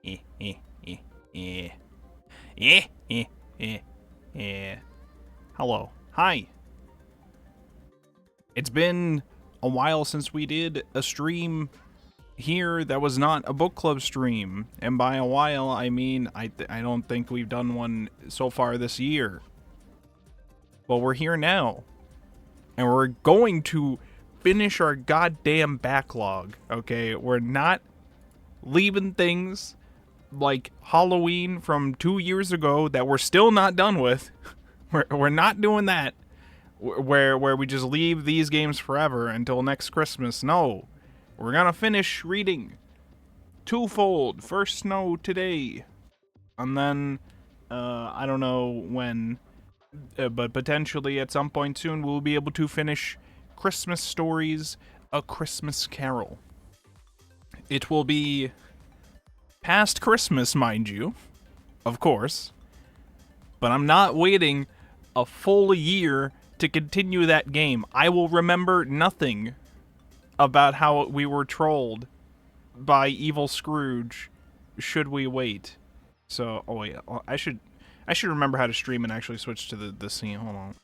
Eh, eh, eh, eh. Eh, eh, eh, eh. Hello. Hi. It's been a while since we did a stream here that was not a book club stream. And by a while, I mean, I don't think we've done one so far this year. But we're here now. And we're going to finish our goddamn backlog, okay? We're not leaving things like Halloween from 2 years ago that we're still not done with. We're not doing that. Where we just leave these games forever until next Christmas. No. We're gonna finish reading Twofold, First Snow today. And then, I don't know when, but potentially at some point soon we'll be able to finish Christmas Stories, A Christmas Carol. It will be past Christmas, mind you, of course. But I'm not waiting a full year to continue that game. I will remember nothing about how we were trolled by evil Scrooge should we wait. So, oh wait, I should remember how to stream and actually switch to the scene. Hold on.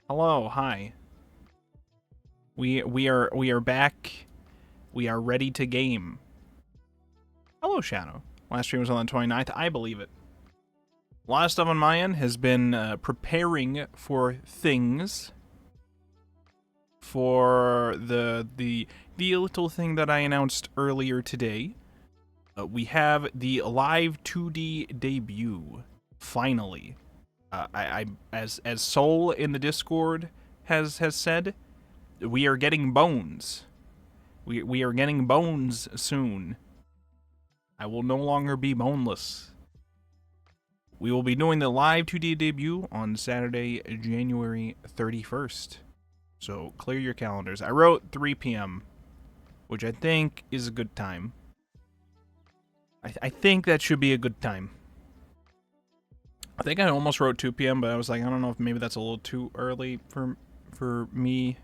Hello, hi. We are back. We are ready to game. Hello, Shadow. Last stream was on the 29th. I believe it. A lot of stuff on my end has been preparing for things. For the little thing that I announced earlier today. We have the live 2D debut. Finally. As Soul in the Discord has said, we are getting bones. We are getting bones soon. I will no longer be boneless. We will be doing the live 2D debut on Saturday, January 31st. So clear your calendars. I wrote 3 p.m., which I think is a good time. I think that should be a good time. I think I almost wrote 2 p.m., but I was like, I don't know if maybe that's a little too early for me.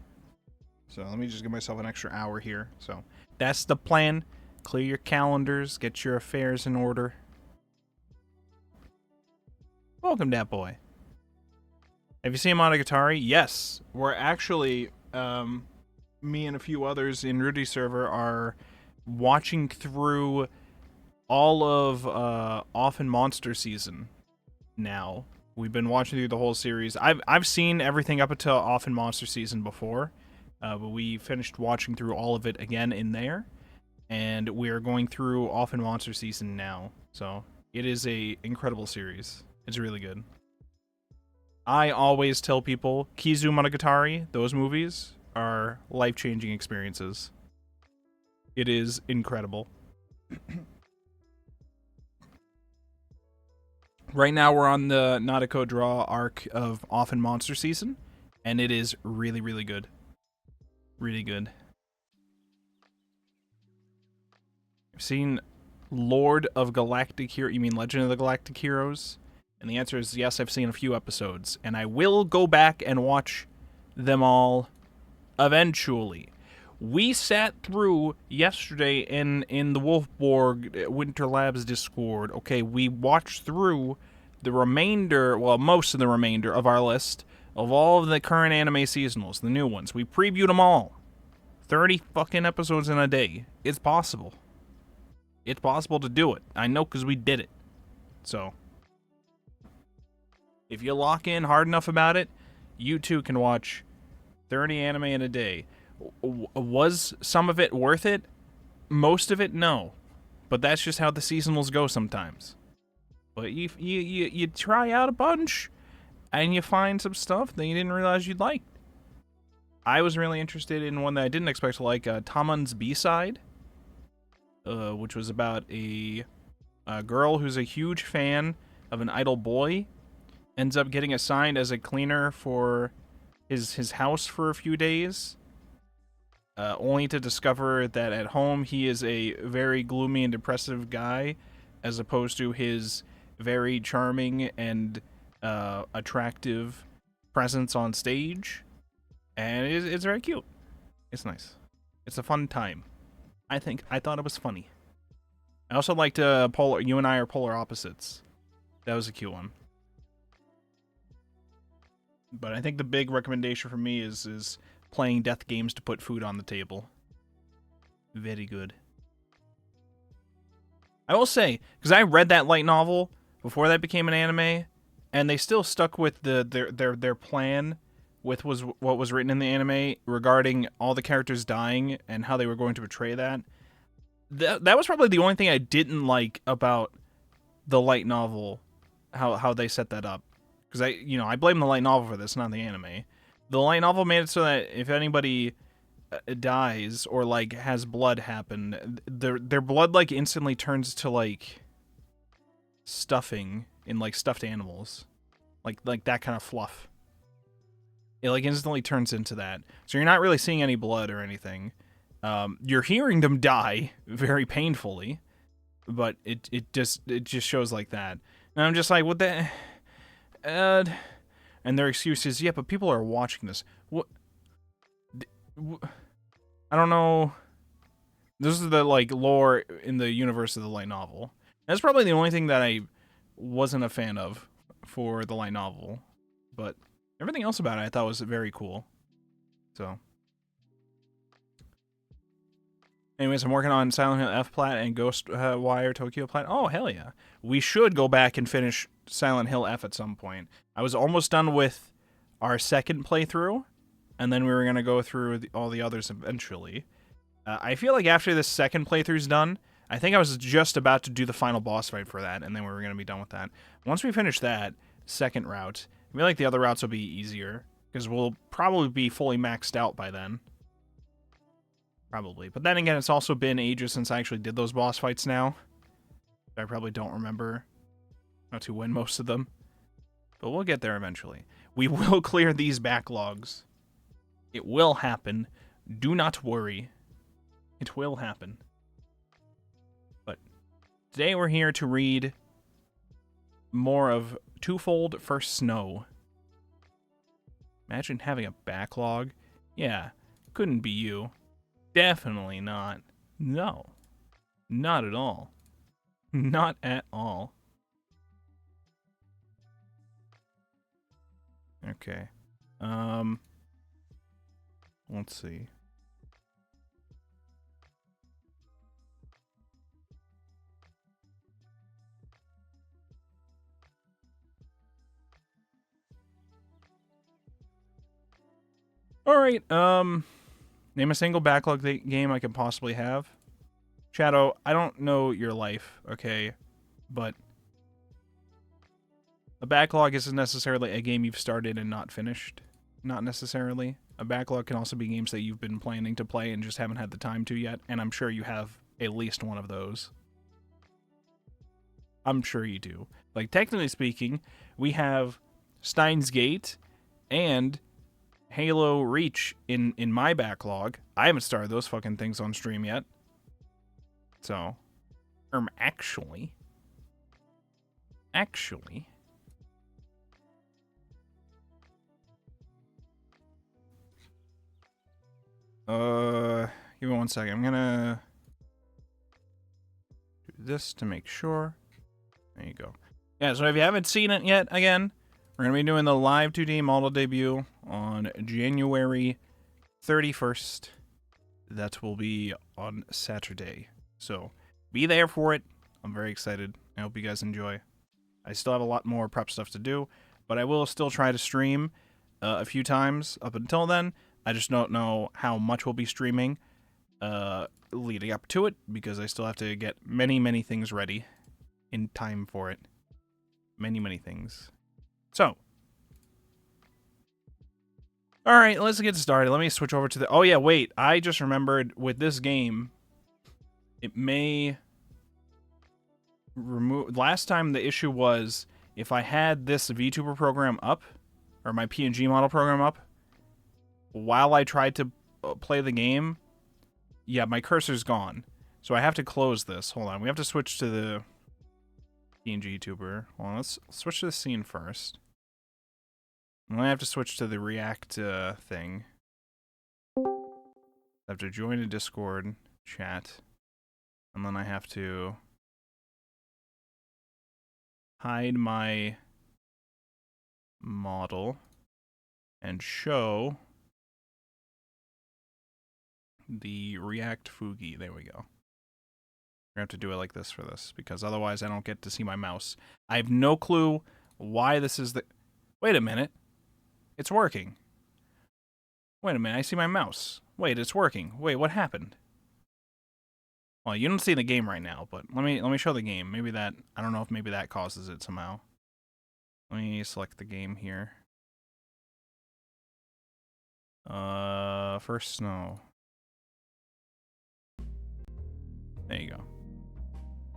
So let me just give myself an extra hour here. So that's the plan. Clear your calendars. Get your affairs in order. Welcome, Dat Boy. Have you seen Monogatari? Yes. We're actually, me and a few others in Rudy's server are watching through all of Often Monster season now. We've been watching through the whole series. I've seen everything up until Often Monster season before, but we finished watching through all of it again in there, and we are going through Often Monster season now. So it is a incredible series. It's really good. I always tell people Kizu Monogatari, those movies, are life-changing experiences. It is incredible. Right now, we're on the Nautico Draw arc of Often Monster Season, and it is really, really good. Really good. I've seen Lord of Galactic Hero. You mean Legend of the Galactic Heroes? And the answer is yes, I've seen a few episodes. And I will go back and watch them all eventually. We sat through yesterday in the Wolfborg Winter Labs Discord. Okay, we watched through the remainder, well, most of the remainder of our list of all of the current anime seasonals, the new ones. We previewed them all. 30 fucking episodes in a day. It's possible. It's possible to do it. I know because we did it. So, if you lock in hard enough about it, you too can watch 30 anime in a day. Was some of it worth it? Most of it, no. But that's just how the seasonals go sometimes. But you try out a bunch, and you find some stuff that you didn't realize you'd like. I was really interested in one that I didn't expect to like, Taman's B-Side, which was about a girl who's a huge fan of an idol boy, ends up getting assigned as a cleaner for his house for a few days, only to discover that at home he is a very gloomy and depressive guy, as opposed to his very charming and attractive presence on stage. And it's very cute. It's nice. It's a fun time. I thought it was funny. I also liked Polar. You and I are polar opposites. That was a cute one. But I think the big recommendation for me is playing death games to put food on the table. Very good. I will say, because I read that light novel before that became an anime, and they still stuck with their plan with what was written in the anime regarding all the characters dying and how they were going to portray that. That was probably the only thing I didn't like about the light novel, how they set that up. Because I blame the light novel for this, not the anime. The light novel made it so that if anybody dies or like has blood happen, their blood like instantly turns to like stuffing in like stuffed animals, like that kind of fluff. It like instantly turns into that. So you're not really seeing any blood or anything. You're hearing them die very painfully, but it just shows like that. And I'm just like, what the? And their excuse is, yeah, but people are watching this. What? I don't know. This is the like lore in the universe of the light novel. That's probably the only thing that I wasn't a fan of for the light novel, but everything else about it I thought was very cool. So, anyways, I'm working on Silent Hill F-Plat and Ghostwire Tokyo Plat. Oh, hell yeah. We should go back and finish Silent Hill F at some point. I was almost done with our second playthrough, and then we were going to go through all the others eventually. I feel like after this second playthrough's done, I think I was just about to do the final boss fight for that, and then we were going to be done with that. Once we finish that second route, I feel like the other routes will be easier, because we'll probably be fully maxed out by then. Probably. But then again, it's also been ages since I actually did those boss fights now. I probably don't remember how to win most of them. But we'll get there eventually. We will clear these backlogs. It will happen. Do not worry. It will happen. But today we're here to read more of Twofold for Snow. Imagine having a backlog. Yeah, couldn't be you. Definitely not. No. Not at all. Not at all. Okay. Let's see. Alright, name a single backlog game I could possibly have. Shadow, I don't know your life, okay? But a backlog isn't necessarily a game you've started and not finished. Not necessarily. A backlog can also be games that you've been planning to play and just haven't had the time to yet, and I'm sure you have at least one of those. I'm sure you do. Like, technically speaking, we have Steins Gate and Halo Reach in my backlog. I haven't started those fucking things on stream yet. So, actually, give me 1 second. I'm gonna do this to make sure. There you go. Yeah, so if you haven't seen it yet, again, we're gonna be doing the live 2D model debut on January 31st. That will be on Saturday. So, be there for it. I'm very excited. I hope you guys enjoy. I still have a lot more prep stuff to do, but I will still try to stream a few times up until then. I just don't know how much we'll be streaming leading up to it, because I still have to get many things ready in time for it. Many things. So, alright, let's get started. Let me switch over to the... Oh yeah, wait. I just remembered with this game, it may remove... Last time the issue was, if I had this VTuber program up, or my PNG model program up, while I tried to play the game, yeah, my cursor's gone. So I have to close this. Hold on, we have to switch to the PNG tuber. Well, let's switch to the scene first. And then I have to switch to the React thing. I have to join a Discord chat. And then I have to hide my model and show the React Fugi. There we go. I have to do it like this for this, because otherwise I don't get to see my mouse. I have no clue why this is the... Wait a minute. It's working. Wait a minute, I see my mouse. Wait, it's working. Wait, what happened? Well, you don't see the game right now, but let me show the game. Maybe that... I don't know if maybe that causes it somehow. Let me select the game here. First snow. There you go.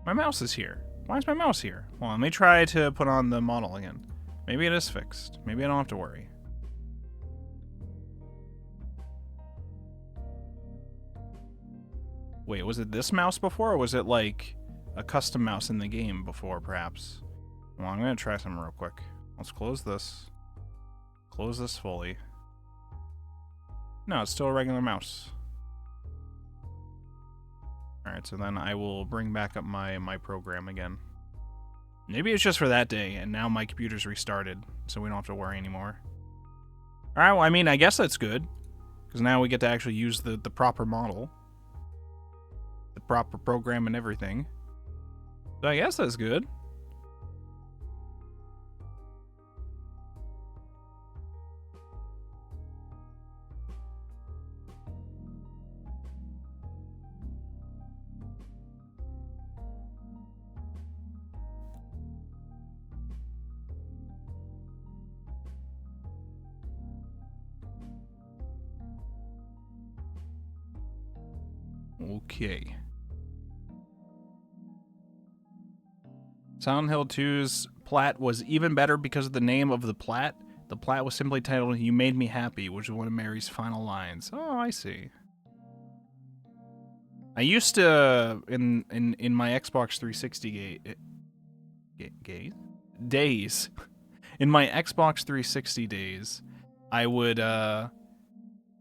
My mouse is here. Why is my mouse here? Well, let me try to put on the model again. Maybe it is fixed. Maybe I don't have to worry. Wait, was it this mouse before, or was it like a custom mouse in the game before, perhaps? Well, I'm gonna try something real quick. Let's close this. Close this fully. No, it's still a regular mouse. Alright, so then I will bring back up my program again. Maybe it's just for that day, and now my computer's restarted, so we don't have to worry anymore. Alright, well, I mean, I guess that's good. Because now we get to actually use the proper model. The proper program and everything. So I guess that's good. Okay. Silent Hill 2's plat was even better because of the name of the plat. The plat was simply titled "You Made Me Happy," which is one of Mary's final lines. Oh, I see. I used to, in my Xbox 360 days, in my Xbox 360 days, I would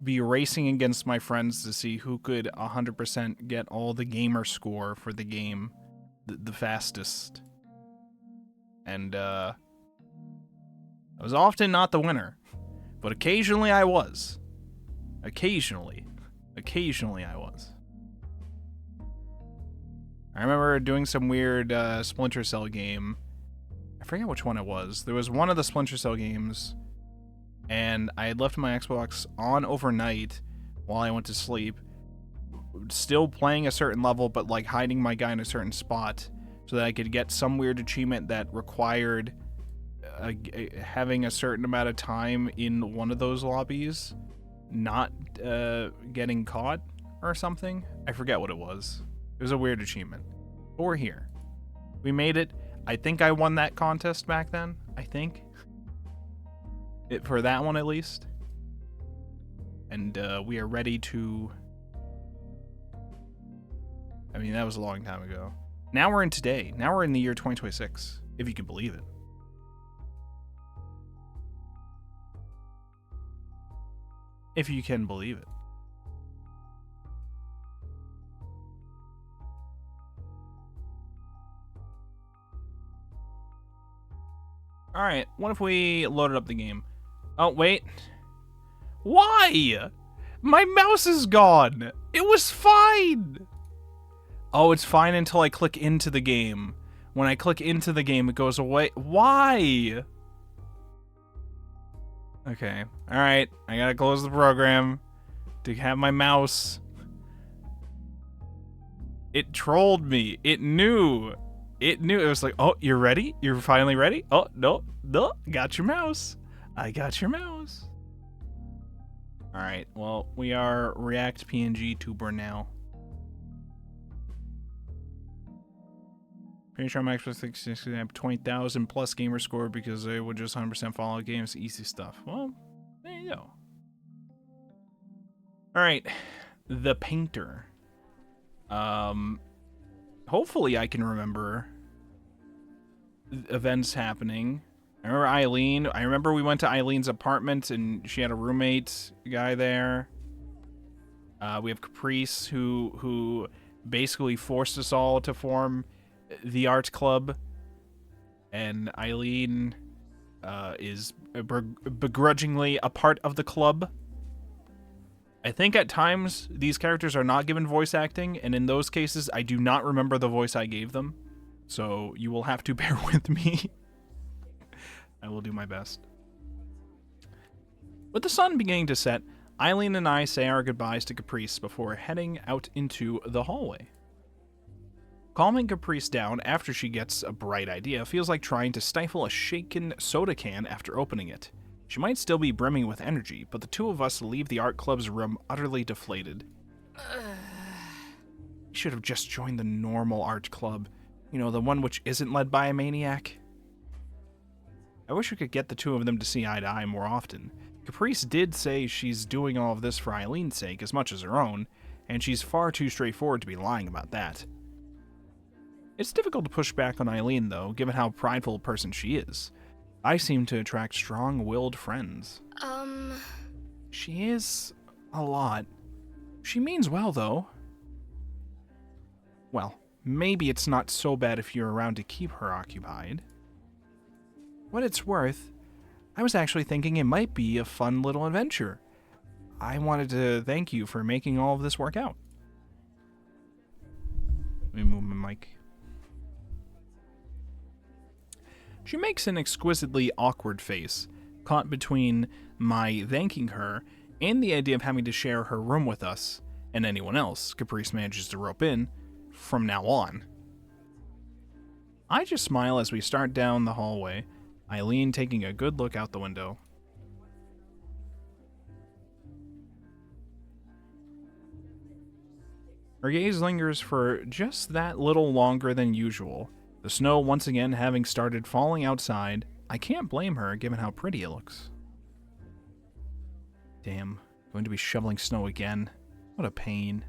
be racing against my friends to see who could 100% get all the gamer score for the game the fastest. And I was often not the winner, but occasionally I was. Occasionally I was. I remember doing some weird Splinter Cell game. I forget which one it was. There was one of the Splinter Cell games, and I had left my Xbox on overnight while I went to sleep, still playing a certain level, but like hiding my guy in a certain spot so that I could get some weird achievement that required having a certain amount of time in one of those lobbies. not getting caught or something. I forget what it was. It was a weird achievement. But we're here. We made it. I think I won that contest back then. I think. For that one at least. And we are ready to... I mean, that was a long time ago. Now we're in today. Now we're in the year 2026, if you can believe it. If you can believe it. Alright, what if we loaded up the game? Oh, wait. Why? My mouse is gone. It was fine. Oh, it's fine until I click into the game. When I click into the game, it goes away. Why? Okay. Alright. I gotta close the program to have my mouse. It trolled me. It knew. It knew. It was like, oh, you're ready? You're finally ready? Oh, no. No. Got your mouse. I got your mouse. Alright. Well, we are React PNG tuber now. Pretty sure my Xbox 360 have 20,000 plus gamer score because they would just 100% follow games. Easy stuff. Well, there you go. Alright. The Painter. Hopefully I can remember events happening. I remember Eileen. I remember we went to Eileen's apartment and she had a roommate guy there. We have Caprice who basically forced us all to form the art club, and Eileen is begrudgingly a part of the club. I think at times these characters are not given voice acting, and in those cases I do not remember the voice I gave them, so you will have to bear with me. I will do my best. With the sun beginning to set, Eileen and I say our goodbyes to Caprice before heading out into the hallway. Calming Caprice down after she gets a bright idea feels like trying to stifle a shaken soda can after opening it. She might still be brimming with energy, but the two of us leave the art club's room utterly deflated. We should have just joined the normal art club. You know, the one which isn't led by a maniac. I wish we could get the two of them to see eye to eye more often. Caprice did say she's doing all of this for Eileen's sake as much as her own, and she's far too straightforward to be lying about that. It's difficult to push back on Eileen, though, given how prideful a person she is. I seem to attract strong-willed friends. She is a lot. She means well, though. Well, maybe it's not so bad if you're around to keep her occupied. What it's worth, I was actually thinking it might be a fun little adventure. I wanted to thank you for making all of this work out. Let me move my mic. She makes an exquisitely awkward face, caught between my thanking her and the idea of having to share her room with us, and anyone else Caprice manages to rope in, from now on. I just smile as we start down the hallway, Eileen taking a good look out the window. Her gaze lingers for just that little longer than usual. The snow once again having started falling outside. I can't blame her given how pretty it looks. Damn, going to be shoveling snow again. What a pain.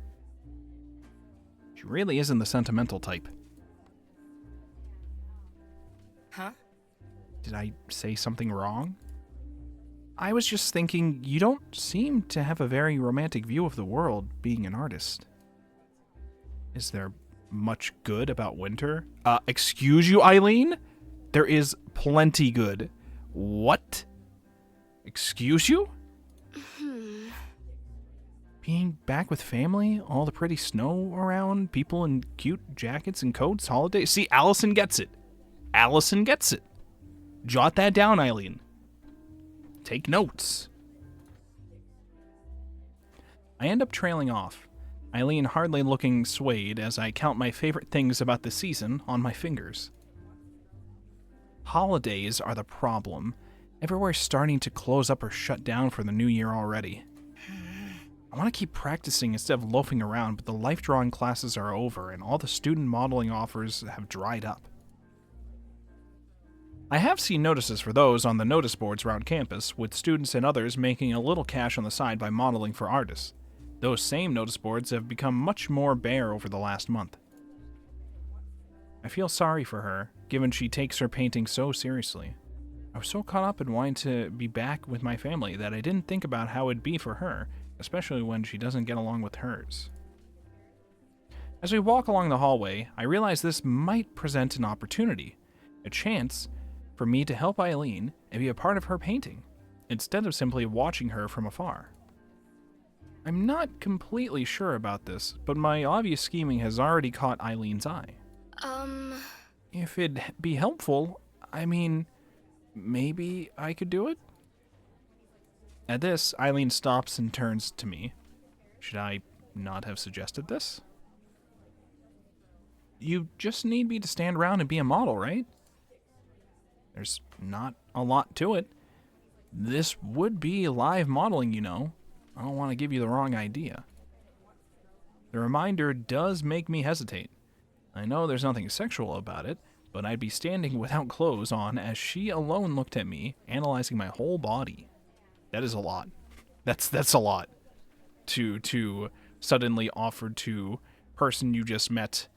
She really isn't the sentimental type. Huh? Did I say something wrong? I was just thinking, you don't seem to have a very romantic view of the world being an artist. Is there much good about winter? Excuse you, Eileen? There is plenty good. What? Excuse you? Being back with family, all the pretty snow around, people in cute jackets and coats, holidays. See, Allison gets it. Allison gets it. Jot that down, Eileen. Take notes. I end up trailing off. Eileen hardly looking swayed as I count my favorite things about the season on my fingers. Holidays are the problem. Everywhere's starting to close up or shut down for the new year already. I want to keep practicing instead of loafing around, but the life drawing classes are over and all the student modeling offers have dried up. I have seen notices for those on the notice boards around campus, with students and others making a little cash on the side by modeling for artists. Those same notice boards have become much more bare over the last month. I feel sorry for her, given she takes her painting so seriously. I was so caught up in wanting to be back with my family that I didn't think about how it'd be for her, especially when she doesn't get along with hers. As we walk along the hallway, I realize this might present an opportunity, a chance for me to help Eileen and be a part of her painting, instead of simply watching her from afar. I'm not completely sure about this, but my obvious scheming has already caught Eileen's eye. If it'd be helpful, maybe I could do it? At this, Eileen stops and turns to me. Should I not have suggested this? You just need me to stand around and be a model, right? There's not a lot to it. This would be live modeling, you know. I don't want to give you the wrong idea. The reminder does make me hesitate. I know there's nothing sexual about it, but I'd be standing without clothes on as she alone looked at me, analyzing my whole body. That is a lot. That's a lot to suddenly offer to person you just met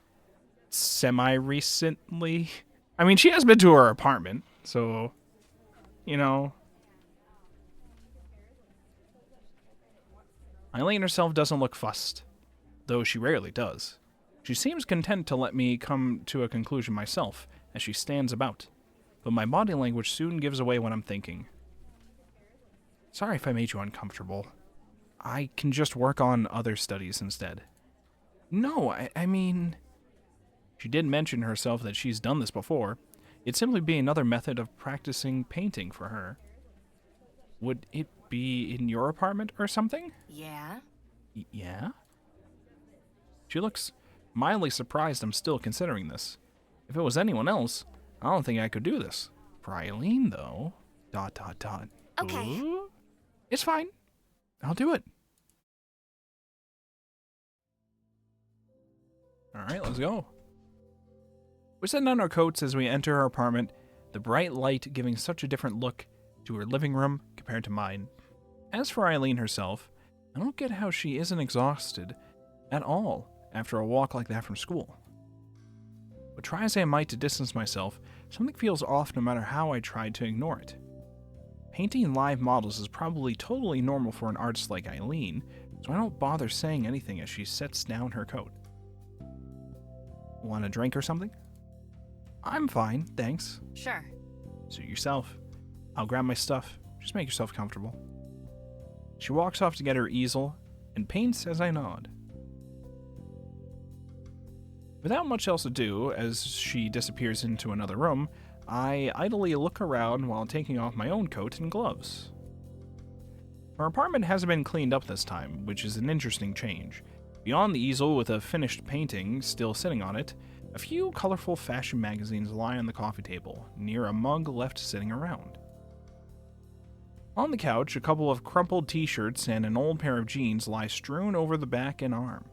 semi-recently. I mean, she has been to her apartment, so, you know. Eileen herself doesn't look fussed, though she rarely does. She seems content to let me come to a conclusion myself as she stands about, but my body language soon gives away what I'm thinking. Sorry if I made you uncomfortable. I can just work on other studies instead. No, I mean... She did mention herself that she's done this before. It'd simply be another method of practicing painting for her. Would it be in your apartment or something? Yeah. Yeah? She looks mildly surprised I'm still considering this. If it was anyone else, I don't think I could do this. For Eileen, though... ... Okay. Ooh, it's fine. I'll do it. Alright, let's go. We're setting on our coats as we enter her apartment, the bright light giving such a different look to her living room compared to mine. As for Eileen herself, I don't get how she isn't exhausted at all after a walk like that from school. But try as I might to distance myself, something feels off no matter how I tried to ignore it. Painting live models is probably totally normal for an artist like Eileen, so I don't bother saying anything as she sets down her coat. Want a drink or something? I'm fine, thanks. Sure. Suit yourself. I'll grab my stuff. Just make yourself comfortable. She walks off to get her easel and paints as I nod. Without much else to do, as she disappears into another room, I idly look around while taking off my own coat and gloves. Her apartment hasn't been cleaned up this time, which is an interesting change. Beyond the easel with a finished painting still sitting on it, a few colorful fashion magazines lie on the coffee table, near a mug left sitting around. On the couch, a couple of crumpled t-shirts and an old pair of jeans lie strewn over the back and arm.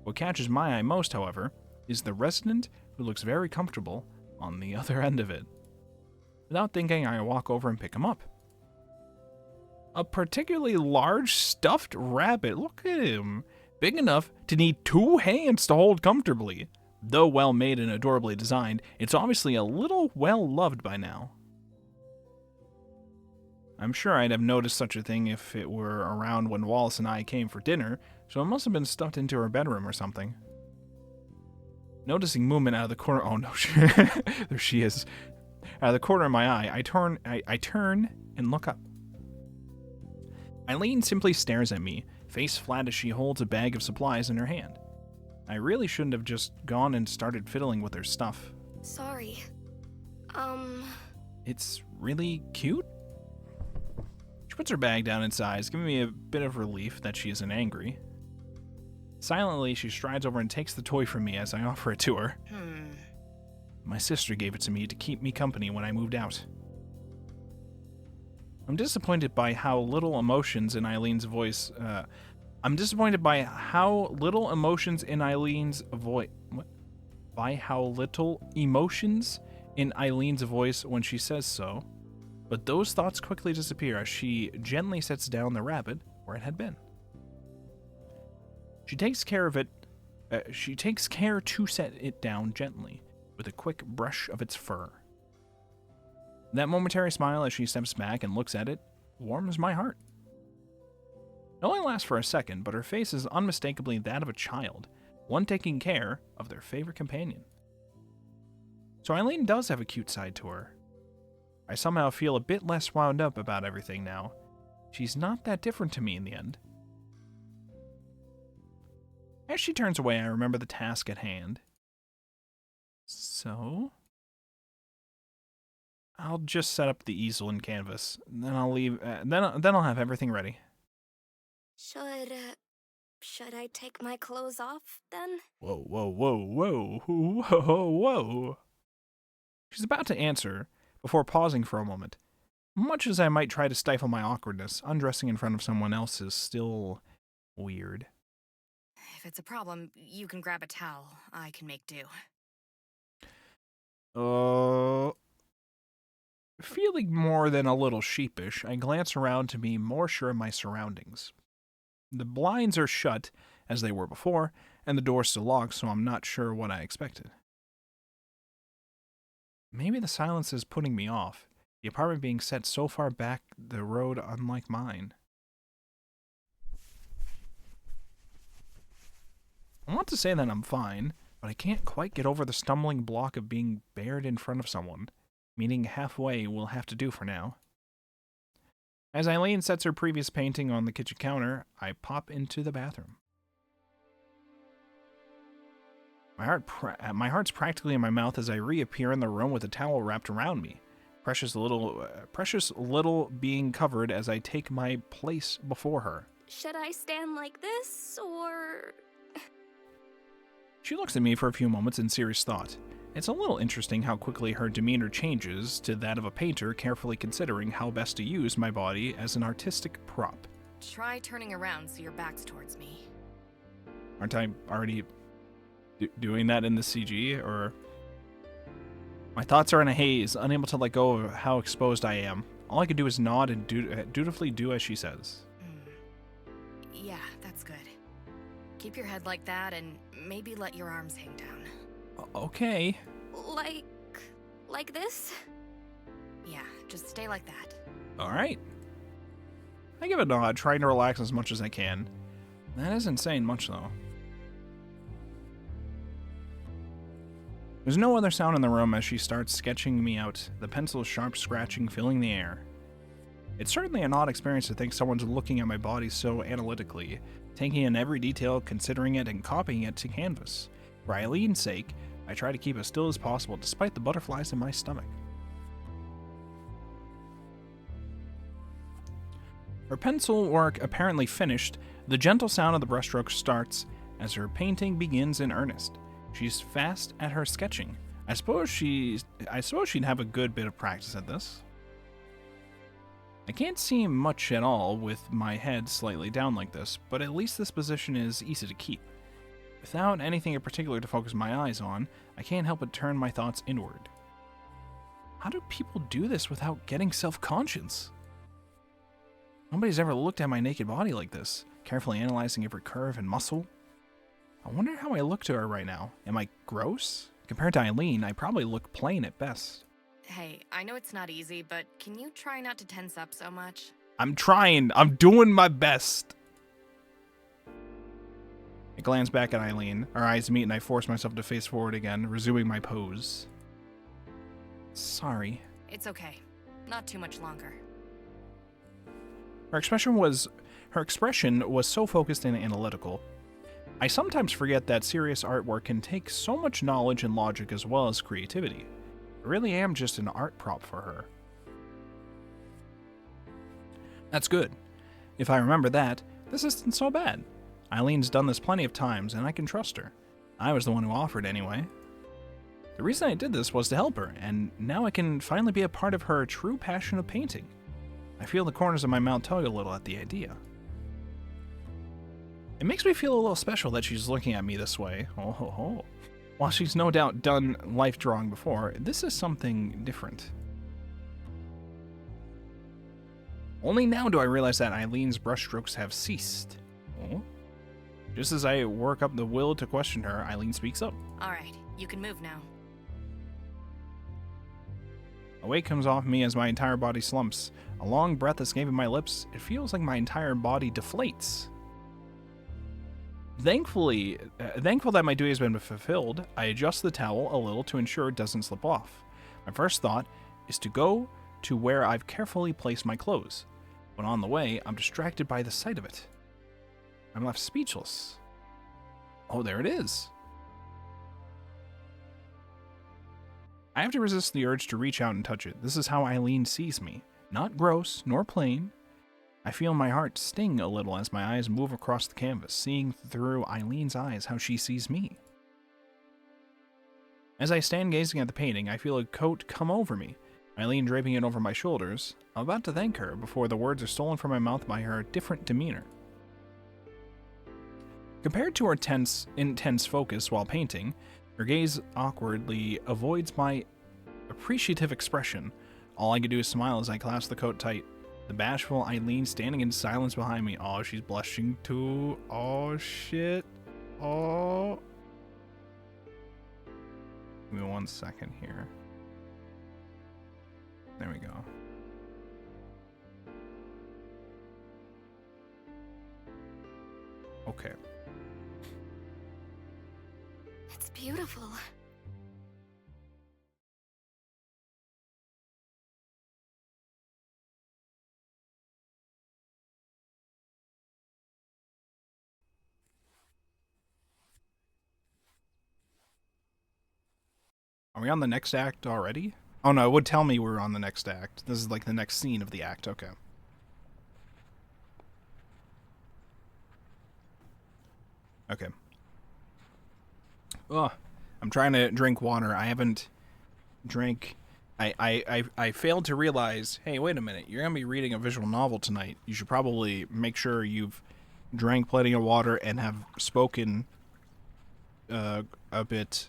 What catches my eye most, however, is the resident who looks very comfortable on the other end of it. Without thinking, I walk over and pick him up. A particularly large stuffed rabbit. Look at him. Big enough to need 2 hands to hold comfortably. Though well made and adorably designed, it's obviously a little well loved by now. I'm sure I'd have noticed such a thing if it were around when Wallace and I came for dinner, so it must have been stuffed into her bedroom or something. Noticing movement out of the corner, oh no, there she is. Out of the corner of my eye, I turn and look up. Eileen simply stares at me, face flat as she holds a bag of supplies in her hand. I really shouldn't have just gone and started fiddling with her stuff. Sorry. It's really cute? She puts her bag down in size, giving me a bit of relief that she isn't angry. Silently, she strides over and takes the toy from me as I offer it to her. My sister gave it to me to keep me company when I moved out. I'm disappointed by how little emotions in Eileen's voice I'm disappointed by how little emotions in Eileen's voice. By how little emotions in Eileen's voice when she says so, but those thoughts quickly disappear as she gently sets down the rabbit where it had been. She takes care of it. She takes care to set it down gently with a quick brush of its fur. That momentary smile as she steps back and looks at it warms my heart. It only lasts for a second, but her face is unmistakably that of a child, one taking care of their favorite companion. So Eileen does have a cute side to her. I somehow feel a bit less wound up about everything now. She's not that different to me in the end. As she turns away, I remember the task at hand. So, I'll just set up the easel and canvas. Then I'll leave. Then I'll have everything ready. Should I take my clothes off then? Whoa, whoa, whoa, whoa, whoa, whoa. She's about to answer before pausing for a moment. Much as I might try to stifle my awkwardness, undressing in front of someone else is still weird. If it's a problem, you can grab a towel. I can make do. Feeling more than a little sheepish, I glance around to be more sure of my surroundings. The blinds are shut, as they were before, and the door's still locked, so I'm not sure what I expected. Maybe the silence is putting me off, the apartment being set so far back the road unlike mine. I want to say that I'm fine, but I can't quite get over the stumbling block of being bared in front of someone, meaning halfway will have to do for now. As Eileen sets her previous painting on the kitchen counter, I pop into the bathroom. My heart's practically in my mouth as I reappear in the room with a towel wrapped around me. Precious little being covered as I take my place before her. Should I stand like this, or... She looks at me for a few moments in serious thought. It's a little interesting how quickly her demeanor changes to that of a painter carefully considering how best to use my body as an artistic prop. Try turning around so your back's towards me. Aren't I already doing that in the CG, or... My thoughts are in a haze, unable to let go of how exposed I am. All I can do is nod and dutifully do as she says. Yeah, that's good. Keep your head like that and maybe let your arms hang down. Okay. Like this? Yeah, just stay like that. Alright. I give a nod, trying to relax as much as I can. That isn't saying much, though. There's no other sound in the room as she starts sketching me out, the pencil's sharp scratching filling the air. It's certainly an odd experience to think someone's looking at my body so analytically, taking in every detail, considering it, and copying it to canvas. For Eileen's sake, I try to keep as still as possible despite the butterflies in my stomach. Her pencil work apparently finished, the gentle sound of the brushstroke starts as her painting begins in earnest. She's fast at her sketching. I suppose she'd have a good bit of practice at this. I can't see much at all with my head slightly down like this, but at least this position is easy to keep. Without anything in particular to focus my eyes on, I can't help but turn my thoughts inward. How do people do this without getting self-conscious? Nobody's ever looked at my naked body like this, carefully analyzing every curve and muscle. I wonder how I look to her right now. Am I gross? Compared to Eileen, I probably look plain at best. Hey, I know it's not easy, but can you try not to tense up so much? I'm trying. I'm doing my best. I glance back at Eileen. Our eyes meet and I force myself to face forward again, resuming my pose. Sorry. It's okay. Not too much longer. Her expression was so focused and analytical. I sometimes forget that serious artwork can take so much knowledge and logic as well as creativity. I really am just an art prop for her. That's good. If I remember that, this isn't so bad. Eileen's done this plenty of times, and I can trust her. I was the one who offered anyway. The reason I did this was to help her, and now I can finally be a part of her true passion of painting. I feel the corners of my mouth tug a little at the idea. It makes me feel a little special that she's looking at me this way. Oh ho ho. While she's no doubt done life drawing before, this is something different. Only now do I realize that Eileen's brushstrokes have ceased. Oh. Just as I work up the will to question her, Eileen speaks up. All right, you can move now. A weight comes off me as my entire body slumps. A long breath escaping my lips. It feels like my entire body deflates. Thankful that my duty has been fulfilled, I adjust the towel a little to ensure it doesn't slip off. My first thought is to go to where I've carefully placed my clothes. But on the way, I'm distracted by the sight of it. I'm left speechless. Oh, there it is. I have to resist the urge to reach out and touch it. This is how Eileen sees me. Not gross, nor plain. I feel my heart sting a little as my eyes move across the canvas, seeing through Eileen's eyes how she sees me. As I stand gazing at the painting, I feel a coat come over me, Eileen draping it over my shoulders. I'm about to thank her before the words are stolen from my mouth by her different demeanor. Compared to her intense focus while painting, her gaze awkwardly avoids my appreciative expression. All I can do is smile as I clasp the coat tight. The bashful Eileen standing in silence behind me. Oh, she's blushing too. Oh, shit. Oh. Give me 1 second here. There we go. Okay. It's beautiful. Are we on the next act already? Oh no, it would tell me we're on the next act. This is like the next scene of the act, okay. Okay. Ugh. I'm trying to drink water. I haven't drank... I failed to realize, hey, wait a minute, you're going to be reading a visual novel tonight. You should probably make sure you've drank plenty of water and have spoken a bit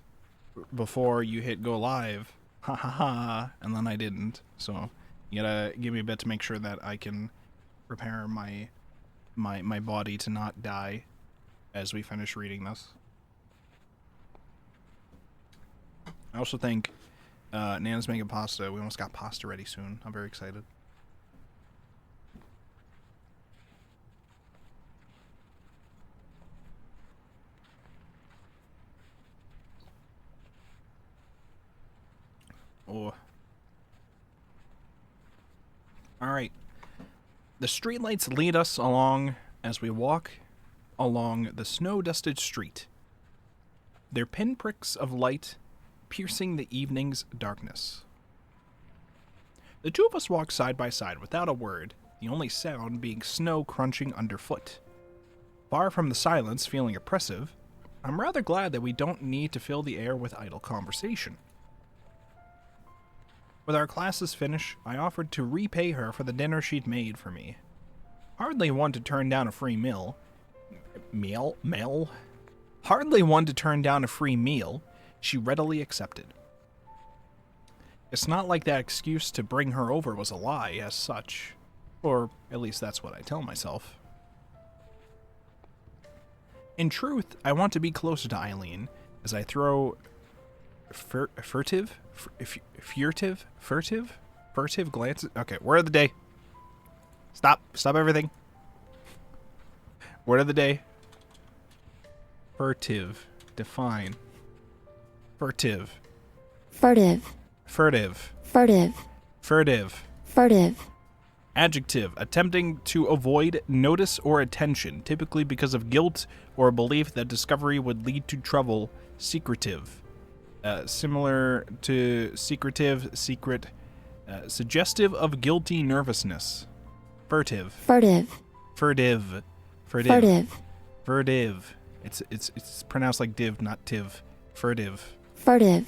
before you hit go live. Ha ha ha. And then I didn't. So you gotta give me a bit to make sure that I can prepare my body to not die as we finish reading this. I also think Nana's making pasta. We almost got pasta ready soon. I'm very excited. Oh. Alright. The streetlights lead us along as we walk along the snow-dusted street. Their pinpricks of light piercing the evening's darkness. The two of us walk side by side without a word, the only sound being snow crunching underfoot. Far from the silence feeling oppressive, I'm rather glad that we don't need to fill the air with idle conversation. With our classes finished, I offered to repay her for the dinner she'd made for me. Hardly one to turn down a free meal. Hardly one to turn down a free meal, she readily accepted. It's not like that excuse to bring her over was a lie as such. Or at least that's what I tell myself. In truth, I want to be closer to Eileen as I throw furtive glances. Okay, word of the day. Stop everything. Word of the day. Furtive. Define. Furtive. Furtive. Furtive. Furtive. Furtive. Furtive. Adjective. Attempting to avoid notice or attention, typically because of guilt or a belief that discovery would lead to trouble. Secretive. Similar to secretive, secret. Suggestive of guilty nervousness. Furtive. Furtive. Furtive. Furtive. Furtive. Furtive. It's pronounced like div, not tiv. Furtive. Furtive.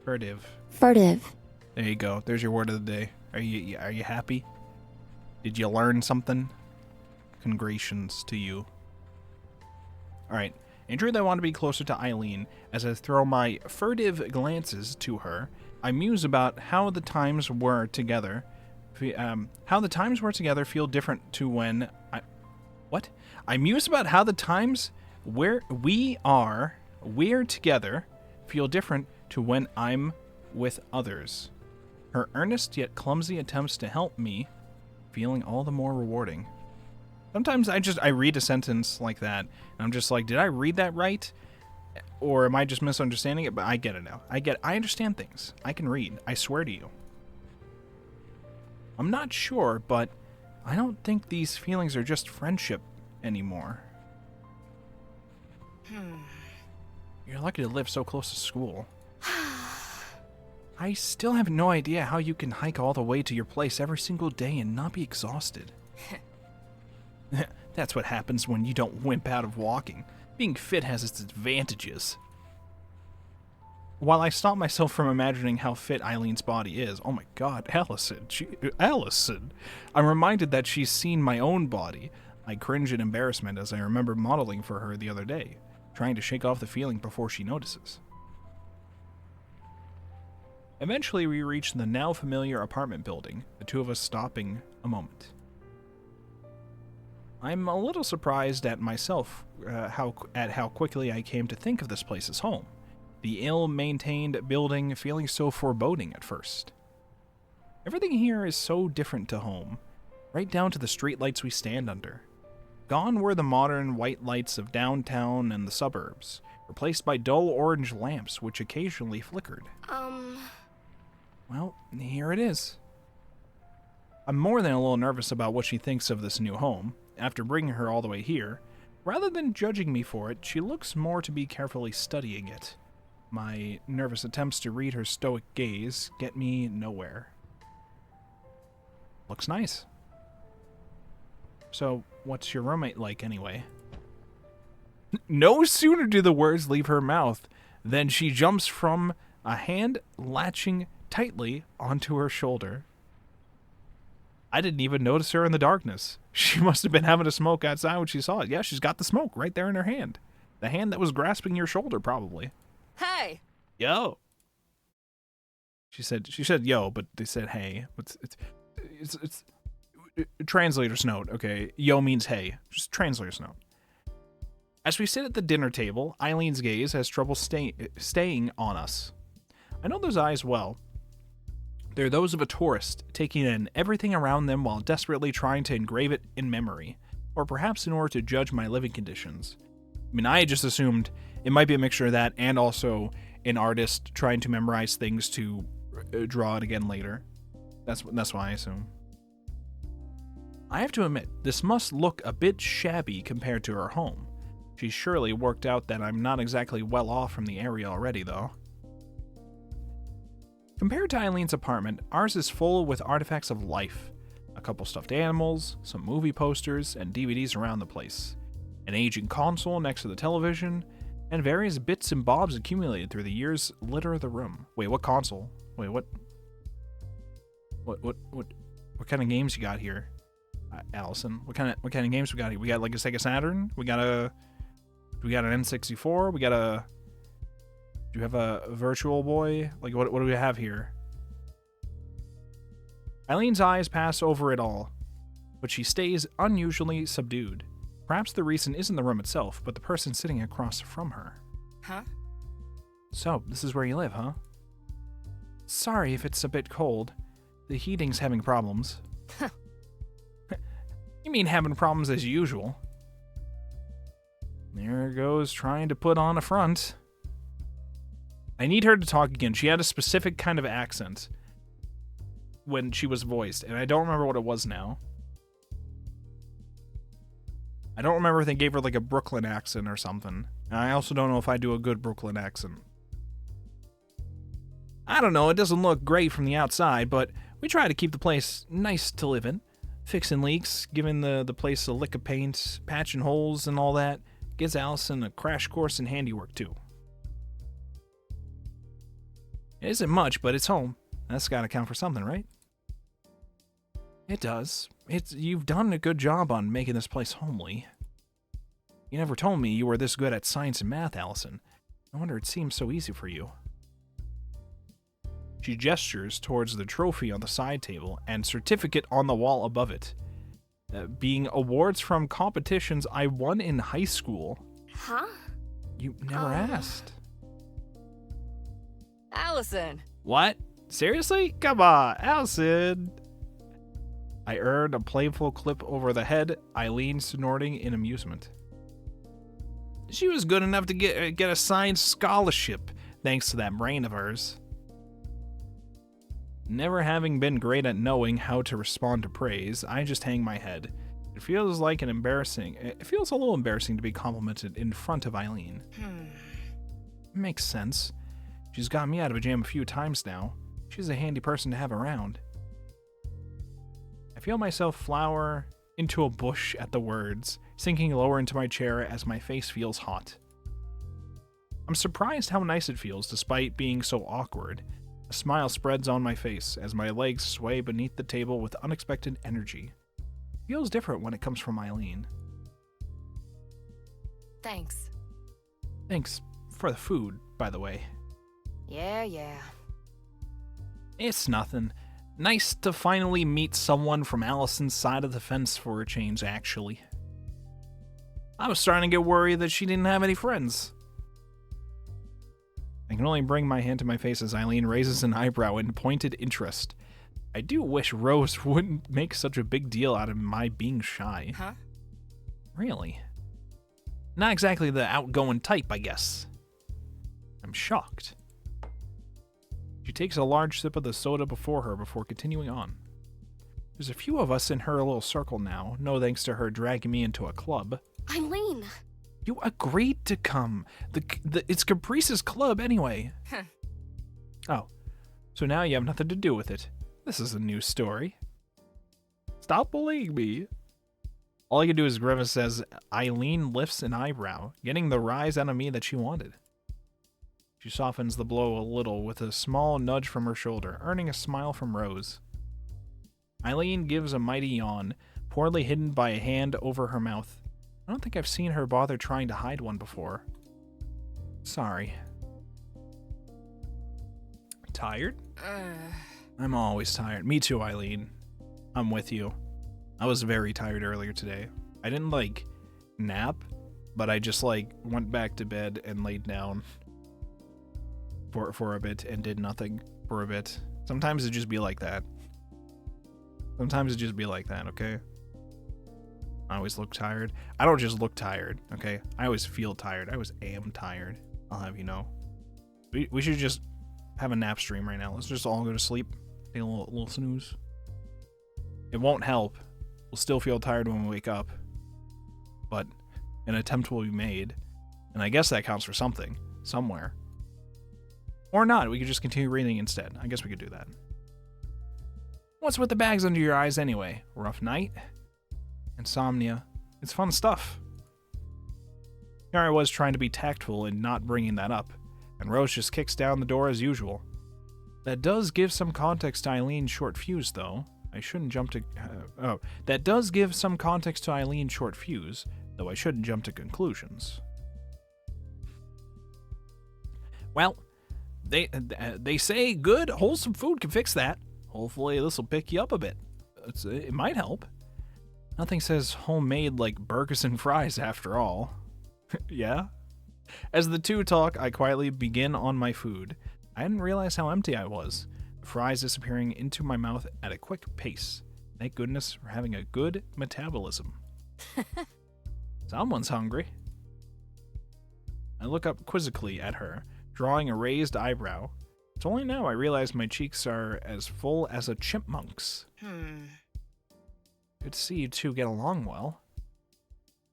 Furtive. Furtive. There you go. There's your word of the day. Are you happy? Did you learn something? Congratulations to you. Alright. In truth, I want to be closer to Eileen. As I throw my furtive glances to her, I muse about how the times were together. How the times were together feel different to when I... What? I muse about how the times where we're together feel different to when I'm with others. Her earnest yet clumsy attempts to help me, feeling all the more rewarding. Sometimes I read a sentence like that, and I'm just like, did I read that right? Or am I just misunderstanding it? But I get it now. I understand things. I can read. I swear to you. I'm not sure, but I don't think these feelings are just friendship anymore. You're lucky to live so close to school. I still have no idea how you can hike all the way to your place every single day and not be exhausted. That's what happens when you don't wimp out of walking. Being fit has its advantages. While I stop myself from imagining how fit Eileen's body is, oh my god, Allison! I'm reminded that she's seen my own body. I cringe in embarrassment as I remember modeling for her the other day, trying to shake off the feeling before she notices. Eventually, we reach the now familiar apartment building, the two of us stopping a moment. I'm a little surprised at myself how quickly I came to think of this place as home. The ill-maintained building feeling so foreboding at first. Everything here is so different to home, right down to the streetlights we stand under. Gone were the modern white lights of downtown and the suburbs, replaced by dull orange lamps which occasionally flickered. Well, here it is. I'm more than a little nervous about what she thinks of this new home. After bringing her all the way here, rather than judging me for it, she looks more to be carefully studying it. My nervous attempts to read her stoic gaze get me nowhere. Looks nice. So, what's your roommate like anyway? No sooner do the words leave her mouth than she jumps from a hand latching tightly onto her shoulder. I didn't even notice her in the darkness. She must have been having a smoke outside when she saw it. Yeah, she's got the smoke right there in her hand. The hand that was grasping your shoulder, probably. Hey! Yo! She said yo, but they said hey. It's translator's note, okay? Yo means hey. Just translator's note. As we sit at the dinner table, Eileen's gaze has trouble staying on us. I know those eyes well. They're those of a tourist, taking in everything around them while desperately trying to engrave it in memory, or perhaps in order to judge my living conditions. I mean, I just assumed it might be a mixture of that and also an artist trying to memorize things to draw it again later. That's why I assume. I have to admit, this must look a bit shabby compared to her home. She's surely worked out that I'm not exactly well off from the area already, though. Compared to Eileen's apartment, ours is full with artifacts of life. A couple stuffed animals, some movie posters, and DVDs around the place. An aging console next to the television, and various bits and bobs accumulated through the years litter the room. Wait, what console? Wait, what kind of games you got here, Allison? What kind of games we got here? We got like a Sega Saturn. We got an N64. Do you have a Virtual Boy? Like, what do we have here? Eileen's eyes pass over it all, but she stays unusually subdued. Perhaps the reason isn't the room itself, but the person sitting across from her. Huh? So, this is where you live, huh? Sorry if it's a bit cold. The heating's having problems. You mean having problems as usual? There goes trying to put on a front. I need her to talk again. She had a specific kind of accent when she was voiced, and I don't remember what it was now. I don't remember if they gave her like a Brooklyn accent or something. And I also don't know if I do a good Brooklyn accent. I don't know, it doesn't look great from the outside, but we try to keep the place nice to live in. Fixing leaks, giving the place a lick of paint, patching holes and all that. Gives Allison a crash course in handiwork too. It isn't much, but it's home. That's gotta count for something, right? It does. You've done a good job on making this place homely. You never told me you were this good at science and math, Allison. No wonder it seems so easy for you. She gestures towards the trophy on the side table and certificate on the wall above it. Being awards from competitions I won in high school. Huh? You never asked. Allison! What? Seriously? Come on, Allison! I earned a playful clip over the head, Eileen snorting in amusement. She was good enough to get a science scholarship, thanks to that brain of hers. Never having been great at knowing how to respond to praise, I just hang my head. It feels a little embarrassing to be complimented in front of Eileen. Makes sense. She's got me out of a jam a few times now. She's a handy person to have around. I feel myself flower into a bush at the words, sinking lower into my chair as my face feels hot. I'm surprised how nice it feels despite being so awkward. A smile spreads on my face as my legs sway beneath the table with unexpected energy. It feels different when it comes from Eileen. Thanks. Thanks for the food, by the way. Yeah. It's nothing. Nice to finally meet someone from Allison's side of the fence for a change, actually. I was starting to get worried that she didn't have any friends. I can only bring my hand to my face as Eileen raises an eyebrow in pointed interest. I do wish Rose wouldn't make such a big deal out of my being shy. Huh? Really? Not exactly the outgoing type, I guess. I'm shocked. She takes a large sip of the soda before her before continuing on. There's a few of us in her little circle now, no thanks to her dragging me into a club. Eileen. You agreed to come. It's Caprice's club anyway. Oh, so now you have nothing to do with it. This is a new story. Stop bullying me. All I can do is grimace as Eileen lifts an eyebrow, getting the rise out of me that she wanted. She softens the blow a little with a small nudge from her shoulder, earning a smile from Rose. Eileen gives a mighty yawn, poorly hidden by a hand over her mouth. I don't think I've seen her bother trying to hide one before. Sorry. Tired? I'm always tired. Me too, Eileen. I'm with you. I was very tired earlier today. I didn't, nap, but I just, went back to bed and laid down for a bit and did nothing for a bit. Sometimes it just be like that. Okay? I always look tired. I don't just look tired, okay? I always feel tired. I always am tired. I'll have you know. We should just have a nap stream right now. Let's just all go to sleep. Take a little snooze. It won't help. We'll still feel tired when we wake up. But an attempt will be made. And I guess that counts for something. Somewhere. Or not. We could just continue reading instead. I guess we could do that. What's with the bags under your eyes anyway? Rough night? Insomnia. It's fun stuff. Here I was trying to be tactful and not bringing that up. And Rose just kicks down the door as usual. That does give some context to Eileen's short fuse, though. I shouldn't jump to... That does give some context to Eileen's short fuse, though I shouldn't jump to conclusions. Well, they say good, wholesome food can fix that. Hopefully this will pick you up a bit. It might help. Nothing says homemade like burgers and fries after all. Yeah? As the two talk, I quietly begin on my food. I didn't realize how empty I was. The fries disappearing into my mouth at a quick pace. Thank goodness for having a good metabolism. Someone's hungry. I look up quizzically at her, drawing a raised eyebrow. It's only now I realize my cheeks are as full as a chipmunk's. Good to see you two get along well.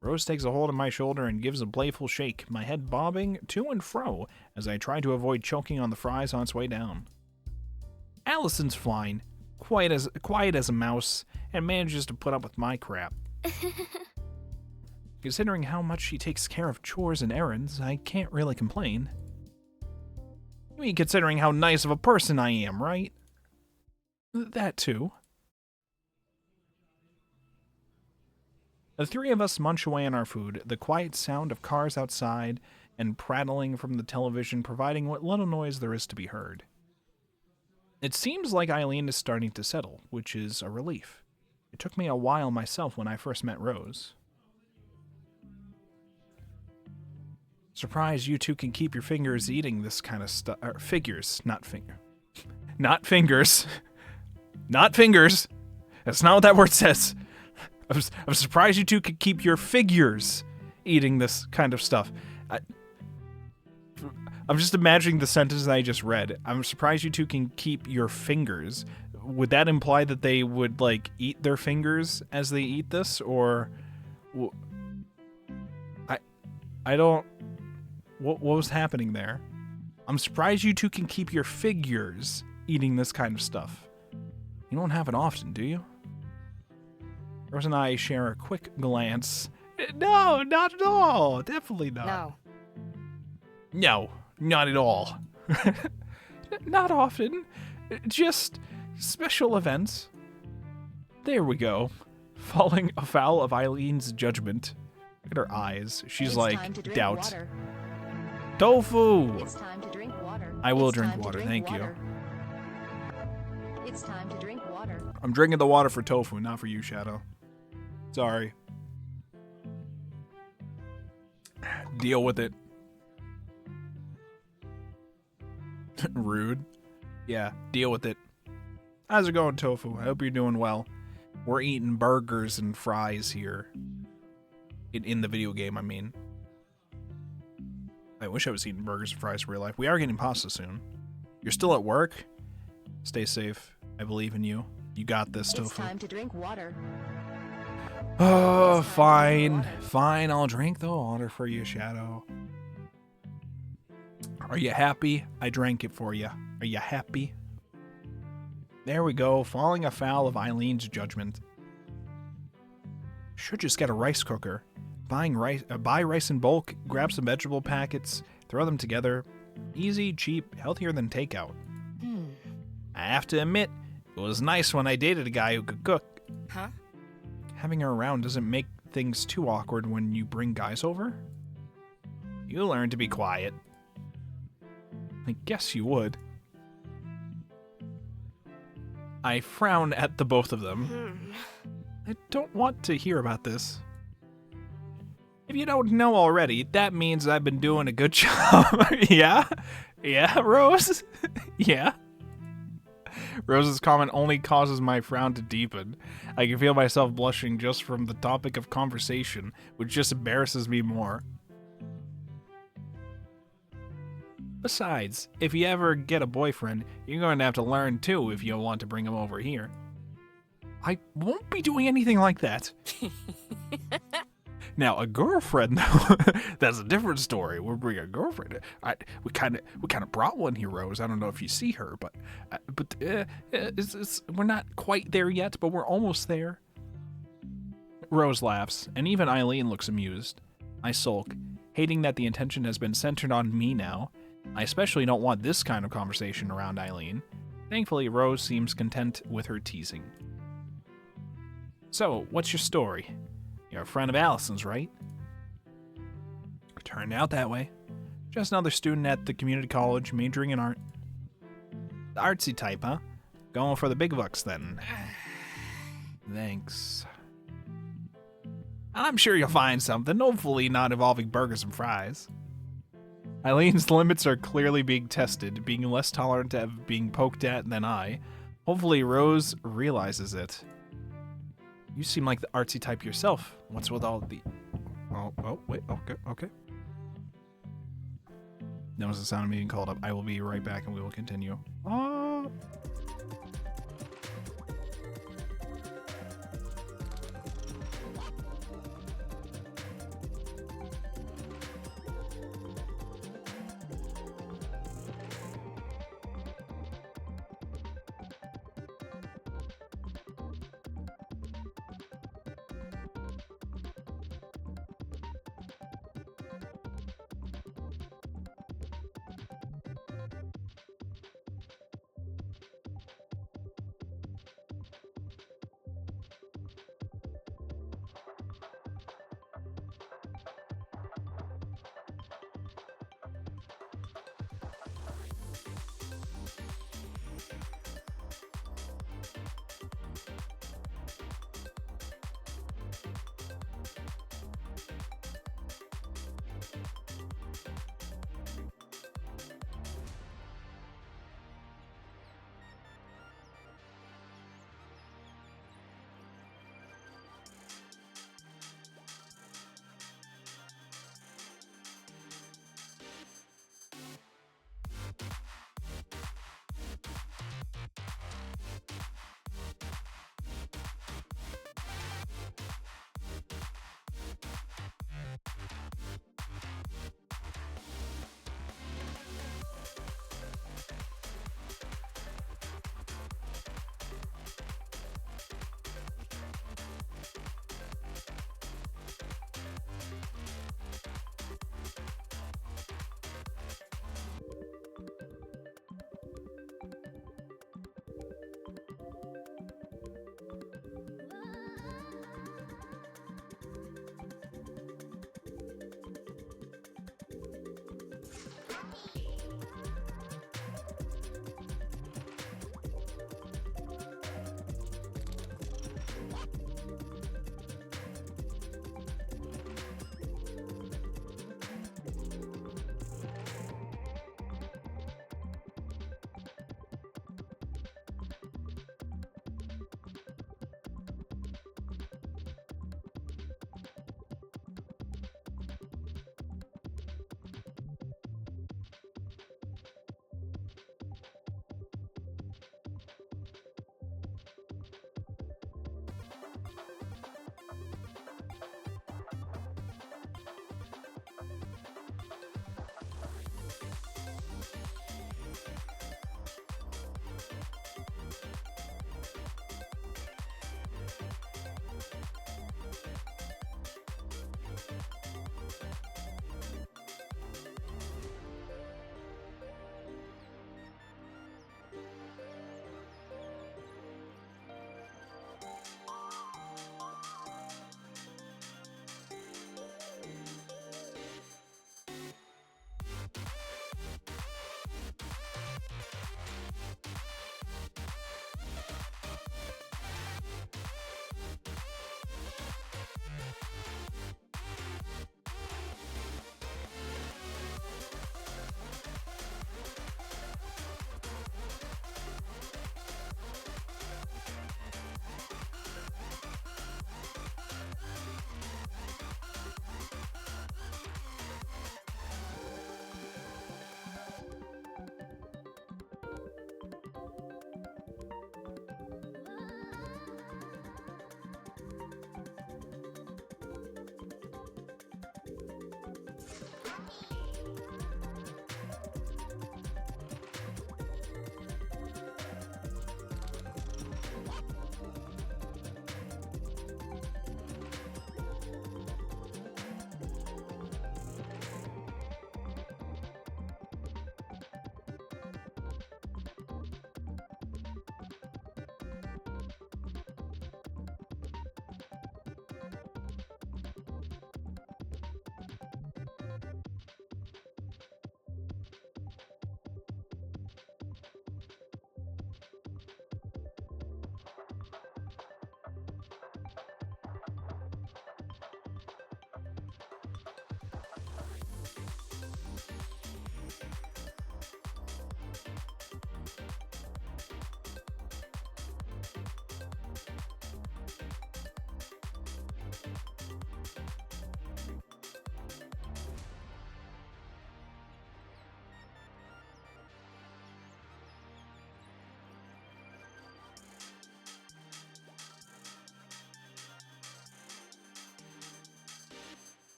Rose takes a hold of my shoulder and gives a playful shake, my head bobbing to and fro as I try to avoid choking on the fries on its way down. Allison's fine, quiet as a mouse, and manages to put up with my crap. Considering how much she takes care of chores and errands, I can't really complain. I mean, considering how nice of a person I am, right? That too. The three of us munch away on our food, the quiet sound of cars outside and prattling from the television providing what little noise there is to be heard. It seems like Eileen is starting to settle, which is a relief. It took me a while myself when I first met Rose. Surprised you two can keep your fingers eating this kind of stuff. Figures, not finger. Not fingers. Not fingers. That's not what that word says. I'm surprised you two could keep your figures eating this kind of stuff. I'm just imagining the sentence that I just read. I'm surprised you two can keep your fingers. Would that imply that they would, like, eat their fingers as they eat this? Or... I don't... What was happening there? I'm surprised you two can keep your figures eating this kind of stuff. You don't have it often, do you? Rose and I share a quick glance. No, not at all. Definitely not. No. No, not at all. Not often. Just special events. There we go. Falling afoul of Eileen's judgment. Look at her eyes. She's like, doubt. Water. Tofu! It's time to drink water. I will It's drink time to water, drink thank water. It's time to drink water. I'm drinking the water for Tofu, not for you, Shadow. Sorry. Deal with it. Rude. Yeah, deal with it. How's it going, Tofu? I hope you're doing well. We're eating burgers and fries here. In the video game, I mean. I wish I was eating burgers and fries in real life. We are getting pasta soon. You're still at work? Stay safe. I believe in you. You got this, It's Tofu. time to drink water. Oh, It's time to fine. drink water. Fine, I'll drink the water for you, Shadow. Are you happy? I drank it for you. Are you happy? There we go, falling afoul of Eileen's judgment. Should just get a rice cooker. Buy rice in bulk, grab some vegetable packets, throw them together. Easy, cheap, healthier than takeout. I have to admit, it was nice when I dated a guy who could cook. Huh? Having her around doesn't make things too awkward when you bring guys over. You learn to be quiet. I guess you would. I frown at the both of them. I don't want to hear about this. If you don't know already, that means I've been doing a good job. Yeah? Yeah, Rose? Yeah? Rose's comment only causes my frown to deepen. I can feel myself blushing just from the topic of conversation, which just embarrasses me more. Besides, if you ever get a boyfriend, you're going to have to learn too if you want to bring him over here. I won't be doing anything like that. Now, a girlfriend, though, that's a different story. We'll bring a girlfriend. We kind of brought one here, Rose. I don't know if you see her, but we're not quite there yet, but we're almost there. Rose laughs, and even Eileen looks amused. I sulk, hating that the attention has been centered on me now. I especially don't want this kind of conversation around Eileen. Thankfully, Rose seems content with her teasing. So, what's your story? You're a friend of Allison's, right? Turned out that way. Just another student at the community college majoring in art. The artsy type, huh? Going for the big bucks, then. Thanks. I'm sure you'll find something, hopefully not involving burgers and fries. Eileen's limits are clearly being tested, being less tolerant of being poked at than I. Hopefully Rose realizes it. You seem like the artsy type yourself. What's with all the... Oh, wait, okay. That was the sound of me being called up. I will be right back and we will continue.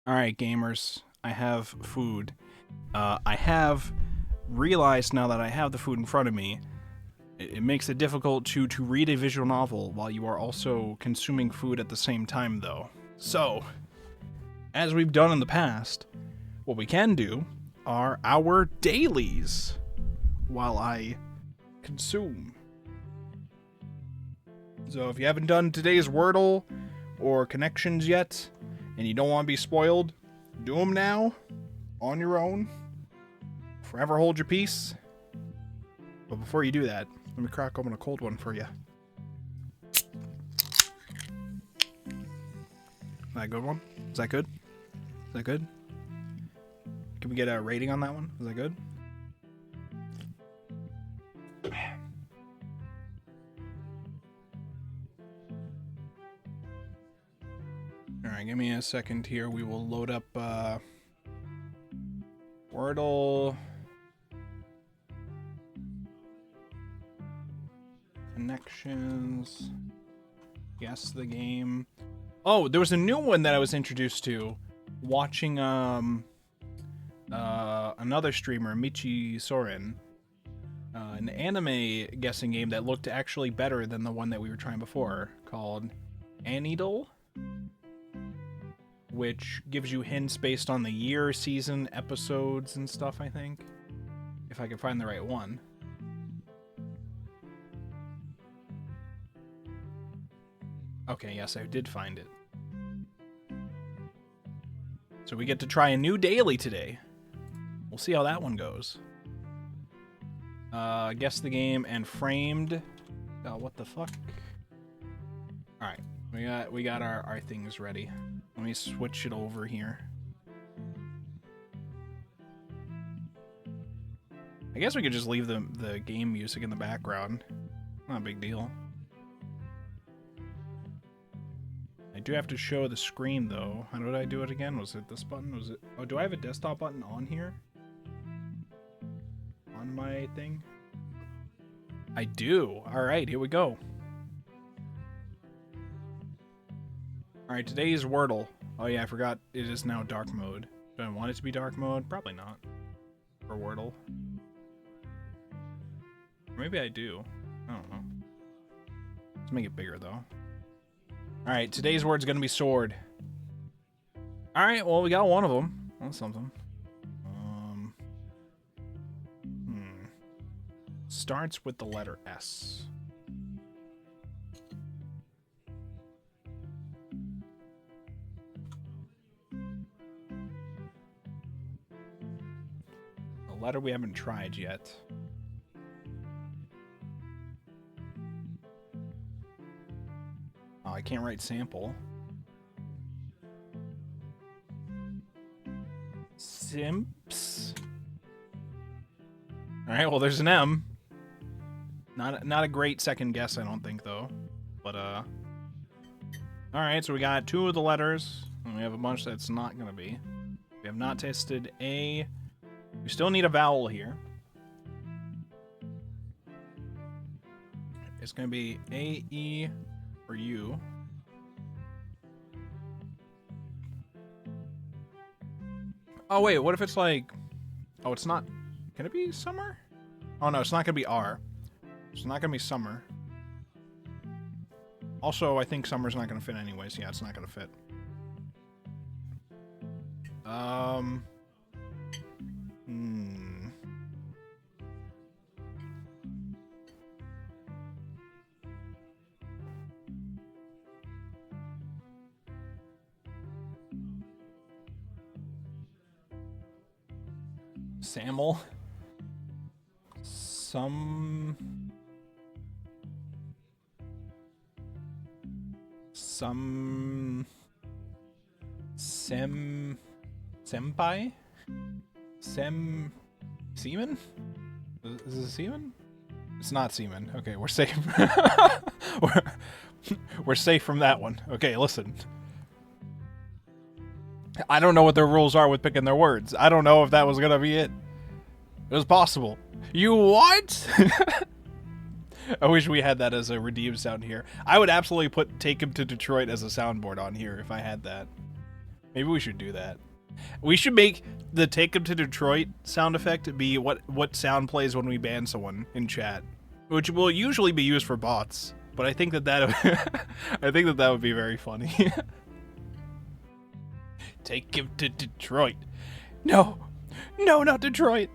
Alright, gamers, I have food. I have realized now that I have the food in front of me, it makes it difficult to read a visual novel while you are also consuming food at the same time, though. So, as we've done in the past, what we can do are our dailies while I consume. So if you haven't done today's Wordle or connections yet, and you don't want to be spoiled, do them now, on your own. Forever hold your peace. But before you do that, let me crack open a cold one for you. Is that a good one? Is that good? Is that good? Can we get a rating on that one? Is that good? Alright, give me a second here. We will load up Wordle. Connections. Guess the game. Oh, there was a new one that I was introduced to watching another streamer, Michi Soren. An anime guessing game that looked actually better than the one that we were trying before, called Anidol, which gives you hints based on the year, season, episodes, and stuff, I think. If I can find the right one. Okay, yes, I did find it. So we get to try a new daily today. We'll see how that one goes. Guess the game and framed. Oh, what the fuck? Alright, we got our things ready. Let me switch it over here. I guess we could just leave the game music in the background. Not a big deal. I do have to show the screen though. How did I do it again? Was it this button? Was it? Oh, do I have a desktop button on here? On my thing? I do. Alright, here we go. Alright, today's Wordle. Oh yeah, I forgot it is now dark mode. Do I want it to be dark mode? Probably not. For Wordle. Or maybe I do. I don't know. Let's make it bigger though. Alright, today's word's gonna be sword. Alright, well we got one of them. That's something. Starts with the letter S. A letter we haven't tried yet. Oh, I can't write sample. Simps. Alright, well there's an M. Not a great second guess, I don't think, though. But, alright, so we got two of the letters, and we have a bunch that's not gonna be. We have not tested A. We still need a vowel here. It's gonna be A, E, or U. Oh, wait, what if it's like... Oh, it's not... Can it be summer? Oh, no, it's not gonna be R. It's not gonna be summer. Also, I think summer's not gonna fit anyways. Yeah, it's not gonna fit. Sample. Some senpai? Semen? Is it semen? It's not semen. Okay, we're safe. we're safe from that one. Okay, listen. I don't know what their rules are with picking their words. I don't know if that was gonna be it. It was possible. You what? I wish we had that as a redeem sound here. I would absolutely take him to Detroit as a soundboard on here if I had that. Maybe we should do that. We should make the take him to Detroit sound effect be what sound plays when we ban someone in chat, which will usually be used for bots. But I think that I think that would be very funny. Take him to Detroit. No, not Detroit.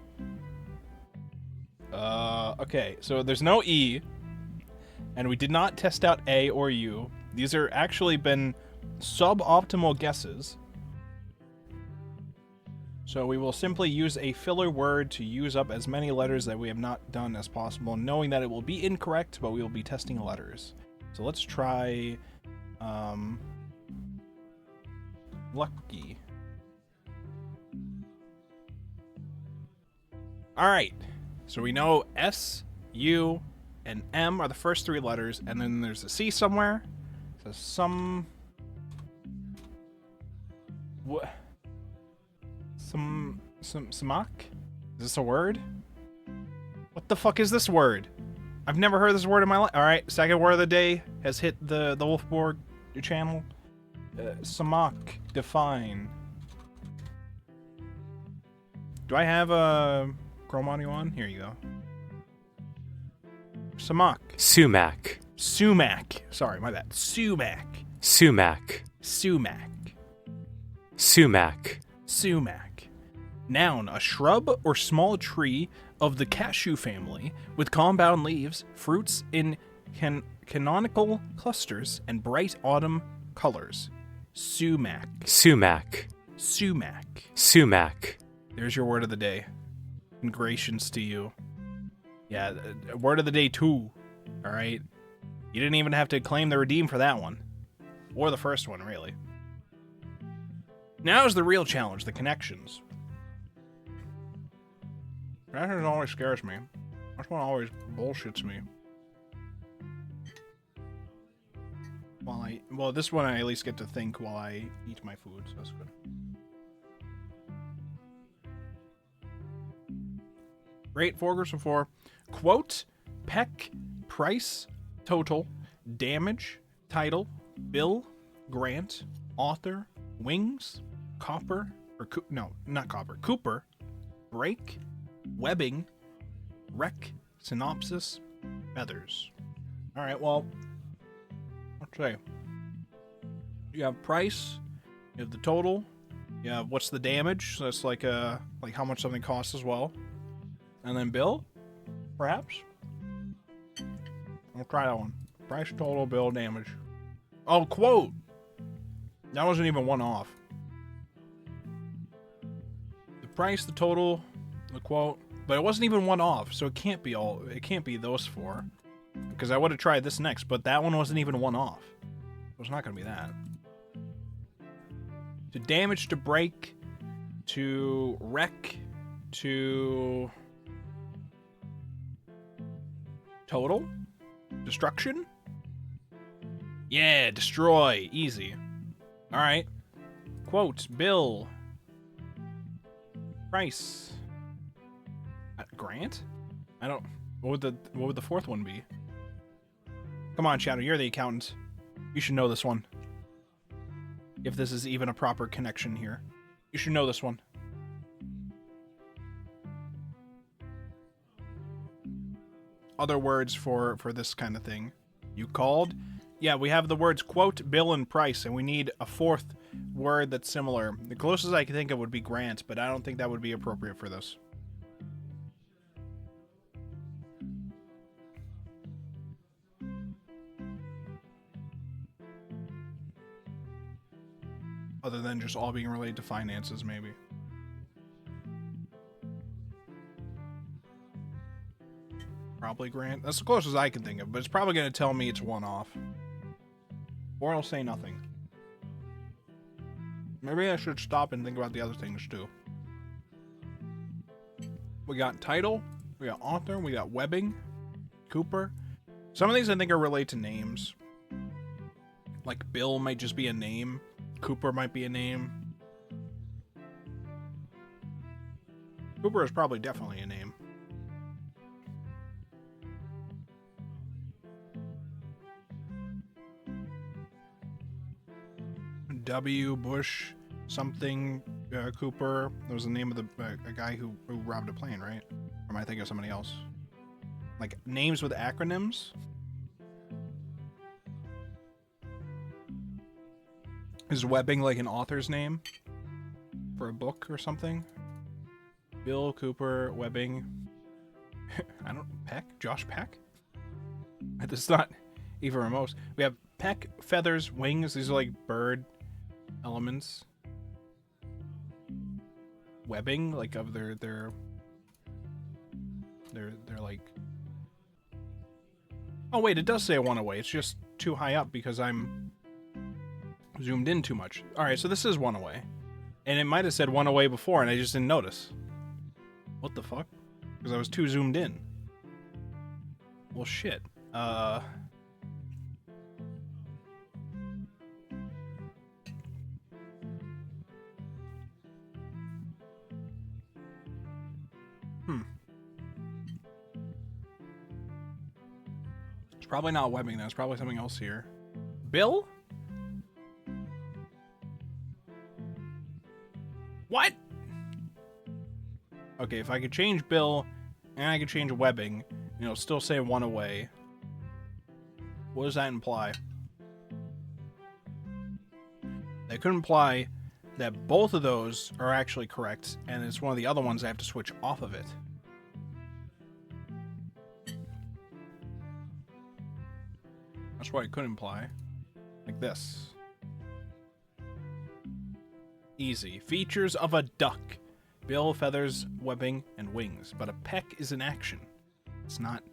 Okay, so there's no E, and we did not test out A or U. These are actually been suboptimal guesses. So we will simply use a filler word to use up as many letters that we have not done as possible, knowing that it will be incorrect, but we will be testing letters. So let's try, lucky. Alright, so we know S, U, and M are the first three letters, and then there's a C somewhere. So Samak? Is this a word? What the fuck is this word? I've never heard this word in my life. Alright, second word of the day has hit the Wolfborg channel. Samak. Define. Do I have a Chrome audio on? Here you go. Samak. Sumac. Sumac. Sorry, my bad. Sumac. Sumac. Sumac. Sumac. Sumac. Noun, a shrub or small tree of the cashew family with compound leaves, fruits in canonical clusters, and bright autumn colors. Sumac. Sumac. Sumac. Sumac. There's your word of the day. Congratulations to you. Yeah, word of the day 2. Alright? You didn't even have to claim the redeem for that one. Or the first one, really. Now is the real challenge, the connections. Connections always scares me. That's one always bullshits me. Well, this one I at least get to think while I eat my food, so that's good. Great, 4 groups of 4. Quote, peck, price, total, damage, title, bill, grant, author, wings, copper, or no, not copper, Cooper, break, webbing, wreck, synopsis, feathers. All right, well, let's say you have price, you have the total, you have what's the damage, so that's like how much something costs as well, and then bill, perhaps. We'll try that one. Price, total, bill, damage. Oh, quote. That wasn't even one off. The price, the total, the quote, but it wasn't even one off, so it can't be those 4. Because I would have tried this next, but that one wasn't even one off. It was not going to be that. To damage, to break, to wreck, to total, destruction. Yeah, destroy, easy. All right. Quote, bill, price, grant. I don't. What would the fourth one be? Come on, Shadow, you're the accountant. You should know this one. If this is even a proper connection here. You should know this one. Other words for this kind of thing. You called? Yeah, we have the words quote, bill, and price, and we need a fourth word that's similar. The closest I can think of would be grant, but I don't think that would be appropriate for this. Other than just all being related to finances, maybe. Probably Grant. That's the closest I can think of, but it's probably going to tell me it's one off. Or it'll say nothing. Maybe I should stop and think about the other things too. We got title, we got author, we got webbing, Cooper. Some of these I think are related to names. Like Bill might just be a name. Cooper might be a name. Cooper is probably definitely a name. W. Bush something Cooper. That was the name of the a guy who robbed a plane, right? Or am I thinking of somebody else? Like names with acronyms? Is webbing like an author's name for a book or something? Bill Cooper, webbing. I don't. Peck? Josh Peck? That's not even remote. We have peck, feathers, wings. These are like bird elements. Webbing, like of their like. Oh wait, it does say one away. It's just too high up because I'm zoomed in too much. All right, so this is one away, and it might have said one away before, and I just didn't notice. What the fuck? Because I was too zoomed in. Well, shit. It's probably not webbing, though. It's probably something else here. Bill? What? Okay, if I could change Bill and I could change webbing, and it'll still say one away. What does that imply? That could imply that both of those are actually correct, and it's one of the other ones I have to switch off of it. That's what it could imply. Like this. Easy. Features of a duck. Bill, feathers, webbing, and wings. But a peck is an action. It's not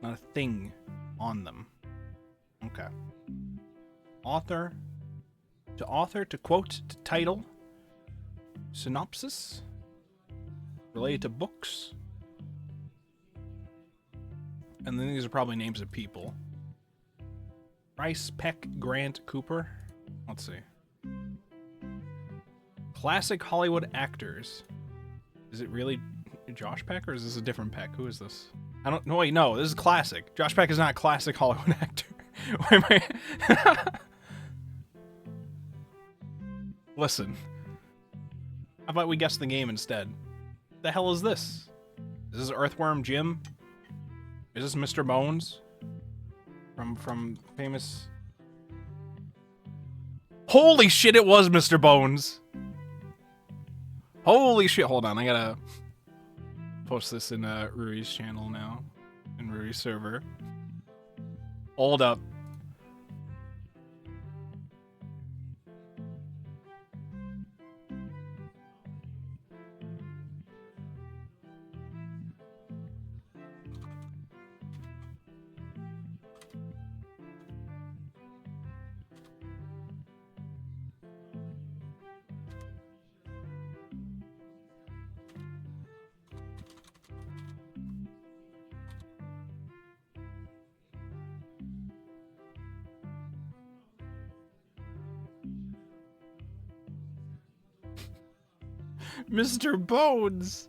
a thing on them. Okay. Author. To author, to quote, to title. Synopsis. Related to books. And then these are probably names of people. Price, Peck, Grant, Cooper. Let's see. Classic Hollywood actors. Is it really Josh Peck, or is this a different Peck? Who is this? I don't know. Wait, no, this is classic. Josh Peck is not a classic Hollywood actor. Wait, Listen. How about we guess the game instead? The hell is this? Is this Earthworm Jim? Is this Mr. Bones? From famous... Holy shit, it was Mr. Bones! Holy shit, hold on, I gotta post this in Ruri's channel now. In Ruri's server. Hold up. Mr. Bones!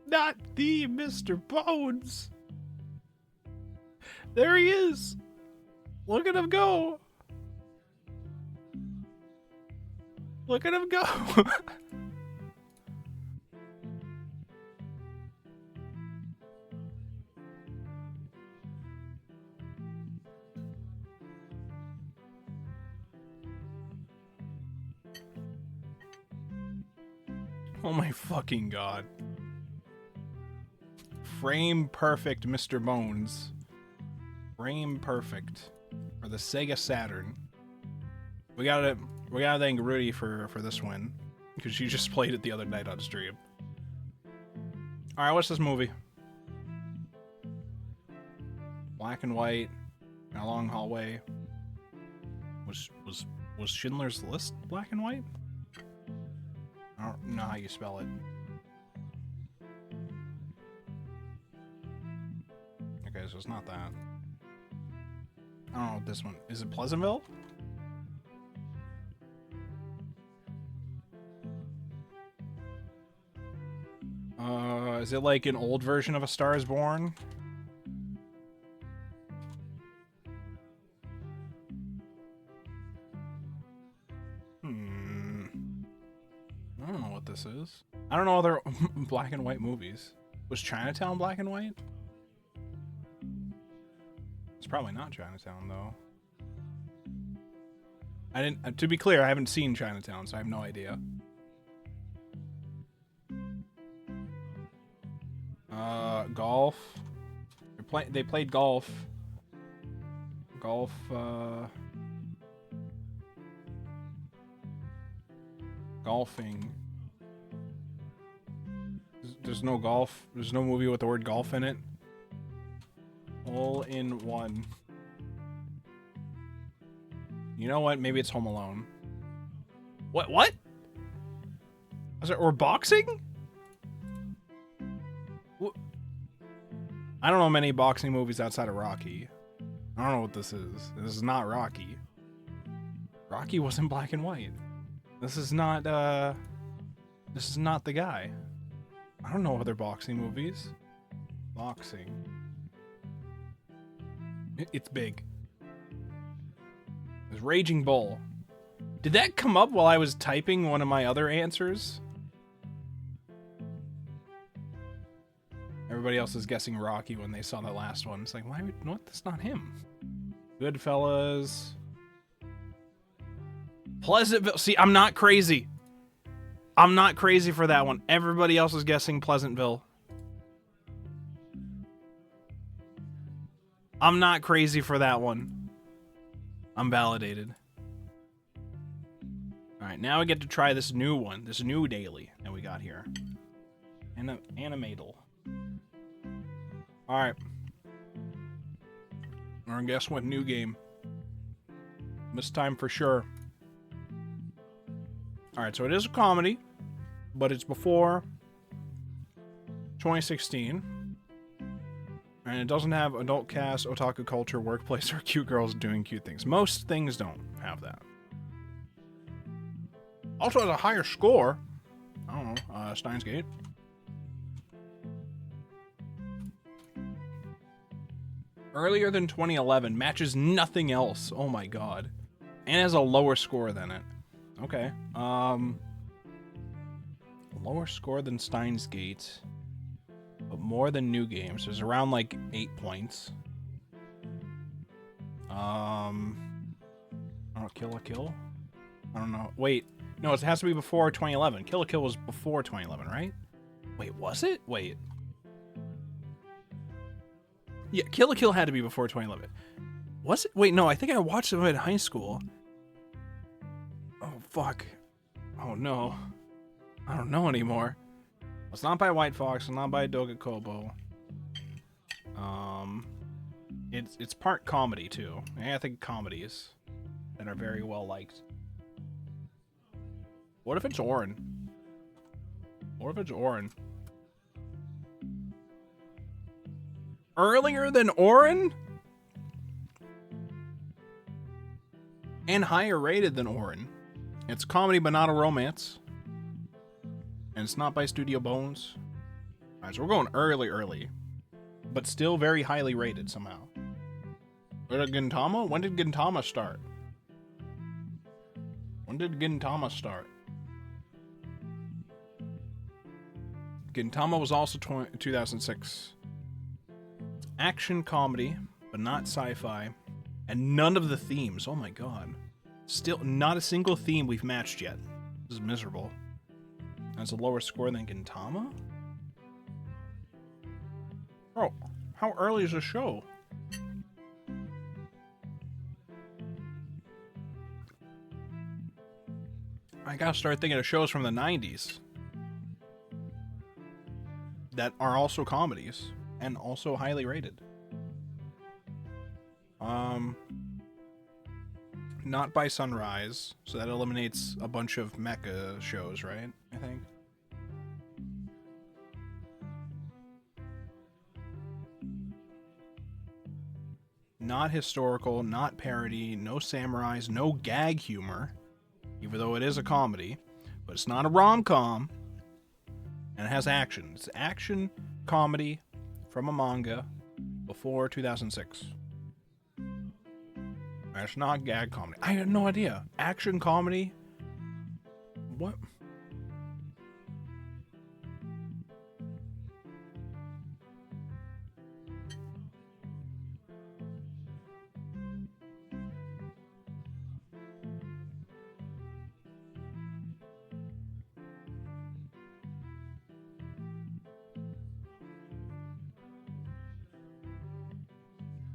Not the Mr. Bones! There he is! Look at him go! Look at him go! Oh my fucking god. Frame perfect Mr. Bones. Frame perfect. For the Sega Saturn. We gotta thank Rudy for this win. Because she just played it the other night on stream. Alright, what's this movie? Black and white, in a long hallway. Was Schindler's List black and white? I don't know how you spell it. Okay, so it's not that. I don't know what this one is. It Pleasantville? Is it like an old version of A Star Is Born? I don't know what this is. I don't know other black and white movies. Was Chinatown black and white? It's probably not Chinatown, though. I didn't. To be clear, I haven't seen Chinatown, so I have no idea. Golf. They played golf. Golf. Golfing. There's no golf. There's no movie with the word golf in it. All in one. You know what? Maybe it's Home Alone. What? Was it or boxing? I don't know many boxing movies outside of Rocky. I don't know what this is. This is not Rocky. Rocky wasn't black and white. This is not the guy. I don't know other boxing movies. Boxing. It's big. There's Raging Bull. Did that come up while I was typing one of my other answers? Everybody else is guessing Rocky when they saw the last one. It's like, why? What? That's not him. Goodfellas. Pleasantville. See, I'm not crazy. I'm not crazy for that one. Everybody else is guessing Pleasantville. I'm not crazy for that one. I'm validated. Alright, now we get to try this new one. This new daily that we got here. Animatal. Alright. We're gonna guess what new game. This time for sure. Alright, so it is a comedy, but it's before 2016. And it doesn't have adult cast, otaku culture, workplace, or cute girls doing cute things. Most things don't have that. Also has a higher score. I don't know, Steins Gate. Earlier than 2011, matches nothing else. Oh my god. And has a lower score than it. Okay. Lower score than Steins Gate, but more than New Games. There's around like 8 points. I don't know, Kill la Kill? I don't know. Wait. No, it has to be before 2011. Kill la Kill was before 2011, right? Wait, was it? Wait. Yeah, Kill la Kill had to be before 2011. Was it? Wait, no, I think I watched it in high school. Oh, fuck. Oh, no. I don't know anymore. It's not by White Fox. It's not by Doga Kobo. It's part comedy, too. I think comedies that are very well liked. What if it's Orin? What if it's Orin? Earlier than Orin? And higher rated than Orin. It's comedy but not a romance. And it's not by Studio Bones. Alright, so we're going early. But still very highly rated somehow. Gintama? When did Gintama start? When did Gintama start? Gintama was also 2006. Action comedy, but not sci-fi. And none of the themes. Oh my god. Still, not a single theme we've matched yet. This is miserable. That's a lower score than Gintama? Oh, how early is the show? I gotta start thinking of shows from the 90s. That are also comedies. And also highly rated. Not by Sunrise, so that eliminates a bunch of mecha shows, right? I think. Not historical, not parody, no samurais, no gag humor, even though it is a comedy, but it's not a rom-com, and it has action. It's action comedy from a manga before 2006. It's not gag comedy. I had no idea. Action comedy? What?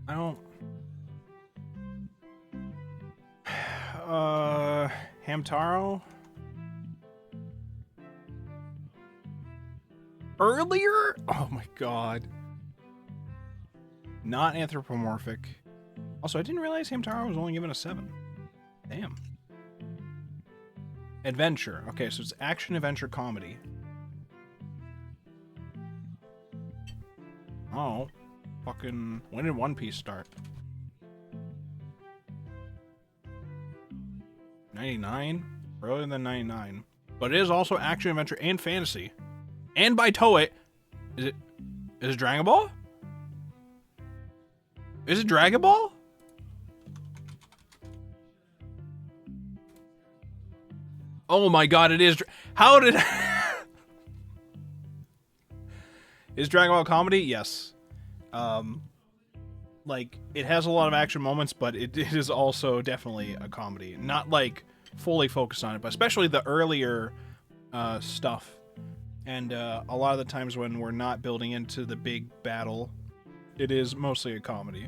I don't... Hamtaro? Earlier? Oh my god. Not anthropomorphic. Also, I didn't realize Hamtaro was only given a 7. Damn. Adventure. Okay, so it's action, adventure, comedy. Oh. Fucking... When did One Piece start? 99? Earlier than 99. But it is also action, adventure, and fantasy. And by Toei. Is it Dragon Ball? Is it Dragon Ball? Oh my god, it is. How did... Is Dragon Ball comedy? Yes. Like, it has a lot of action moments, but it is also definitely a comedy. Not, like, fully focused on it, but especially the earlier stuff. And a lot of the times when we're not building into the big battle, it is mostly a comedy.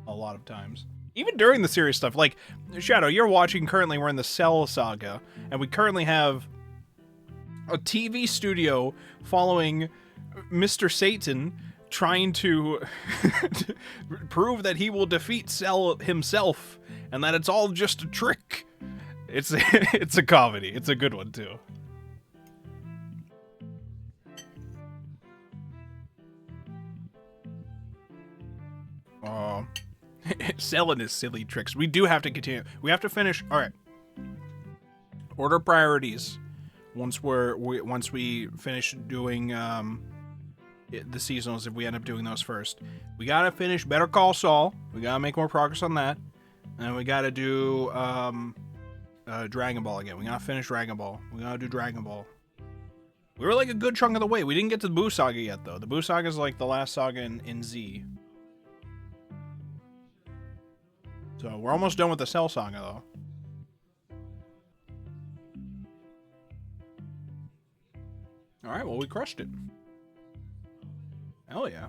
A lot of times. Even during the serious stuff. Like, Shadow, you're watching currently, we're in the Cell Saga, and we currently have a TV studio following Mr. Satan trying to prove that he will defeat Cell himself and that it's all just a trick. It's a comedy. It's a good one too. Selling his silly tricks. We do have to continue. We have to finish. All right. Order priorities. Once we finish doing the seasonals, if we end up doing those first, we gotta finish Better Call Saul. We gotta make more progress on that, and we gotta do Dragon Ball again. We gotta finish Dragon Ball. We gotta do Dragon Ball. We were like a good chunk of the way. We didn't get to the Buu Saga yet, though. The Buu Saga is like the last saga in Z. So we're almost done with the Cell Saga, though. All right, well, we crushed it. Hell yeah.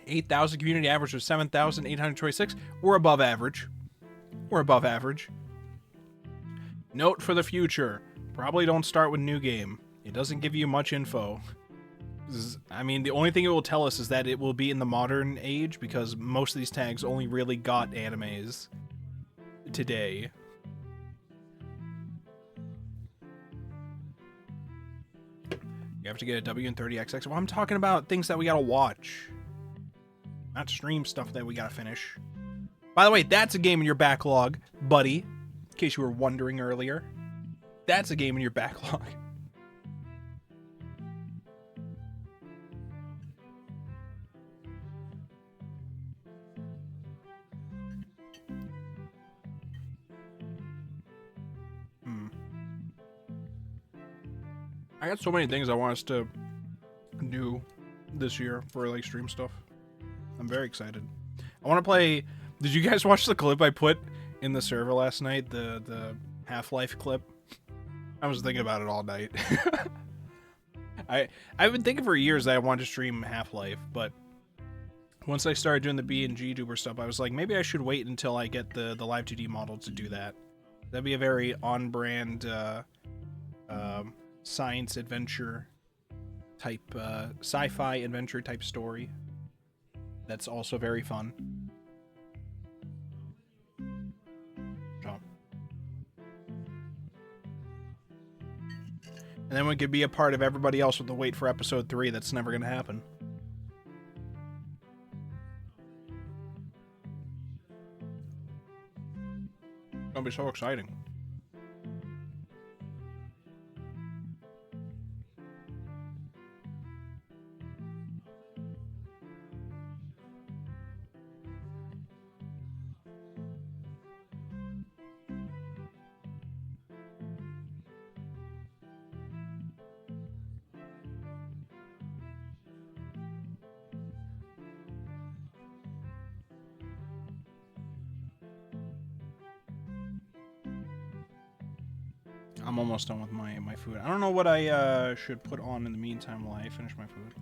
$8,000 community average of 7,826. We're above average. We're above average. Note for the future. Probably don't start with new game. It doesn't give you much info. I mean, the only thing it will tell us is that it will be in the modern age, because most of these tags only really got animes today. You have to get a W in 30XX. Well, I'm talking about things that we gotta watch. Not stream stuff that we gotta finish. By the way, that's a game in your backlog, buddy. In case you were wondering earlier. That's a game in your backlog. I got so many things I want us to do this year for like stream stuff. I'm very excited. I want to play. Did you guys watch the clip I put in the server last night? The Half-Life clip. I was thinking about it all night. I've been thinking for years that I wanted to stream Half-Life, but once I started doing the B and G Duber stuff, I was like, maybe I should wait until I get the Live 2D model to do that. That'd be a very on-brand science adventure type, sci-fi adventure type story. That's also very fun. So. And then we could be a part of everybody else with the wait for episode 3. That's never gonna happen. It's gonna be so exciting. I'm almost done with my food. I don't know what I should put on in the meantime while I finish my food.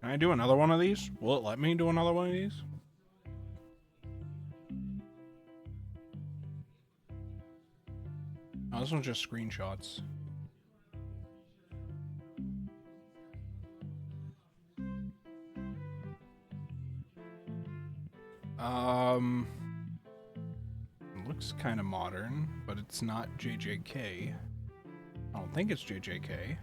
Can I do another one of these? Will it let me do another one of these? Oh, this one's just screenshots. It looks kind of modern, but it's not JJK. I don't think it's JJK.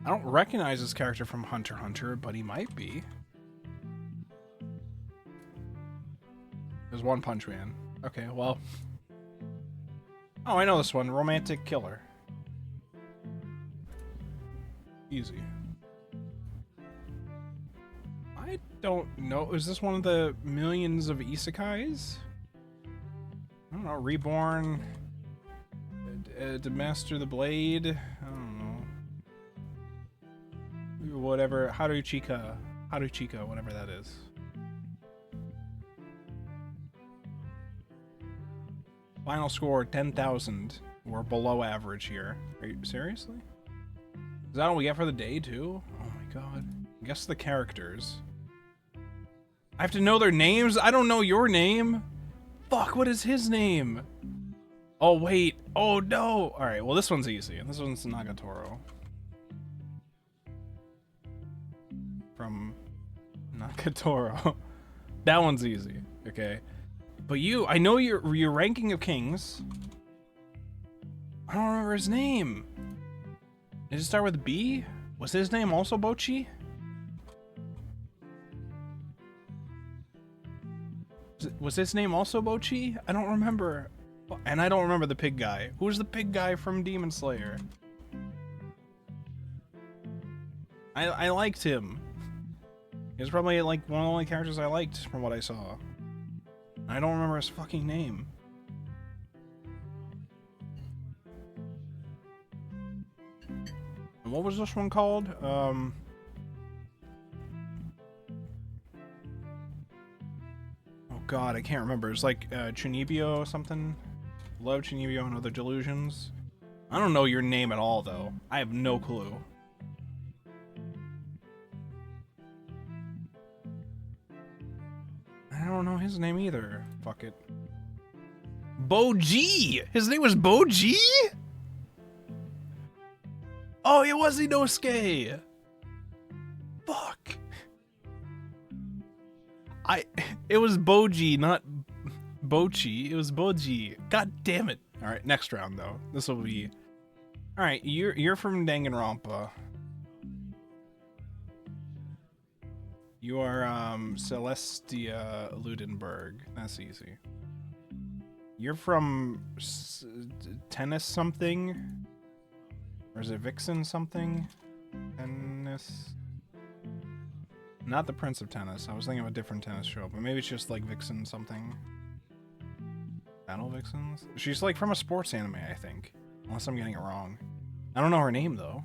I don't recognize this character from Hunter x Hunter, but he might be. There's One Punch Man. Okay, well. Oh, I know this one. Romantic Killer. Easy. I don't know. Is this one of the millions of isekais? I don't know. Reborn. To Master the Blade. I don't know. Whatever. Haruchika, whatever that is. Final score 10,000. We're below average here. Are you seriously? Is that all we get for the day too? Oh my god. Guess the characters. I have to know their names? I don't know your name. Fuck, what is his name? Oh wait. Oh no. Alright, well this one's easy. This one's Nagatoro. From Nagatoro. That one's easy, okay? But I know your ranking of kings. I don't remember his name. Did it start with B? Was his name also Bochi? Was his name also Bochi? I don't remember. And I don't remember the pig guy. Who's the pig guy from Demon Slayer? I liked him. He was probably like one of the only characters I liked from what I saw. I don't remember his fucking name. And what was this one called? Oh god, I can't remember. It's like Chunibyo or something. Love Chunibyo and Other Delusions. I don't know your name at all though. I have no clue. I don't know his name either. Fuck it. Boji! His name was Boji? Oh, it was Inosuke! Fuck. It was Boji, not Bochi. It was Boji. God damn it. Alright, next round though. This will be... Alright, you're from Danganronpa. You are, Celestia Ludenberg. That's easy. You're from Tennis something? Or is it Vixen something? Tennis... Not the Prince of Tennis. I was thinking of a different tennis show, but maybe it's just like Vixen something. Battle Vixens? She's like from a sports anime, I think. Unless I'm getting it wrong. I don't know her name, though.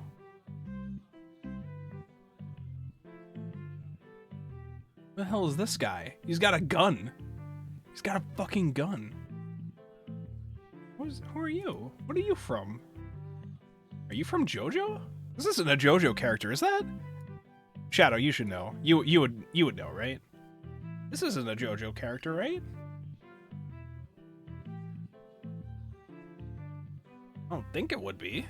Who the hell is this guy? He's got a gun. He's got a fucking gun. Who are you? What are you from? Are you from JoJo? This isn't a JoJo character, is that? Shadow, you should know. You would know, right? This isn't a JoJo character, right? I don't think it would be.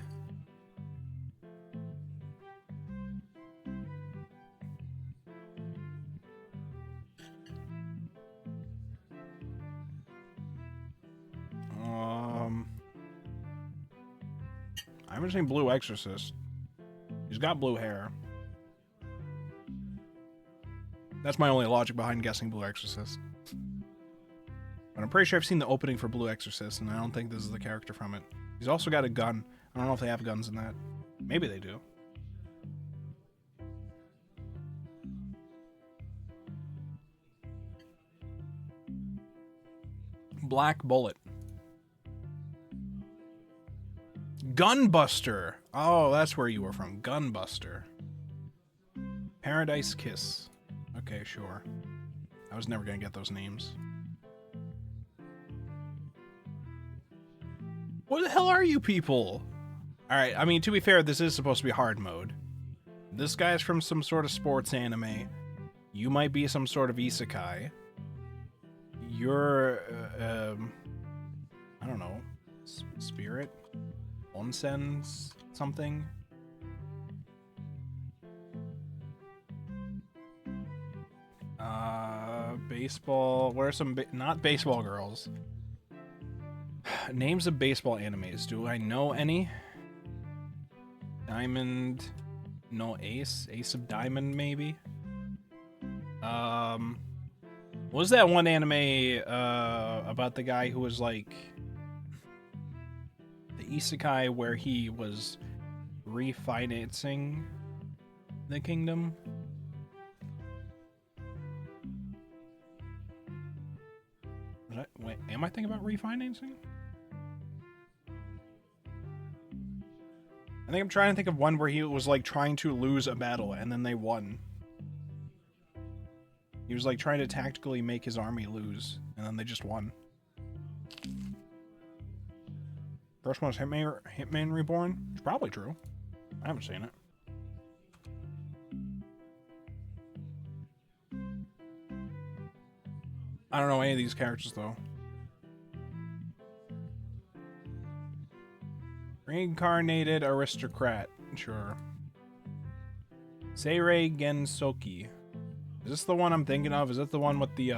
I haven't seen Blue Exorcist. He's got blue hair. That's my only logic behind guessing Blue Exorcist. But I'm pretty sure I've seen the opening for Blue Exorcist, and I don't think this is the character from it. He's also got a gun. I don't know if they have guns in that. Maybe they do. Black Bullet. Gunbuster. Oh, that's where you were from. Gunbuster. Paradise Kiss. Okay, sure. I was never gonna get those names. What the hell are you people? Alright, I mean, to be fair, this is supposed to be hard mode. This guy's from some sort of sports anime. You might be some sort of isekai. You're, I don't know, spirit? Onsen something? Baseball. What are some not baseball girls? Names of baseball animes. Do I know any? Diamond. No, Ace. Ace of Diamond, maybe. What was that one anime about the guy who was like the isekai where he was refinancing the kingdom? Wait, am I thinking about refinancing? I think I'm trying to think of one where he was like trying to lose a battle and then they won. He was like trying to tactically make his army lose and then they just won. First one's Hitman Reborn? It's probably true. I haven't seen it. I don't know any of these characters, though. Reincarnated aristocrat. Sure. Seirei Gensoki. Is this the one I'm thinking of? Is it the one with the,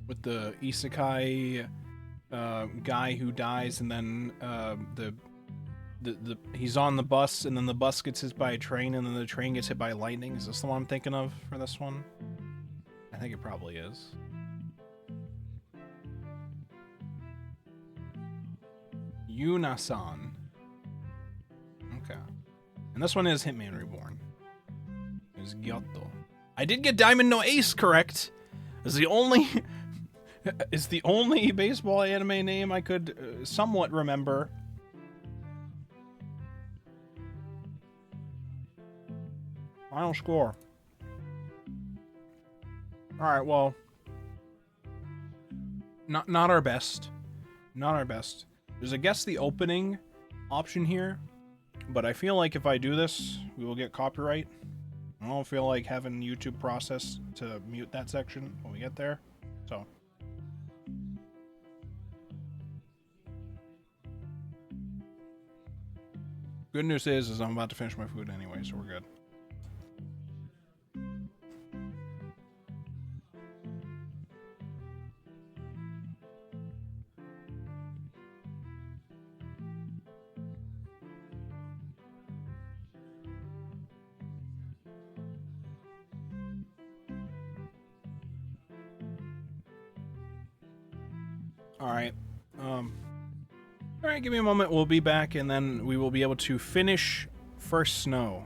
with the isekai, guy who dies and then, he's on the bus and then the bus gets hit by a train and then the train gets hit by lightning. Is this the one I'm thinking of for this one? I think it probably is. Yuna-san. Okay. And this one is Hitman Reborn. It's Gyotto. I did get Diamond no Ace correct. It's the only it's the only baseball anime name I could somewhat remember. Final score. Alright, well. Not our best. Not our best. There's a guess the opening option here, but I feel like if I do this, we will get copyright. I don't feel like having YouTube process to mute that section when we get there, so. Good news is I'm about to finish my food anyway, so we're good. Alright, alright, give me a moment, we'll be back, and then we will be able to finish First Snow,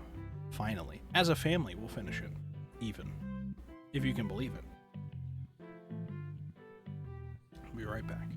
finally. As a family, we'll finish it, even, if you can believe it. We'll be right back.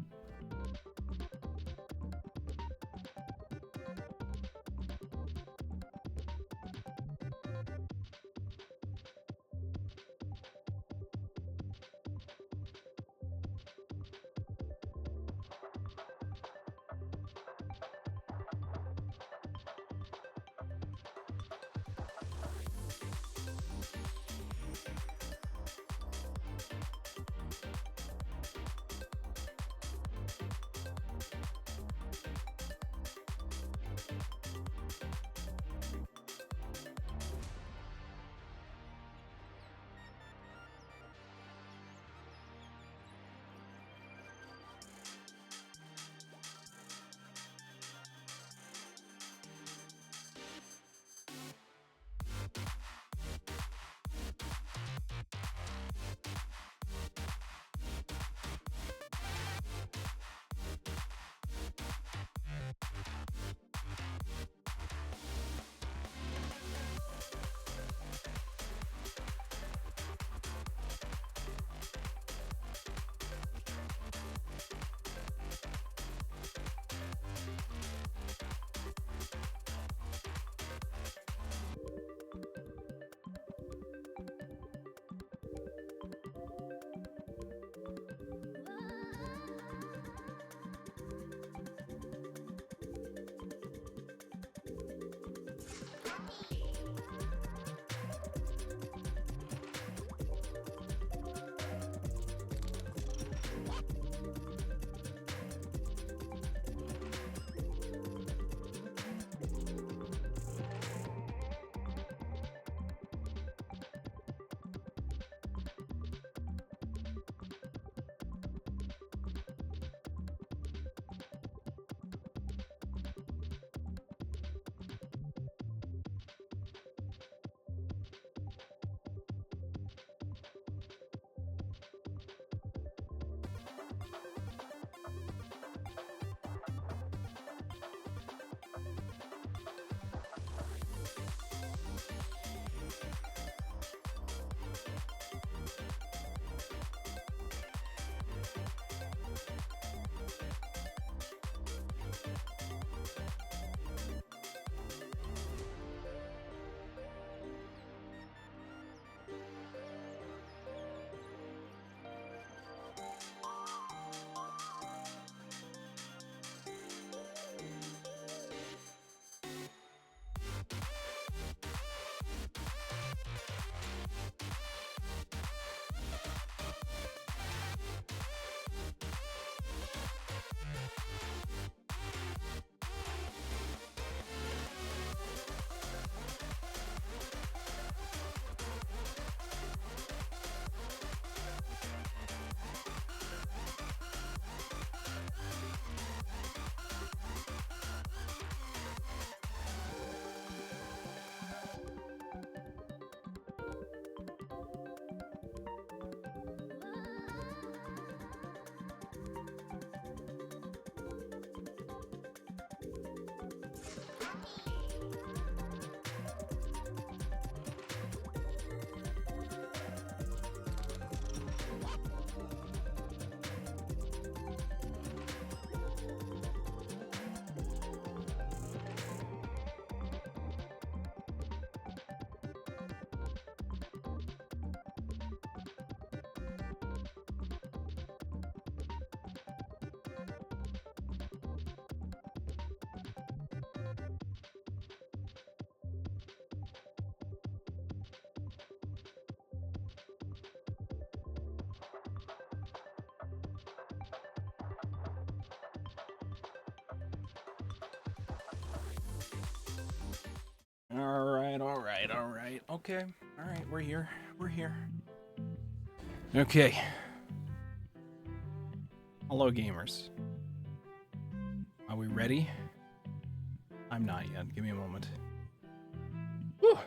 Alright. Okay. Alright, we're here. Okay. Hello, gamers. Are we ready? I'm not yet. Give me a moment. Whew.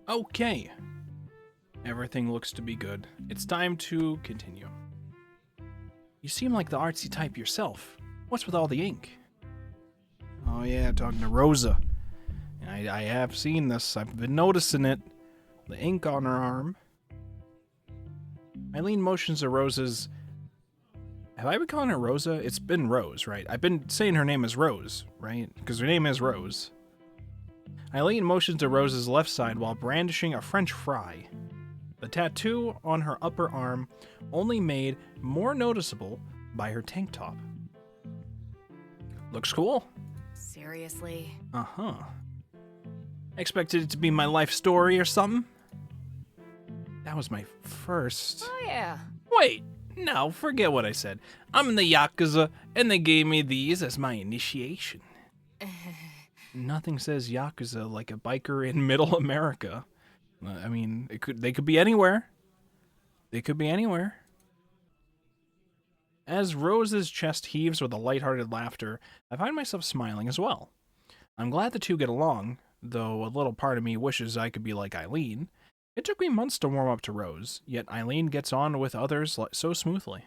Okay. Everything looks to be good. It's time to continue. You seem like the artsy type yourself. What's with all the ink? Oh yeah, talking to Rosa. I have seen this. I've been noticing it. The ink on her arm. Eileen motions to Rosa's... Have I been calling her Rosa? It's been Rose, right? I've been saying her name is Rose, right? Because her name is Rose. Eileen motions to Rose's left side while brandishing a French fry. The tattoo on her upper arm only made more noticeable by her tank top. Looks cool. Seriously? Uh-huh. Expected it to be my life story or something? That was my first... Oh, yeah. Wait, no, forget what I said. I'm in the Yakuza, and they gave me these as my initiation. Nothing says Yakuza like a biker in Middle America. I mean, they could be anywhere. They could be anywhere. As Rose's chest heaves with a lighthearted laughter, I find myself smiling as well. I'm glad the two get along, though a little part of me wishes I could be like Eileen. It took me months to warm up to Rose, yet Eileen gets on with others so smoothly.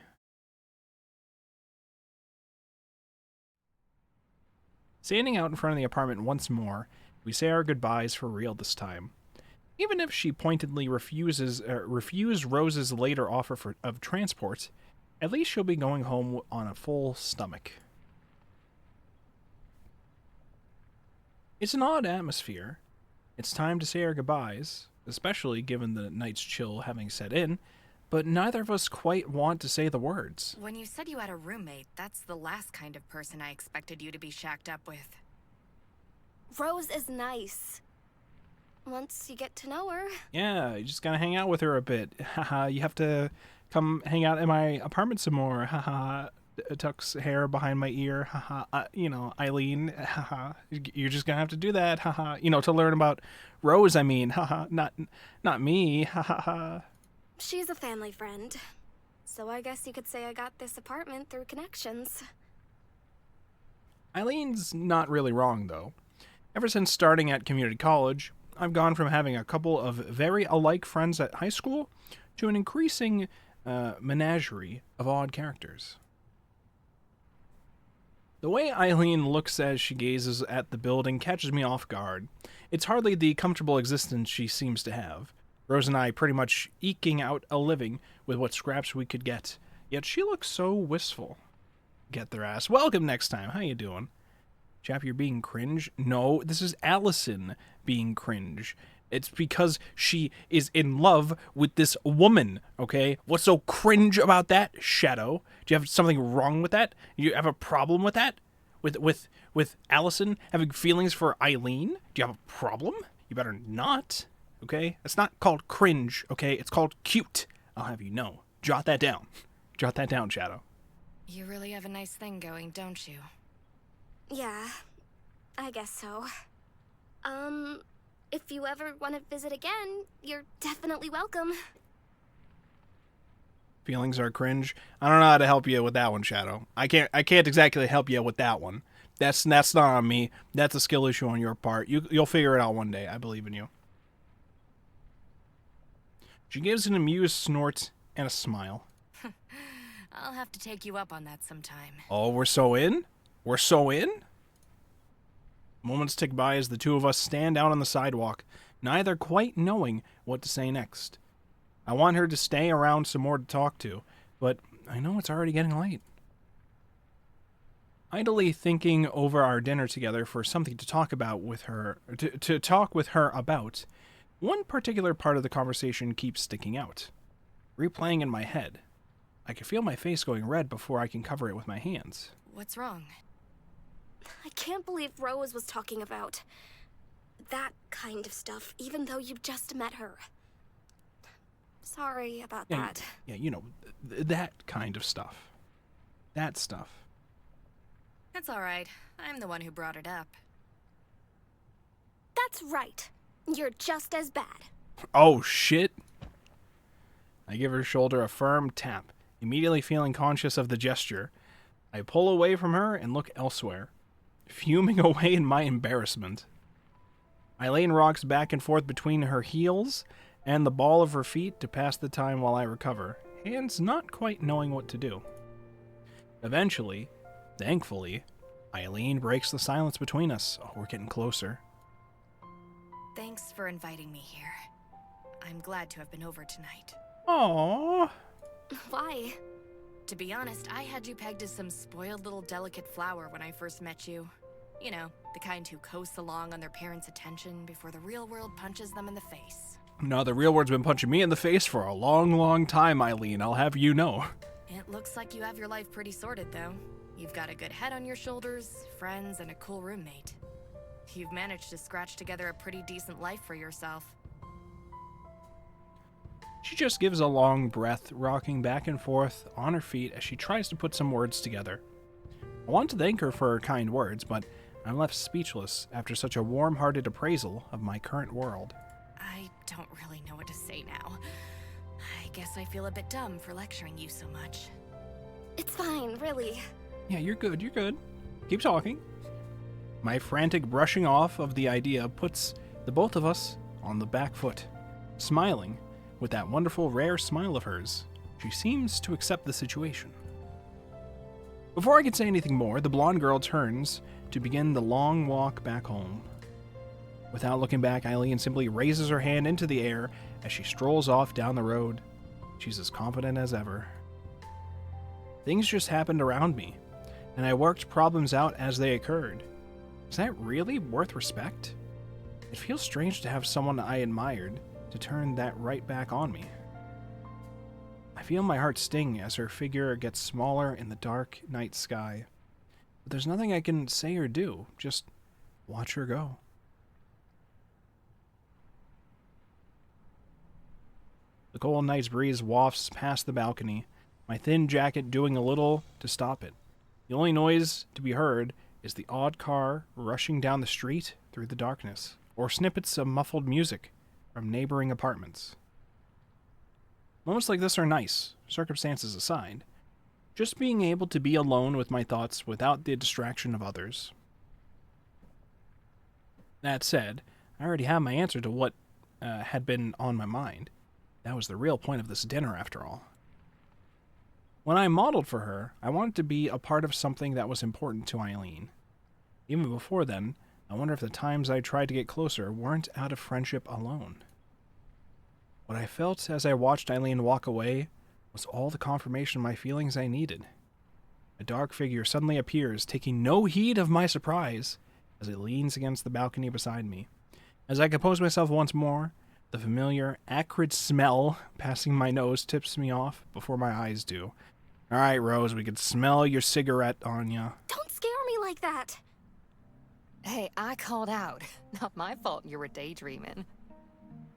Standing out in front of the apartment once more, we say our goodbyes for real this time. Even if she pointedly refused Rose's later offer of transport, at least she'll be going home on a full stomach. It's an odd atmosphere. It's time to say our goodbyes, especially given the night's chill having set in, but neither of us quite want to say the words. When you said you had a roommate, that's the last kind of person I expected you to be shacked up with. Rose is nice. Once you get to know her. Yeah, you just gotta hang out with her a bit. Haha, you have to come hang out in my apartment some more. Haha, tucks hair behind my ear. Haha, Eileen. Haha, you're just gonna have to do that. Haha, to learn about Rose, I mean. Haha, not me. Haha. She's a family friend. So I guess you could say I got this apartment through connections. Eileen's not really wrong, though. Ever since starting at community college, I've gone from having a couple of very alike friends at high school to an increasing menagerie of odd characters. The way Eileen looks as she gazes at the building catches me off guard. It's hardly the comfortable existence she seems to have. Rose and I pretty much eking out a living with what scraps we could get, yet she looks so wistful. Get their ass. Welcome next time. How you doing? Chap, you're being cringe? No, this is Allison being cringe. It's because she is in love with this woman, okay? What's so cringe about that, Shadow? Do you have something wrong with that? You have a problem with that? With Allison having feelings for Eileen? Do you have a problem? You better not, okay? It's not called cringe, okay? It's called cute. I'll have you know. Jot that down. Jot that down, Shadow. You really have a nice thing going, don't you? Yeah, I guess so. If you ever want to visit again, you're definitely welcome. Feelings are cringe. I don't know how to help you with that one, Shadow. I can't exactly help you with that one. That's not on me. That's a skill issue on your part. You'll figure it out one day. I believe in you. She gives an amused snort and a smile. I'll have to take you up on that sometime. Oh, we're so in? We're so in? Moments tick by as the two of us stand out on the sidewalk, neither quite knowing what to say next. I want her to stay around some more to talk to, but I know it's already getting late. Idly thinking over our dinner together for something to talk about with her, to talk with her about, One particular part of the conversation keeps sticking out, replaying in my head. I can feel my face going red before I can cover it with my hands. What's wrong? I can't believe Rose was talking about that kind of stuff, even though you just met her. Sorry about that. Yeah, you know, that kind of stuff. That stuff. That's alright. I'm the one who brought it up. That's right. You're just as bad. Oh, shit. I give her shoulder a firm tap, immediately feeling conscious of the gesture. I pull away from her and look elsewhere, fuming away in my embarrassment. Eileen rocks back and forth between her heels and the ball of her feet to pass the time while I recover, hands not quite knowing what to do. Eventually, thankfully, Eileen breaks the silence between us. Oh, we're getting closer. Thanks for inviting me here. I'm glad to have been over tonight. Aww. Why? To be honest, I had you pegged as some spoiled little delicate flower when I first met you. You know, the kind who coasts along on their parents' attention before the real world punches them in the face. No, the real world's been punching me in the face for a long, long time, Eileen. I'll have you know. It looks like you have your life pretty sorted, though. You've got a good head on your shoulders, friends, and a cool roommate. You've managed to scratch together a pretty decent life for yourself. She just gives a long breath, rocking back and forth on her feet as she tries to put some words together. I want to thank her for her kind words, but I'm left speechless after such a warm-hearted appraisal of my current world. I don't really know what to say now. I guess I feel a bit dumb for lecturing you so much. It's fine, really. Yeah, you're good, you're good. Keep talking. My frantic brushing off of the idea puts the both of us on the back foot. Smiling, with that wonderful rare smile of hers, she seems to accept the situation. Before I can say anything more, the blonde girl turns to begin the long walk back home. Without looking back, Eileen simply raises her hand into the air as she strolls off down the road. She's as confident as ever. Things just happened around me, and I worked problems out as they occurred. Is that really worth respect? It feels strange to have someone I admired to turn that right back on me. I feel my heart sting as her figure gets smaller in the dark night sky. But there's nothing I can say or do, just watch her go. The cold night's breeze wafts past the balcony, my thin jacket doing a little to stop it. The only noise to be heard is the odd car rushing down the street through the darkness, or snippets of muffled music from neighboring apartments. Moments like this are nice, circumstances aside. Just being able to be alone with my thoughts without the distraction of others. That said, I already have my answer to what had been on my mind. That was the real point of this dinner, after all. When I modeled for her, I wanted to be a part of something that was important to Eileen. Even before then, I wonder if the times I tried to get closer weren't out of friendship alone. What I felt as I watched Eileen walk away was all the confirmation of my feelings I needed. A dark figure suddenly appears, taking no heed of my surprise, as it leans against the balcony beside me. As I compose myself once more, the familiar, acrid smell passing my nose tips me off before my eyes do. All right, Rose, we can smell your cigarette on ya. Don't scare me like that. Hey, I called out. Not my fault you were daydreaming.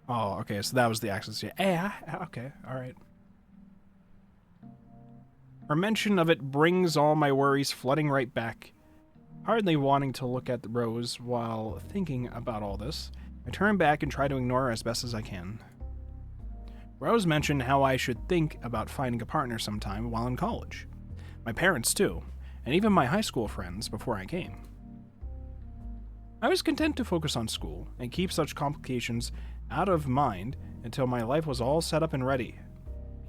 Oh, okay, so that was the accent. Yeah, okay, all right. Her mention of it brings all my worries flooding right back. Hardly wanting to look at Rose while thinking about all this, I turn back and try to ignore her as best as I can. Rose mentioned how I should think about finding a partner sometime while in college. My parents, too, and even my high school friends before I came. I was content to focus on school and keep such complications out of mind until my life was all set up and ready.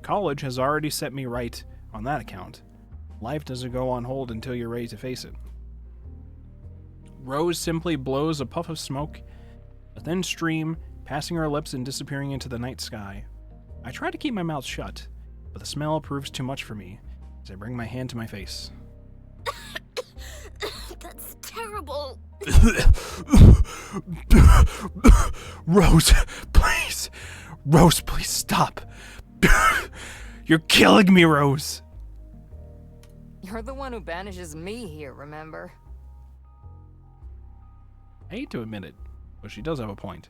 College has already set me right on that account. Life doesn't go on hold until you're ready to face it. Rose simply blows a puff of smoke, a thin stream passing her lips and disappearing into the night sky. I try to keep my mouth shut, but the smell proves too much for me as I bring my hand to my face. That's terrible. Rose, please. Rose, please stop. You're killing me, Rose. You're the one who banishes me here, remember? I hate to admit it, but she does have a point.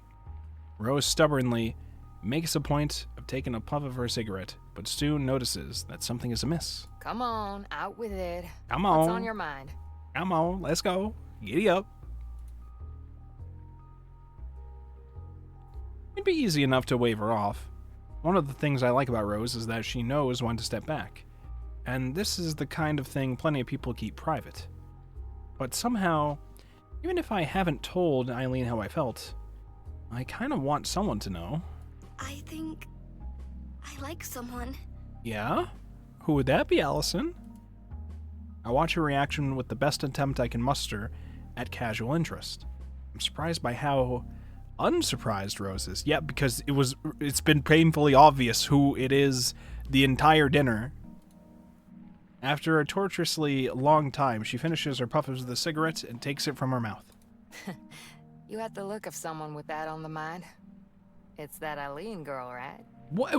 Rose stubbornly makes a point of taking a puff of her cigarette, but soon notices that something is amiss. Come on, out with it. Come on. What's on your mind? Come on, let's go. Giddy up. It'd be easy enough to wave her off. One of the things I like about Rose is that she knows when to step back. And this is the kind of thing plenty of people keep private. But somehow, even if I haven't told Eileen how I felt, I kind of want someone to know. I think I like someone. Yeah? Who would that be, Allison? I watch her reaction with the best attempt I can muster at casual interest. I'm surprised by how unsurprised Rose is. Yeah, because it's been painfully obvious who it is the entire dinner. After a torturously long time, she finishes her puff of the cigarette and takes it from her mouth. You had the look of someone with that on the mind. It's that Eileen girl, right? What?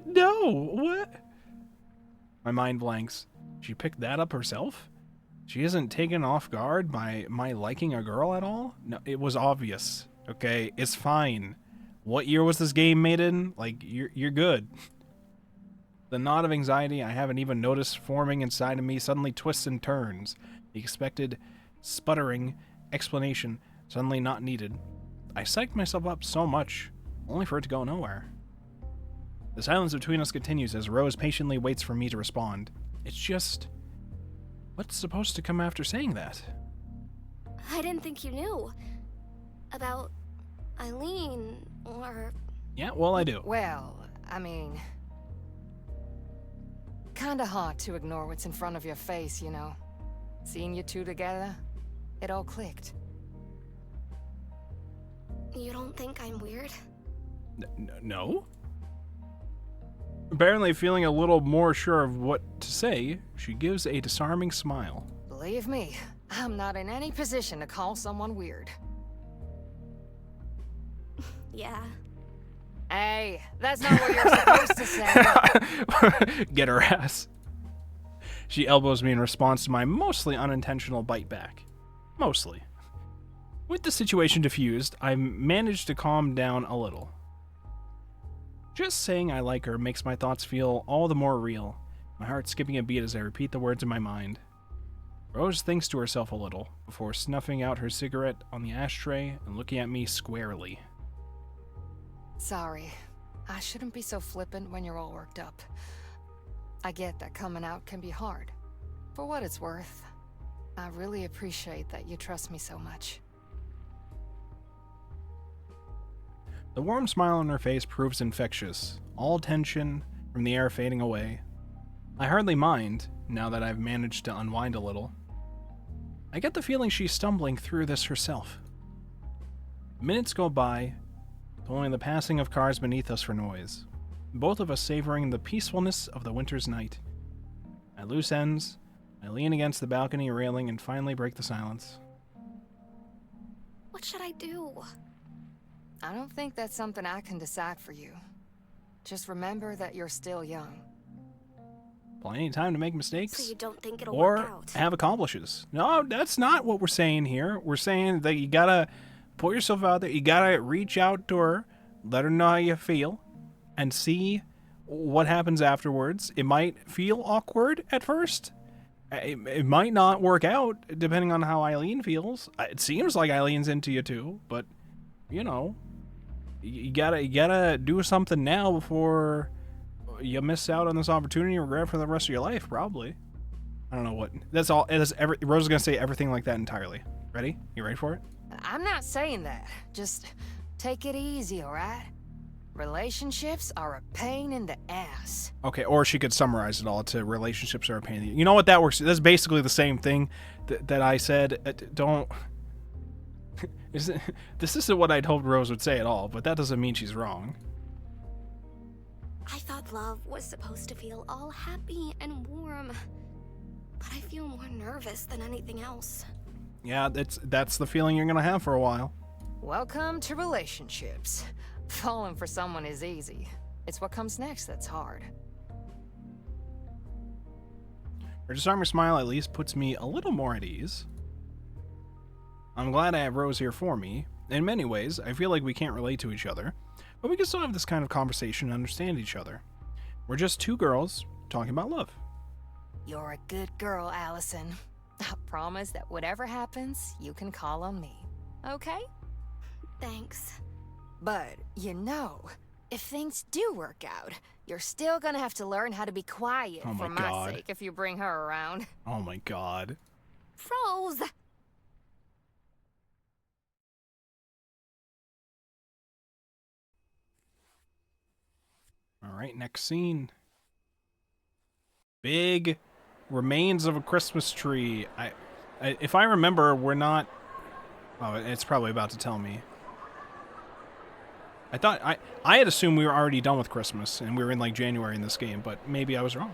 No, what? My mind blanks. She picked that up herself? She isn't taken off guard by my liking a girl at all? No, it was obvious. Okay, it's fine. What year was this game made in? Like, you're good. The knot of anxiety I haven't even noticed forming inside of me suddenly twists and turns. The expected, sputtering explanation suddenly not needed. I psyched myself up so much, only for it to go nowhere. The silence between us continues as Rose patiently waits for me to respond. It's just... what's supposed to come after saying that? I didn't think you knew. About Eileen, or... Yeah, well, I do. Well, I mean... kinda hard to ignore what's in front of your face, you know. Seeing you two together, it all clicked. You don't think I'm weird? No? Apparently feeling a little more sure of what to say, she gives a disarming smile. Believe me, I'm not in any position to call someone weird. Yeah. Hey, that's not what you're supposed to say. Get her ass. She elbows me in response to my mostly unintentional bite back. Mostly. With the situation diffused, I managed to calm down a little. Just saying I like her makes my thoughts feel all the more real, my heart skipping a beat as I repeat the words in my mind. Rose thinks to herself a little, before snuffing out her cigarette on the ashtray and looking at me squarely. Sorry. I shouldn't be so flippant when you're all worked up. I get that coming out can be hard. For what it's worth, I really appreciate that you trust me so much. The warm smile on her face proves infectious, all tension from the air fading away. I hardly mind, now that I've managed to unwind a little. I get the feeling she's stumbling through this herself. Minutes go by, with only the passing of cars beneath us for noise, both of us savoring the peacefulness of the winter's night. At loose ends, I lean against the balcony railing and finally break the silence. What should I do? I don't think that's something I can decide for you. Just remember that you're still young. Plenty of time to make mistakes. So you don't think it'll work Or out? have accomplishes. No, that's not what we're saying here. We're saying that you gotta put yourself out there. You gotta reach out to her, let her know how you feel, and see what happens afterwards. It might feel awkward at first. It might not work out, depending on how Eileen feels. It seems like Eileen's into you too, but, you know, you gotta do something now before you miss out on this opportunity and regret for the rest of your life, probably. I don't know what. That's all. Rose is gonna say everything like that entirely. Ready? You ready for it? I'm not saying that. Just take it easy, alright? Relationships are a pain in the ass. Okay, or she could summarize it all to relationships are a pain in the... You know what? That works. That's basically the same thing that I said. Don't... This isn't what I'd hoped Rose would say at all, but that doesn't mean she's wrong. I thought love was supposed to feel all happy and warm, but I feel more nervous than anything else. Yeah, that's the feeling you're gonna have for a while. Welcome to relationships. Falling for someone is easy. It's what comes next that's hard. Her disarming smile at least puts me a little more at ease. I'm glad I have Rose here for me. In many ways, I feel like we can't relate to each other, but we can still have this kind of conversation and understand each other. We're just two girls talking about love. You're a good girl, Allison. I promise that whatever happens, you can call on me. Okay? Thanks. But, you know, if things do work out, you're still gonna have to learn how to be quiet Oh my for my God. sake if you bring her around. Oh my god. Rose! Alright, next scene. Big remains of a Christmas tree. If I remember, we're not... Oh, it's probably about to tell me. I had assumed we were already done with Christmas, and we were in, like, January in this game, but maybe I was wrong.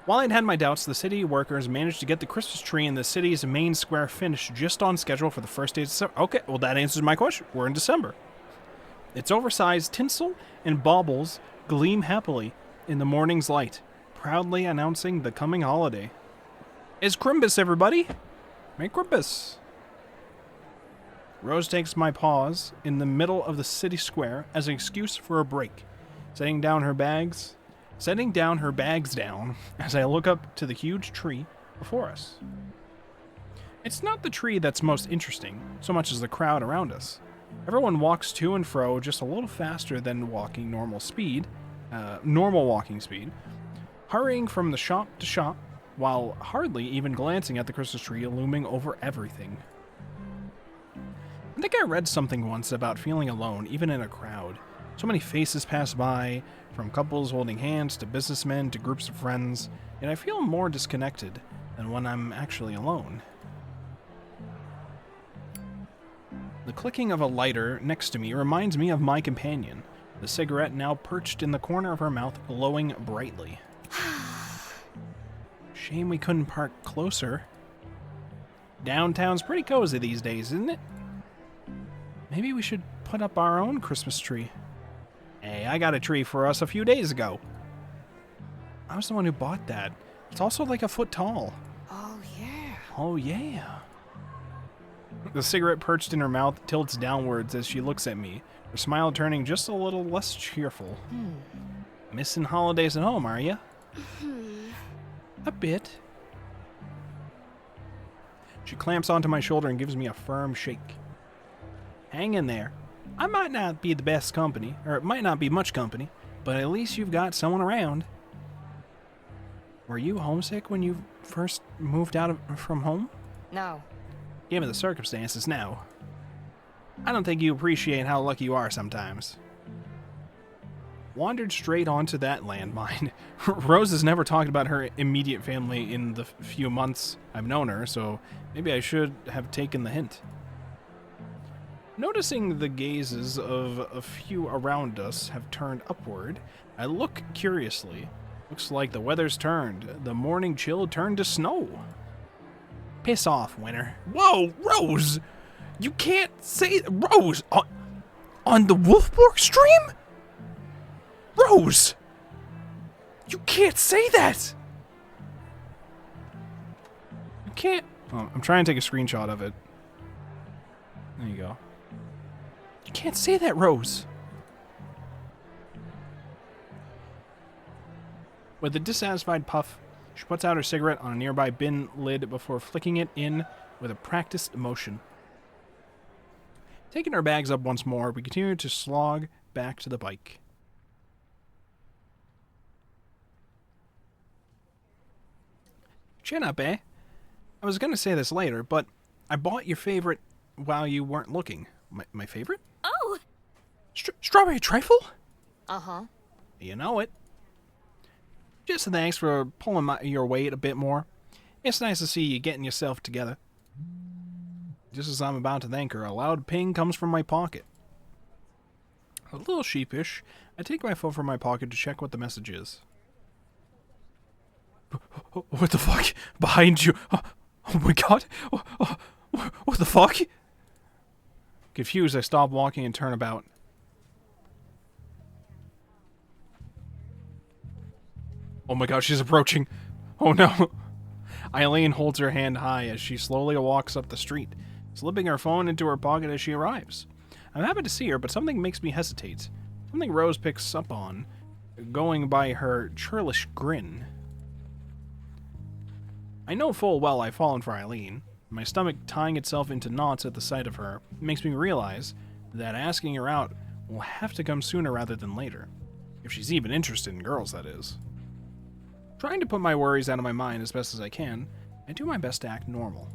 While I'd had my doubts, the city workers managed to get the Christmas tree in the city's main square finished just on schedule for the first day of December. Okay, well, that answers my question. We're in December. Its oversized tinsel and baubles gleam happily in the morning's light, proudly announcing the coming holiday. It's Crimbus, everybody! Merry Crimbus! Rose takes my pause in the middle of the city square as an excuse for a break, setting down her bags down as I look up to the huge tree before us. It's not the tree that's most interesting, so much as the crowd around us. Everyone walks to and fro just a little faster than normal walking speed, hurrying from the shop to shop, while hardly even glancing at the Christmas tree looming over everything. I think I read something once about feeling alone, even in a crowd. So many faces pass by, from couples holding hands to businessmen to groups of friends, and I feel more disconnected than when I'm actually alone. The clicking of a lighter next to me reminds me of my companion, the cigarette now perched in the corner of her mouth, glowing brightly. Shame we couldn't park closer. Downtown's pretty cozy these days, isn't it? Maybe we should put up our own Christmas tree. Hey, I got a tree for us a few days ago. I was the one who bought that. It's also like a foot tall. Oh, yeah. Oh, yeah. The cigarette perched in her mouth tilts downwards as she looks at me, her smile turning just a little less cheerful. Missing holidays at home, are you? A bit. She clamps onto my shoulder and gives me a firm shake. Hang in there. I might not be the best company, or it might not be much company, but at least you've got someone around. Were you homesick when you first moved from home? No. Given the circumstances now. I don't think you appreciate how lucky you are sometimes. Wandered straight onto that landmine. Rose has never talked about her immediate family in the few months I've known her, so maybe I should have taken the hint. Noticing the gazes of a few around us have turned upward, I look curiously. Looks like the weather's turned. The morning chill turned to snow. Piss off, Winter. Whoa, Rose! You can't say... Rose! On the Wolfborg stream? Rose! You can't say that! You can't... Oh, I'm trying to take a screenshot of it. There you go. You can't say that, Rose. With a dissatisfied puff, she puts out her cigarette on a nearby bin lid before flicking it in with a practiced motion. Taking our bags up once more, we continue to slog back to the bike. Chin up, eh? I was gonna say this later, but I bought your favorite while you weren't looking. My favorite? Oh! Strawberry trifle? Uh-huh. You know it. Just thanks for pulling your weight a bit more. It's nice to see you getting yourself together. Just as I'm about to thank her, a loud ping comes from my pocket. A little sheepish, I take my phone from my pocket to check what the message is. What the fuck? Behind you! Oh my god! What the fuck? Confused, I stop walking and turn about. Oh my god, she's approaching. Oh no. Eileen holds her hand high as she slowly walks up the street, slipping her phone into her pocket as she arrives. I'm happy to see her, but something makes me hesitate. Something Rose picks up on, going by her churlish grin. I know full well I've fallen for Eileen. My stomach tying itself into knots at the sight of her makes me realize that asking her out will have to come sooner rather than later. If she's even interested in girls, that is. Trying to put my worries out of my mind as best as I can, I do my best to act normal.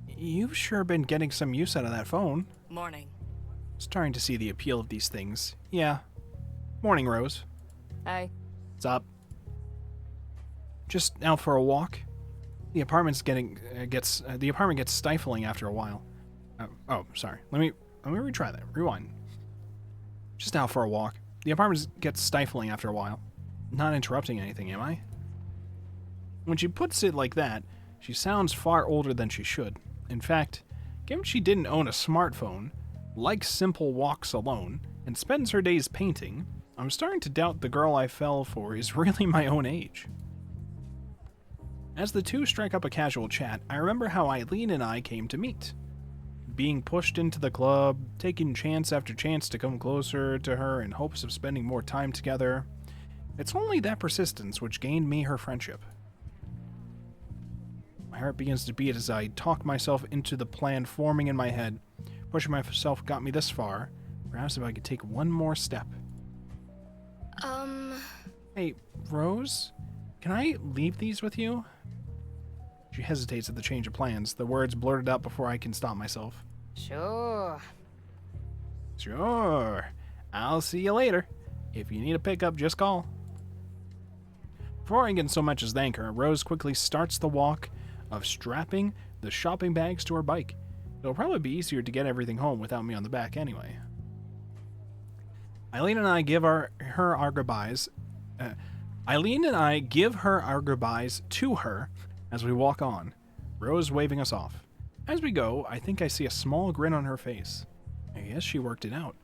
You've sure been getting some use out of that phone. Morning. Starting to see the appeal of these things. Yeah. Morning, Rose. Hey. What's up? Just out for a walk. The apartment gets stifling after a while. Oh, sorry. Let me retry that. Rewind. Just out for a walk. The apartment gets stifling after a while. Not interrupting anything, am I? When she puts it like that, she sounds far older than she should. In fact, given she didn't own a smartphone, likes simple walks alone, and spends her days painting, I'm starting to doubt the girl I fell for is really my own age. As the two strike up a casual chat, I remember how Eileen and I came to meet. Being pushed into the club, taking chance after chance to come closer to her in hopes of spending more time together. It's only that persistence which gained me her friendship. My heart begins to beat as I talk myself into the plan forming in my head. Pushing myself got me this far. Perhaps if I could take one more step. Hey, Rose? Can I leave these with you? She hesitates at the change of plans, the words blurted out before I can stop myself. Sure. Sure. I'll see you later. If you need a pickup, just call. Before I can so much as thank her, Rose quickly starts the walk of strapping the shopping bags to her bike. It'll probably be easier to get everything home without me on the back anyway. Eileen and I give her our goodbyes to her as we walk on, Rose waving us off. As we go, I think I see a small grin on her face. I guess she worked it out.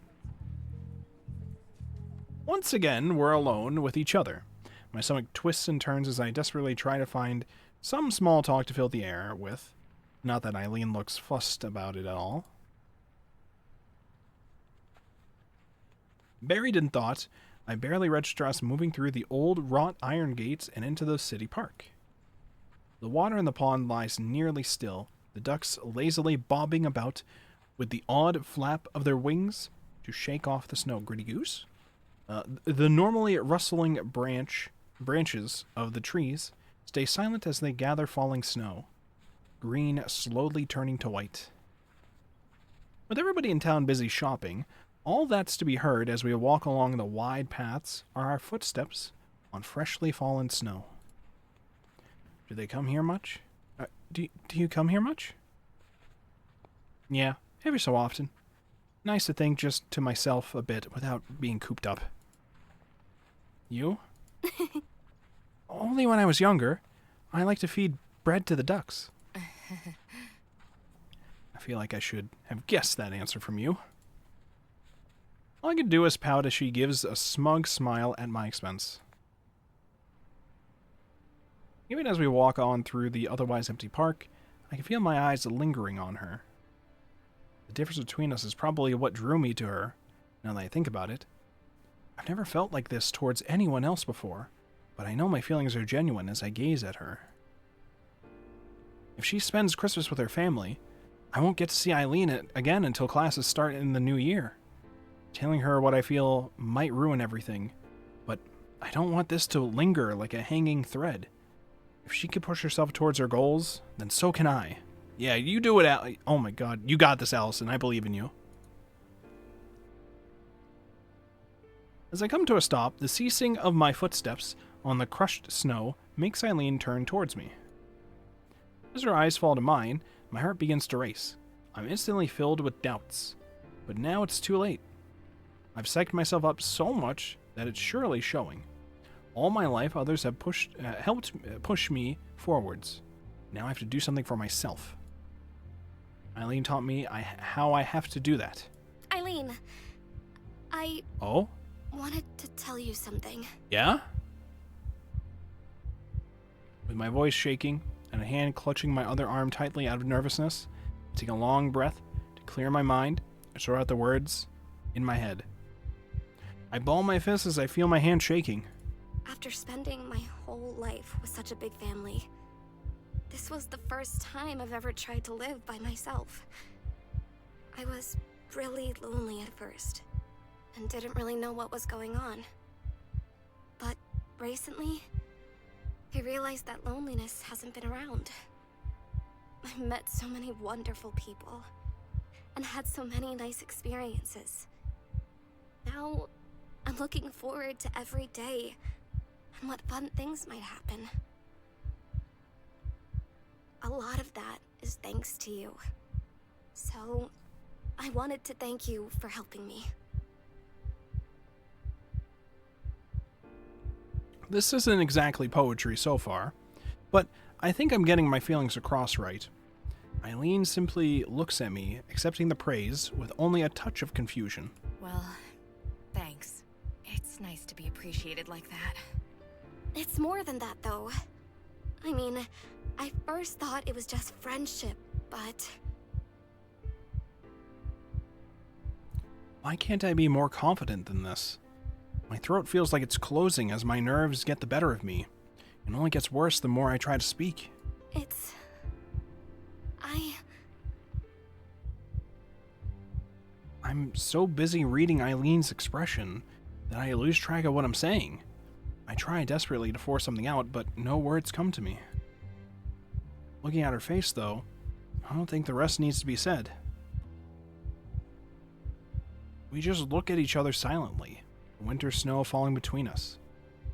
Once again, we're alone with each other. My stomach twists and turns as I desperately try to find some small talk to fill the air with. Not that Eileen looks fussed about it at all. Buried in thought, I barely register us moving through the old wrought iron gates and into the city park. The water in the pond lies nearly still, the ducks lazily bobbing about with the odd flap of their wings to shake off the snow. Gritty goose? The normally rustling branches of the trees stay silent as they gather falling snow, green slowly turning to white. With everybody in town busy shopping, all that's to be heard as we walk along the wide paths are our footsteps on freshly fallen snow. Do they come here much? Do you come here much? Yeah, every so often. Nice to think just to myself a bit without being cooped up. You? Only when I was younger. I like to feed bread to the ducks. I feel like I should have guessed that answer from you. All I can do is pout as she gives a smug smile at my expense. Even as we walk on through the otherwise empty park, I can feel my eyes lingering on her. The difference between us is probably what drew me to her, now that I think about it. I've never felt like this towards anyone else before, but I know my feelings are genuine as I gaze at her. If she spends Christmas with her family, I won't get to see Eileen again until classes start in the new year. Telling her what I feel might ruin everything, but I don't want this to linger like a hanging thread. If she can push herself towards her goals, then so can I. Yeah, you do it, oh my god, you got this, Allison. I believe in you. As I come to a stop, the ceasing of my footsteps on the crushed snow makes Eileen turn towards me. As her eyes fall to mine, my heart begins to race. I'm instantly filled with doubts. But now it's too late. I've psyched myself up so much that it's surely showing. All my life, others have helped push me forwards. Now I have to do something for myself. Eileen taught me how I have to do that. Eileen, I Oh? wanted to tell you something. Yeah? With my voice shaking and a hand clutching my other arm tightly out of nervousness, I take a long breath to clear my mind and sort out the words in my head. I ball my fists as I feel my hand shaking. After spending my whole life with such a big family, this was the first time I've ever tried to live by myself. I was really lonely at first, and didn't really know what was going on. But recently, I realized that loneliness hasn't been around. I've met so many wonderful people, and had so many nice experiences. Now, I'm looking forward to every day, and what fun things might happen. A lot of that is thanks to you. So, I wanted to thank you for helping me. This isn't exactly poetry so far, but I think I'm getting my feelings across right. Eileen simply looks at me, accepting the praise with only a touch of confusion. Well, thanks. It's nice to be appreciated like that. It's more than that, though. I mean, I first thought it was just friendship, but... Why can't I be more confident than this? My throat feels like it's closing as my nerves get the better of me. It only gets worse the more I try to speak. It's... I'm so busy reading Eileen's expression that I lose track of what I'm saying. I try desperately to force something out, but no words come to me. Looking at her face, though, I don't think the rest needs to be said. We just look at each other silently, winter snow falling between us.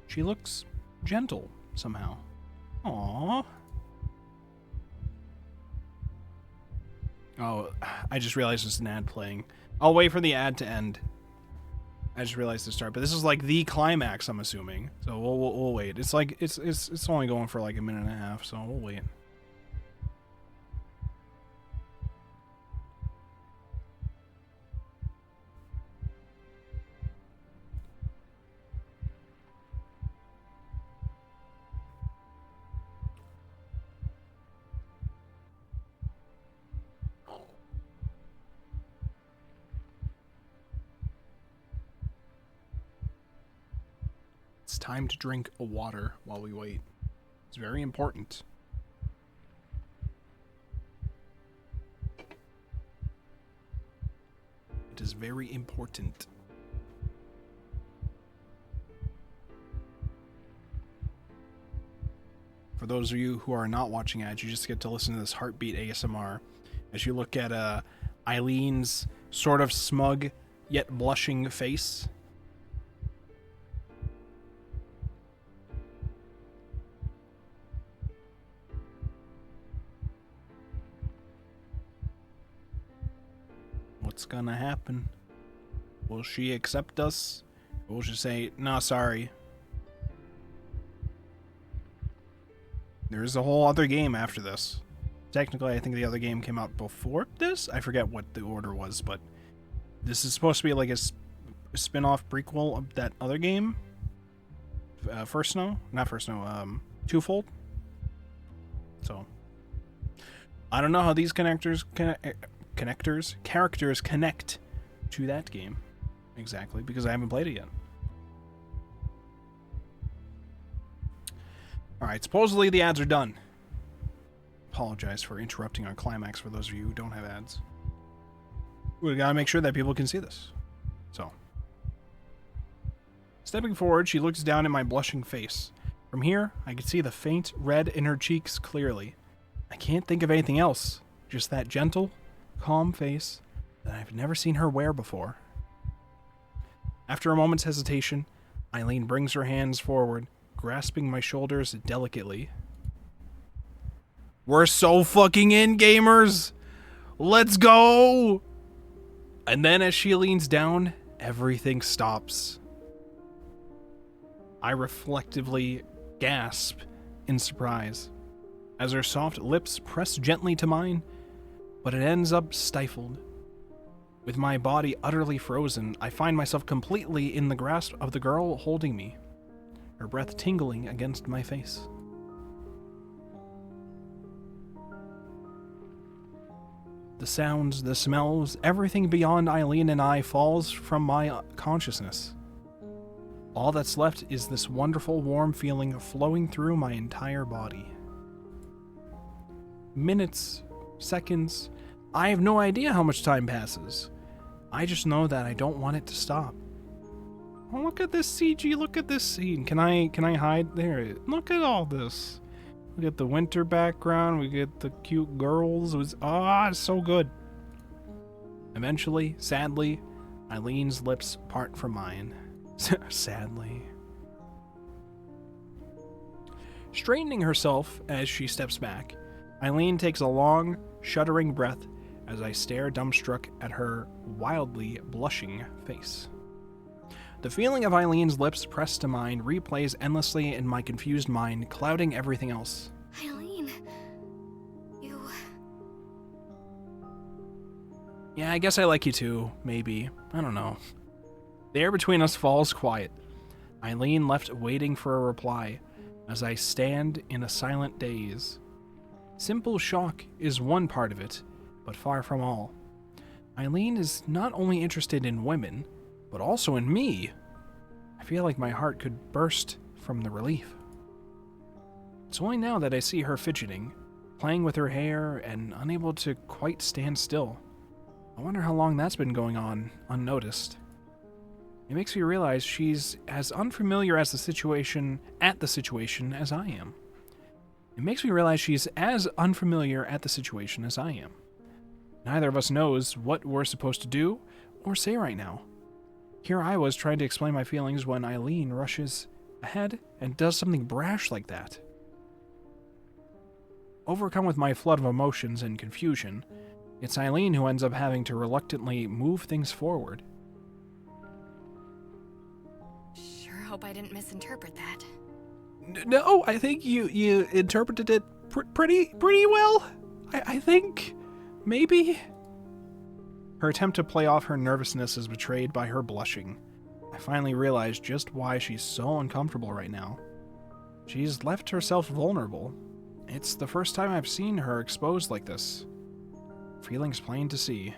She looks gentle, somehow. Aww. Oh, I just realized there's an ad playing. I'll wait for the ad to end. I just realized to start, but this is like the climax, I'm assuming. So we'll wait. It's like it's only going for like a minute and a half, so we'll wait. It's time to drink a water while we wait. It's very important. It is very important. For those of you who are not watching ads, you just get to listen to this heartbeat ASMR as you look at Eileen's sort of smug yet blushing face. What's gonna happen? Will she accept us? Or will she say, nah, sorry? There's a whole other game after this. Technically, I think the other game came out before this? I forget what the order was, but this is supposed to be like a spin-off prequel of that other game. First Snow? Not First Snow, Twofold? So, I don't know how these characters connect to that game exactly, because I haven't played it yet. Alright, supposedly the ads are done. Apologize for interrupting our climax for those of you who don't have ads. We gotta make sure that people can see this. So, stepping forward, she looks down at my blushing face. From here, I can see the faint red in her cheeks clearly. I can't think of anything else, just that gentle, calm face that I've never seen her wear before. After a moment's hesitation, Eileen brings her hands forward, grasping my shoulders delicately. We're so fucking in, gamers! Let's go! And then as she leans down, everything stops. I reflectively gasp in surprise as her soft lips press gently to mine. but it ends up stifled. With my body utterly frozen, I find myself completely in the grasp of the girl holding me, her breath tingling against my face. The sounds, the smells, everything beyond Eileen and I falls from my consciousness. All that's left is this wonderful warm feeling flowing through my entire body. Minutes, seconds, I have no idea how much time passes. I just know that I don't want it to stop. Oh, look at this CG, look at this scene. Can I hide there? Look at all this. We get the winter background, we get the cute girls. It's so good. Eventually, sadly, Eileen's lips part from mine. Sadly. Straightening herself as she steps back, Eileen takes a long, shuddering breath as I stare dumbstruck at her wildly blushing face. The feeling of Eileen's lips pressed to mine replays endlessly in my confused mind, clouding everything else. Eileen, you... Yeah, I guess I like you too, maybe. I don't know. The air between us falls quiet. Eileen left waiting for a reply, as I stand in a silent daze. Simple shock is one part of it, but far from all. Eileen is not only interested in women, but also in me. I feel like my heart could burst from the relief. It's only now that I see her fidgeting, playing with her hair, and unable to quite stand still. I wonder how long that's been going on, unnoticed. It makes me realize she's as unfamiliar as the situation as I am. It makes me realize she's as unfamiliar at the situation as I am. Neither of us knows what we're supposed to do or say right now. Here I was trying to explain my feelings when Eileen rushes ahead and does something brash like that. Overcome with my flood of emotions and confusion, it's Eileen who ends up having to reluctantly move things forward. Sure hope I didn't misinterpret that. No, I think you interpreted it pretty well. I think, maybe. Her attempt to play off her nervousness is betrayed by her blushing. I finally realize just why she's so uncomfortable right now. She's left herself vulnerable. It's the first time I've seen her exposed like this. Feelings plain to see.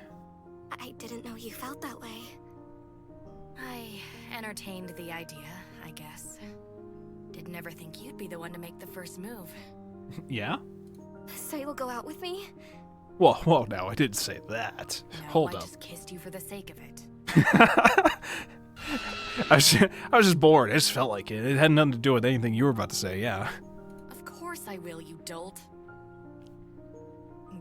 I didn't know you felt that way. I entertained the idea, I guess. Didn't ever think you'd be the one to make the first move. Yeah? So you'll go out with me? Whoa, now, I didn't say that. No, Hold I up. just kissed you for the sake of it. I was just bored. I just felt like it. It had nothing to do with anything you were about to say, yeah. Of course I will, you dolt.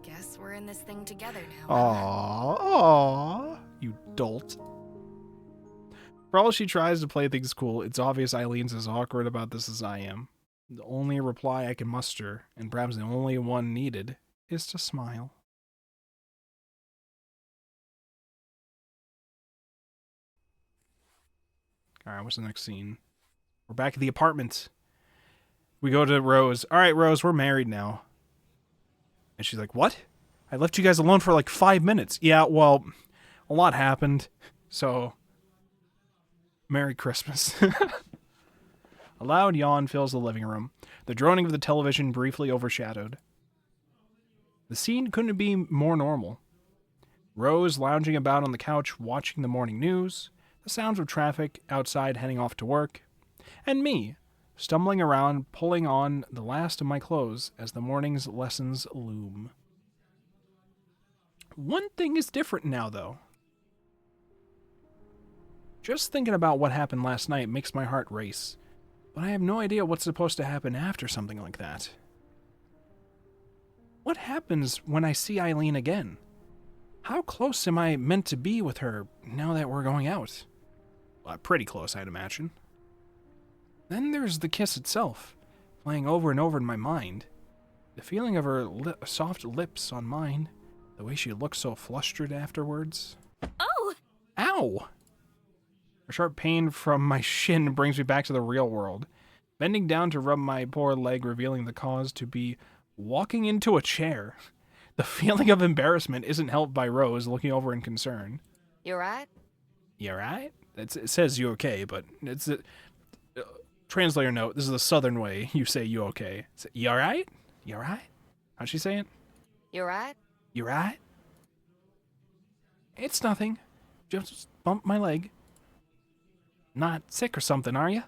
Guess we're in this thing together now. Aww, you dolt. For all she tries to play things cool, it's obvious Eileen's as awkward about this as I am. The only reply I can muster, and perhaps the only one needed, is to smile. Alright, what's the next scene? We're back at the apartment. We go to Rose. Alright, Rose, we're married now. And she's like, what? I left you guys alone for like 5 minutes. Yeah, well, a lot happened. So, Merry Christmas. A loud yawn fills the living room. The droning of the television briefly overshadowed. The scene couldn't be more normal. Rose lounging about on the couch watching the morning news, the sounds of traffic outside heading off to work, and me, stumbling around pulling on the last of my clothes as the morning's lessons loom. One thing is different now, though. Just thinking about what happened last night makes my heart race, but I have no idea what's supposed to happen after something like that. What happens when I see Eileen again? How close am I meant to be with her now that we're going out? Well, pretty close, I'd imagine. Then there's the kiss itself, playing over and over in my mind. The feeling of her soft lips on mine, the way she looks so flustered afterwards. Oh! Ow! A sharp pain from my shin brings me back to the real world. Bending down to rub my poor leg, revealing the cause to be walking into a chair. The feeling of embarrassment isn't helped by Rose looking over in concern. You right? You alright? It says you okay, but it's a translator note. This is the southern way you say you okay. You alright? You alright? How'd she say it? You right? You right? It's nothing. Just bumped my leg. Not sick or something, are you?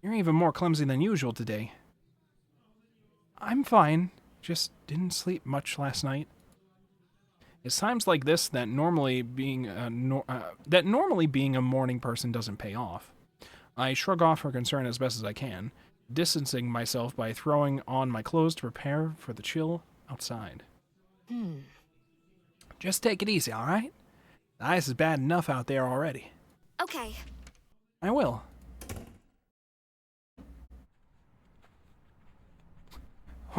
You're even more clumsy than usual today. I'm fine. Just didn't sleep much last night. It's times like this that normally being a morning person doesn't pay off. I shrug off her concern as best as I can, distancing myself by throwing on my clothes to prepare for the chill outside. Just take it easy, all right? The ice is bad enough out there already. Okay. I will.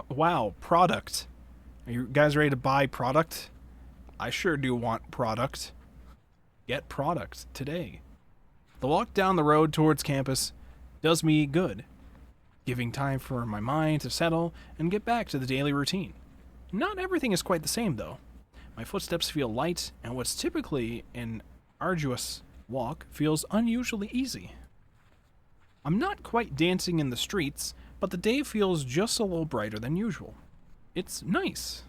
Wow, product. Are you guys ready to buy product? I sure do want product. Get product today. The walk down the road towards campus does me good, giving time for my mind to settle and get back to the daily routine. Not everything is quite the same, though. My footsteps feel light, and what's typically an arduous walk feels unusually easy. I'm not quite dancing in the streets, but the day feels just a little brighter than usual. It's nice.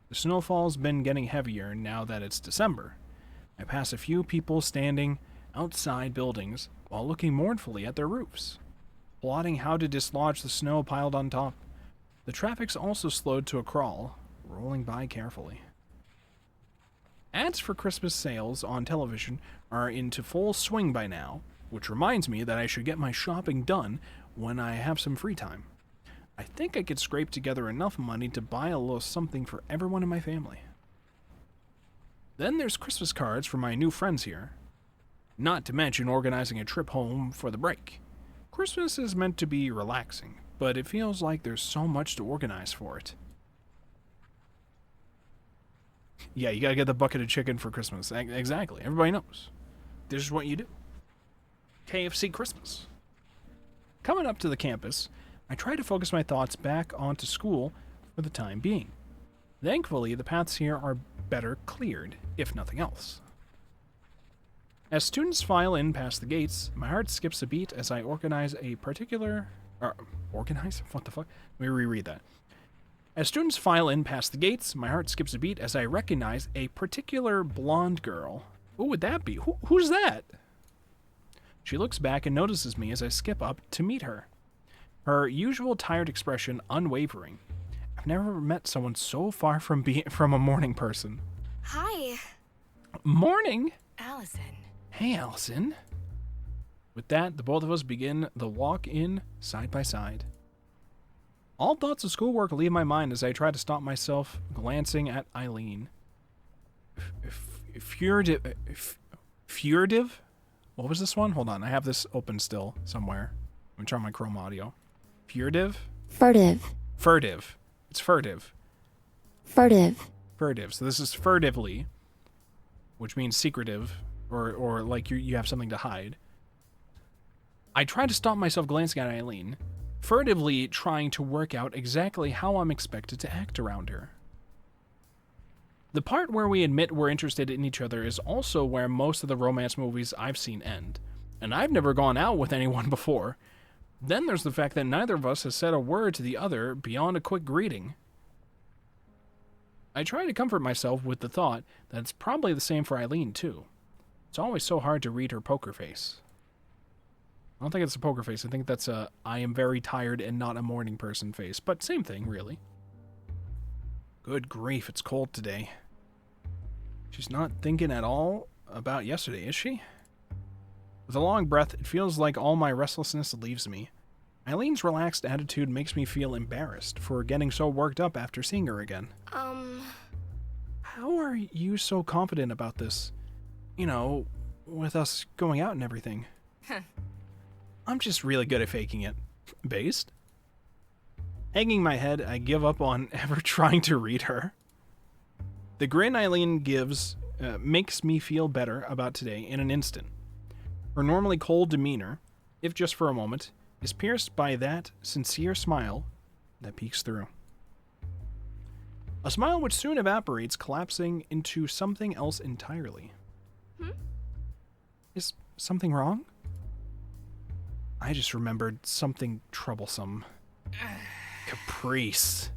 The snowfall's been getting heavier now that it's December. I pass a few people standing outside buildings while looking mournfully at their roofs, plotting how to dislodge the snow piled on top. The traffic's also slowed to a crawl, rolling by carefully. Ads for Christmas sales on television are into full swing by now, which reminds me that I should get my shopping done when I have some free time. I think I could scrape together enough money to buy a little something for everyone in my family. Then there's Christmas cards for my new friends here. Not to mention organizing a trip home for the break. Christmas is meant to be relaxing, but it feels like there's so much to organize for it. Yeah, you gotta get the bucket of chicken for Christmas. Exactly. Everybody knows. This is what you do. KFC Christmas. Coming up to the campus, I try to focus my thoughts back onto school for the time being. Thankfully, the paths here are better cleared, if nothing else. As students file in past the gates, my heart skips a beat as I organize a particular... organize? What the fuck? Let me reread that. As students file in past the gates, my heart skips a beat as I recognize a particular blonde girl. Who would that be? Who's that? She looks back and notices me as I skip up to meet her. Her usual tired expression unwavering. I've never met someone so far from a morning person. Hi. Morning! Allison. Hey, Allison. With that, the both of us begin the walk in side by side. All thoughts of schoolwork leave my mind as I try to stop myself glancing at Eileen. Furtive? What was this one? Hold on, I have this open still somewhere. Let me try my Chrome audio. Furtive? Furtive. It's furtive. Furtive. Furtive. So this is furtively, which means secretive, or like you have something to hide. I try to stop myself glancing at Eileen, furtively trying to work out exactly how I'm expected to act around her. The part where we admit we're interested in each other is also where most of the romance movies I've seen end, and I've never gone out with anyone before. Then there's the fact that neither of us has said a word to the other beyond a quick greeting. I try to comfort myself with the thought that it's probably the same for Eileen, too. It's always so hard to read her poker face. I don't think it's a poker face. I think that's a I am very tired and not a morning person face, but same thing, really. Good grief, it's cold today. She's not thinking at all about yesterday, is she? With a long breath, it feels like all my restlessness leaves me. Eileen's relaxed attitude makes me feel embarrassed for getting so worked up after seeing her again. How are you so confident about this? You know, with us going out and everything. I'm just really good at faking it. Based? Hanging my head, I give up on ever trying to read her. The grin Eileen gives makes me feel better about today in an instant. Her normally cold demeanor, if just for a moment, is pierced by that sincere smile that peeks through. A smile which soon evaporates, collapsing into something else entirely. Is something wrong? I just remembered something troublesome. Caprice.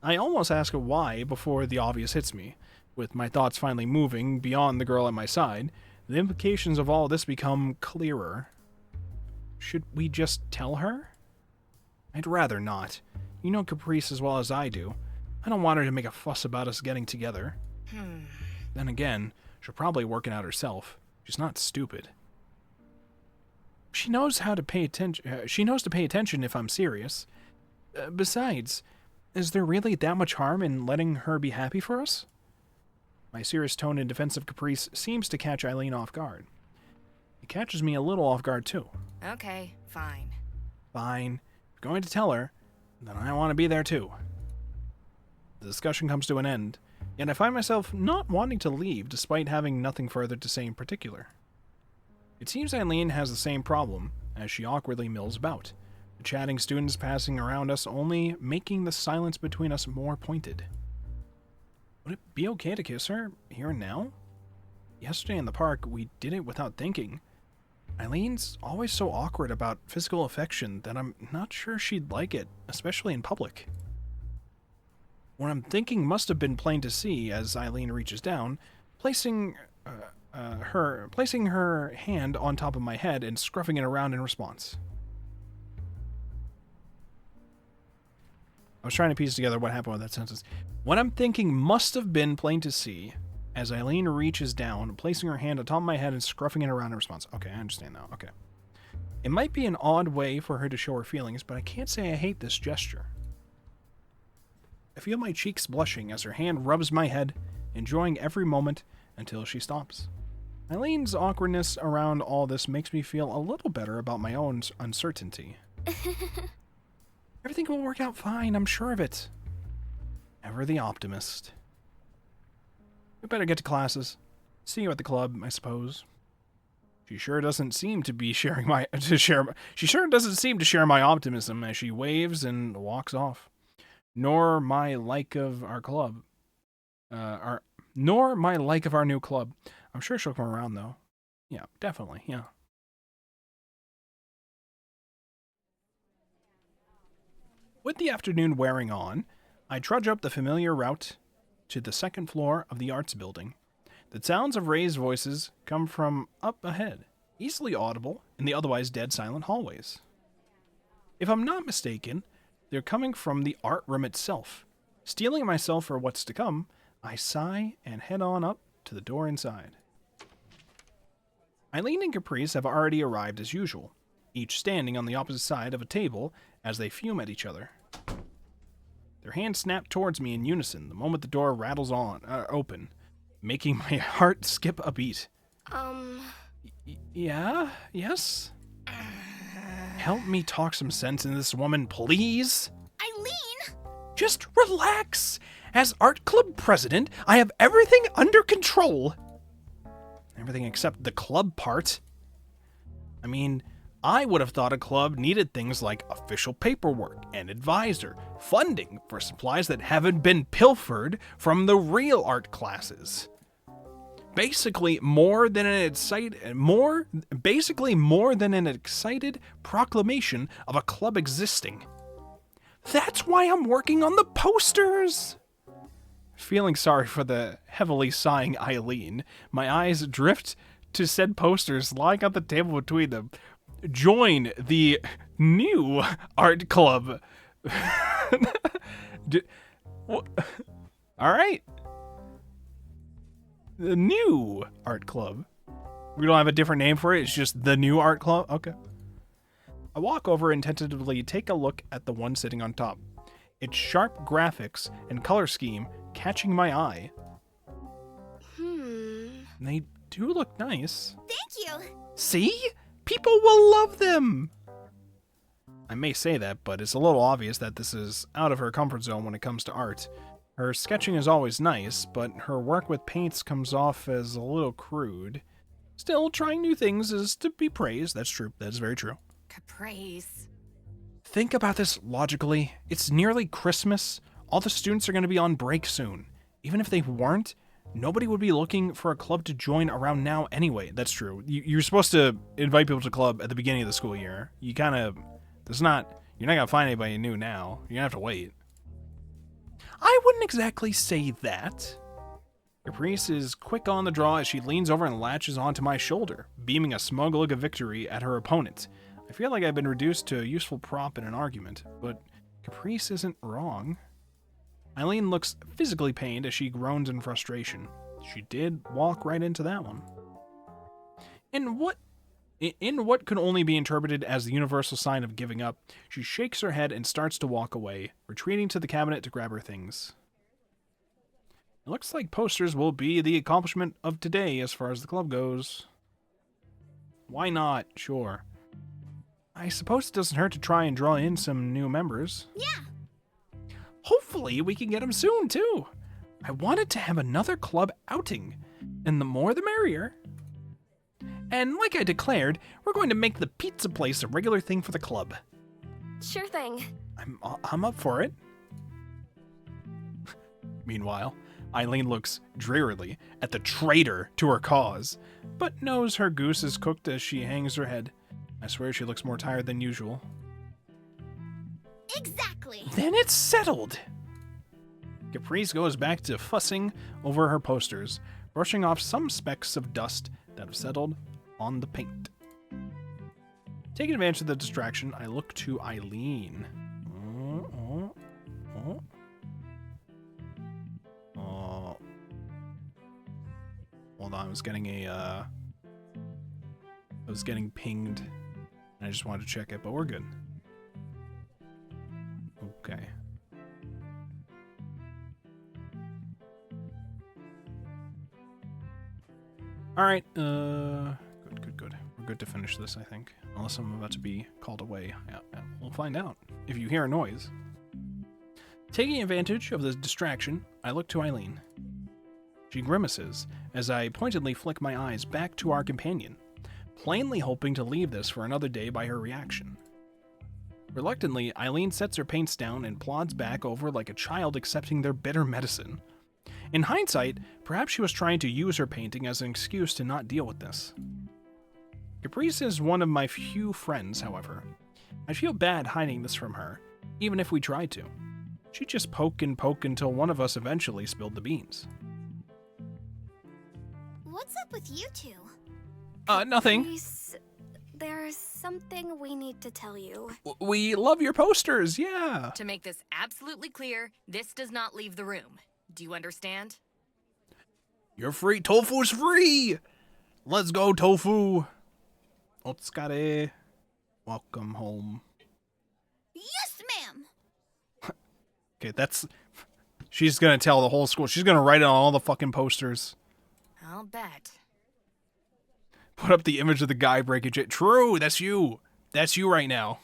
I almost ask why before the obvious hits me. With my thoughts finally moving beyond the girl at my side, the implications of all this become clearer. Should we just tell her? I'd rather not. You know Caprice as well as I do. I don't want her to make a fuss about us getting together. Then again, she'll probably work it out herself. She's not stupid. She knows how to pay attention. She knows to pay attention if I'm serious. Besides, is there really that much harm in letting her be happy for us? My serious tone in defense of Caprice seems to catch Eileen off guard. It catches me a little off guard too. Okay, fine. Fine. If you're going to tell her, then I want to be there too. The discussion comes to an end, yet I find myself not wanting to leave despite having nothing further to say in particular. It seems Eileen has the same problem, as she awkwardly mills about, the chatting students passing around us only making the silence between us more pointed. Would it be okay to kiss her, here and now? Yesterday in the park, we did it without thinking. Eileen's always so awkward about physical affection that I'm not sure she'd like it, especially in public. What I'm thinking must have been plain to see as Eileen reaches down, placing her hand on top of my head and scruffing it around in response. I was trying to piece together what happened with that sentence. What I'm thinking must have been plain to see as Eileen reaches down, placing her hand on top of my head and scruffing it around in response. Okay, I understand now. Okay. It might be an odd way for her to show her feelings, but I can't say I hate this gesture. I feel my cheeks blushing as her hand rubs my head, enjoying every moment until she stops. Eileen's awkwardness around all this makes me feel a little better about my own uncertainty. Everything will work out fine, I'm sure of it. Ever the optimist. We better get to classes. See you at the club, I suppose. She sure doesn't seem to be sharing my optimism as she waves and walks off. Nor my like of our club. Nor my like of our new club. I'm sure she'll come around though. Yeah, definitely, yeah. With the afternoon wearing on, I trudge up the familiar route to the second floor of the arts building. The sounds of raised voices come from up ahead, easily audible in the otherwise dead silent hallways. If I'm not mistaken, they're coming from the art room itself. Steeling myself for what's to come, I sigh and head on up to the door inside. Eileen and Caprice have already arrived as usual, each standing on the opposite side of a table as they fume at each other. Their hands snap towards me in unison the moment the door rattles open, making my heart skip a beat. Yeah? Yes? Help me talk some sense into this woman, please? Eileen! Just relax. As art club president, I have everything under control. Everything except the club part. I mean, I would have thought a club needed things like official paperwork, an advisor, funding for supplies that haven't been pilfered from the real art classes. Basically more than an excited proclamation of a club existing. That's why I'm working on the posters. Feeling sorry for the heavily sighing Eileen, my eyes drift to said posters lying on the table between them. Join the new art club. All right. The new art club. We don't have a different name for it. It's just the new art club. Okay. I walk over and tentatively take a look at the one sitting on top. Its sharp graphics and color scheme catching my eye. They do look nice. Thank you. See? People will love them. I may say that, but it's a little obvious that this is out of her comfort zone when it comes to art. Her sketching is always nice, but her work with paints comes off as a little crude. Still, trying new things is to be praised. That's true. That's very true. Caprice. Think about this logically. It's nearly Christmas. All the students are going to be on break soon. Even if they weren't, nobody would be looking for a club to join around now anyway. That's true. You're supposed to invite people to the club at the beginning of the school year. You're not going to find anybody new now. You're going to have to wait. I wouldn't exactly say that. Caprice is quick on the draw as she leans over and latches onto my shoulder, beaming a smug look of victory at her opponent. I feel like I've been reduced to a useful prop in an argument, but Caprice isn't wrong. Eileen looks physically pained as she groans in frustration. She did walk right into that one. In what could only be interpreted as the universal sign of giving up, she shakes her head and starts to walk away, retreating to the cabinet to grab her things. It looks like posters will be the accomplishment of today as far as the club goes. Why not? Sure. I suppose it doesn't hurt to try and draw in some new members. Yeah. Hopefully we can get them soon, too. I wanted to have another club outing, and the more the merrier. And like I declared, we're going to make the pizza place a regular thing for the club. Sure thing. I'm up for it. Meanwhile, Eileen looks drearily at the traitor to her cause, but knows her goose is cooked as she hangs her head. I swear she looks more tired than usual. Exactly. Then it's settled. Caprice goes back to fussing over her posters, brushing off some specks of dust that have settled on the paint. Taking advantage of the distraction, I look to Eileen. Hold on, I was getting pinged. I just wanted to check it, but we're good. Okay. Alright, good. We're good to finish this, I think. Unless I'm about to be called away. Yeah, we'll find out if you hear a noise. Taking advantage of the distraction, I look to Eileen. She grimaces as I pointedly flick my eyes back to our companion, plainly hoping to leave this for another day by her reaction. Reluctantly, Eileen sets her paints down and plods back over like a child accepting their bitter medicine. In hindsight, perhaps she was trying to use her painting as an excuse to not deal with this. Caprice is one of my few friends, however. I feel bad hiding this from her, even if we tried to. She'd just poke and poke until one of us eventually spilled the beans. What's up with you two? Nothing. Caprice, there's something we need to tell you. We love your posters, yeah. To make this absolutely clear, this does not leave the room. Do you understand? You're free. Tofu's free. Let's go, Tofu. Otsukare. Welcome home. Yes, ma'am! Okay, she's gonna tell the whole school. She's gonna write it on all the fucking posters. I'll bet. Put up the image of the guy breaking shit. True, that's you. That's you right now.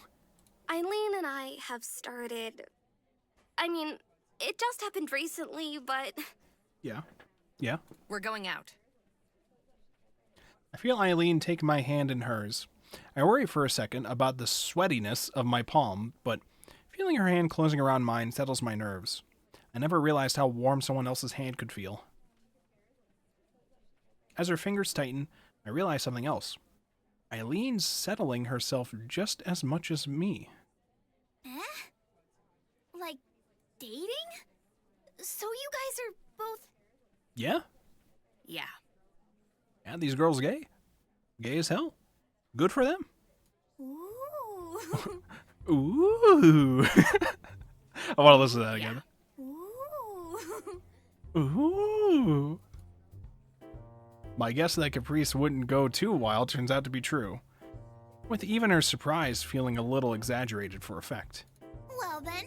Eileen and I have started... I mean, it just happened recently, but... Yeah. We're going out. I feel Eileen take my hand in hers. I worry for a second about the sweatiness of my palm, but feeling her hand closing around mine settles my nerves. I never realized how warm someone else's hand could feel. As her fingers tighten, I realize something else. Eileen's settling herself just as much as me. Like, dating? So you guys are both... Yeah? Yeah. Yeah, these girls gay. Gay as hell. Good for them. Ooh. Ooh. I want to listen to that again. Ooh. Ooh. My guess that Caprice wouldn't go too wild turns out to be true, with even her surprise feeling a little exaggerated for effect. Well then,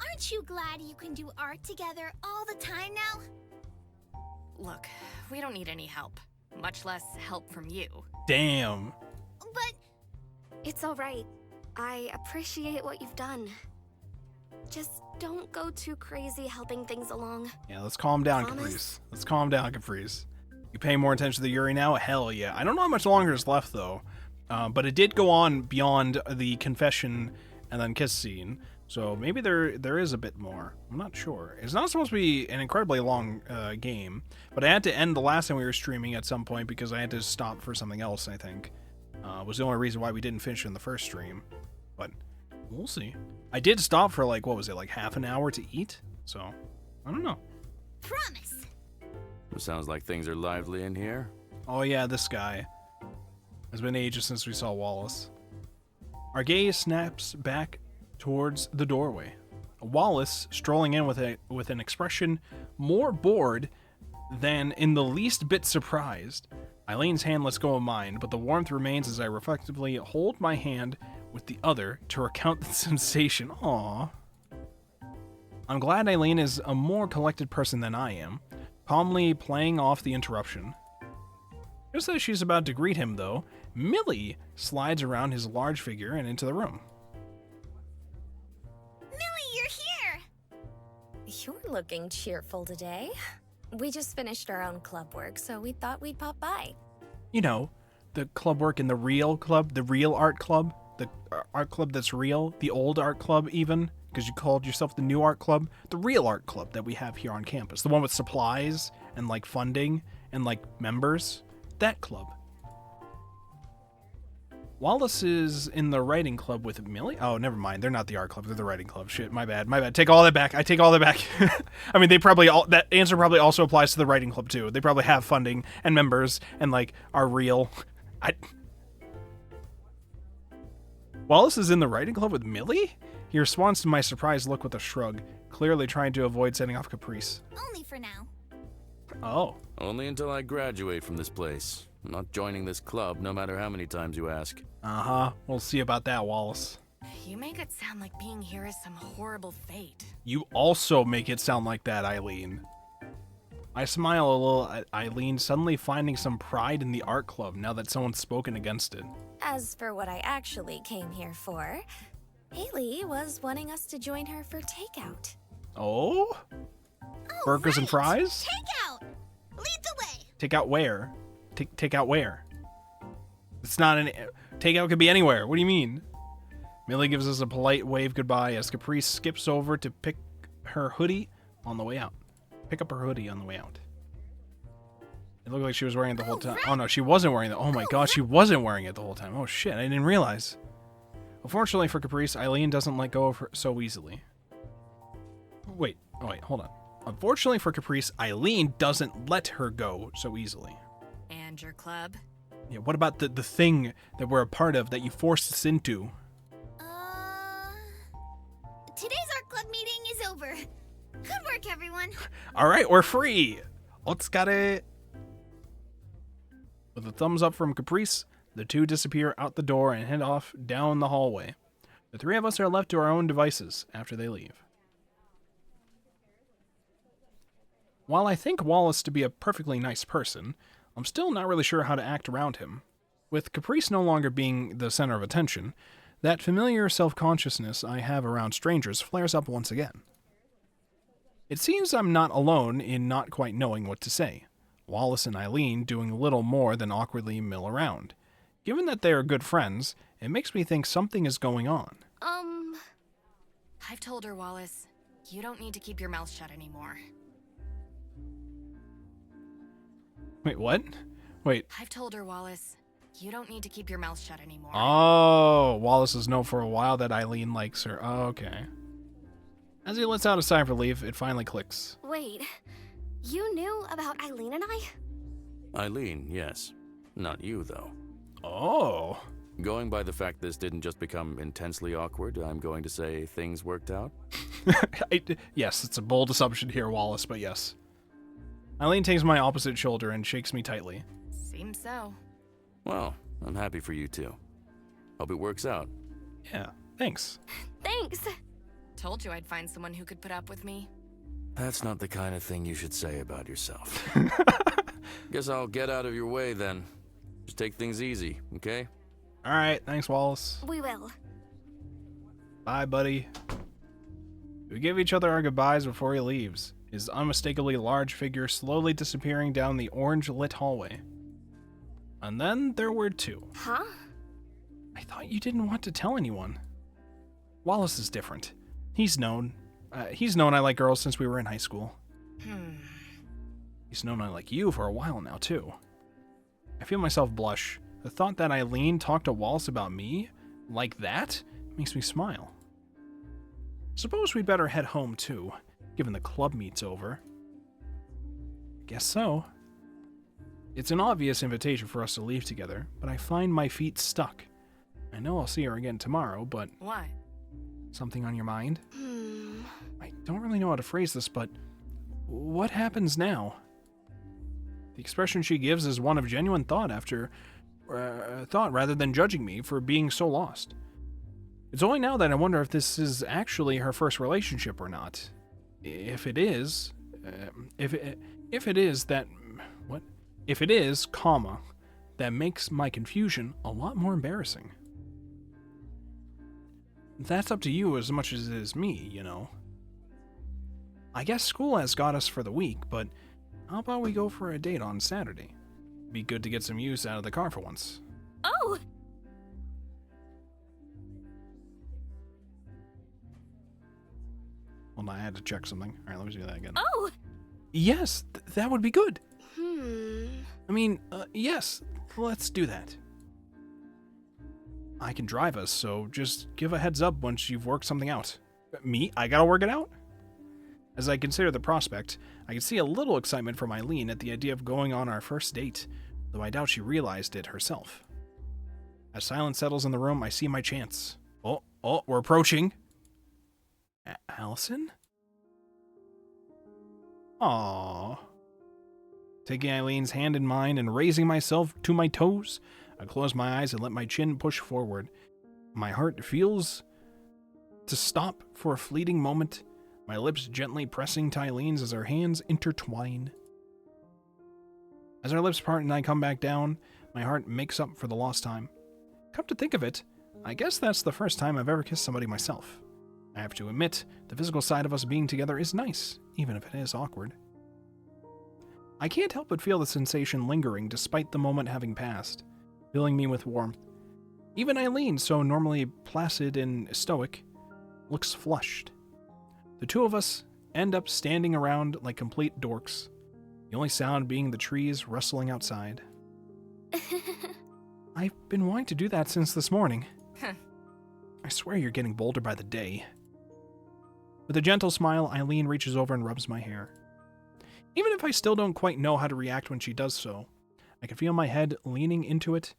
aren't you glad you can do art together all the time now? Look, we don't need any help. Much less help from you. Damn. But... It's alright. I appreciate what you've done. Just don't go too crazy helping things along. Yeah, let's calm down, Promise? Caprice. Let's calm down, Caprice. You paying more attention to the Yuri now? Hell yeah. I don't know how much longer is left, though. But it did go on beyond the confession and then kiss scene. So maybe there is a bit more. I'm not sure. It's not supposed to be an incredibly long game, but I had to end the last time we were streaming at some point because I had to stop for something else, I think. Was the only reason why we didn't finish in the first stream. But we'll see. I did stop for like, what was it, like half an hour to eat? So, I don't know. Promise. It sounds like things are lively in here. Oh yeah, this guy. It's been ages since we saw Wallace. Our gaze snaps back towards the doorway. Wallace strolling in with an expression more bored than in the least bit surprised. Eileen's hand lets go of mine, but the warmth remains as I reflectively hold my hand with the other to recount the sensation. Aww. I'm glad Eileen is a more collected person than I am, calmly playing off the interruption. Just as she's about to greet him, though, Millie slides around his large figure and into the room. Millie, you're here! You're looking cheerful today. We just finished our own club work, so we thought we'd pop by. You know, the club work in the real club, the real art club, the art club that's real, the old art club even, because you called yourself the new art club, the real art club that we have here on campus, the one with supplies and like funding and like members, that club. Wallace is in the writing club with Millie. Oh, never mind. They're not the art club. They're the writing club. Shit, my bad. My bad. Take all that back. I take all that back. I mean, that answer probably also applies to the writing club too. They probably have funding and members and like are real. Wallace is in the writing club with Millie? He responds to my surprised look with a shrug, clearly trying to avoid setting off Caprice. Only for now. Oh. Only until I graduate from this place. I'm not joining this club, no matter how many times you ask. Uh-huh. We'll see about that, Wallace. You make it sound like being here is some horrible fate. You also make it sound like that, Eileen. I smile a little at Eileen suddenly finding some pride in the art club now that someone's spoken against it. As for what I actually came here for, Haley was wanting us to join her for takeout. Oh? Burgers and fries? Takeout! Lead the way! Takeout where? Takeout where? It's not an... Takeout could be anywhere. What do you mean? Millie gives us a polite wave goodbye as Caprice skips over to pick her hoodie on the way out. Pick up her hoodie on the way out. It looked like she was wearing it the whole time. Oh no, she wasn't wearing it. Oh my god, she wasn't wearing it the whole time. Oh shit, I didn't realize. Unfortunately for Caprice, Eileen doesn't let go of her so easily. Wait, hold on. Unfortunately for Caprice, Eileen doesn't let her go so easily. And your club? Yeah, what about the thing that we're a part of that you forced us into? Today's art club meeting is over. Good work, everyone. All right, we're free. Let's get it. With a thumbs up from Caprice, the two disappear out the door and head off down the hallway. The three of us are left to our own devices after they leave. While I think Wallace to be a perfectly nice person, I'm still not really sure how to act around him. With Caprice no longer being the center of attention, that familiar self-consciousness I have around strangers flares up once again. It seems I'm not alone in not quite knowing what to say. Wallace and Eileen doing little more than awkwardly mill around. Given that they are good friends, it makes me think something is going on. I've told her, Wallace, you don't need to keep your mouth shut anymore. Wait, what? Wait. I've told her, Wallace, you don't need to keep your mouth shut anymore. Oh, Wallace has known for a while that Eileen likes her. Oh, okay. As he lets out a sigh of relief, it finally clicks. Wait, you knew about Eileen and I? Eileen, yes. Not you, though. Oh. Going by the fact this didn't just become intensely awkward, I'm going to say things worked out? Yes, it's a bold assumption here, Wallace, but yes. Eileen takes my opposite shoulder and shakes me tightly. Seems so. Well, I'm happy for you too. Hope it works out. Yeah, thanks. Thanks. Told you I'd find someone who could put up with me. That's not the kind of thing you should say about yourself. Guess I'll get out of your way then. Just take things easy, okay? Alright, thanks, Wallace. We will. Bye, buddy. We give each other our goodbyes before he leaves, his unmistakably large figure slowly disappearing down the orange-lit hallway. And then there were two. Huh? I thought you didn't want to tell anyone. Wallace is different. He's known. He's known I like girls since we were in high school. He's known I like you for a while now, too. I feel myself blush. The thought that Eileen talked to Wallace about me like that makes me smile. Suppose we'd better head home, too, given the club meet's over. Guess so. It's an obvious invitation for us to leave together, but I find my feet stuck. I know I'll see her again tomorrow, but... Why? Something on your mind? I don't really know how to phrase this, but what happens now? The expression she gives is one of genuine thought rather than judging me for being so lost. It's only now that I wonder if this is actually her first relationship or not. If it is, comma, that makes my confusion a lot more embarrassing. That's up to you as much as it is me, you know. I guess school has got us for the week, but how about we go for a date on Saturday? Be good to get some use out of the car for once. Oh! Well, I had to check something. Alright, let me do that again. Oh! Yes, that would be good. Hmm. I mean, yes, let's do that. I can drive us, so just give a heads up once you've worked something out. Me? I gotta work it out? As I consider the prospect, I can see a little excitement from Eileen at the idea of going on our first date, though I doubt she realized it herself. As silence settles in the room, I see my chance. Oh, we're approaching. Allison? Aww. Taking Eileen's hand in mine and raising myself to my toes, I close my eyes and let my chin push forward. My heart feels to stop for a fleeting moment, my lips gently pressing to Eileen's as our hands intertwine. As our lips part and I come back down, my heart makes up for the lost time. Come to think of it, I guess that's the first time I've ever kissed somebody myself. I have to admit, the physical side of us being together is nice, even if it is awkward. I can't help but feel the sensation lingering despite the moment having passed, filling me with warmth. Even Eileen, so normally placid and stoic, looks flushed. The two of us end up standing around like complete dorks, the only sound being the trees rustling outside. I've been wanting to do that since this morning. I swear you're getting bolder by the day. With a gentle smile, Eileen reaches over and rubs my hair. Even if I still don't quite know how to react when she does so, I can feel my head leaning into it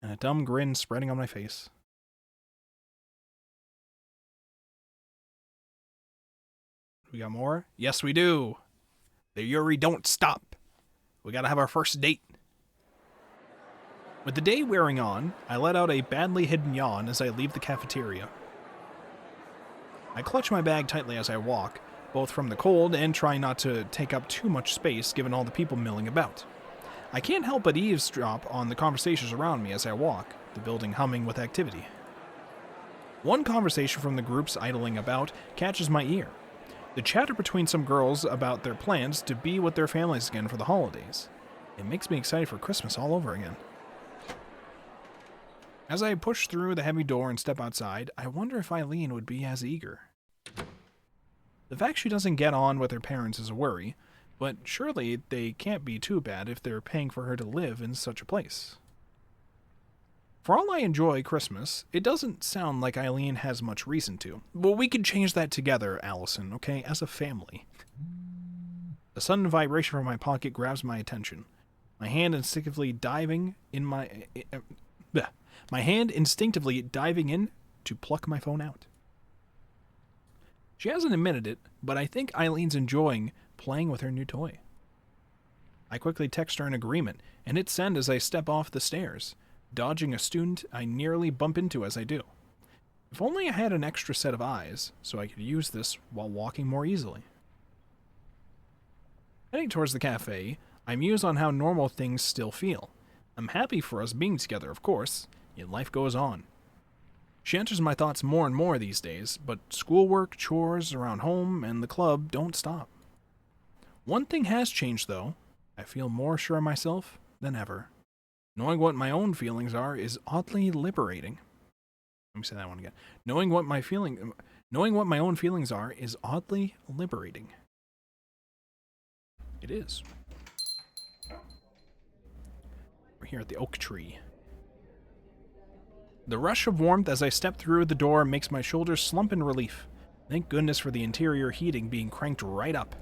and a dumb grin spreading on my face. We got more? Yes, we do. The Yuri don't stop. We gotta have our first date. With the day wearing on, I let out a badly hidden yawn as I leave the cafeteria. I clutch my bag tightly as I walk, both from the cold and try not to take up too much space given all the people milling about. I can't help but eavesdrop on the conversations around me as I walk, the building humming with activity. One conversation from the groups idling about catches my ear. The chatter between some girls about their plans to be with their families again for the holidays. It makes me excited for Christmas all over again. As I push through the heavy door and step outside, I wonder if Eileen would be as eager. The fact she doesn't get on with her parents is a worry, but surely they can't be too bad if they're paying for her to live in such a place. For all I enjoy Christmas, it doesn't sound like Eileen has much reason to. But we can change that together, Allison, okay? As a family. A sudden vibration from my pocket grabs my attention. My hand instinctively diving in to pluck my phone out. She hasn't admitted it, but I think Eileen's enjoying playing with her new toy. I quickly text her an agreement, and hit send as I step off the stairs, dodging a student I nearly bump into as I do. If only I had an extra set of eyes, so I could use this while walking more easily. Heading towards the cafe, I muse on how normal things still feel. I'm happy for us being together, of course, yet life goes on. She enters my thoughts more and more these days, but schoolwork, chores around home, and the club don't stop. One thing has changed, though. I feel more sure of myself than ever. Knowing what my own feelings are is oddly liberating. Let me say that one again. Knowing what my own feelings are is oddly liberating. It is. We're here at the oak tree. The rush of warmth as I step through the door makes my shoulders slump in relief. Thank goodness for the interior heating being cranked right up.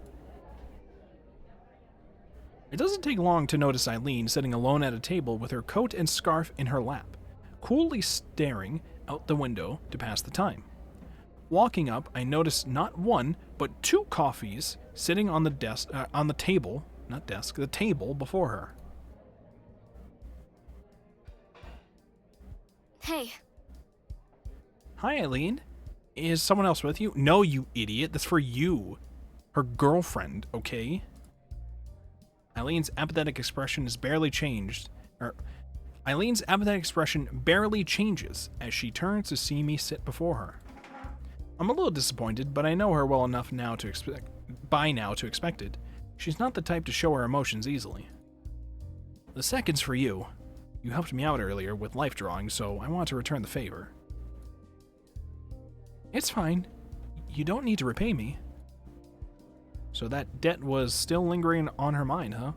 It doesn't take long to notice Eileen sitting alone at a table with her coat and scarf in her lap, coolly staring out the window to pass the time. Walking up, I notice not one, but 2 coffees sitting on the table before her. Hey. Hi, Eileen. Is someone else with you? No, you idiot. That's for you. Her girlfriend, okay? Eileen's apathetic expression barely changes as she turns to see me sit before her. I'm a little disappointed, but I know her well enough to expect it. She's not the type to show her emotions easily. The second's for you. You helped me out earlier with life drawing, so I want to return the favor. It's fine. You don't need to repay me. So that debt was still lingering on her mind, huh?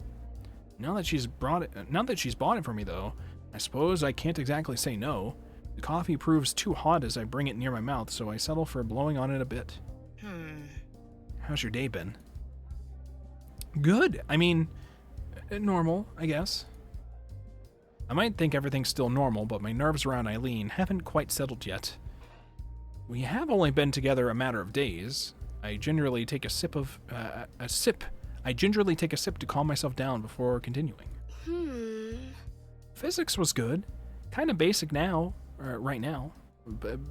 Now that she's bought it for me, though, I suppose I can't exactly say no. The coffee proves too hot as I bring it near my mouth, so I settle for blowing on it a bit. How's your day been? Good. I mean, normal, I guess. I might think everything's still normal, but my nerves around Eileen haven't quite settled yet. We have only been together a matter of days. I gingerly take a sip to calm myself down before continuing. Physics was good. Kind of basic now, right now.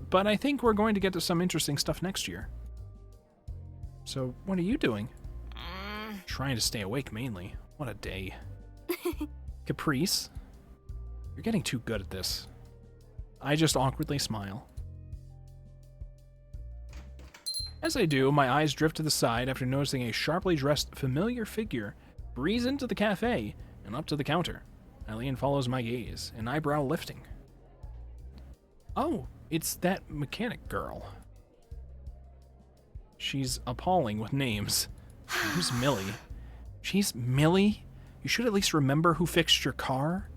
But I think we're going to get to some interesting stuff next year. So, what are you doing? Trying to stay awake, mainly. What a day. Caprice? You're getting too good at this. I just awkwardly smile. As I do, my eyes drift to the side after noticing a sharply dressed, familiar figure breeze into the cafe and up to the counter. Eileen follows my gaze, an eyebrow lifting. Oh, it's that mechanic girl. She's appalling with names. Who's Millie? She's Millie? You should at least remember who fixed your car.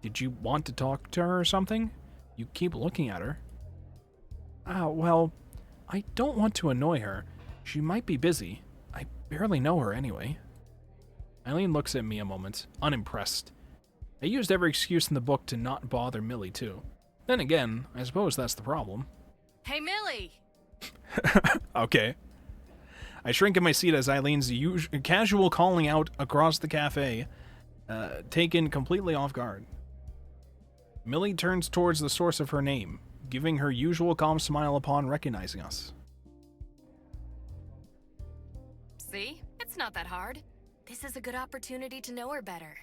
Did you want to talk to her or something? You keep looking at her. Well, I don't want to annoy her. She might be busy. I barely know her anyway. Eileen looks at me a moment, unimpressed. I used every excuse in the book to not bother Millie, too. Then again, I suppose that's the problem. Hey, Millie! Okay. I shrink in my seat as Eileen's casual calling out across the cafe, taken completely off guard. Millie turns towards the source of her name, giving her usual calm smile upon recognizing us. See? It's not that hard. This is a good opportunity to know her better.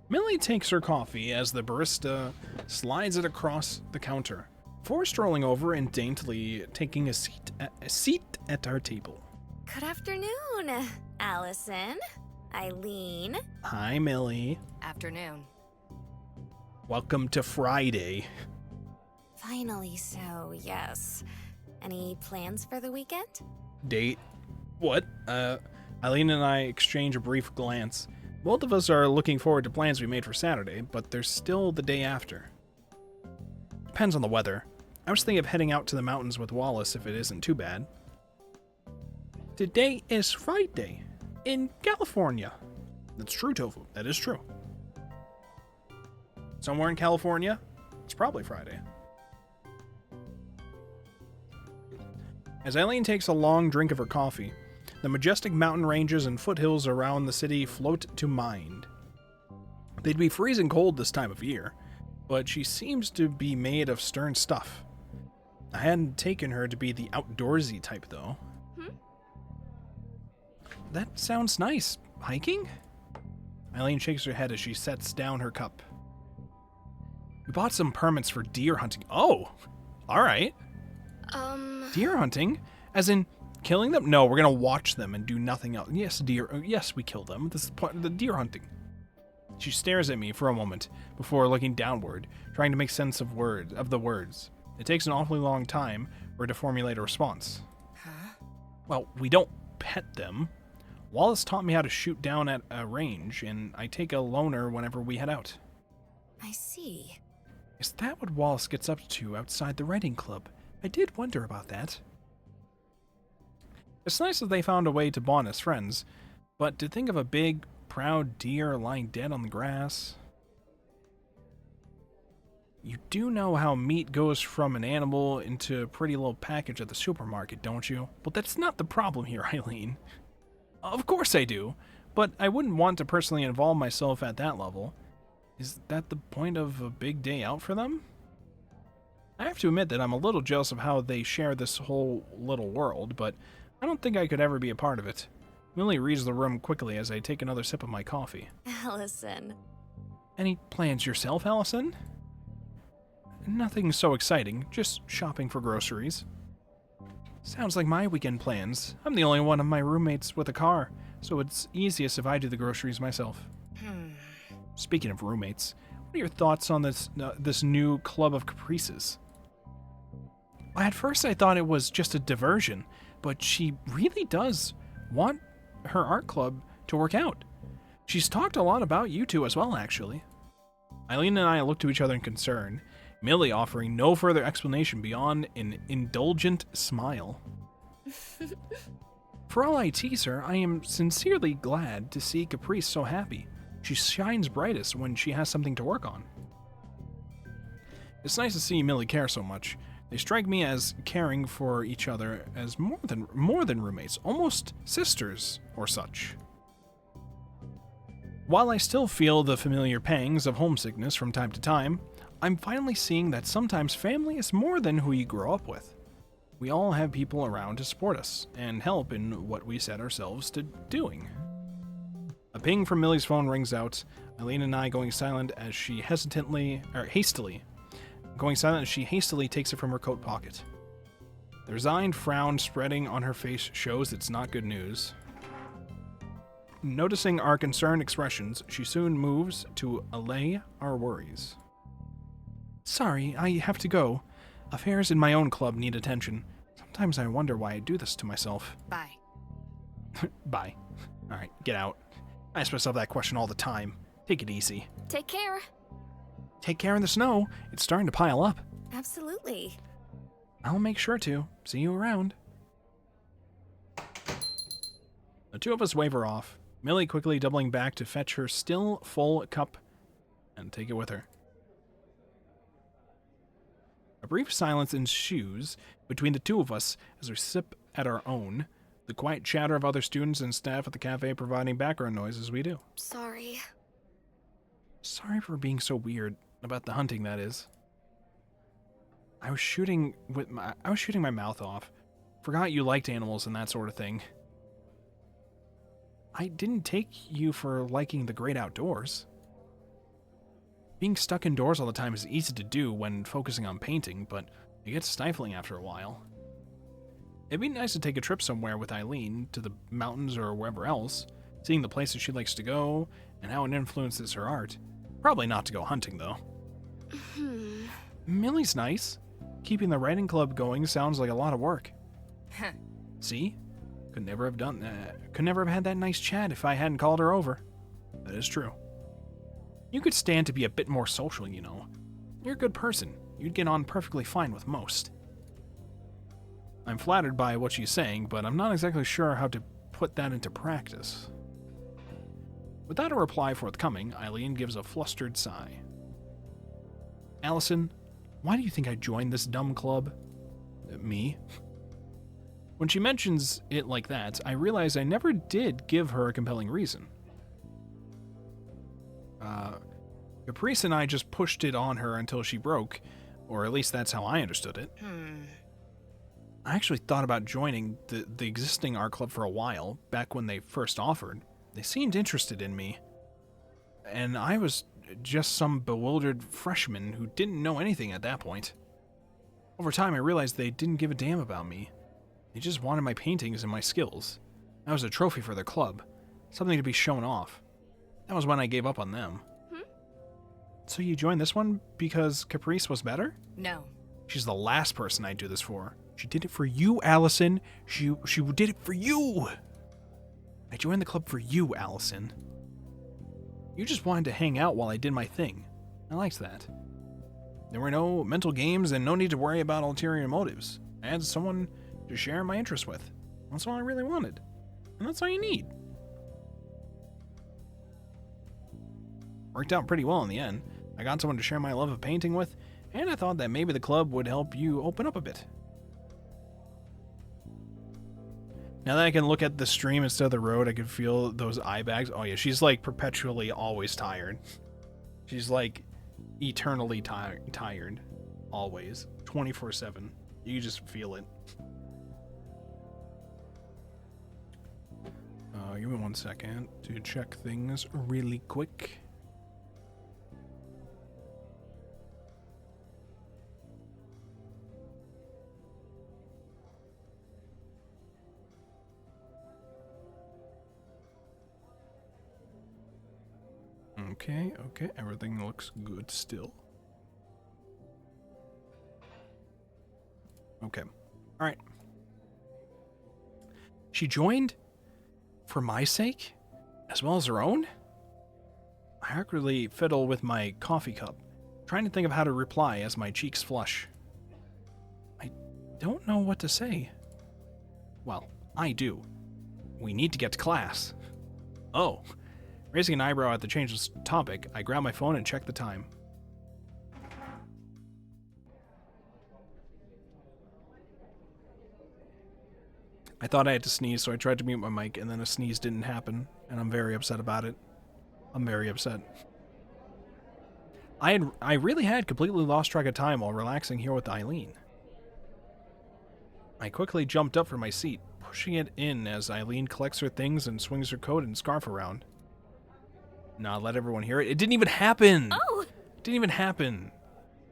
Millie takes her coffee as the barista slides it across the counter, before strolling over and daintily taking a seat at our table. Good afternoon, Allison. Eileen. Hi, Millie. Afternoon. Welcome to Friday. Finally so, yes. Any plans for the weekend? Date? What? Eileen and I exchange a brief glance. Both of us are looking forward to plans we made for Saturday, but there's still the day after. Depends on the weather. I was thinking of heading out to the mountains with Wallace if it isn't too bad. Today is Friday. In California. That's true, Tofu. That is true. Somewhere in California, it's probably Friday. As Eileen takes a long drink of her coffee, the majestic mountain ranges and foothills around the city float to mind. They'd be freezing cold this time of year, but she seems to be made of stern stuff. I hadn't taken her to be the outdoorsy type, though. That sounds nice. Hiking? Eileen shakes her head as she sets down her cup. We bought some permits for deer hunting. Oh! Alright. Deer hunting? As in, killing them? No, we're gonna watch them and do nothing else. Yes, deer. Yes, we kill them. This is part of the deer hunting. She stares at me for a moment before looking downward, trying to make sense of the words. It takes an awfully long time for her to formulate a response. Huh? Well, we don't pet them. Wallace taught me how to shoot down at a range, and I take a loner whenever we head out. I see. Is that what Wallace gets up to outside the writing club? I did wonder about that. It's nice that they found a way to bond as friends, but to think of a big, proud deer lying dead on the grass... You do know how meat goes from an animal into a pretty little package at the supermarket, don't you? Well, that's not the problem here, Eileen. Of course I do, but I wouldn't want to personally involve myself at that level. Is that the point of a big day out for them? I have to admit that I'm a little jealous of how they share this whole little world, but I don't think I could ever be a part of it. Millie reads the room quickly as I take another sip of my coffee. Allison. Any plans yourself, Allison? Nothing so exciting, just shopping for groceries. Sounds like my weekend plans. I'm the only one of my roommates with a car, so it's easiest if I do the groceries myself. Speaking of roommates, what are your thoughts on this new club of caprices? At first I thought it was just a diversion, but she really does want her art club to work out. She's talked a lot about you two as well, actually. Eileen and I look to each other in concern, Millie offering no further explanation beyond an indulgent smile. For all I tease her, I am sincerely glad to see Caprice so happy. She shines brightest when she has something to work on. It's nice to see Millie care so much. They strike me as caring for each other as more than roommates, almost sisters or such. While I still feel the familiar pangs of homesickness from time to time, I'm finally seeing that sometimes family is more than who you grow up with. We all have people around to support us and help in what we set ourselves to doing. A ping from Millie's phone rings out, Eileen and I going silent as she hastily takes it from her coat pocket. The resigned frown spreading on her face shows it's not good news. Noticing our concerned expressions, she soon moves to allay our worries. Sorry, I have to go. Affairs in my own club need attention. Sometimes I wonder why I do this to myself. Bye. Bye. Alright, get out. I ask myself that question all the time. Take it easy. Take care. Take care in the snow. It's starting to pile up. Absolutely. I'll make sure to. See you around. The two of us waver off, Millie quickly doubling back to fetch her still full cup and take it with her. A brief silence ensues between the two of us as we sip at our own, the quiet chatter of other students and staff at the cafe providing background noise as we do. Sorry. Sorry for being so weird about the hunting, that is. I was shooting my mouth off. Forgot you liked animals and that sort of thing. I didn't take you for liking the great outdoors. Being stuck indoors all the time is easy to do when focusing on painting, but it gets stifling after a while. It'd be nice to take a trip somewhere with Eileen, to the mountains or wherever else, seeing the places she likes to go and how it influences her art. Probably not to go hunting, though. Millie's nice. Keeping the writing club going sounds like a lot of work. See? Could never have had that nice chat if I hadn't called her over. That is true. You could stand to be a bit more social, you know. You're a good person. You'd get on perfectly fine with most. I'm flattered by what she's saying, but I'm not exactly sure how to put that into practice. Without a reply forthcoming, Eileen gives a flustered sigh. Allison, why do you think I joined this dumb club? Me? When she mentions it like that, I realize I never did give her a compelling reason. Caprice and I just pushed it on her until she broke, or at least that's how I understood it. I actually thought about joining the existing art club for a while, back when they first offered. They seemed interested in me, and I was just some bewildered freshman who didn't know anything at that point. Over time, I realized they didn't give a damn about me. They just wanted my paintings and my skills. I was a trophy for their club, something to be shown off. That was when I gave up on them. So you joined this one because Caprice was better? No. She's the last person I'd do this for. She did it for you, Allison. She did it for you. I joined the club for you, Allison. You just wanted to hang out while I did my thing. I liked that. There were no mental games and no need to worry about ulterior motives. I had someone to share my interests with. That's all I really wanted. And that's all you need. Worked out pretty well in the end. I got someone to share my love of painting with, and I thought that maybe the club would help you open up a bit. Now that I can look at the stream instead of the road, I can feel those eye bags. Oh yeah, she's like perpetually always tired. She's like eternally tired. Always. 24/7. You can just feel it. Give me 1 second to check things really quick. Okay, everything looks good still. Okay, alright. She joined for my sake, as well as her own? I awkwardly fiddle with my coffee cup, trying to think of how to reply as my cheeks flush. I don't know what to say. Well, I do. We need to get to class. Oh. Raising an eyebrow at the change of topic, I grab my phone and check the time. I thought I had to sneeze, so I tried to mute my mic, and then a sneeze didn't happen, and I'm very upset about it. I'm very upset. I really had completely lost track of time while relaxing here with Eileen. I quickly jumped up from my seat, pushing it in as Eileen collects her things and swings her coat and scarf around. Nah, let everyone hear it. It didn't even happen! Oh! It didn't even happen.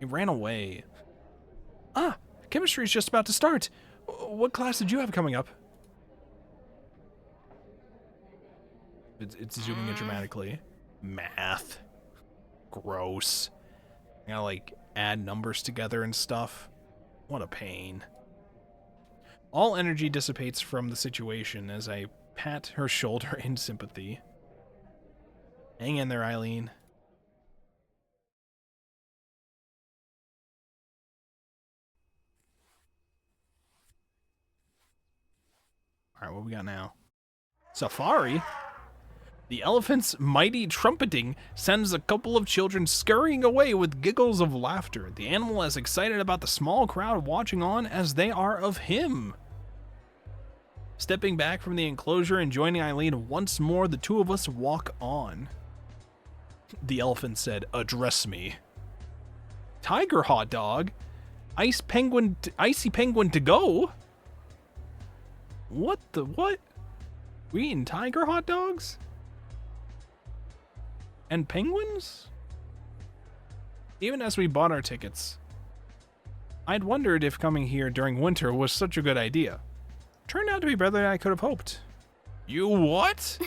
It ran away. Ah! Chemistry is just about to start! What class did you have coming up? It's zooming in dramatically. Math. Gross. I gotta, like, add numbers together and stuff. What a pain. All energy dissipates from the situation as I pat her shoulder in sympathy. Hang in there, Eileen. Alright, what we got now? Safari? The elephant's mighty trumpeting sends a couple of children scurrying away with giggles of laughter. The animal is excited about the small crowd watching on as they are of him. Stepping back from the enclosure and joining Eileen once more, the two of us walk on. The elephant said, "Address me." Tiger hot dog? Icy penguin to go? What the what? We eating tiger hot dogs? And penguins? Even as we bought our tickets, I'd wondered if coming here during winter was such a good idea. Turned out to be better than I could have hoped. You what?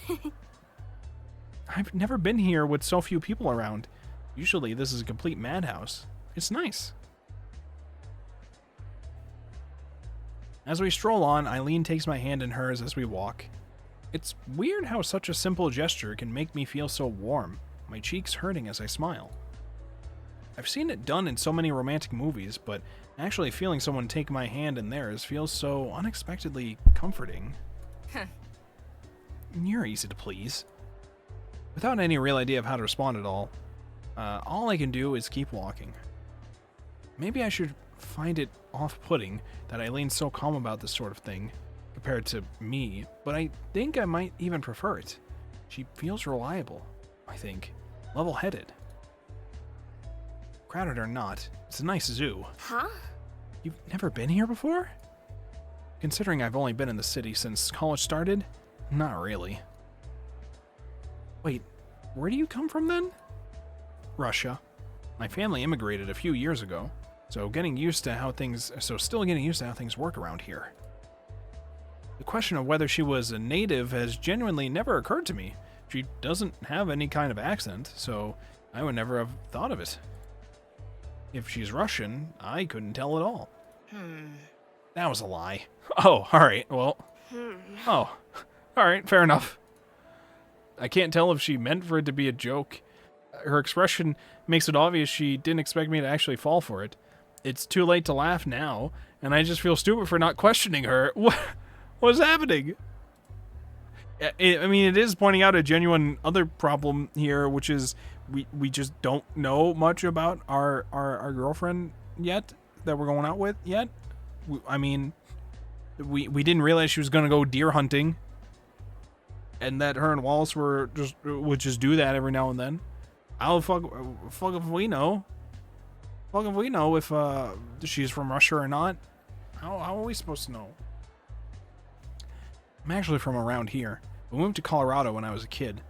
I've never been here with so few people around. Usually this is a complete madhouse. It's nice. As we stroll on, Eileen takes my hand in hers as we walk. It's weird how such a simple gesture can make me feel so warm, my cheeks hurting as I smile. I've seen it done in so many romantic movies, but actually feeling someone take my hand in theirs feels so unexpectedly comforting. You're easy to please. Without any real idea of how to respond at all I can do is keep walking. Maybe I should find it off-putting that Eileen's so calm about this sort of thing, compared to me, but I think I might even prefer it. She feels reliable, I think. Level-headed. Crowded or not, it's a nice zoo. Huh? You've never been here before? Considering I've only been in the city since college started, not really. Wait, where do you come from then? Russia. My family immigrated a few years ago, so still getting used to how things work around here. The question of whether she was a native has genuinely never occurred to me. She doesn't have any kind of accent, so I would never have thought of it. If she's Russian, I couldn't tell at all. That was a lie. Oh, alright, well. Oh, alright, fair enough. I can't tell if she meant for it to be a joke. Her expression makes it obvious she didn't expect me to actually fall for it. It's too late to laugh now, and I just feel stupid for not questioning her. What's happening? I mean, it is pointing out a genuine other problem here, which is we just don't know much about our girlfriend yet, that we're going out with yet. I mean, we didn't realize she was going to go deer hunting, and that her and Wallace would just do that every now and then. I'll fuck if we know. Fuck if we know if she's from Russia or not. How are we supposed to know? I'm actually from around here. We moved to Colorado when I was a kid.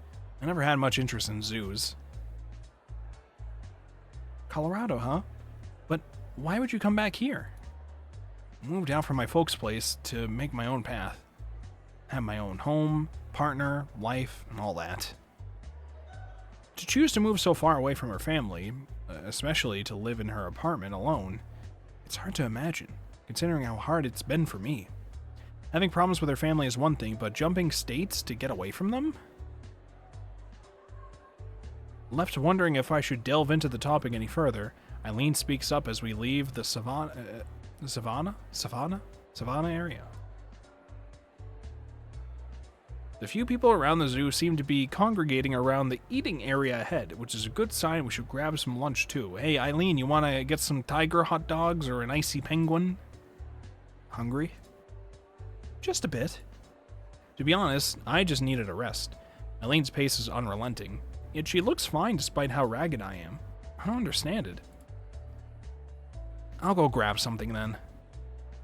I never had much interest in zoos. Colorado, huh? But why would you come back here? I moved out from my folks' place to make my own path. Have my own home, partner, life, and all that. To choose to move so far away from her family, especially to live in her apartment alone, it's hard to imagine, considering how hard it's been for me. Having problems with her family is one thing, but jumping states to get away from them? Left wondering if I should delve into the topic any further, Eileen speaks up as we leave the savannah area. The few people around the zoo seem to be congregating around the eating area ahead, which is a good sign we should grab some lunch too. Hey Eileen, you want to get some tiger hot dogs or an icy penguin? Hungry? Just a bit. To be honest, I just needed a rest. Eileen's pace is unrelenting, yet she looks fine despite how ragged I am. I don't understand it. I'll go grab something then.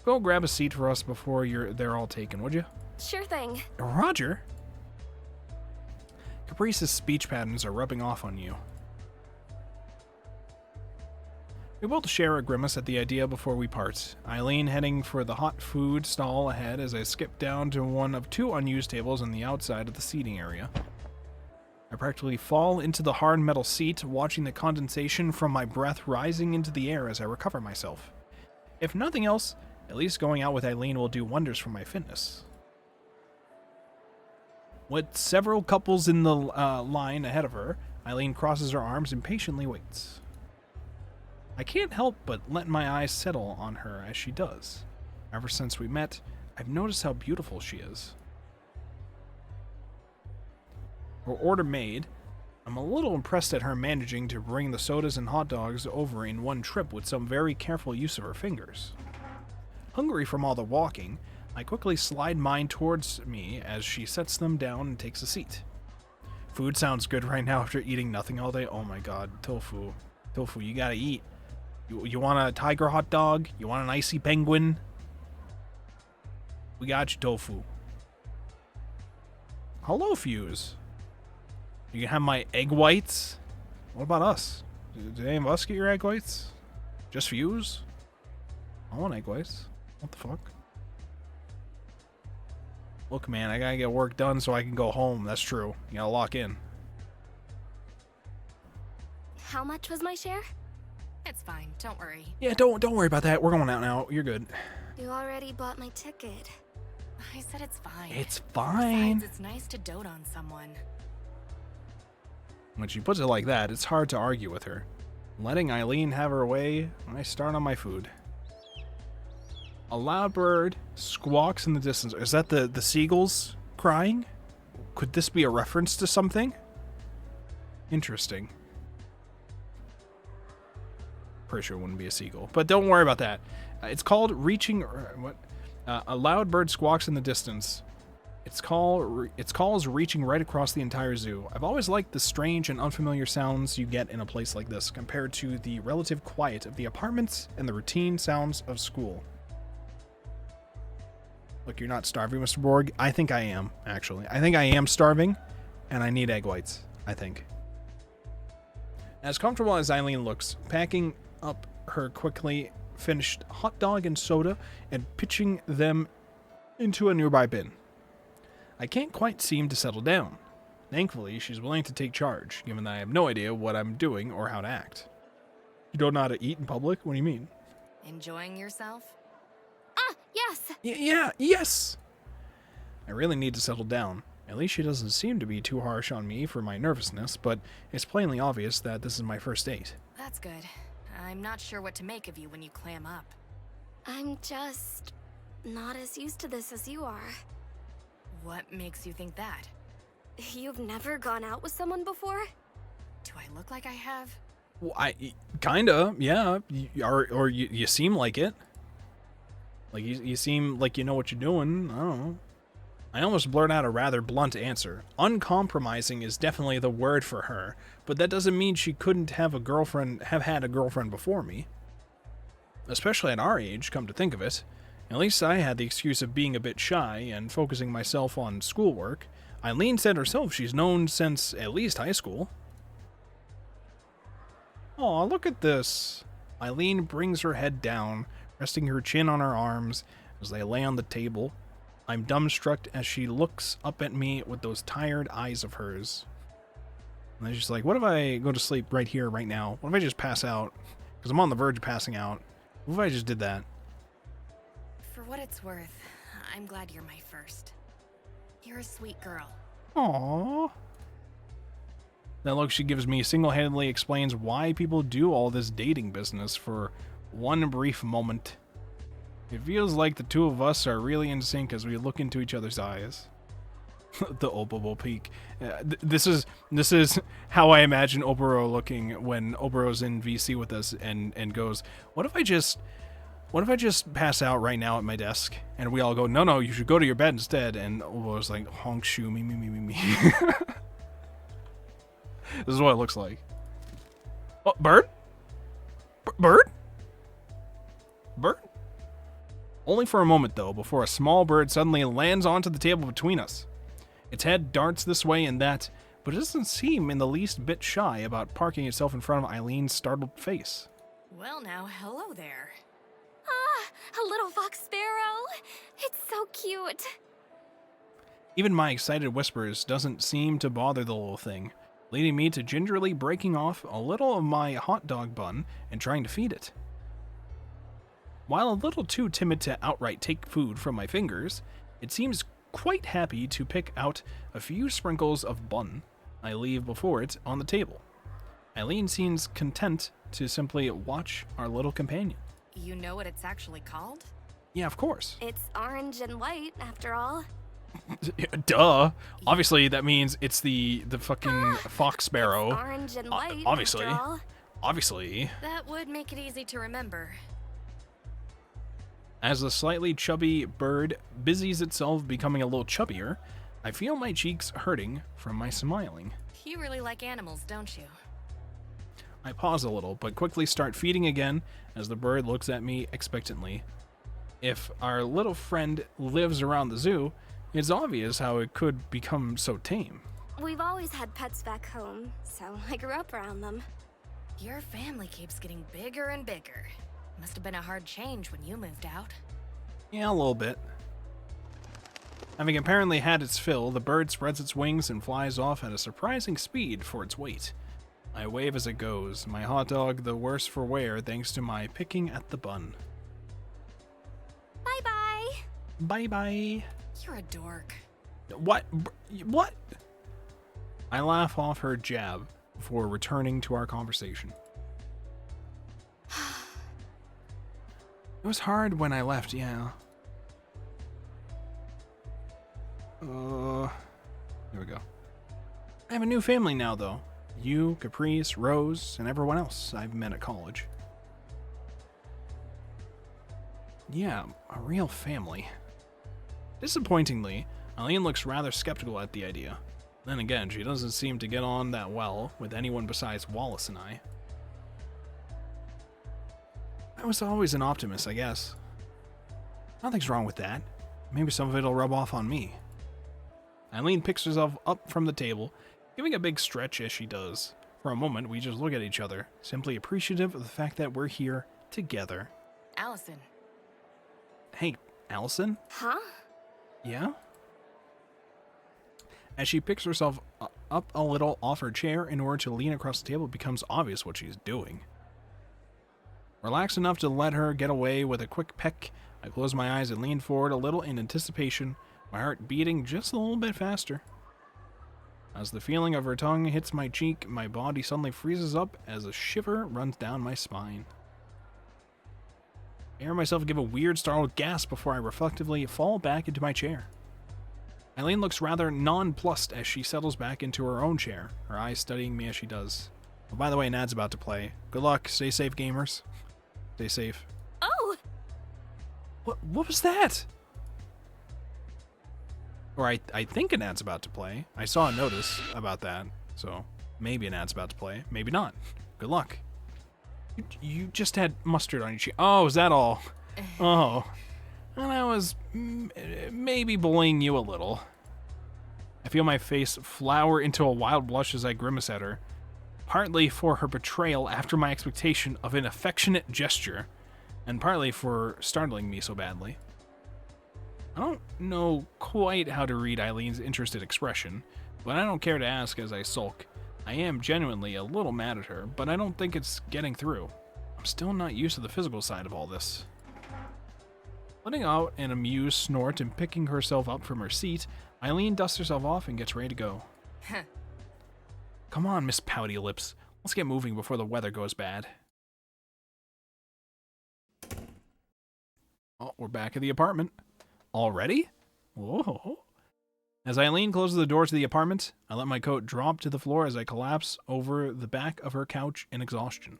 Go grab a seat for us before they're all taken, would you? Sure thing. Roger? Caprice's speech patterns are rubbing off on you. We both share a grimace at the idea before we part, Eileen heading for the hot food stall ahead as I skip down to one of two unused tables on the outside of the seating area. I practically fall into the hard metal seat, watching the condensation from my breath rising into the air as I recover myself. If nothing else, at least going out with Eileen will do wonders for my fitness. With several couples in the line ahead of her, Eileen crosses her arms and patiently waits. I can't help but let my eyes settle on her as she does. Ever since we met, I've noticed how beautiful she is. Her order made, I'm a little impressed at her managing to bring the sodas and hot dogs over in one trip with some very careful use of her fingers. Hungry from all the walking, I quickly slide mine towards me as she sets them down and takes a seat. Food sounds good right now after eating nothing all day. Oh my god, tofu. Tofu, you gotta eat. You want a tiger hot dog? You want an icy penguin? We got you, tofu. Hello, Fuse. You can have my egg whites? What about us? Did any of us get your egg whites? Just Fuse? I want egg whites. What the fuck? Look, man, I gotta get work done so I can go home. That's true. You gotta lock in. How much was my share? It's fine, don't worry. Yeah, don't worry about that. We're going out now. You're good. You already bought my ticket. I said it's fine. It's fine. Besides, it's nice to dote on someone. When she puts it like that, it's hard to argue with her. Letting Eileen have her way, I start on my food. A loud bird squawks in the distance. Is that the seagulls crying? Could this be a reference to something? Interesting. Pretty sure it wouldn't be a seagull, but don't worry about that. It's called reaching. What? A loud bird squawks in the distance. Its call is reaching right across the entire zoo. I've always liked the strange and unfamiliar sounds you get in a place like this, compared to the relative quiet of the apartments and the routine sounds of school. Look, you're not starving, Mr. Borg. I think I am, actually. I think I am starving, and I need egg whites, I think. As comfortable as Eileen looks, packing up her quickly finished hot dog and soda and pitching them into a nearby bin. I can't quite seem to settle down. Thankfully, she's willing to take charge, given that I have no idea what I'm doing or how to act. You don't know how to eat in public? What do you mean? Enjoying yourself? Yes! Yes! I really need to settle down. At least she doesn't seem to be too harsh on me for my nervousness, but it's plainly obvious that this is my first date. That's good. I'm not sure what to make of you when you clam up. I'm just not as used to this as you are. What makes you think that? You've never gone out with someone before? Do I look like I have? Well, kinda, yeah. You seem like it. Like, you seem like you know what you're doing. I don't know. I almost blurt out a rather blunt answer. Uncompromising is definitely the word for her, but that doesn't mean she couldn't have had a girlfriend before me. Especially at our age, come to think of it. At least I had the excuse of being a bit shy and focusing myself on schoolwork. Eileen said herself she's known since at least high school. Aw, look at this. Eileen brings her head down, resting her chin on her arms as they lay on the table. I'm dumbstruck as she looks up at me with those tired eyes of hers. And then she's like, what if I go to sleep right here, right now? What if I just pass out? Because I'm on the verge of passing out. What if I just did that? For what it's worth, I'm glad you're my first. You're a sweet girl. Aww. That look she gives me single-handedly explains why people do all this dating business for one brief moment. It feels like the two of us are really in sync as we look into each other's eyes. The Oboro peak. This is how I imagine Oboro looking when Oboro's in VC with us and goes, what if I just pass out right now at my desk? And we all go, no, you should go to your bed instead. And Oboro's like, honk shoe, me. This is what it looks like. Oh, bird? Bird? Only for a moment, though, before a small bird suddenly lands onto the table between us. Its head darts this way and that, but it doesn't seem in the least bit shy about parking itself in front of Eileen's startled face. Well now, hello there. A little fox sparrow. It's so cute. Even my excited whispers doesn't seem to bother the little thing, leading me to gingerly breaking off a little of my hot dog bun and trying to feed it. While a little too timid to outright take food from my fingers, it seems quite happy to pick out a few sprinkles of bun I leave before it on the table. Eileen seems content to simply watch our little companion. You know what it's actually called? Yeah, of course. It's orange and white, after all. Duh. Obviously, that means it's the fucking fox sparrow. It's orange and white, obviously. after all. Obviously. That would make it easy to remember. As the slightly chubby bird busies itself becoming a little chubbier, I feel my cheeks hurting from my smiling. You really like animals, don't you? I pause a little, but quickly start feeding again as the bird looks at me expectantly. If our little friend lives around the zoo, it's obvious how it could become so tame. We've always had pets back home, so I grew up around them. Your family keeps getting bigger and bigger. Must have been a hard change when you moved out. Yeah, a little bit. Having apparently had its fill, the bird spreads its wings and flies off at a surprising speed for its weight. I wave as it goes, my hot dog the worse for wear thanks to my picking at the bun. Bye-bye. Bye-bye. You're a dork. What? What? I laugh off her jab before returning to our conversation. It was hard when I left, yeah. Here we go. I have a new family now, though. You, Caprice, Rose, and everyone else I've met at college. Yeah, a real family. Disappointingly, Eileen looks rather skeptical at the idea. Then again, she doesn't seem to get on that well with anyone besides Wallace and I. I was always an optimist, I guess. Nothing's wrong with that. Maybe some of it'll rub off on me. Eileen picks herself up from the table, giving a big stretch as she does. For a moment, we just look at each other, simply appreciative of the fact that we're here together. Allison. Hey, Allison? Huh? Yeah? As she picks herself up a little off her chair in order to lean across the table, it becomes obvious what she's doing. Relaxed enough to let her get away with a quick peck, I close my eyes and lean forward a little in anticipation, my heart beating just a little bit faster. As the feeling of her tongue hits my cheek, my body suddenly freezes up as a shiver runs down my spine. I hear myself give a weird startled gasp before I reflectively fall back into my chair. Eileen looks rather nonplussed as she settles back into her own chair, her eyes studying me as she does. Oh, by the way, an ad's about to play. Good luck. Stay safe, gamers. Stay safe. Oh! What was that? Or I think an ad's about to play. I saw a notice about that, so maybe an ad's about to play. Maybe not. Good luck. You just had mustard on your cheek. Oh, is that all? Oh. And I was maybe bullying you a little. I feel my face flower into a wild blush as I grimace at her, partly for her betrayal after my expectation of an affectionate gesture, and partly for startling me so badly. I don't know quite how to read Eileen's interested expression, but I don't care to ask as I sulk. I am genuinely a little mad at her, but I don't think it's getting through. I'm still not used to the physical side of all this. Letting out an amused snort and picking herself up from her seat, Eileen dusts herself off and gets ready to go. Come on, Miss Pouty Lips. Let's get moving before the weather goes bad. Oh, we're back at the apartment. Already? Whoa. As Eileen closes the door to the apartment, I let my coat drop to the floor as I collapse over the back of her couch in exhaustion.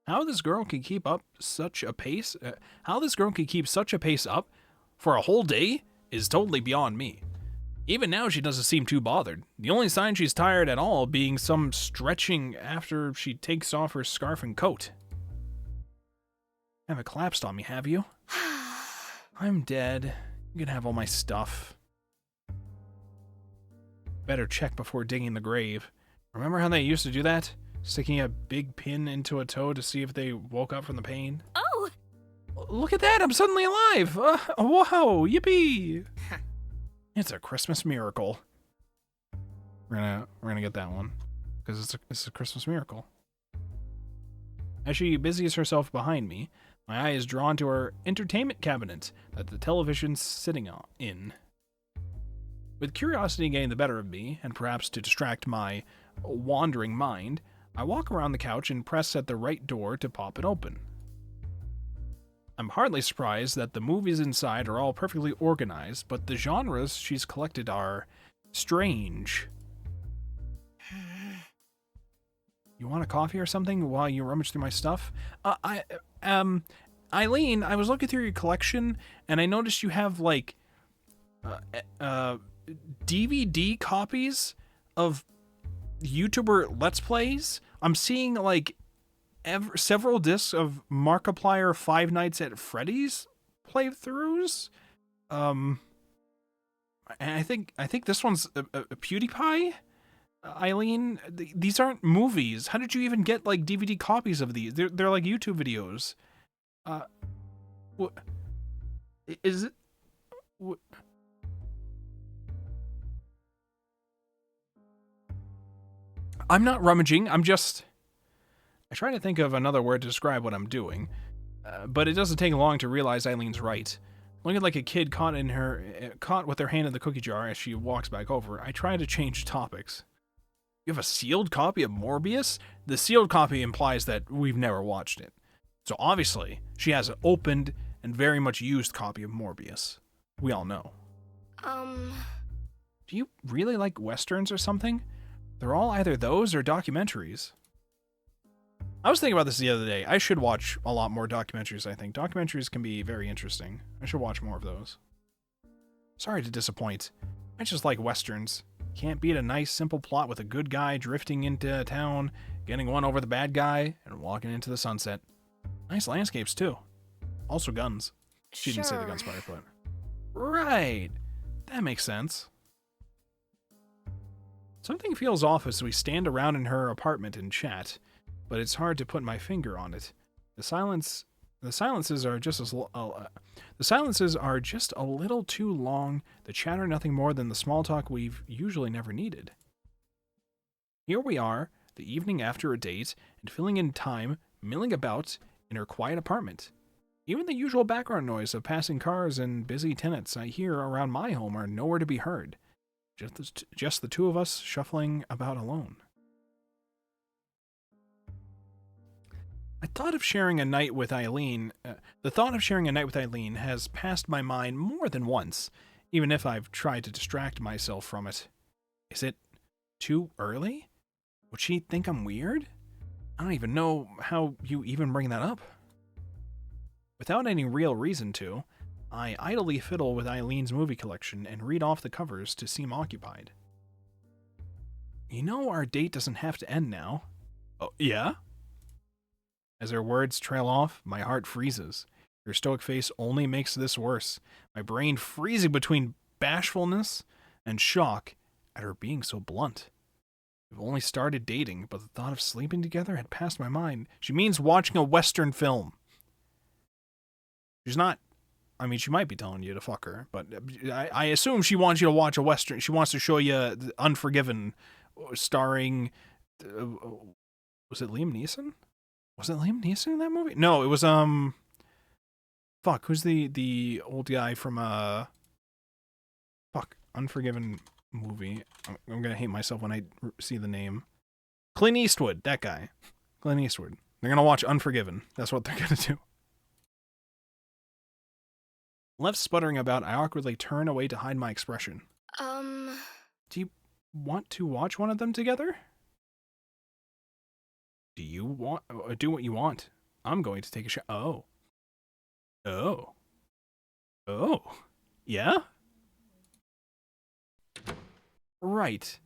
How this girl can keep up such a pace up for a whole day is totally beyond me. Even now she doesn't seem too bothered. The only sign she's tired at all being some stretching after she takes off her scarf and coat. Haven't collapsed on me, have you? I'm dead. You can have all my stuff. Better check before digging the grave. Remember how they used to do that? Sticking a big pin into a toe to see if they woke up from the pain? Oh! Look at that! I'm suddenly alive! Whoa! Yippee! It's a Christmas miracle. We're gonna get that one. Because it's a Christmas miracle. As she busies herself behind me, my eye is drawn to her entertainment cabinet that the television's sitting in. With curiosity getting the better of me, and perhaps to distract my wandering mind, I walk around the couch and press at the right door to pop it open. I'm hardly surprised that the movies inside are all perfectly organized, but the genres she's collected are strange. You want a coffee or something while you rummage through my stuff? Eileen, I was looking through your collection, and I noticed you have, like, DVD copies of YouTuber Let's Plays. I'm seeing, like, several discs of Markiplier Five Nights at Freddy's playthroughs. And I think this one's a PewDiePie. Eileen, these aren't movies. How did you even get, like, DVD copies of these? They're like YouTube videos. What is it? What? I'm not rummaging. I try to think of another word to describe what I'm doing, but it doesn't take long to realize Eileen's right. Looking like a kid caught with her hand in the cookie jar as she walks back over, I try to change topics. You have a sealed copy of Morbius? The sealed copy implies that we've never watched it. So obviously, she has an opened and very much used copy of Morbius. We all know. Do you really like westerns or something? They're all either those or documentaries. I was thinking about this the other day. I should watch a lot more documentaries, I think. Documentaries can be very interesting. I should watch more of those. Sorry to disappoint. I just like westerns. Can't beat a nice, simple plot with a good guy drifting into town, getting one over the bad guy, and walking into the sunset. Nice landscapes, too. Also guns. She didn't say the guns part, but... Right! That makes sense. Something feels off as we stand around in her apartment and chat, but it's hard to put my finger on it. The The silences are just a little too long. The chatter nothing more than the small talk we've usually never needed. Here we are, the evening after a date, and filling in time, milling about in her quiet apartment. Even the usual background noise of passing cars and busy tenants I hear around my home are nowhere to be heard. Just the two of us shuffling about alone. The thought of sharing a night with Eileen has passed my mind more than once, even if I've tried to distract myself from it. Is it too early? Would she think I'm weird? I don't even know how you even bring that up. Without any real reason to, I idly fiddle with Eileen's movie collection and read off the covers to seem occupied. You know our date doesn't have to end now. Oh, yeah? As her words trail off, my heart freezes. Her stoic face only makes this worse, my brain freezing between bashfulness and shock at her being so blunt. We've only started dating, but the thought of sleeping together had passed my mind. She means watching a Western film. She's not... I mean, she might be telling you to fuck her, but I assume she wants you to watch a Western... She wants to show you Unforgiven, starring... was it Liam Neeson? Was it Liam Neeson in that movie? No, it was, fuck, who's the old guy from, Unforgiven movie. I'm gonna hate myself when I see the name. Clint Eastwood, that guy. Clint Eastwood. They're gonna watch Unforgiven. That's what they're gonna do. Left sputtering about, I awkwardly turn away to hide my expression. Do you want to watch one of them together? Do you want... do what you want. I'm going to take a shower. Oh. Yeah? Right.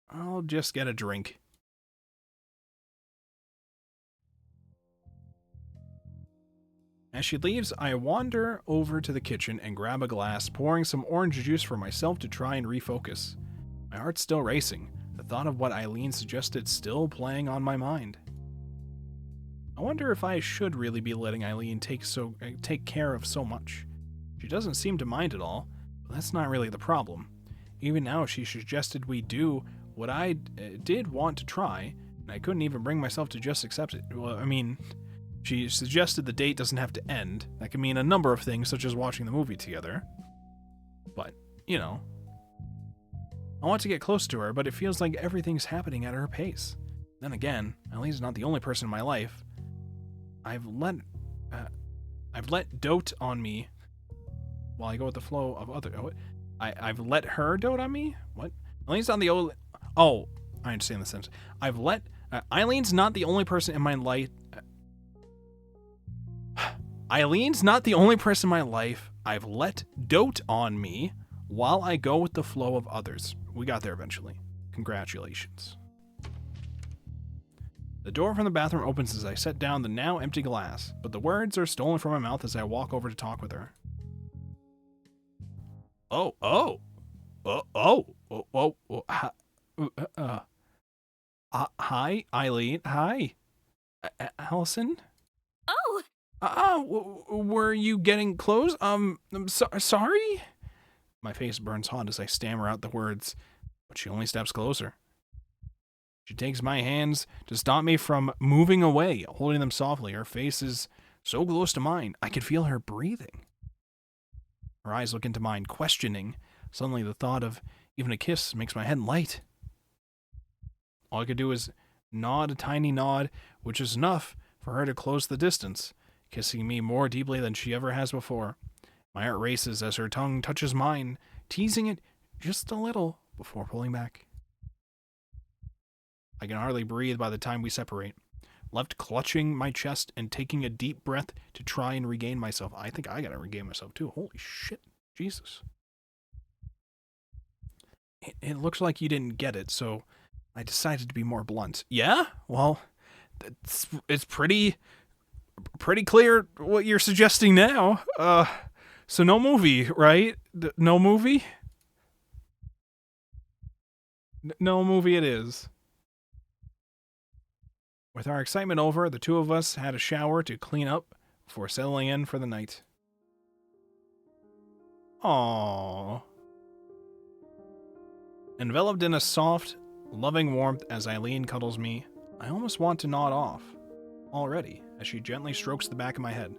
I'll just get a drink. As she leaves, I wander over to the kitchen and grab a glass, pouring some orange juice for myself to try and refocus. My heart's still racing, the thought of what Eileen suggested still playing on my mind. I wonder if I should really be letting Eileen take care of so much. She doesn't seem to mind at all, but that's not really the problem. Even now, she suggested we do what I did want to try, and I couldn't even bring myself to just accept it. Well, I mean, she suggested the date doesn't have to end. That can mean a number of things, such as watching the movie together. But, you know. I want to get close to her, but it feels like everything's happening at her pace. Then again, Eileen's not the only person in my life. I've let dote on me while I go with the flow of other... I've let her dote on me? What? Eileen's not the only... Oh, I understand the sentence. I've let... Eileen's not the only person in my life... Eileen's not the only person in my life I've let dote on me while I go with the flow of others. We got there eventually. Congratulations. The door from the bathroom opens as I set down the now empty glass, but the words are stolen from my mouth as I walk over to talk with her. Hi, Eileen. Hi. Allison? Oh! Were you getting close? I'm sorry? My face burns hot as I stammer out the words, but she only steps closer. She takes my hands to stop me from moving away, holding them softly. Her face is so close to mine, I could feel her breathing. Her eyes look into mine, questioning. Suddenly, the thought of even a kiss makes my head light. All I could do is nod a tiny nod, which is enough for her to close the distance, kissing me more deeply than she ever has before. My heart races as her tongue touches mine, teasing it just a little before pulling back. I can hardly breathe by the time we separate, left clutching my chest and taking a deep breath to try and regain myself. I think I gotta regain myself too. Holy shit. Jesus. It looks like you didn't get it, so I decided to be more blunt. Yeah? Well, it's pretty clear what you're suggesting now. So no movie, right? No movie? No movie it is. With our excitement over, the two of us had a shower to clean up before settling in for the night. Aww. Enveloped in a soft, loving warmth as Eileen cuddles me, I almost want to nod off already as she gently strokes the back of my head.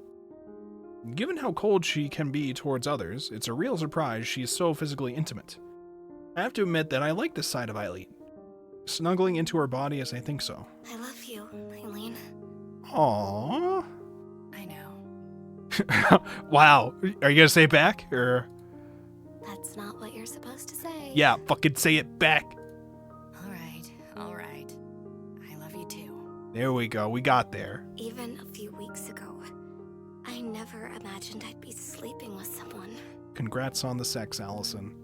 Given how cold she can be towards others, it's a real surprise she is so physically intimate. I have to admit that I like this side of Eileen, snuggling into her body as I think so. I love you, Eileen. Aww. I know. Wow. Are you gonna say it back, or? That's not what you're supposed to say. Yeah, fucking say it back. All right. I love you too. There we go. We got there. Even a few weeks ago, I never imagined I'd be sleeping with someone. Congrats on the sex, Allison.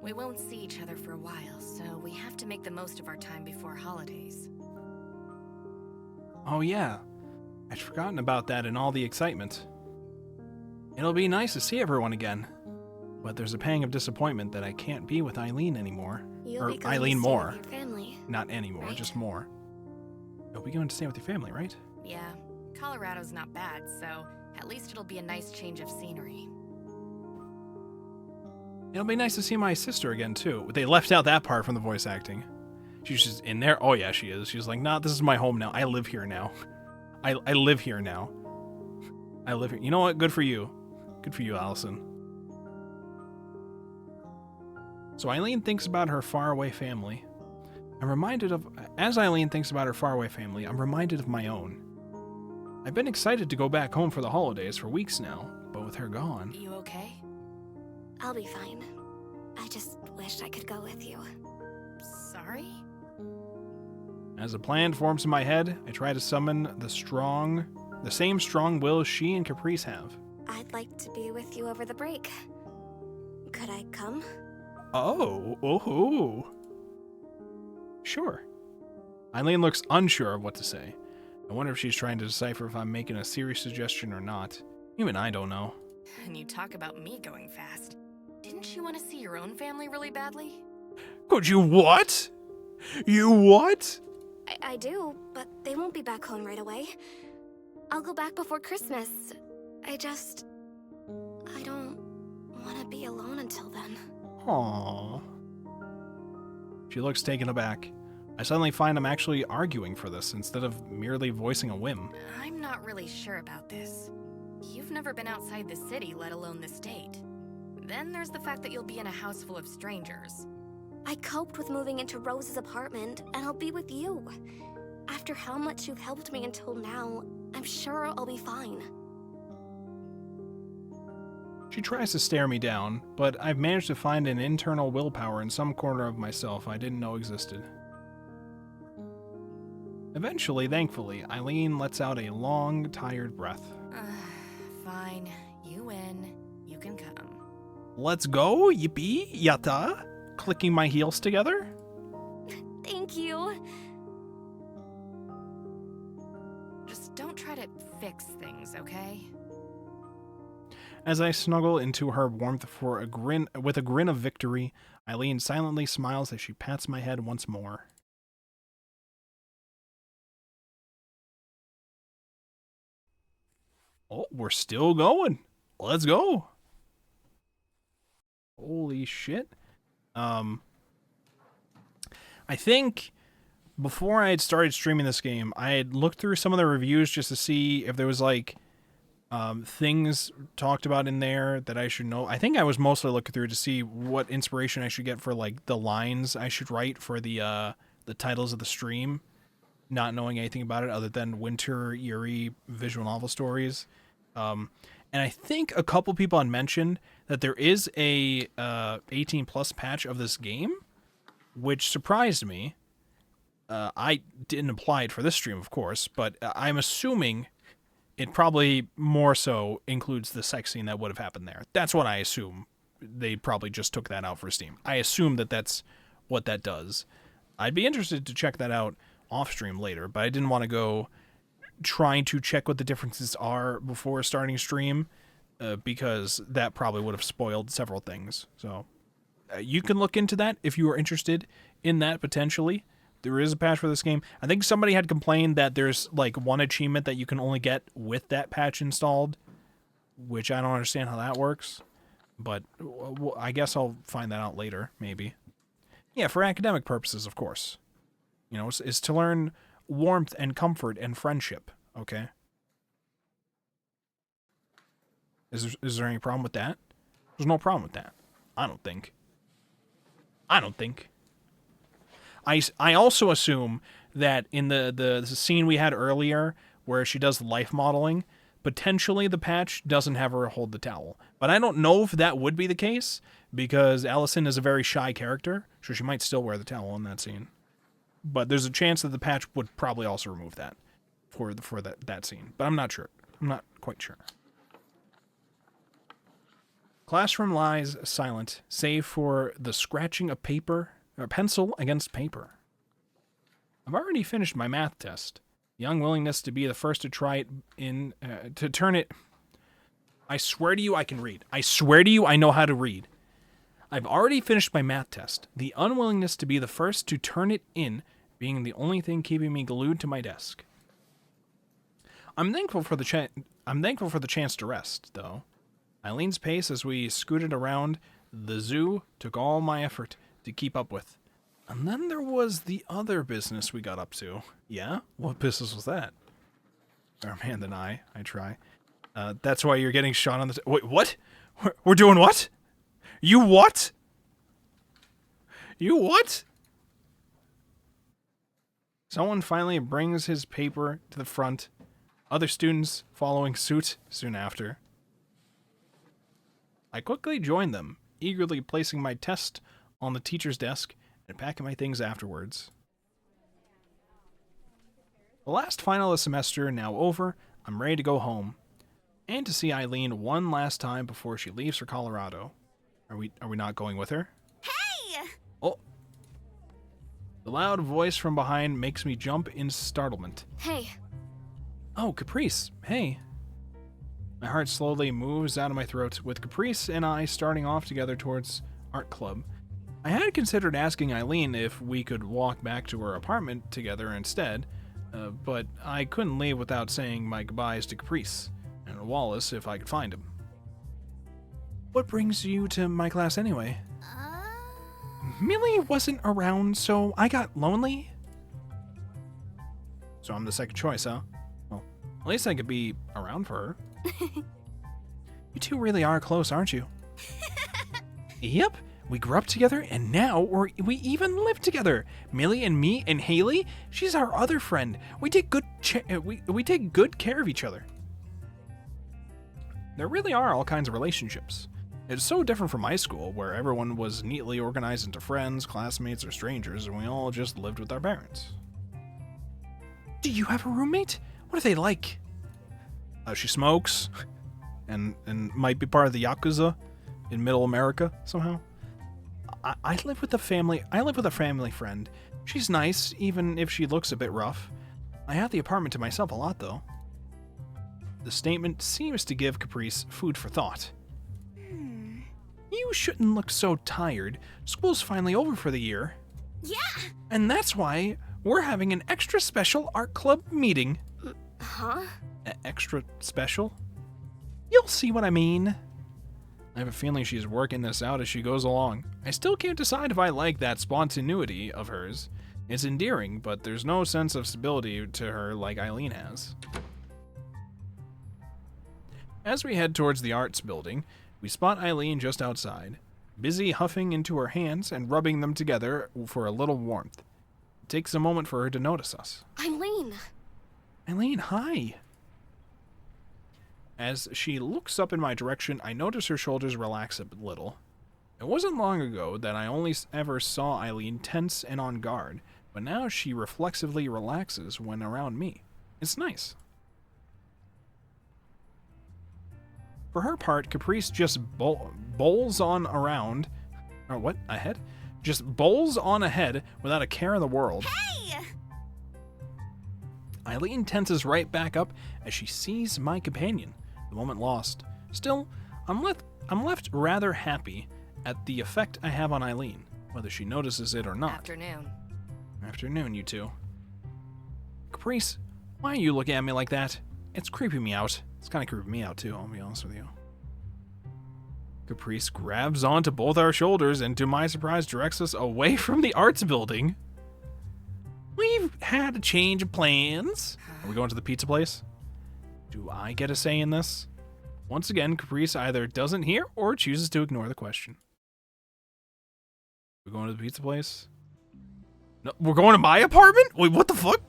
We won't see each other for a while, so we have to make the most of our time before holidays. Oh yeah. I'd forgotten about that in all the excitement. It'll be nice to see everyone again. But there's a pang of disappointment that I can't be with Eileen anymore. You'll be going Eileen to stay more. with your family. Not anymore, right? just more. You'll be going to stay with your family, right? Yeah, Colorado's not bad, so at least it'll be a nice change of scenery. It'll be nice to see my sister again, too. They left out that part from the voice acting. She's just in there. Oh, yeah, she is. She's like, nah, this is my home now. I live here now. I live here now. I live here. You know what? Good for you. Good for you, Allison. So Eileen thinks about her faraway family. As Eileen thinks about her faraway family, I'm reminded of my own. I've been excited to go back home for the holidays for weeks now, but with her gone. You okay? I'll be fine. I just wished I could go with you. Sorry? As a plan forms in my head, I try to summon the same strong will she and Caprice have. I'd like to be with you over the break. Could I come? Oh. Sure. Eileen looks unsure of what to say. I wonder if she's trying to decipher if I'm making a serious suggestion or not. Even I don't know. And you talk about me going fast. Didn't you want to see your own family really badly? Could you what? You what? I do, but they won't be back home right away. I'll go back before Christmas. I don't want to be alone until then. Aww. She looks taken aback. I suddenly find I'm actually arguing for this instead of merely voicing a whim. I'm not really sure about this. You've never been outside the city, let alone the state. Then there's the fact that you'll be in a house full of strangers. I coped with moving into Rose's apartment, and I'll be with you. After how much you've helped me until now, I'm sure I'll be fine. She tries to stare me down, but I've managed to find an internal willpower in some corner of myself I didn't know existed. Eventually, thankfully, Eileen lets out a long, tired breath. Fine. You win. You can come. Let's go, yippee, yatta, clicking my heels together. Thank you. Just don't try to fix things, okay? As I snuggle into her warmth with a grin of victory, Eileen silently smiles as she pats my head once more. Oh, we're still going. Let's go. Holy shit. I think before I had started streaming this game, I had looked through some of the reviews just to see if there was like things talked about in there that I should know. I think I was mostly looking through to see what inspiration I should get for like the lines I should write for the titles of the stream, not knowing anything about it other than Winter Yuri visual novel stories. And I think a couple people had mentioned that there is a 18 plus patch of this game, which surprised me. I didn't apply it for this stream, of course, but I'm assuming it probably more so includes the sex scene that would have happened there. That's what I assume. They probably just took that out for Steam. I assume that that's what that does. I'd be interested to check that out off stream later, but I didn't want to go trying to check what the differences are before starting stream, because that probably would have spoiled several things. So you can look into that if you are interested in that potentially, there is a patch for this game. I think somebody had complained that there's like one achievement that you can only get with that patch installed, which I don't understand how that works. But I guess I'll find that out later, maybe. Yeah, for academic purposes, of course. You know, is to learn warmth and comfort and friendship, okay? Is there any problem with that? There's no problem with that. I don't think. I also assume that in the scene we had earlier where she does life modeling, potentially the patch doesn't have her hold the towel. But I don't know if that would be the case because Allison is a very shy character, so she might still wear the towel in that scene. But there's a chance that the patch would probably also remove that for that scene. But I'm not sure. I'm not quite sure. Classroom lies silent, save for the scratching of paper or pencil against paper. I've already finished my math test. The unwillingness to be the first to try it to turn it. I swear to you I can read. I swear to you I know how to read. I've already finished my math test. The unwillingness to be the first to turn it in being the only thing keeping me glued to my desk. I'm thankful for the chance to rest, though. Eileen's pace as we scooted around the zoo took all my effort to keep up with. And then there was the other business we got up to. Yeah? What business was that? Amanda and I try. That's why you're getting shot on the... Wait, what? We're doing what? You what? You what? Someone finally brings his paper to the front. Other students following suit soon after. I quickly joined them, eagerly placing my test on the teacher's desk and packing my things afterwards. The last final of the semester now over, I'm ready to go home, and to see Eileen one last time before she leaves for Colorado. Are we not going with her? Hey! Oh. The loud voice from behind makes me jump in startlement. Hey. Oh, Caprice. Hey. My heart slowly moves out of my throat, with Caprice and I starting off together towards art club. I had considered asking Eileen if we could walk back to her apartment together instead, but I couldn't leave without saying my goodbyes to Caprice, and Wallace if I could find him. What brings you to my class anyway? Millie wasn't around, so I got lonely. So I'm the second choice, huh? Well, at least I could be around for her. You two really are close, aren't you? Yep, we grew up together, and now we even live together. Millie and me and Haley, she's our other friend. We take good we take good care of each other. There really are all kinds of relationships. It's so different from my school, where everyone was neatly organized into friends, classmates, or strangers, and we all just lived with our parents. Do you have a roommate? What are they like? She smokes, and might be part of the Yakuza in Middle America somehow. I live with a family friend. She's nice, even if she looks a bit rough. I have the apartment to myself a lot, though. The statement seems to give Caprice food for thought. You shouldn't look so tired. School's finally over for the year. Yeah! And that's why we're having an extra special art club meeting. Huh? Extra special? You'll see what I mean. I have a feeling she's working this out as she goes along. I still can't decide if I like that spontaneity of hers. It's endearing, but there's no sense of stability to her like Eileen has. As we head towards the arts building, we spot Eileen just outside, busy huffing into her hands and rubbing them together for a little warmth. It takes a moment for her to notice us. Eileen! Eileen, hi! As she looks up in my direction, I notice her shoulders relax a little. It wasn't long ago that I only ever saw Eileen tense and on guard, but now she reflexively relaxes when around me. It's nice. For her part, Caprice just bowls on around... Or what? Ahead? Just bowls on ahead without a care in the world. Hey! Eileen tenses right back up as she sees my companion. The moment lost. Still, I'm left rather happy at the effect I have on Eileen, whether she notices it or not. Afternoon. Afternoon, you two. Caprice, why are you looking at me like that? It's creeping me out. It's kind of creeping me out, too, I'll be honest with you. Caprice grabs onto both our shoulders and, to my surprise, directs us away from the arts building. We've had a change of plans. Are we going to the pizza place? Do I get a say in this? Once again, Caprice either doesn't hear or chooses to ignore the question. We're going to the pizza place? No, we're going to my apartment? Wait, what the fuck?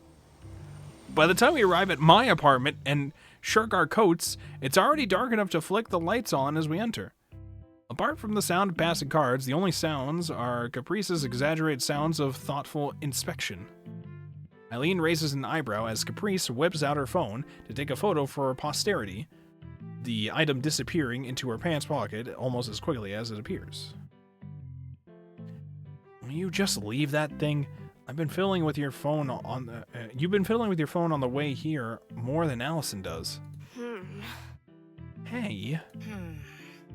By the time we arrive at my apartment and shirk our coats, it's already dark enough to flick the lights on as we enter. Apart from the sound of passing cards, the only sounds are Caprice's exaggerated sounds of thoughtful inspection. Eileen raises an eyebrow as Caprice whips out her phone to take a photo for posterity, the item disappearing into her pants pocket almost as quickly as it appears. Will you just leave that thing? I've been fiddling with your phone on the. You've been fiddling with your phone on the way here more than Allison does. Hey.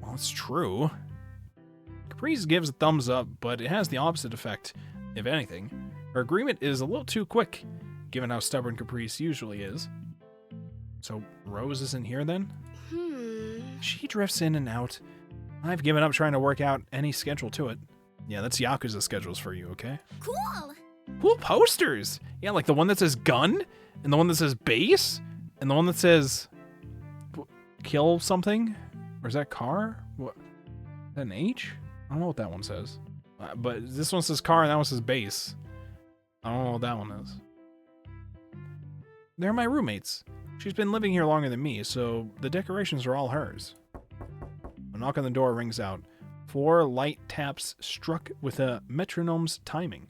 Well, it's true. Caprice gives a thumbs up, but it has the opposite effect, if anything. Her agreement is a little too quick, given how stubborn Caprice usually is. So, Rose isn't here then? She drifts in and out. I've given up trying to work out any schedule to it. Yeah, that's Yakuza schedules for you, okay? Cool! Cool posters! Yeah, like the one that says gun, and the one that says base, and the one that says kill something? Or is that car? What? Is that an H? I don't know what that one says. But this one says car and that one says base. I don't know what that one is. They're my roommates. She's been living here longer than me, so the decorations are all hers. A knock on the door rings out. 4 light taps struck with a metronome's timing.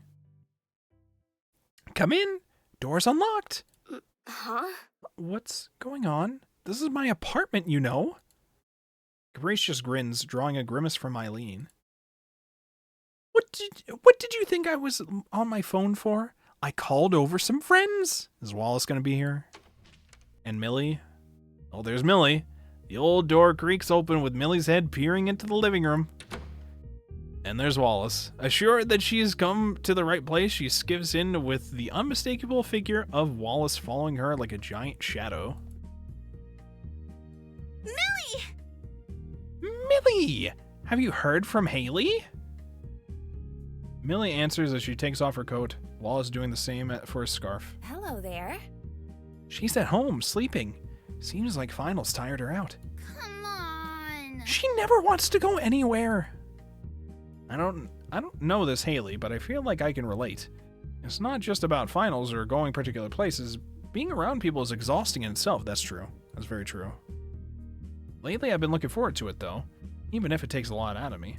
Come in! Door's unlocked! Huh? What's going on? This is my apartment, you know. Caprice just grins, drawing a grimace from Eileen. What did you think I was on my phone for? I called over some friends. Is Wallace going to be here? And Millie? Oh, there's Millie. The old door creaks open with Millie's head peering into the living room. And there's Wallace. Assured that she's come to the right place, she skips in with the unmistakable figure of Wallace following her like a giant shadow. Millie! Have you heard from Haley? Millie answers as she takes off her coat, Wallace doing the same for his scarf. Hello there. She's at home, sleeping. Seems like finals tired her out. Come on! She never wants to go anywhere. I don't know this Haley, but I feel like I can relate. It's not just about finals or going particular places. Being around people is exhausting in itself, that's true. That's very true. Lately, I've been looking forward to it, though, even if it takes a lot out of me.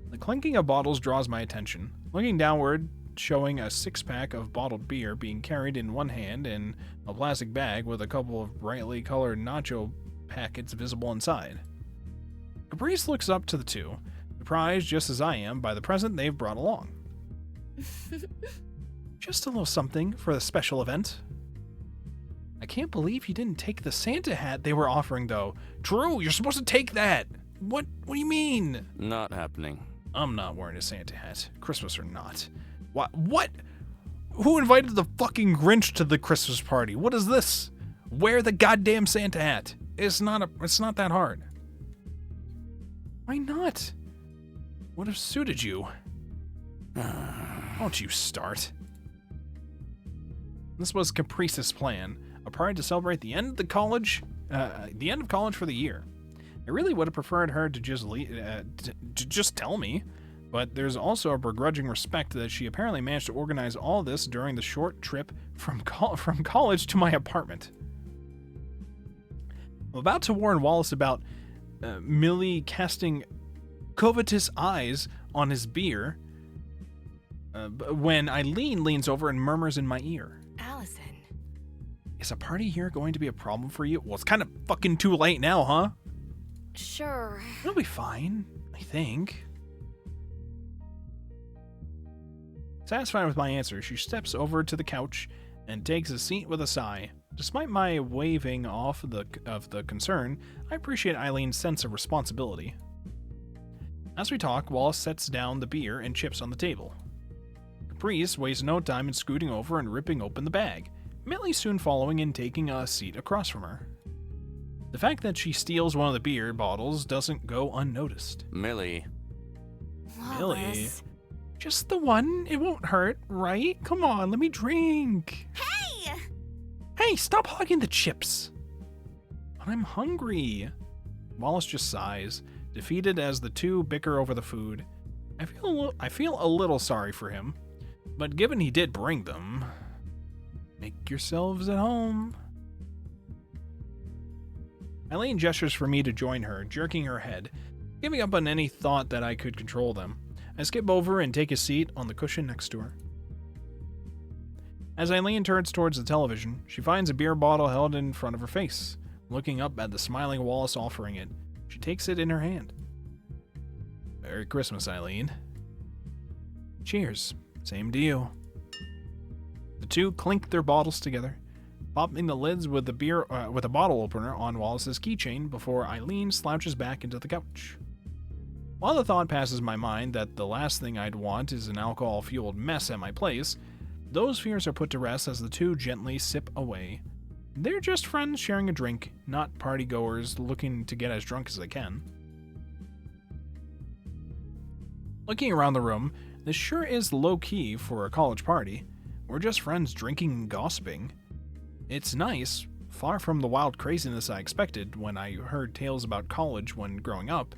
The clinking of bottles draws my attention. Looking downward, showing a 6-pack of bottled beer being carried in one hand and a plastic bag with a couple of brightly colored nacho packets visible inside. Caprice looks up to the two, surprised just as I am by the present they've brought along. Just a little something for the special event. I can't believe you didn't take the Santa hat they were offering, though. True, you're supposed to take that. What do you mean? Not happening. I'm not wearing a Santa hat, Christmas or not. What? Who invited the fucking Grinch to the Christmas party? What is this? Wear the goddamn Santa hat. It's not that hard. Why not? Would have suited you. Won't you start? This was Caprice's plan. A party to celebrate the end of college for the year. I really would have preferred her to just tell me, but there's also a begrudging respect that she apparently managed to organize all this during the short trip from college to my apartment. I'm about to warn Wallace about Millie casting covetous eyes on his beer when Eileen leans over and murmurs in my ear. Allison. Is a party here going to be a problem for you? Well, it's kind of fucking too late now, huh? Sure. It'll be fine, I think. Satisfied with my answer, she steps over to the couch and takes a seat with a sigh. Despite my waving off of the concern, I appreciate Eileen's sense of responsibility. As we talk, Wallace sets down the beer and chips on the table. Priest wastes no time in scooting over and ripping open the bag, Millie soon following and taking a seat across from her. The fact that she steals one of the beer bottles doesn't go unnoticed. Millie. Millie? Just the one? It won't hurt, right? Come on, let me drink. Hey! Hey, stop hogging the chips. But I'm hungry. Wallace just sighs, defeated as the two bicker over the food. I feel a little sorry for him, but given he did bring them, make yourselves at home. Eileen gestures for me to join her, jerking her head, giving up on any thought that I could control them. I skip over and take a seat on the cushion next to her. As Eileen turns towards the television, she finds a beer bottle held in front of her face. Looking up at the smiling Wallace offering it, she takes it in her hand. Merry Christmas, Eileen. Cheers. Same to you. The two clink their bottles together, popping the lids with a bottle opener on Wallace's keychain before Eileen slouches back into the couch. While the thought passes my mind that the last thing I'd want is an alcohol-fueled mess at my place, those fears are put to rest as the two gently sip away. They're just friends sharing a drink, not party-goers looking to get as drunk as they can. Looking around the room, this sure is low-key for a college party. We're just friends drinking and gossiping. It's nice, far from the wild craziness I expected when I heard tales about college when growing up.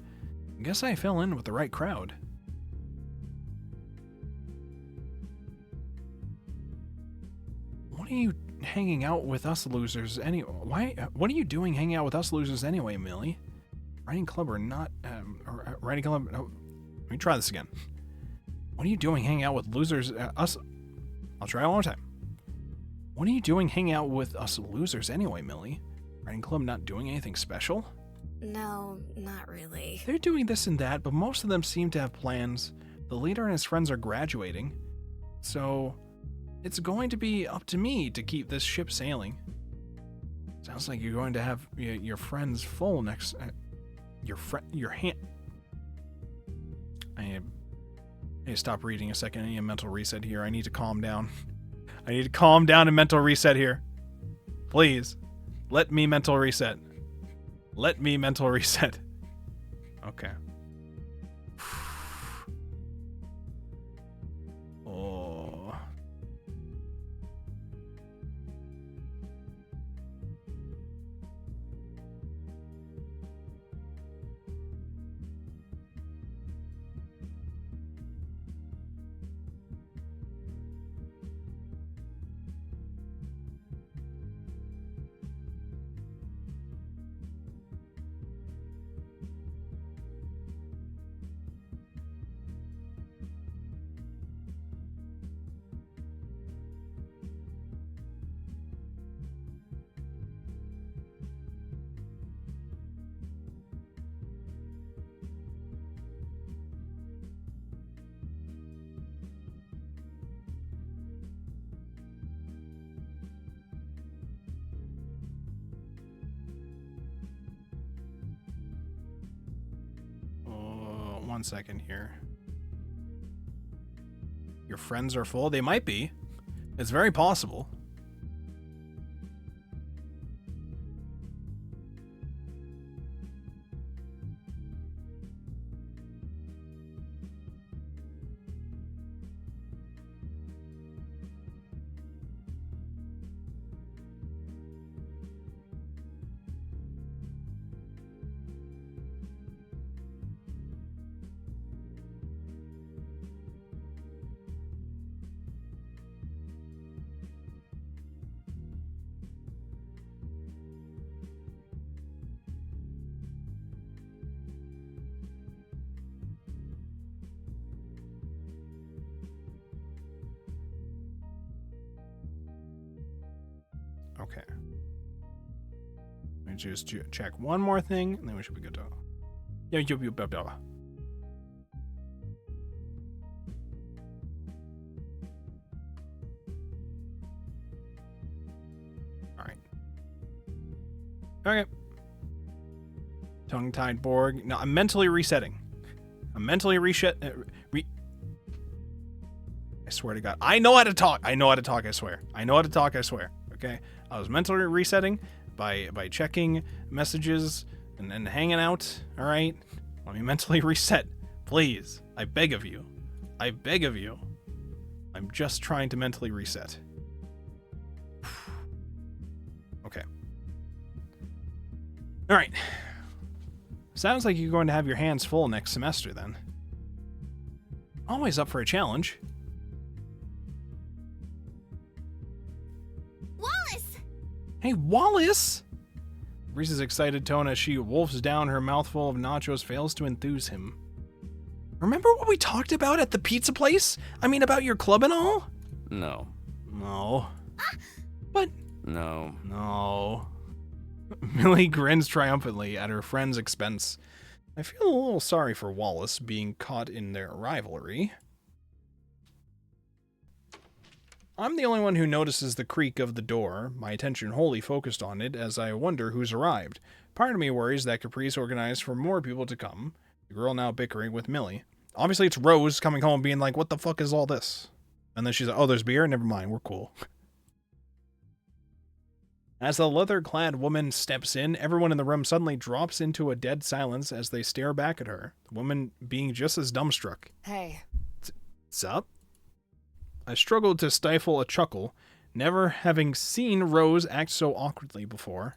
I guess I fell in with the right crowd. What are you hanging out with us losers anyway? What are you doing hanging out with us losers anyway, Millie? Writing club or not? Writing club? No, let me try this again. What are you doing hanging out with losers? Us? I'll try it one more time. What are you doing hanging out with us losers anyway, Millie? Writing club not doing anything special? No, not really. They're doing this and that, but most of them seem to have plans. The leader and his friends are graduating. So, it's going to be up to me to keep this ship sailing. Sounds like you're going to have your friends full next... your hand... I need to stop reading a second. I need a mental reset here. I need to calm down. I need to calm down and mental reset here. Please. Let me mental reset. Let me mental reset. Okay. Oh. One second here. Your friends are full? They might be. It's very possible. Okay. Let me just check one more thing, and then we should be good to... Yeah, Alright. Okay. Tongue-tied Borg. No, I'm mentally resetting. I'm mentally I swear to God. I know how to talk. I know how to talk, I swear. I know how to talk, I swear. Okay? I was mentally resetting by checking messages and then hanging out. All right? Let me mentally reset. Please. I beg of you. I beg of you. I'm just trying to mentally reset. Okay. All right. Sounds like you're going to have your hands full next semester then. Always up for a challenge. Wallace! Hey, Wallace! Reese's excited tone as she wolfs down her mouthful of nachos fails to enthuse him. Remember what we talked about at the pizza place? I mean, about your club and all? No. No. But... No. No. Millie grins triumphantly at her friend's expense. I feel a little sorry for Wallace being caught in their rivalry. I'm the only one who notices the creak of the door, my attention wholly focused on it as I wonder who's arrived. Part of me worries that Caprice organized for more people to come, the girl now bickering with Millie. Obviously it's Rose coming home being like, what the fuck is all this? And then she's like, oh, there's beer? Never mind, we're cool. As the leather-clad woman steps in, everyone in the room suddenly drops into a dead silence as they stare back at her, the woman being just as dumbstruck. Hey. Sup? I struggled to stifle a chuckle, never having seen Rose act so awkwardly before.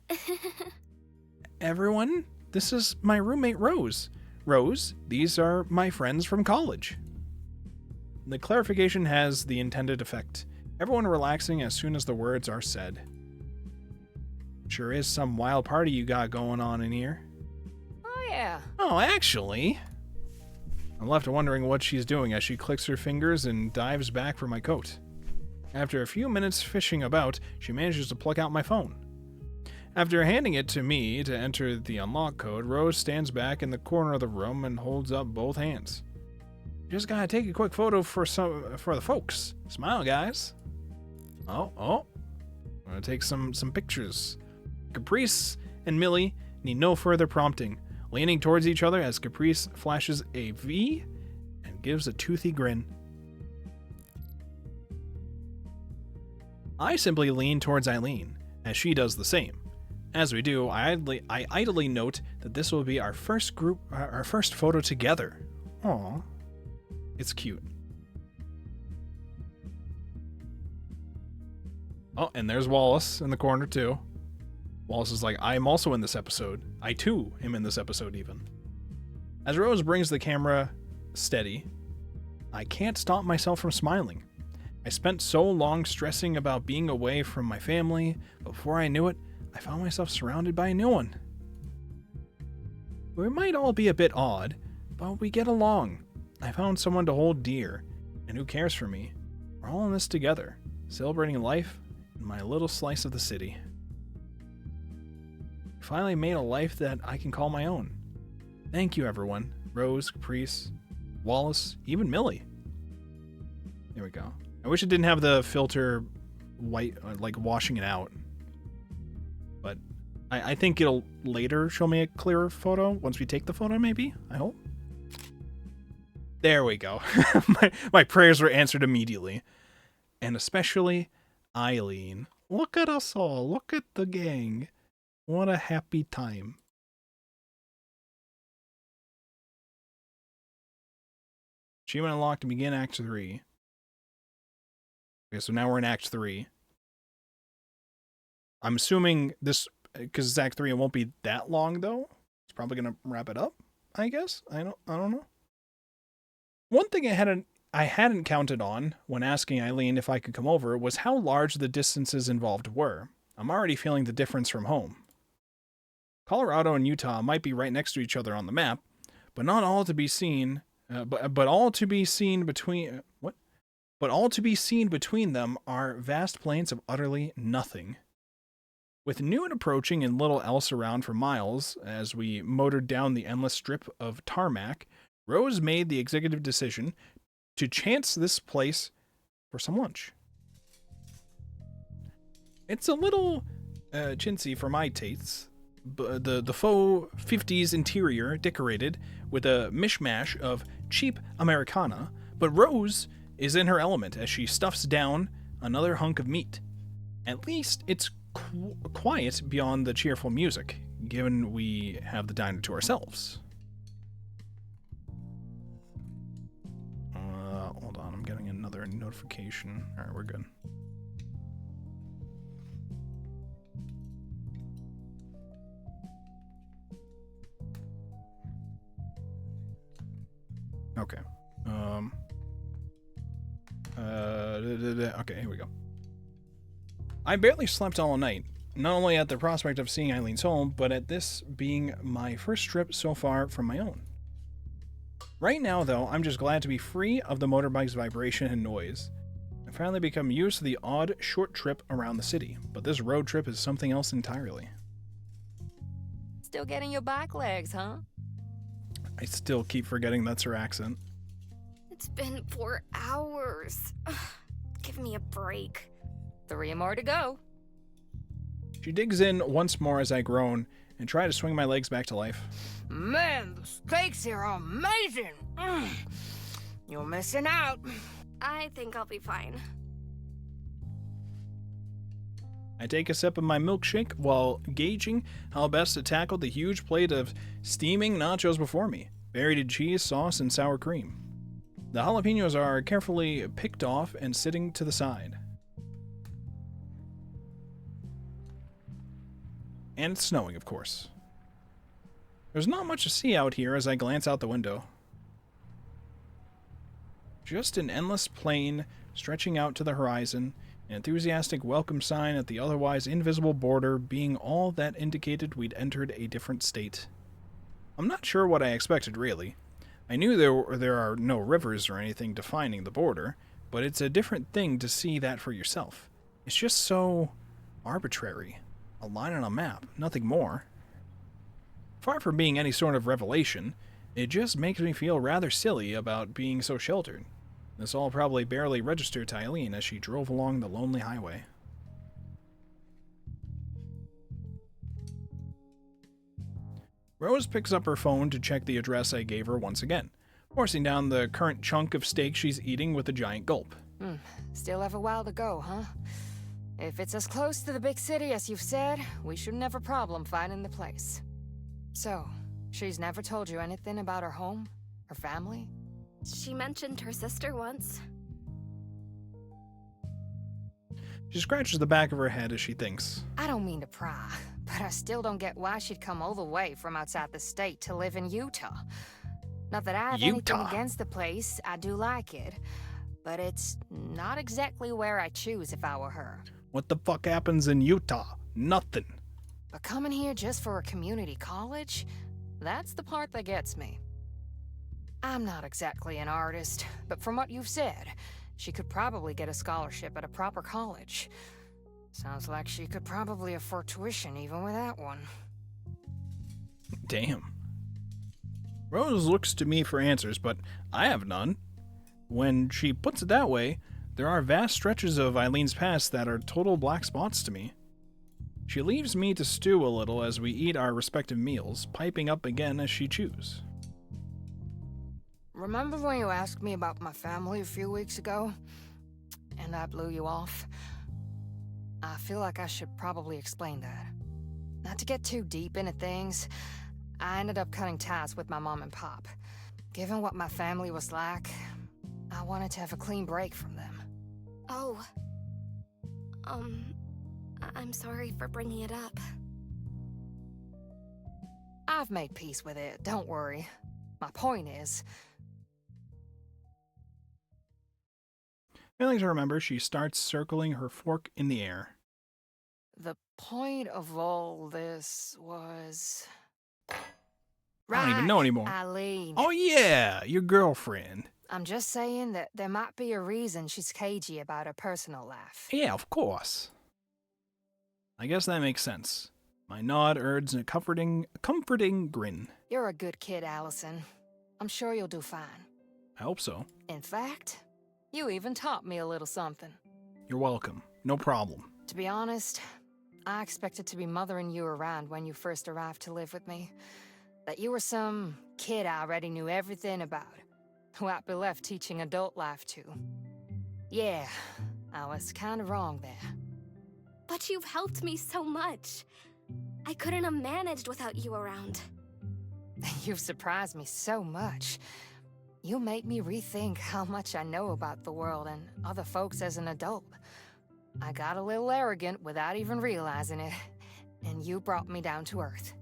Everyone, this is my roommate Rose. Rose, these are my friends from college. The clarification has the intended effect, everyone relaxing as soon as the words are said. Sure is some wild party you got going on in here. Oh, yeah. Oh, actually. I'm left wondering what she's doing as she clicks her fingers and dives back for my coat. After a few minutes fishing about, she manages to pluck out my phone. After handing it to me to enter the unlock code, Rose stands back in the corner of the room and holds up both hands. Just gotta take a quick photo for the folks. Smile, guys. Oh. I'm gonna take some pictures. Caprice and Millie need no further prompting, leaning towards each other as Caprice flashes a V and gives a toothy grin. I simply lean towards Eileen, as she does the same. As we do, I idly note that this will be our first photo together. Aw, it's cute. Oh, and there's Wallace in the corner too. Wallace is like, I'm also in this episode. I too am in this episode even. As Rose brings the camera steady, I can't stop myself from smiling. I spent so long stressing about being away from my family, but before I knew it, I found myself surrounded by a new one. We might all be a bit odd, but we get along. I found someone to hold dear, and who cares for me. We're all in this together, celebrating life in my little slice of the city. I finally made a life that I can call my own. Thank you, everyone. Rose, Caprice, Wallace, even Millie. There we go. I wish it didn't have the filter white, like washing it out. But I think it'll later show me a clearer photo once we take the photo, maybe? I hope. There we go. my prayers were answered immediately. And especially Eileen. Look at us all. Look at the gang. What a happy time. Achievement unlocked to begin Act 3. Okay, so now we're in Act 3. I'm assuming this, because it's Act 3, it won't be that long, though. It's probably going to wrap it up, I guess. I don't know. One thing I hadn't counted on when asking Eileen if I could come over was how large the distances involved were. I'm already feeling the difference from home. Colorado and Utah might be right next to each other on the map, but not all to be seen. But all to be seen between them are vast plains of utterly nothing. With noon approaching and little else around for miles, as we motored down the endless strip of tarmac, Rose made the executive decision to chance this place for some lunch. It's a little chintzy for my tastes. The faux 50s interior decorated with a mishmash of cheap Americana, but Rose is in her element as she stuffs down another hunk of meat. At least it's quiet beyond the cheerful music, given we have the diner to ourselves. Hold on, I'm getting another notification. Alright, we're good. Okay. Okay, here we go. I barely slept all night, not only at the prospect of seeing Eileen's home, but at this being my first trip so far from my own. Right now, though, I'm just glad to be free of the motorbike's vibration and noise. I've finally become used to the odd, short trip around the city, but this road trip is something else entirely. Still getting your bike legs, huh? I still keep forgetting that's her accent. It's been 4 hours. Ugh, give me a break. 3 more to go. She digs in once more as I groan and try to swing my legs back to life. Man, the steaks here are amazing. You're missing out. I think I'll be fine. I take a sip of my milkshake while gauging how best to tackle the huge plate of steaming nachos before me, buried in cheese, sauce, and sour cream. The jalapenos are carefully picked off and sitting to the side. And it's snowing, of course. There's not much to see out here as I glance out the window. Just an endless plain stretching out to the horizon, an enthusiastic welcome sign at the otherwise invisible border being all that indicated we'd entered a different state. I'm not sure what I expected, really. I knew there are no rivers or anything defining the border, but it's a different thing to see that for yourself. It's just so arbitrary. A line on a map, nothing more. Far from being any sort of revelation, it just makes me feel rather silly about being so sheltered. This all probably barely registered to Eileen as she drove along the lonely highway. Rose picks up her phone to check the address I gave her once again, forcing down the current chunk of steak she's eating with a giant gulp. Still have a while to go, huh? If it's as close to the big city as you've said, we shouldn't have a problem finding the place. So, she's never told you anything about her home? Her family? She mentioned her sister once. She scratches the back of her head as she thinks. I don't mean to pry, but I still don't get why she'd come all the way from outside the state to live in Utah. Not that I have anything against the place, I do like it, but it's not exactly where I choose if I were her. What the fuck happens in Utah? Nothing. But coming here just for a community college? That's the part that gets me. I'm not exactly an artist, but from what you've said, she could probably get a scholarship at a proper college. Sounds like she could probably afford tuition even without one. Damn. Rose looks to me for answers, but I have none. When she puts it that way, there are vast stretches of Eileen's past that are total black spots to me. She leaves me to stew a little as we eat our respective meals, piping up again as she chews. Remember when you asked me about my family a few weeks ago? And I blew you off? I feel like I should probably explain that. Not to get too deep into things, I ended up cutting ties with my mom and pop. Given what my family was like, I wanted to have a clean break from them. Oh. I'm sorry for bringing it up. I've made peace with it, don't worry. My point is... Failing to remember, she starts circling her fork in the air. The point of all this was... I don't even know anymore. Eileen. Oh yeah, your girlfriend. I'm just saying that there might be a reason she's cagey about her personal life. Yeah, of course. I guess that makes sense. My nod urges a comforting grin. You're a good kid, Allison. I'm sure you'll do fine. I hope so. In fact, you even taught me a little something. You're welcome. No problem. To be honest, I expected to be mothering you around when you first arrived to live with me. That you were some kid I already knew everything about, who I'd be left teaching adult life to. Yeah, I was kind of wrong there. But you've helped me so much. I couldn't have managed without you around. You've surprised me so much. You make me rethink how much I know about the world and other folks as an adult. I got a little arrogant without even realizing it, and you brought me down to earth.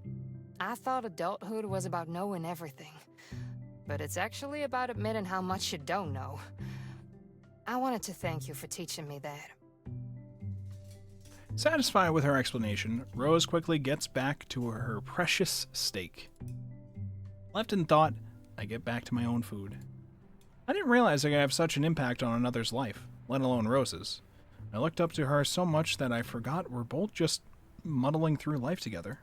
I thought adulthood was about knowing everything, but it's actually about admitting how much you don't know. I wanted to thank you for teaching me that. Satisfied with her explanation, Rose quickly gets back to her precious steak. Left in thought, I get back to my own food. I didn't realize I could have such an impact on another's life, let alone Rose's. I looked up to her so much that I forgot we're both just muddling through life together.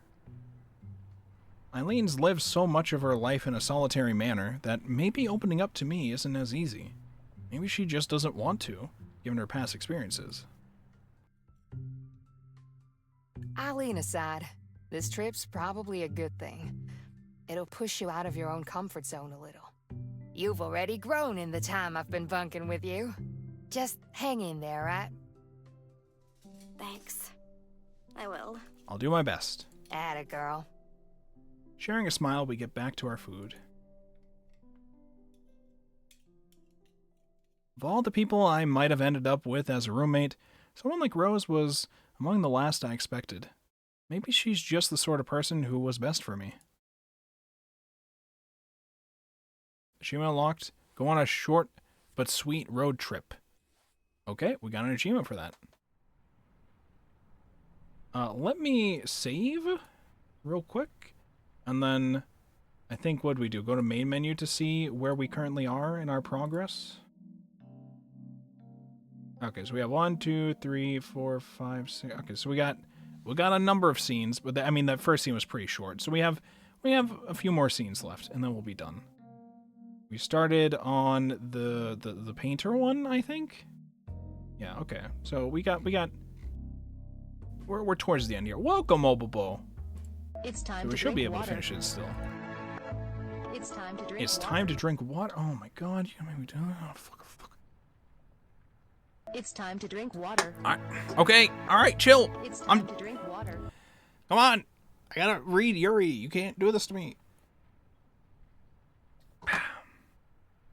Eileen's lived so much of her life in a solitary manner that maybe opening up to me isn't as easy. Maybe she just doesn't want to, given her past experiences. Eileen aside, this trip's probably a good thing. It'll push you out of your own comfort zone a little. You've already grown in the time I've been bunking with you. Just hang in there, right? Thanks. I will. I'll do my best. Atta girl. Sharing a smile, we get back to our food. Of all the people I might have ended up with as a roommate, someone like Rose was among the last I expected. Maybe she's just the sort of person who was best for me. Achievement unlocked. Go on a short but sweet road trip. Okay, we got an achievement for that. Let me save real quick. And then I think what do we do? Go to main menu to see where we currently are in our progress. Okay, so we have 1, 2, 3, 4, 5, 6. Okay, so we got a number of scenes, but I mean that first scene was pretty short. So we have a few more scenes left, and then we'll be done. We started on the painter one, I think. Yeah. Okay. So we're towards the end here. Welcome, Mobobo. It's time so we should be able to finish it still. It's time to drink. It's time to drink water. Oh my God! You made me do it. Oh fuck. It's time to drink water. All right. Okay. All right. Chill. It's time to drink water. Come on. I gotta read Yuri. You can't do this to me.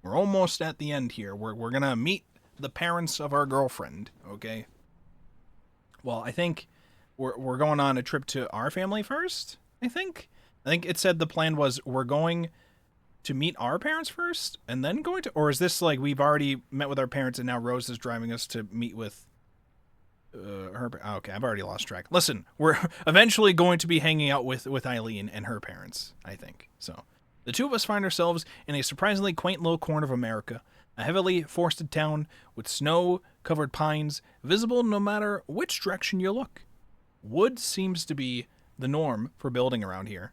We're almost at the end here. We're gonna meet the parents of our girlfriend. Okay. Well, I think we're going on a trip to our family first. I think it said the plan was we're going to meet our parents first and then going to, or is this like we've already met with our parents and now Rose is driving us to meet with her? Okay, I've already lost track. Listen, we're eventually going to be hanging out with Eileen and her parents, I think. So the two of us find ourselves in a surprisingly quaint little corner of America, a heavily forested town with snow-covered pines visible no matter which direction you look. Wood seems to be the norm for building around here,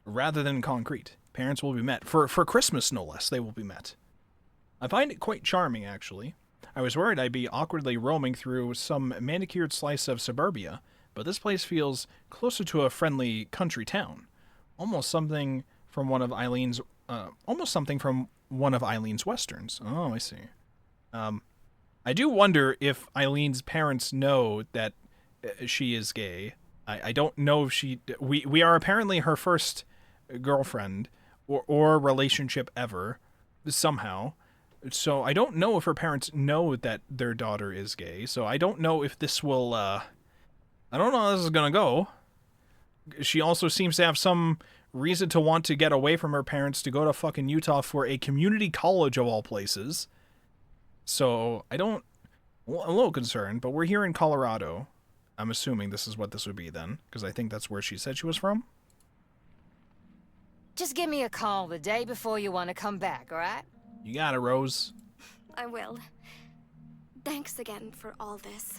rather than concrete. Parents will be met. For Christmas, no less, they will be met. I find it quite charming, actually. I was worried I'd be awkwardly roaming through some manicured slice of suburbia, but this place feels closer to a friendly country town. Almost something from one of Eileen's westerns. Oh, I see. I do wonder if Eileen's parents know that she is gay. I don't know if we are apparently her first girlfriend or relationship ever, somehow. So I don't know if her parents know that their daughter is gay. So I don't know if this will, I don't know how this is gonna go. She also seems to have some reason to want to get away from her parents to go to fucking Utah for a community college of all places. So I'm a little concerned, but we're here in Colorado. I'm assuming this is what this would be then, because I think that's where she said she was from. Just give me a call the day before you want to come back, alright? You got it, Rose. I will. Thanks again for all this.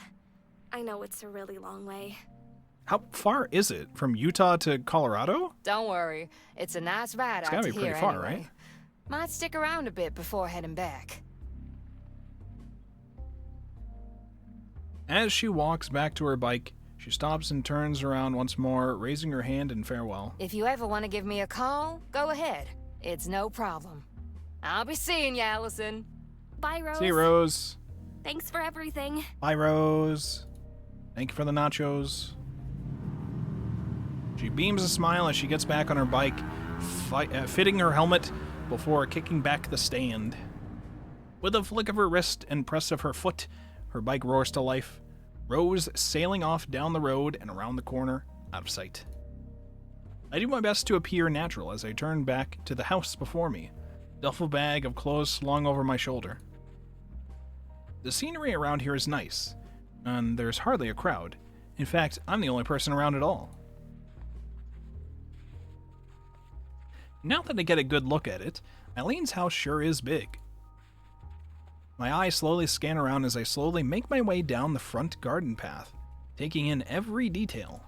I know it's a really long way. How far is it from Utah to Colorado? Don't worry. It's a nice ride it's out gotta to be pretty here far, anyway. right? Might stick around a bit before heading back. As she walks back to her bike, she stops and turns around once more, raising her hand in farewell. If you ever want to give me a call, go ahead. It's no problem. I'll be seeing you, Allison. Bye, Rose. See you, Rose. Thanks for everything. Bye, Rose. Thank you for the nachos. She beams a smile as she gets back on her bike, fitting her helmet before kicking back the stand. With a flick of her wrist and press of her foot, her bike roars to life, Rose sailing off down the road and around the corner, out of sight. I do my best to appear natural as I turn back to the house before me, duffel bag of clothes slung over my shoulder. The scenery around here is nice, and there's hardly a crowd. In fact, I'm the only person around at all. Now that I get a good look at it, Eileen's house sure is big. My eyes slowly scan around as I slowly make my way down the front garden path, taking in every detail.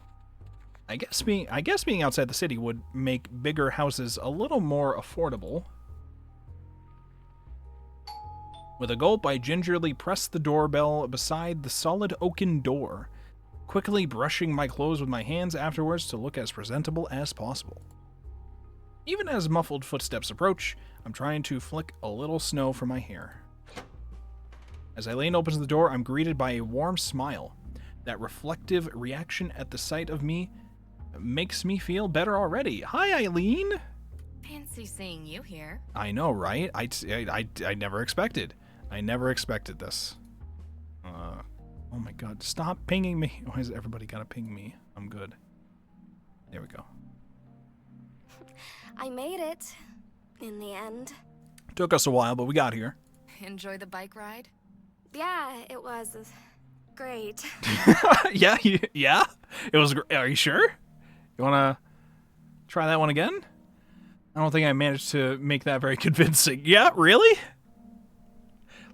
I guess being outside the city would make bigger houses a little more affordable. With a gulp, I gingerly press the doorbell beside the solid oaken door, quickly brushing my clothes with my hands afterwards to look as presentable as possible. Even as muffled footsteps approach, I'm trying to flick a little snow from my hair. As Eileen opens the door, I'm greeted by a warm smile. That reflective reaction at the sight of me makes me feel better already. Hi, Eileen! Fancy seeing you here. I know, right? I never expected. I never expected this. Oh my god, stop pinging me. Why has everybody gotta ping me? I'm good. There we go. I made it. In the end. Took us a while, but we got here. Enjoy the bike ride? Yeah, it was great. Yeah? It was are you sure? You wanna try that one again? I don't think I managed to make that very convincing. Yeah, really?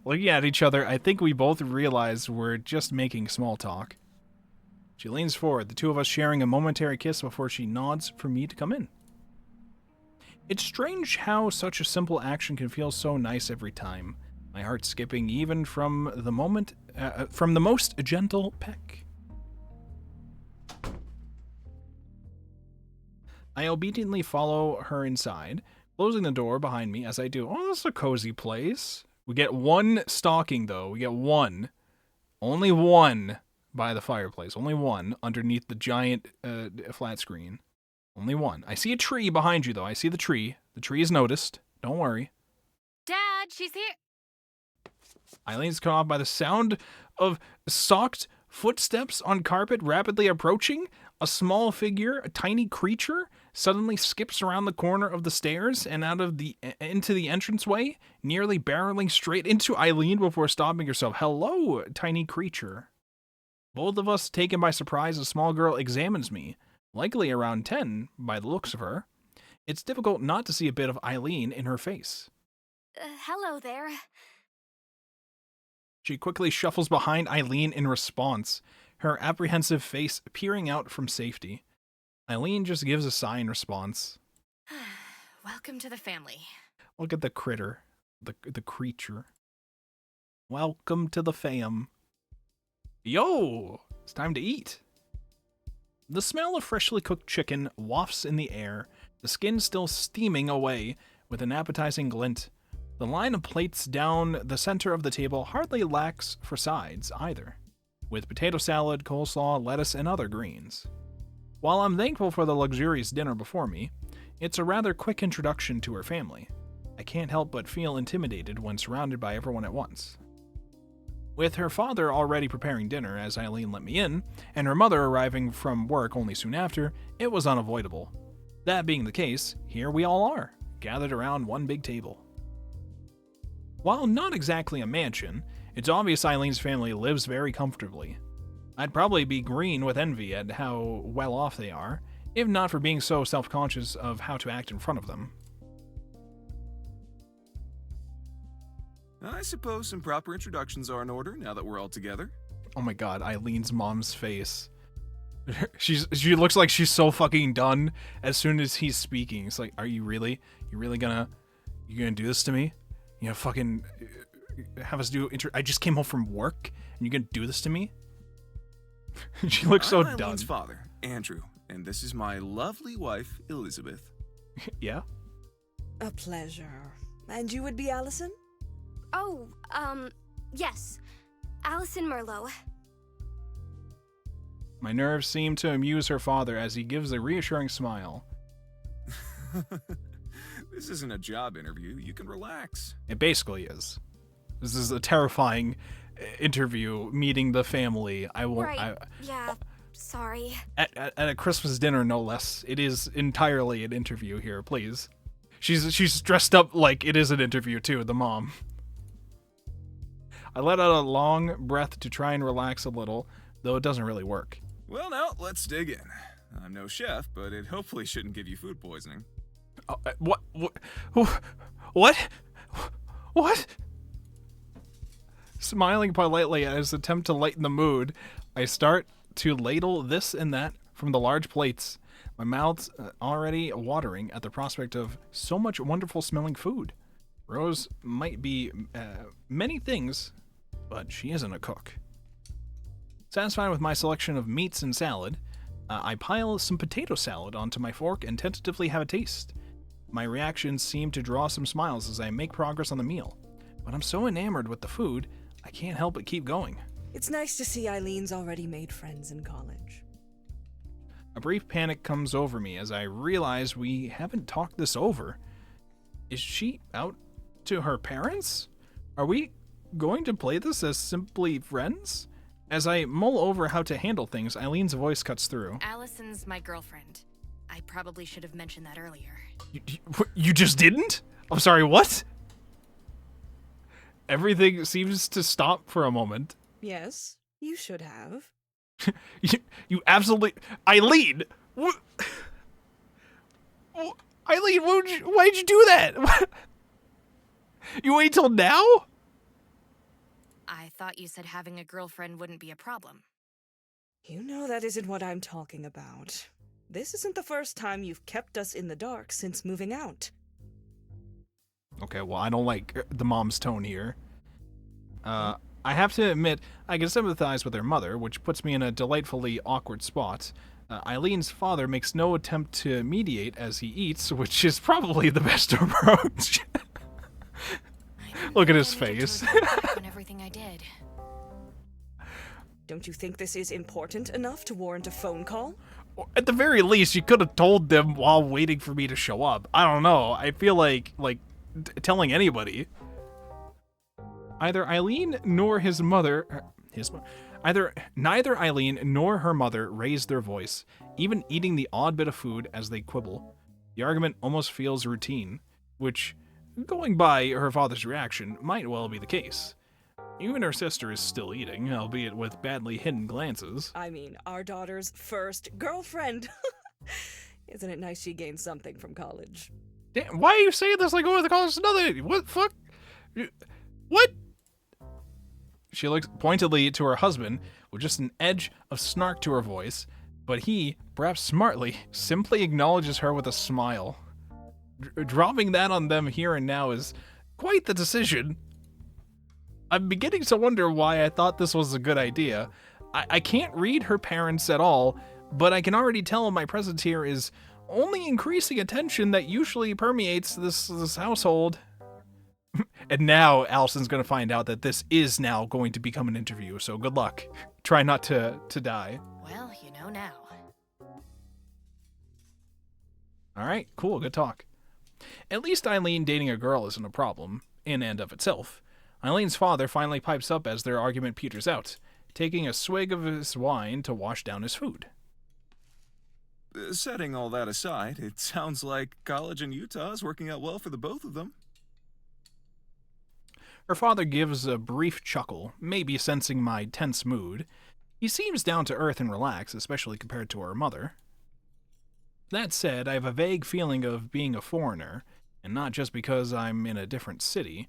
Looking at each other, I think we both realize we're just making small talk. She leans forward, the two of us sharing a momentary kiss before she nods for me to come in. It's strange how such a simple action can feel so nice every time, my heart skipping even from the most gentle peck. I obediently follow her inside, closing the door behind me as I do. Oh, this is a cozy place. We get one stocking, though. We get one. Only one by the fireplace. Only one underneath the giant flat screen. Only one. I see a tree behind you, though. I see the tree. The tree is noticed. Don't worry. Dad, she's here. Eileen's caught off by the sound of socked footsteps on carpet rapidly approaching. A small figure, a tiny creature, suddenly skips around the corner of the stairs and into the entranceway, nearly barreling straight into Eileen before stopping herself. Hello, tiny creature. Both of us taken by surprise, a small girl examines me, likely around 10 by the looks of her. It's difficult not to see a bit of Eileen in her face. Hello there. She quickly shuffles behind Eileen in response, her apprehensive face peering out from safety. Eileen just gives a sigh in response. Welcome to the family. Look at the critter, the creature. Welcome to the fam. Yo, it's time to eat. The smell of freshly cooked chicken wafts in the air, the skin still steaming away with an appetizing glint. The line of plates down the center of the table hardly lacks for sides either, with potato salad, coleslaw, lettuce, and other greens. While I'm thankful for the luxurious dinner before me, it's a rather quick introduction to her family. I can't help but feel intimidated when surrounded by everyone at once. With her father already preparing dinner as Eileen let me in, and her mother arriving from work only soon after, it was unavoidable. That being the case, here we all are, gathered around one big table. While not exactly a mansion, it's obvious Eileen's family lives very comfortably. I'd probably be green with envy at how well off they are, if not for being so self-conscious of how to act in front of them. I suppose some proper introductions are in order now that we're all together. Oh my god, Eileen's mom's face. She looks like she's so fucking done as soon as he's speaking. It's like, are you really? You gonna do this to me? You know, fucking have us do I just came home from work and you're gonna do this to me? She looks so done. Eileen's father, Andrew, and this is my lovely wife, Elizabeth. Yeah? A pleasure. And you would be Allison? Oh, yes. Allison Merlot. My nerves seem to amuse her father as he gives a reassuring smile. This isn't a job interview. You can relax. It basically is. This is a terrifying interview, meeting the family. I won't. Right. Yeah. Sorry. At a Christmas dinner, no less. It is entirely an interview here, please. She's dressed up like it is an interview too, the mom. I let out a long breath to try and relax a little, though it doesn't really work. Well, now, let's dig in. I'm no chef, but it hopefully shouldn't give you food poisoning. What? What? What? Smiling politely at his attempt to lighten the mood, I start to ladle this and that from the large plates, my mouth's already watering at the prospect of so much wonderful smelling food. Rose might be many things, but she isn't a cook. Satisfied with my selection of meats and salad, I pile some potato salad onto my fork and tentatively have a taste. My reactions seem to draw some smiles as I make progress on the meal, but I'm so enamored with the food, I can't help but keep going. It's nice to see Eileen's already made friends in college. A brief panic comes over me as I realize we haven't talked this over. Is she out to her parents? Are we going to play this as simply friends? As I mull over how to handle things, Eileen's voice cuts through. Allison's my girlfriend. I probably should have mentioned that earlier. You just didn't? I'm sorry, what? Everything seems to stop for a moment. Yes, you should have. You absolutely... Eileen! Eileen, why'd you do that? You wait till now? I thought you said having a girlfriend wouldn't be a problem. You know that isn't what I'm talking about. This isn't the first time you've kept us in the dark since moving out. Okay, well, I don't like the mom's tone here. I have to admit, I can sympathize with her mother, which puts me in a delightfully awkward spot. Eileen's father makes no attempt to mediate as he eats, which is probably the best approach. Look at his face. On everything I did. Don't you think this is important enough to warrant a phone call? At the very least, you could have told them while waiting for me to show up. I don't know. I feel like telling anybody. Either Eileen nor his mother, neither Eileen nor her mother raised their voice, even eating the odd bit of food as they quibble. The argument almost feels routine, which, going by her father's reaction, might well be the case. Even her sister is still eating, albeit with badly hidden glances. I mean, our daughter's first girlfriend. Isn't it nice she gained something from college? Damn, why are you saying this like, oh, the college is nothing? What the fuck? What? She looks pointedly to her husband with just an edge of snark to her voice, but he, perhaps smartly, simply acknowledges her with a smile. Dropping that on them here and now is quite the decision. I'm beginning to wonder why I thought this was a good idea. I can't read her parents at all, but I can already tell my presence here is only increasing a tension that usually permeates this household. And now Allison's going to find out that this is now going to become an interview, so good luck. Try not to die. Well, you know now. All right, cool, good talk. At least Eileen dating a girl isn't a problem, in and of itself. Eileen's father finally pipes up as their argument peters out, taking a swig of his wine to wash down his food. Setting all that aside, it sounds like college in Utah is working out well for the both of them. Her father gives a brief chuckle, maybe sensing my tense mood. He seems down to earth and relaxed, especially compared to her mother. That said, I have a vague feeling of being a foreigner, and not just because I'm in a different city.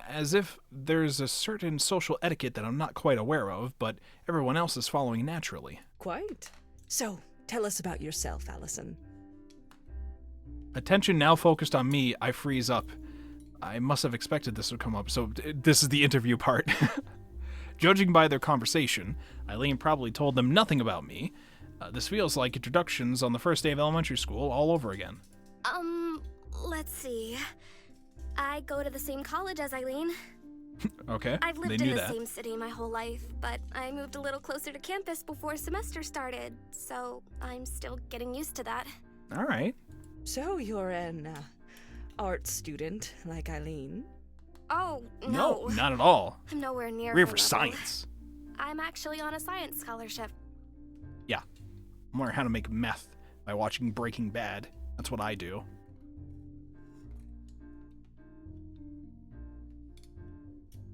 As if there's a certain social etiquette that I'm not quite aware of, but everyone else is following naturally. Quite. So, tell us about yourself, Allison. Attention now focused on me, I freeze up. I must have expected this would come up, so this is the interview part. Judging by their conversation, Eileen probably told them nothing about me. This feels like introductions on the first day of elementary school all over again. Let's see. I go to the same college as Eileen. Okay, I've they lived knew in the that. same city my whole life, but I moved a little closer to campus before semester started, so I'm still getting used to that. All right. So you're an art student like Eileen? Oh, No, not at all. I'm nowhere near We're her for level. science. I'm actually on a science scholarship. Yeah. I'm learning how to make meth by watching Breaking Bad. That's what I do.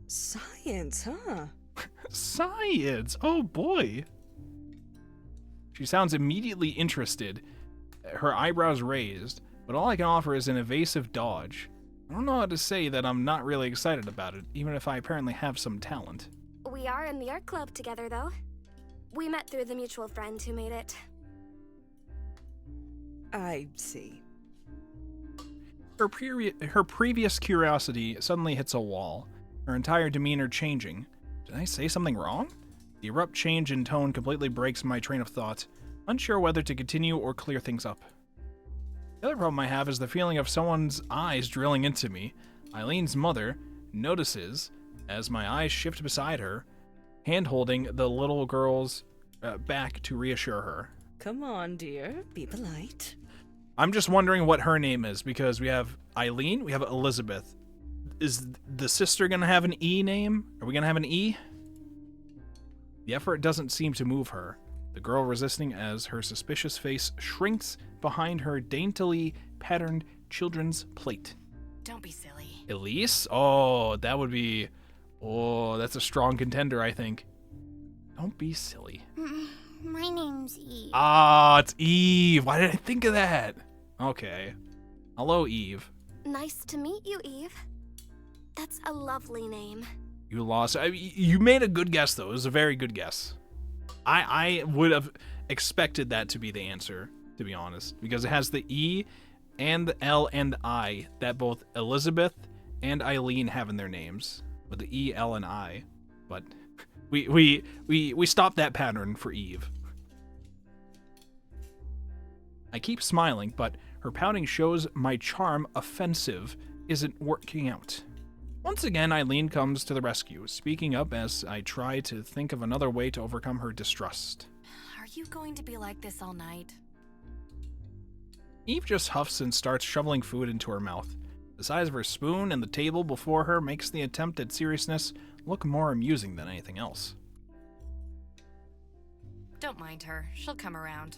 Science, huh? Science! Oh boy! She sounds immediately interested, her eyebrows raised, but all I can offer is an evasive dodge. I don't know how to say that I'm not really excited about it, even if I apparently have some talent. We are in the art club together, though. We met through the mutual friend who made it. I see. Her previous curiosity suddenly hits a wall, her entire demeanor changing. Did I say something wrong? The abrupt change in tone completely breaks my train of thought, unsure whether to continue or clear things up. The other problem I have is the feeling of someone's eyes drilling into me. Eileen's mother notices as my eyes shift beside her, hand-holding the little girl's back to reassure her. Come on, dear. Be polite. I'm just wondering what her name is, because we have Eileen, we have Elizabeth. Is the sister going to have an E name? Are we going to have an E? The effort doesn't seem to move her, the girl resisting as her suspicious face shrinks behind her daintily patterned children's plate. Don't be silly. Elise? Oh, that would be... Oh, that's a strong contender, I think. Don't be silly. My name's Eve. Ah, it's Eve. Why did I think of that? Okay. Hello, Eve. Nice to meet you, Eve. That's a lovely name. You lost. You made a good guess, though. It was a very good guess. I would have expected that to be the answer, to be honest, because it has the E and the L and the I that both Elizabeth and Eileen have in their names, with the E, L, and I. But we stopped that pattern for Eve. I keep smiling, but her pouting shows my charm offensive isn't working out. Once again, Eileen comes to the rescue, speaking up as I try to think of another way to overcome her distrust. Are you going to be like this all night? Eve just huffs and starts shoveling food into her mouth. The size of her spoon and the table before her makes the attempt at seriousness look more amusing than anything else. Don't mind her. She'll come around.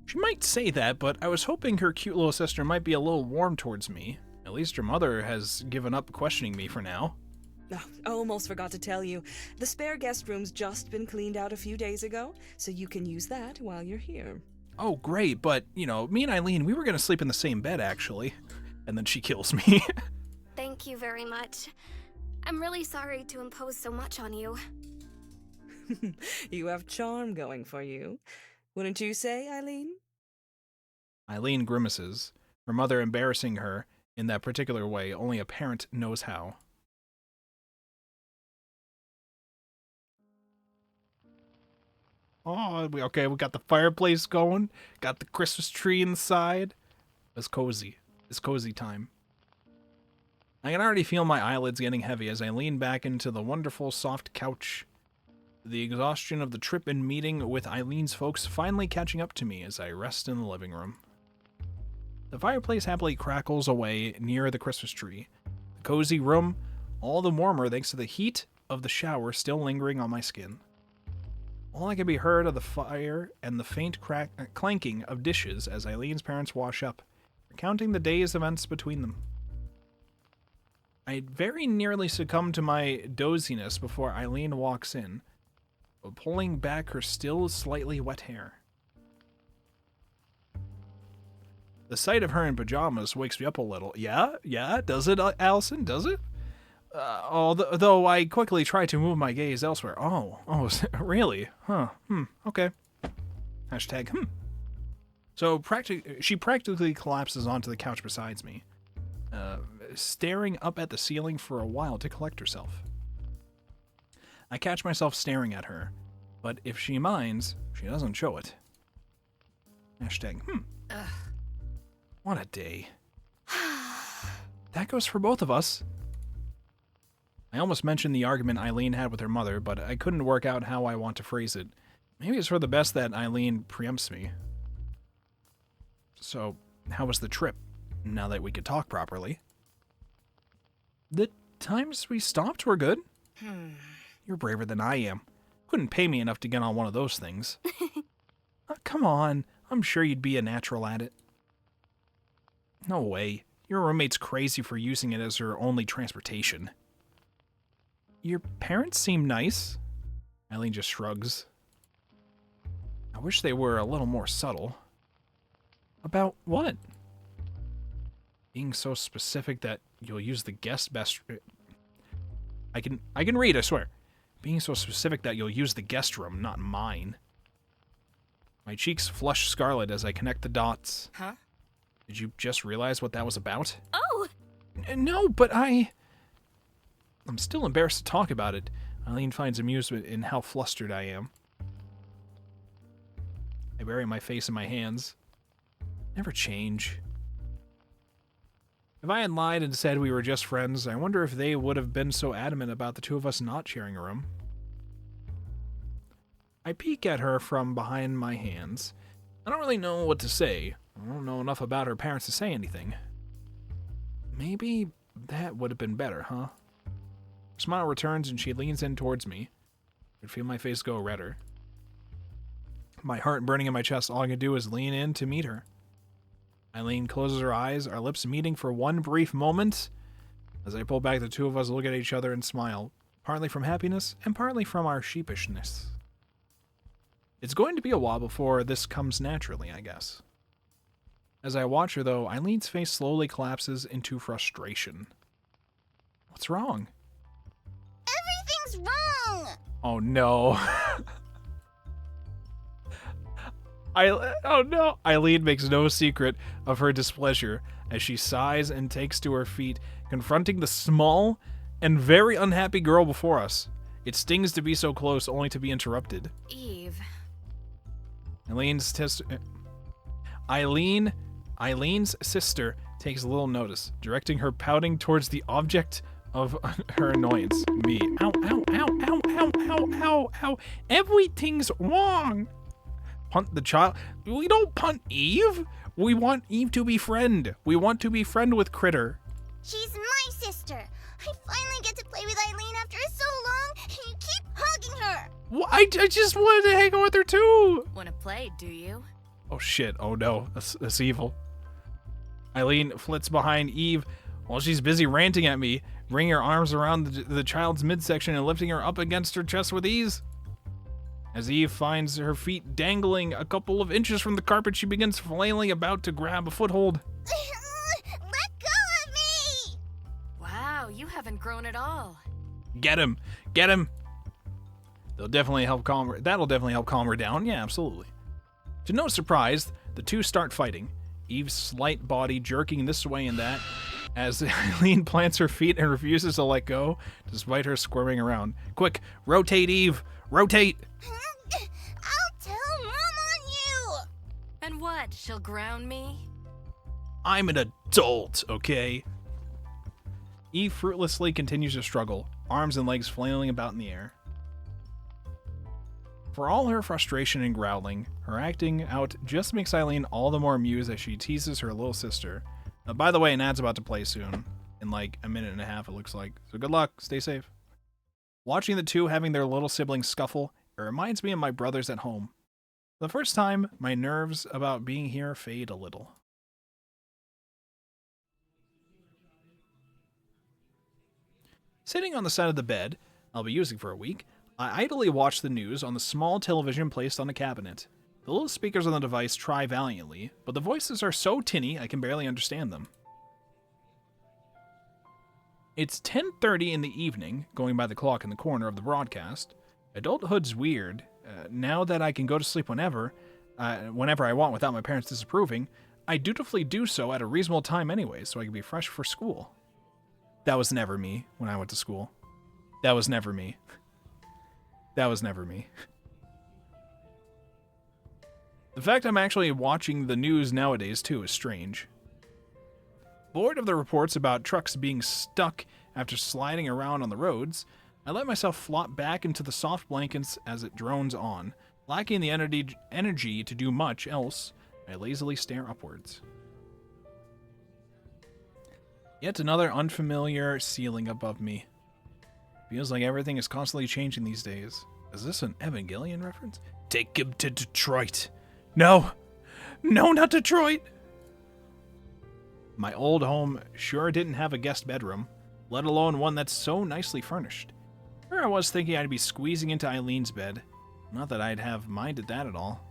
She might say that, but I was hoping her cute little sister might be a little warm towards me. At least her mother has given up questioning me for now. Oh, I almost forgot to tell you. The spare guest room's just been cleaned out a few days ago, so you can use that while you're here. Oh, great, but, you know, me and Eileen, we were going to sleep in the same bed, actually. And then she kills me. Thank you very much. I'm really sorry to impose so much on you. You have charm going for you. Wouldn't you say, Eileen? Eileen grimaces, her mother embarrassing her in that particular way only a parent knows how. Oh, we got the fireplace going, got the Christmas tree inside. It's cozy. It's cozy time. I can already feel my eyelids getting heavy as I lean back into the wonderful soft couch. The exhaustion of the trip and meeting with Eileen's folks finally catching up to me as I rest in the living room. The fireplace happily crackles away near the Christmas tree. The cozy room, all the warmer thanks to the heat of the shower still lingering on my skin. All I can be heard of the fire and the faint clanking of dishes as Eileen's parents wash up, recounting the day's events between them. I very nearly succumb to my doziness before Eileen walks in, pulling back her still slightly wet hair. The sight of her in pajamas wakes me up a little. Yeah, does it, Allison? Does it? Although I quickly try to move my gaze elsewhere. Oh, really? Huh, okay. Hashtag, So she practically collapses onto the couch beside me, staring up at the ceiling for a while to collect herself. I catch myself staring at her, but if she minds, she doesn't show it. Hashtag, What a day. that goes for both of us. I almost mentioned the argument Eileen had with her mother, but I couldn't work out how I want to phrase it. Maybe it's for the best that Eileen preempts me. So, how was the trip, now that we could talk properly? The times we stopped were good. You're braver than I am. Couldn't pay me enough to get on one of those things. Come on, I'm sure you'd be a natural at it. No way. Your roommate's crazy for using it as her only transportation. Your parents seem nice. Eileen just shrugs. I wish they were a little more subtle. About what? Being so specific that you'll use the guest best... I can read, I swear. Being so specific that you'll use the guest room, not mine. My cheeks flush scarlet as I connect the dots. Huh? Did you just realize what that was about? Oh! No, but I'm still embarrassed to talk about it. Eileen finds amusement in how flustered I am. I bury my face in my hands. Never change. If I had lied and said we were just friends, I wonder if they would have been so adamant about the two of us not sharing a room. I peek at her from behind my hands. I don't really know what to say. I don't know enough about her parents to say anything. Maybe that would have been better, huh? Her smile returns and she leans in towards me. I could feel my face go redder. My heart burning in my chest, all I can do is lean in to meet her. Eileen closes her eyes, our lips meeting for one brief moment. As I pull back, the two of us look at each other and smile, partly from happiness and partly from our sheepishness. It's going to be a while before this comes naturally, I guess. As I watch her, though, Eileen's face slowly collapses into frustration. What's wrong? Everything's wrong! Oh no. Oh no! Eileen makes no secret of her displeasure as she sighs and takes to her feet, confronting the small and very unhappy girl before us. It stings to be so close, only to be interrupted. Eve. Eileen's sister takes little notice, directing her pouting towards the object of her annoyance, me. Ow, ow, ow, ow, ow, ow, ow, ow. Everything's wrong. Punt the child. We don't punt Eve. We want Eve to be friend. We want to be friend with Critter. She's my sister. I finally get to play with Eileen after so long, and you keep hugging her. Well, I just wanted to hang out with her too. Wanna play, do you? Oh shit, oh no, that's evil. Eileen flits behind Eve while she's busy ranting at me, bringing her arms around the child's midsection and lifting her up against her chest with ease. As Eve finds her feet dangling a couple of inches from the carpet, she begins flailing about to grab a foothold. Let go of me! Wow, you haven't grown at all. Get him! Get him! That'll definitely help calm her down. Yeah, absolutely. To no surprise, the two start fighting, Eve's slight body jerking this way and that, as Eileen plants her feet and refuses to let go, despite her squirming around. Quick, rotate, Eve! Rotate! I'll tell Mom on you! And what, she'll ground me? I'm an adult, okay? Eve fruitlessly continues to struggle, arms and legs flailing about in the air. For all her frustration and growling, her acting out just makes Eileen all the more amused as she teases her little sister. By the way, an ad's about to play soon. In like a minute and a half, it looks like. So good luck. Stay safe. Watching the two having their little siblings scuffle, it reminds me of my brothers at home. For the first time, my nerves about being here fade a little. Sitting on the side of the bed, I'll be using for a week, I idly watch the news on the small television placed on a cabinet. The little speakers on the device try valiantly, but the voices are so tinny I can barely understand them. It's 10:30 in the evening, going by the clock in the corner of the broadcast. Adulthood's weird. Now that I can go to sleep whenever I want without my parents disapproving, I dutifully do so at a reasonable time anyway, so I can be fresh for school. That was never me when I went to school. That was never me. That was never me. The fact I'm actually watching the news nowadays, too, is strange. Bored of the reports about trucks being stuck after sliding around on the roads, I let myself flop back into the soft blankets as it drones on. Lacking the energy to do much else, I lazily stare upwards. Yet another unfamiliar ceiling above me. Feels like everything is constantly changing these days. Is this an Evangelion reference? Take him to Detroit. No! No, not Detroit! My old home sure didn't have a guest bedroom, let alone one that's so nicely furnished. Here I was thinking I'd be squeezing into Eileen's bed. Not that I'd have minded that at all.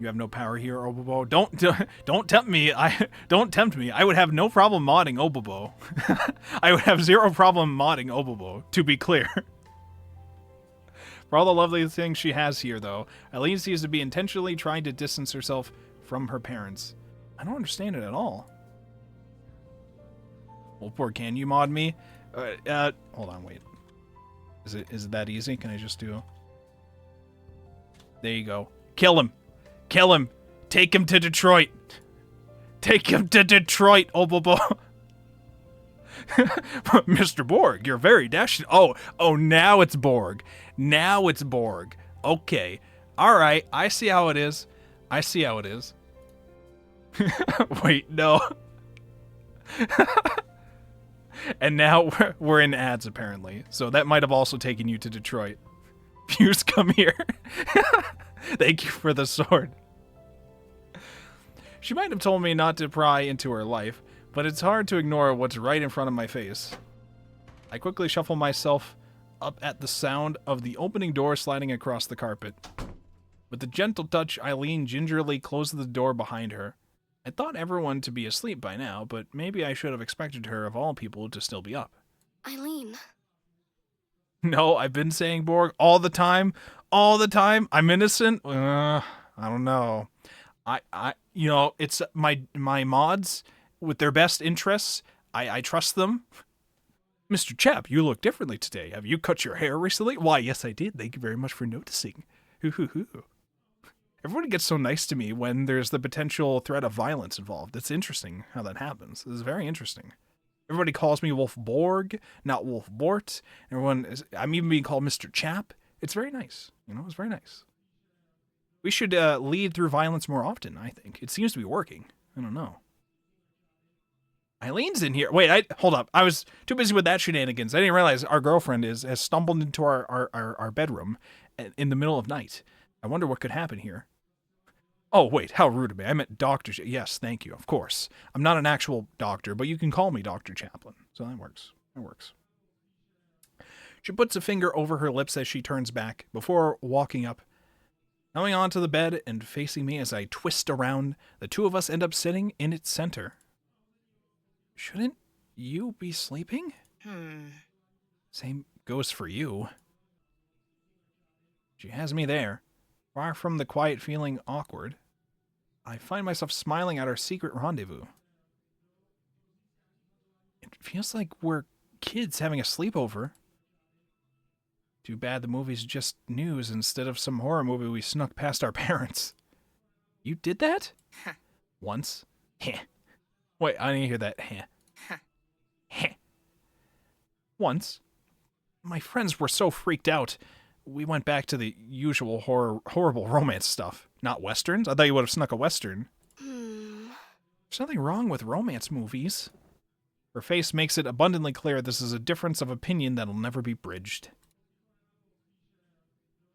You have no power here, Obobo. Don't tempt me. Don't tempt me. I would have no problem modding Obobo. I would have zero problem modding Obobo, to be clear. For all the lovely things she has here, though, Eileen seems to be intentionally trying to distance herself from her parents. I don't understand it at all. Wolfborg, can you mod me? Hold on, wait. Is it that easy? Can I just do... There you go. Kill him! Kill him! Take him to Detroit! Take him to Detroit, Obobo! Mr. Borg, you're very dashing. Oh, now it's Borg. Now it's Borg. Okay. Alright, I see how it is. I see how it is. Wait, no. And now we're in ads, apparently. So that might have also taken you to Detroit. Fuse, come here. Thank you for the sword. She might have told me not to pry into her life, but it's hard to ignore what's right in front of my face. I quickly shuffle myself up at the sound of the opening door sliding across the carpet. With a gentle touch, Eileen gingerly closes the door behind her. I thought everyone to be asleep by now, but maybe I should have expected her, of all people, to still be up. Eileen. No, I've been saying Borg all the time. All the time. I'm innocent. I don't know. You know, it's my mods with their best interests. I trust them. Mr. Chap, you look differently today. Have you cut your hair recently? Why, yes, I did. Thank you very much for noticing. Everybody gets so nice to me when there's the potential threat of violence involved. It's interesting how that happens. It's very interesting. Everybody calls me Wolfborg, not Wolfbort. I'm even being called Mr. Chap. It's very nice. You know, it's very nice. We should lead through violence more often, I think. It seems to be working. I don't know. Eileen's in here. Wait, hold up. I was too busy with that shenanigans. I didn't realize our girlfriend has stumbled into our bedroom in the middle of night. I wonder what could happen here. Oh, wait, how rude of me. I meant Dr. Yes, thank you, of course. I'm not an actual doctor, but you can call me Dr. Chaplin. So that works. That works. She puts a finger over her lips as she turns back, before walking up. Coming onto the bed and facing me as I twist around, the two of us end up sitting in its center. Shouldn't you be sleeping? Same goes for you. She has me there, far from the quiet feeling awkward. I find myself smiling at our secret rendezvous. It feels like we're kids having a sleepover. Too bad the movie's just news instead of some horror movie we snuck past our parents. You did that? Once? Heh. Wait, I didn't hear that. Heh. Heh. Once. My friends were so freaked out, we went back to the usual horrible romance stuff. Not westerns? I thought you would have snuck a western. There's nothing wrong with romance movies. Her face makes it abundantly clear this is a difference of opinion that'll never be bridged.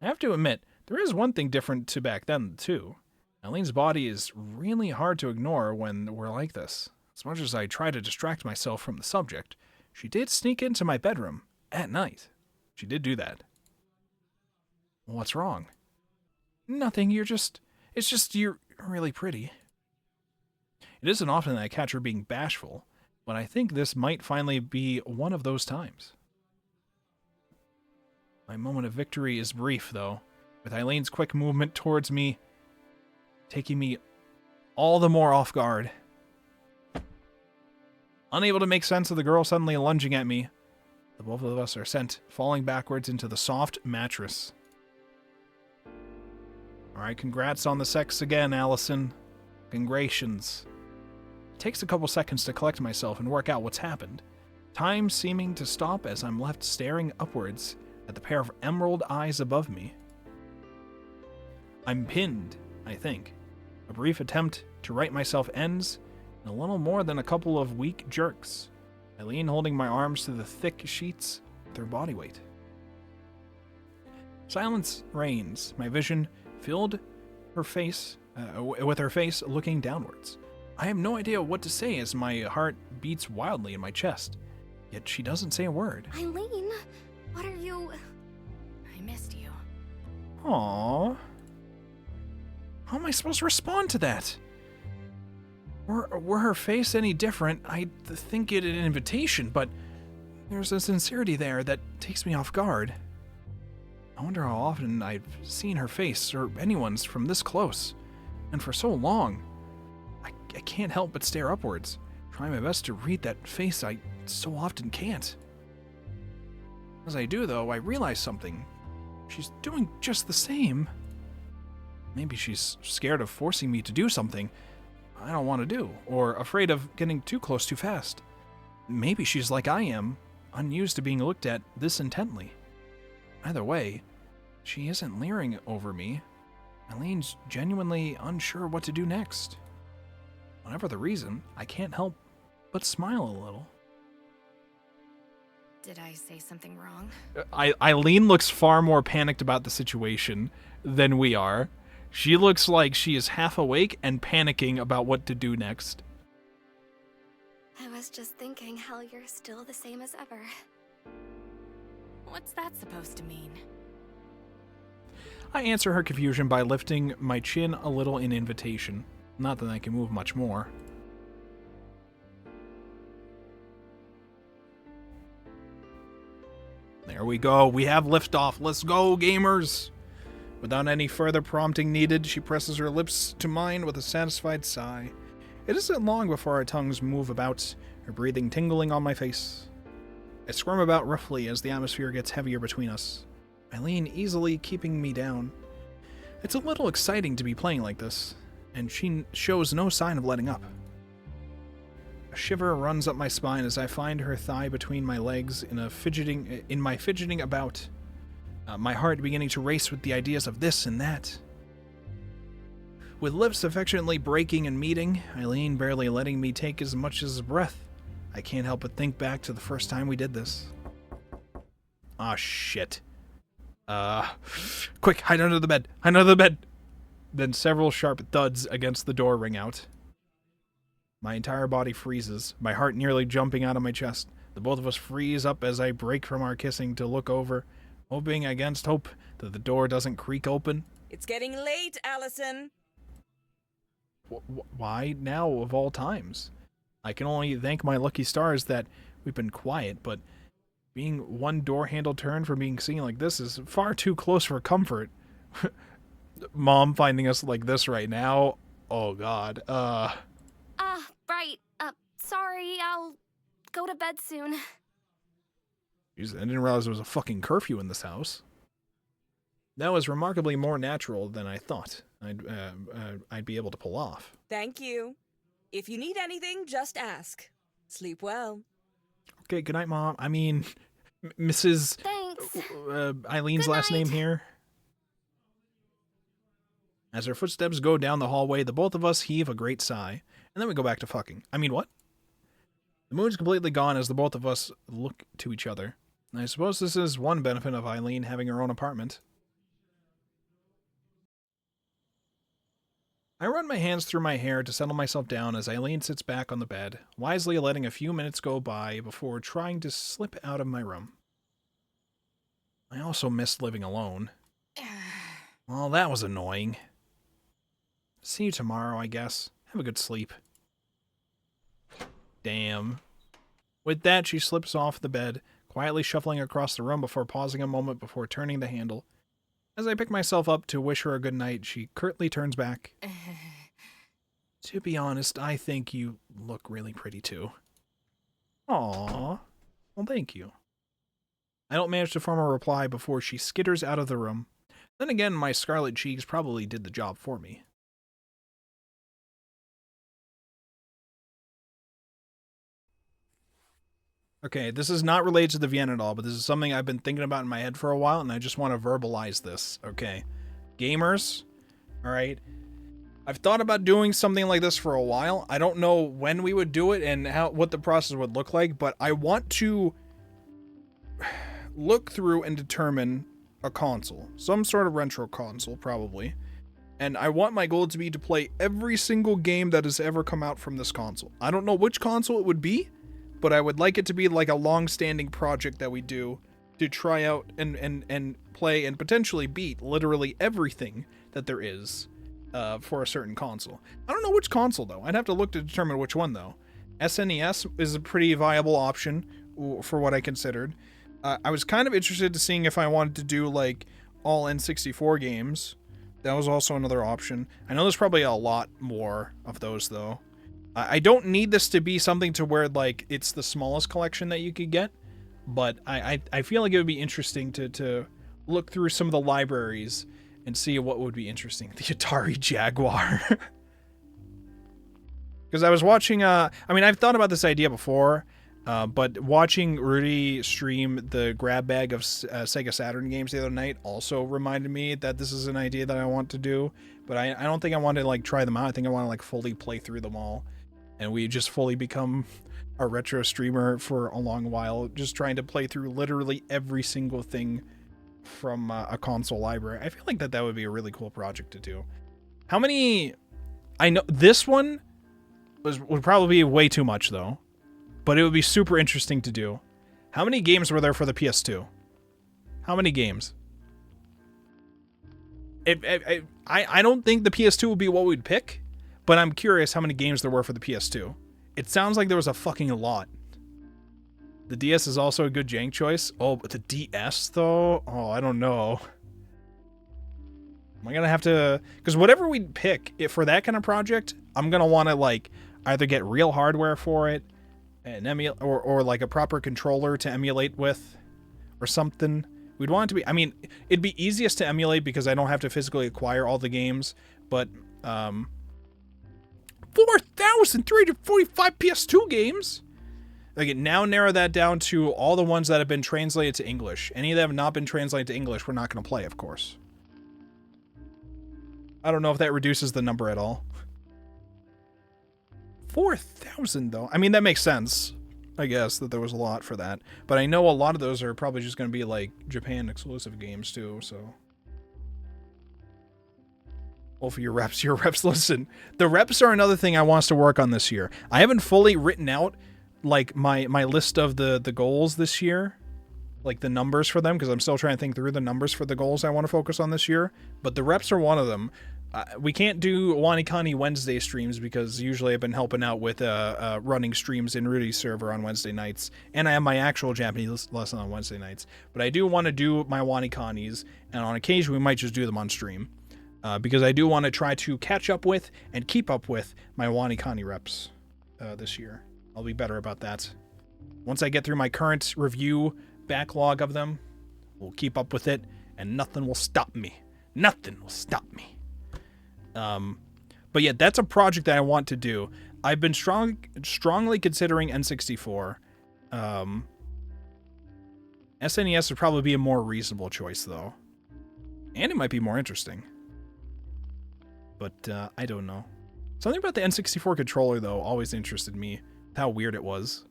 I have to admit, there is one thing different to back then, too. Eileen's body is really hard to ignore when we're like this. As much as I try to distract myself from the subject, she did sneak into my bedroom at night. She did do that. What's wrong? Nothing, you're really pretty. It isn't often that I catch her being bashful, but I think this might finally be one of those times. My moment of victory is brief, though, with Eileen's quick movement towards me, taking me all the more off guard. Unable to make sense of the girl suddenly lunging at me, the both of us are sent falling backwards into the soft mattress. Alright, congrats on the sex again, Allison. Congrations. It takes a couple seconds to collect myself and work out what's happened. Time seeming to stop as I'm left staring upwards at the pair of emerald eyes above me. I'm pinned, I think. A brief attempt to right myself ends in a little more than a couple of weak jerks. Eileen holding my arms to the thick sheets with her body weight. Silence reigns, my vision filled her face with her face looking downwards. I have no idea what to say as my heart beats wildly in my chest, yet she doesn't say a word. Eileen, what are you... I missed you. Aww. How am I supposed to respond to that? Were her face any different, I'd think it an invitation, but there's a sincerity there that takes me off guard. I wonder how often I've seen her face, or anyone's, from this close, and for so long. I can't help but stare upwards, trying my best to read that face I so often can't. As I do, though, I realize something. She's doing just the same. Maybe she's scared of forcing me to do something I don't want to do, or afraid of getting too close too fast. Maybe she's like I am, unused to being looked at this intently. Either way, she isn't leering over me. Eileen's genuinely unsure what to do next. Whatever the reason, I can't help but smile a little. Did I say something wrong? Eileen looks far more panicked about the situation than we are. She looks like she is half awake and panicking about what to do next. I was just thinking how you're still the same as ever. What's that supposed to mean? I answer her confusion by lifting my chin a little in invitation. Not that I can move much more. There we go. We have liftoff. Let's go, gamers! Without any further prompting needed, she presses her lips to mine with a satisfied sigh. It isn't long before our tongues move about, her breathing tingling on my face. I squirm about roughly as the atmosphere gets heavier between us, Eileen easily keeping me down. It's a little exciting to be playing like this, and she shows no sign of letting up. A shiver runs up my spine as I find her thigh between my legs in my fidgeting about. My heart beginning to race with the ideas of this and that. With lips affectionately breaking and meeting, Eileen barely letting me take as much as a breath, I can't help but think back to the first time we did this. Ah, shit. Quick, hide under the bed! Hide under the bed! Then several sharp thuds against the door ring out. My entire body freezes, my heart nearly jumping out of my chest. The both of us freeze up as I break from our kissing to look over, hoping against hope that the door doesn't creak open. It's getting late, Allison. Why now of all times? I can only thank my lucky stars that we've been quiet, but being one door handle turned from being seen like this is far too close for comfort. Mom finding us like this right now? Oh god. Right. Sorry, I'll go to bed soon. Jeez, I didn't realize there was a fucking curfew in this house. That was remarkably more natural than I thought I'd be able to pull off. Thank you. If you need anything, just ask. Sleep well. Okay, good night, Mom. I mean, Mrs. Thanks. Eileen's Good last night. name here. As her footsteps go down the hallway, the both of us heave a great sigh, and then we go back to fucking. I mean, what? The mood's completely gone as the both of us look to each other. I suppose this is one benefit of Eileen having her own apartment. I run my hands through my hair to settle myself down as Eileen sits back on the bed, wisely letting a few minutes go by before trying to slip out of my room. I also missed living alone. Well, that was annoying. See you tomorrow, I guess. Have a good sleep. Damn. With that, she slips off the bed, quietly shuffling across the room before pausing a moment before turning the handle. As I pick myself up to wish her a good night, she curtly turns back. To be honest, I think you look really pretty too. Aww. Well, thank you. I don't manage to form a reply before she skitters out of the room. Then again, my Scarlet Cheeks probably did the job for me. Okay, this is not related to the Vienna doll, but this is something I've been thinking about in my head for a while, and I just want to verbalize this, okay? Gamers, all right? I've thought about doing something like this for a while. I don't know when we would do it and what the process would look like, but I want to look through and determine a console. Some sort of retro console, probably. And I want my goal to be to play every single game that has ever come out from this console. I don't know which console it would be, but I would like it to be like a long-standing project that we do to try out and play and potentially beat literally everything that there is for a certain console. I don't know which console, though. I'd have to look to determine which one, though. SNES is a pretty viable option for what I considered. I was kind of interested to seeing if I wanted to do, like, all N64 games. That was also another option. I know there's probably a lot more of those, though. I don't need this to be something to where, like, it's the smallest collection that you could get, but I feel like it would be interesting to look through some of the libraries and see what would be interesting. The Atari Jaguar. Because I was watching, I mean, I've thought about this idea before, but watching Rudy stream the grab bag of Sega Saturn games the other night also reminded me that this is an idea that I want to do, but I don't think I want to, like, try them out. I think I want to, like, fully play through them all. And we just fully become a retro streamer for a long while, just trying to play through literally every single thing from a console library. I feel like that would be a really cool project to do. How many... I know this one would probably be way too much, though. But it would be super interesting to do. How many games were there for the PS2? How many games? I don't think the PS2 would be what we'd pick. But I'm curious how many games there were for the PS2. It sounds like there was a fucking lot. The DS is also a good jank choice. Oh, but the DS, though? Oh, I don't know. Am I going to have to... Because whatever we pick for that kind of project, I'm going to want to, like, either get real hardware for it, and or like a proper controller to emulate with, or something. We'd want it to be... I mean, it'd be easiest to emulate because I don't have to physically acquire all the games, but... 4,345 PS2 games. Okay, now narrow that down to all the ones that have been translated to English. Any that have not been translated to English, we're not going to play, of course. I don't know if that reduces the number at all. 4,000, though. I mean, that makes sense, I guess, that there was a lot for that. But I know a lot of those are probably just going to be, like, Japan exclusive games, too, so... Well, for your reps, listen. The reps are another thing I want us to work on this year. I haven't fully written out, like, my list of the goals this year. Like, the numbers for them, because I'm still trying to think through the numbers for the goals I want to focus on this year. But the reps are one of them. We can't do Wanikani Wednesday streams, because usually I've been helping out with running streams in Rudy's server on Wednesday nights. And I have my actual Japanese lesson on Wednesday nights. But I do want to do my Wanikanis, and on occasion we might just do them on stream. Because I do want to try to catch up with and keep up with my Wanikani reps this year. I'll be better about that. Once I get through my current review backlog of them, we'll keep up with it, and nothing will stop me. Nothing will stop me. But yeah, that's a project that I want to do. I've been strongly considering N64. SNES would probably be a more reasonable choice, though. And it might be more interesting. But I don't know. Something about the N64 controller, though, always interested me. How weird it was.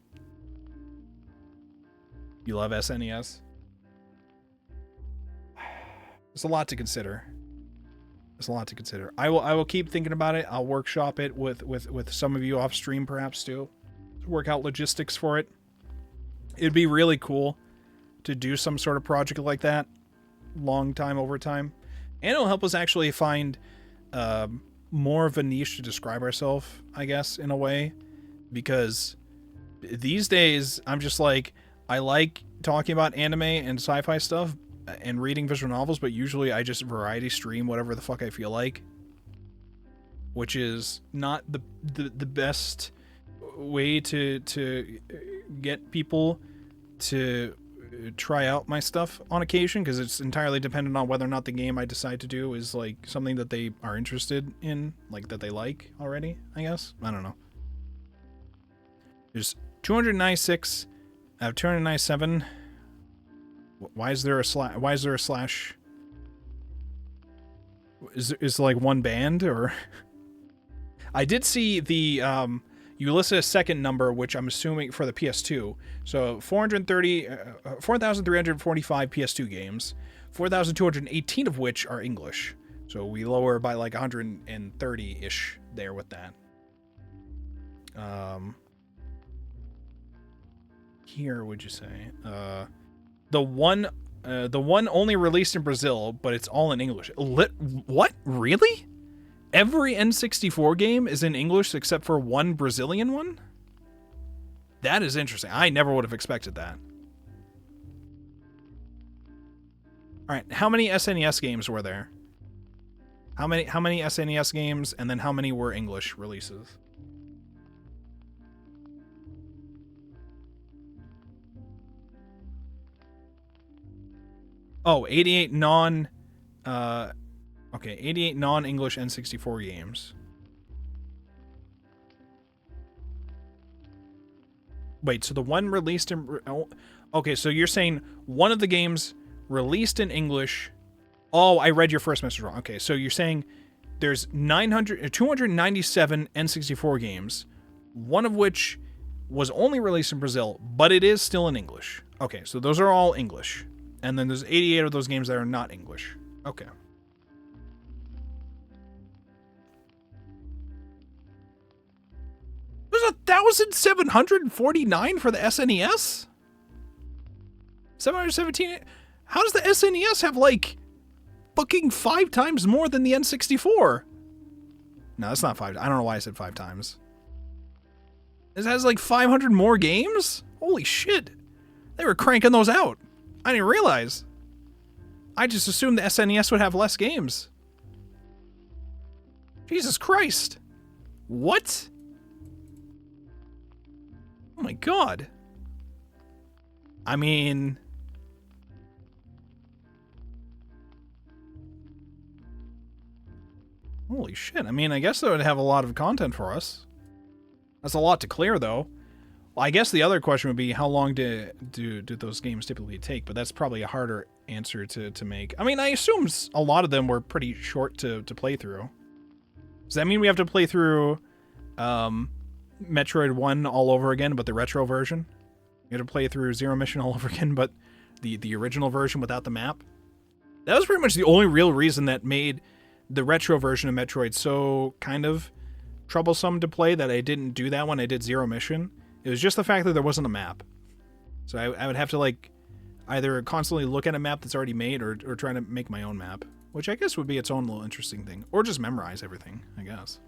You love SNES? There's a lot to consider. There's a lot to consider. I will keep thinking about it. I'll workshop it with some of you off stream, perhaps, too. To work out logistics for it. It'd be really cool to do some sort of project like that. Long time over time. And it'll help us actually find... more of a niche to describe ourselves, I guess, in a way, because these days I'm just like, I like talking about anime and sci-fi stuff and reading visual novels, but usually I just variety stream whatever the fuck I feel like, which is not the best way to get people to try out my stuff on occasion, because it's entirely dependent on whether or not the game I decide to do is like something that they are interested in, like that they like already, I guess. I don't know. There's 296 out of 297. Why is there a slash? Is like one band, or I did see the you listed a second number, which I'm assuming for the PS2. So 4,345 PS2 games, 4,218 of which are English. So we lower by like 130-ish there with that. Here, would you say? The one only released in Brazil, but it's all in English. What? Really? Every N64 game is in English except for one Brazilian one? That is interesting. I never would have expected that. All right, how many SNES games were there? How many SNES games, and then how many were English releases? Oh, 88 88 non-English N64 games. Wait, so the one released in... Okay, so you're saying one of the games released in English... Oh, I read your first message wrong. Okay, so you're saying there's 297 N64 games, one of which was only released in Brazil, but it is still in English. Okay, so those are all English. And then there's 88 of those games that are not English. Okay. There's 1,749 for the SNES? 717? How does the SNES have, like, fucking 5 times more than the N64? No, that's not 5. I don't know why I said 5 times. This has, like, 500 more games? Holy shit. They were cranking those out. I didn't realize. I just assumed the SNES would have less games. Jesus Christ. What? Oh my god. I mean... Holy shit. I mean, I guess that would have a lot of content for us. That's a lot to clear, though. Well, I guess the other question would be, how long do those games typically take? But that's probably a harder answer to make. I mean, I assume a lot of them were pretty short to play through. Does that mean we have to play through Metroid 1 all over again, but the retro version? You have to play through Zero Mission all over again, but the original version without the map? That was pretty much the only real reason that made the retro version of Metroid so kind of troublesome to play, that I didn't do that when I did Zero Mission. It was just the fact that there wasn't a map. So I would have to, like, either constantly look at a map that's already made or try to make my own map, which I guess would be its own little interesting thing. Or just memorize everything, I guess.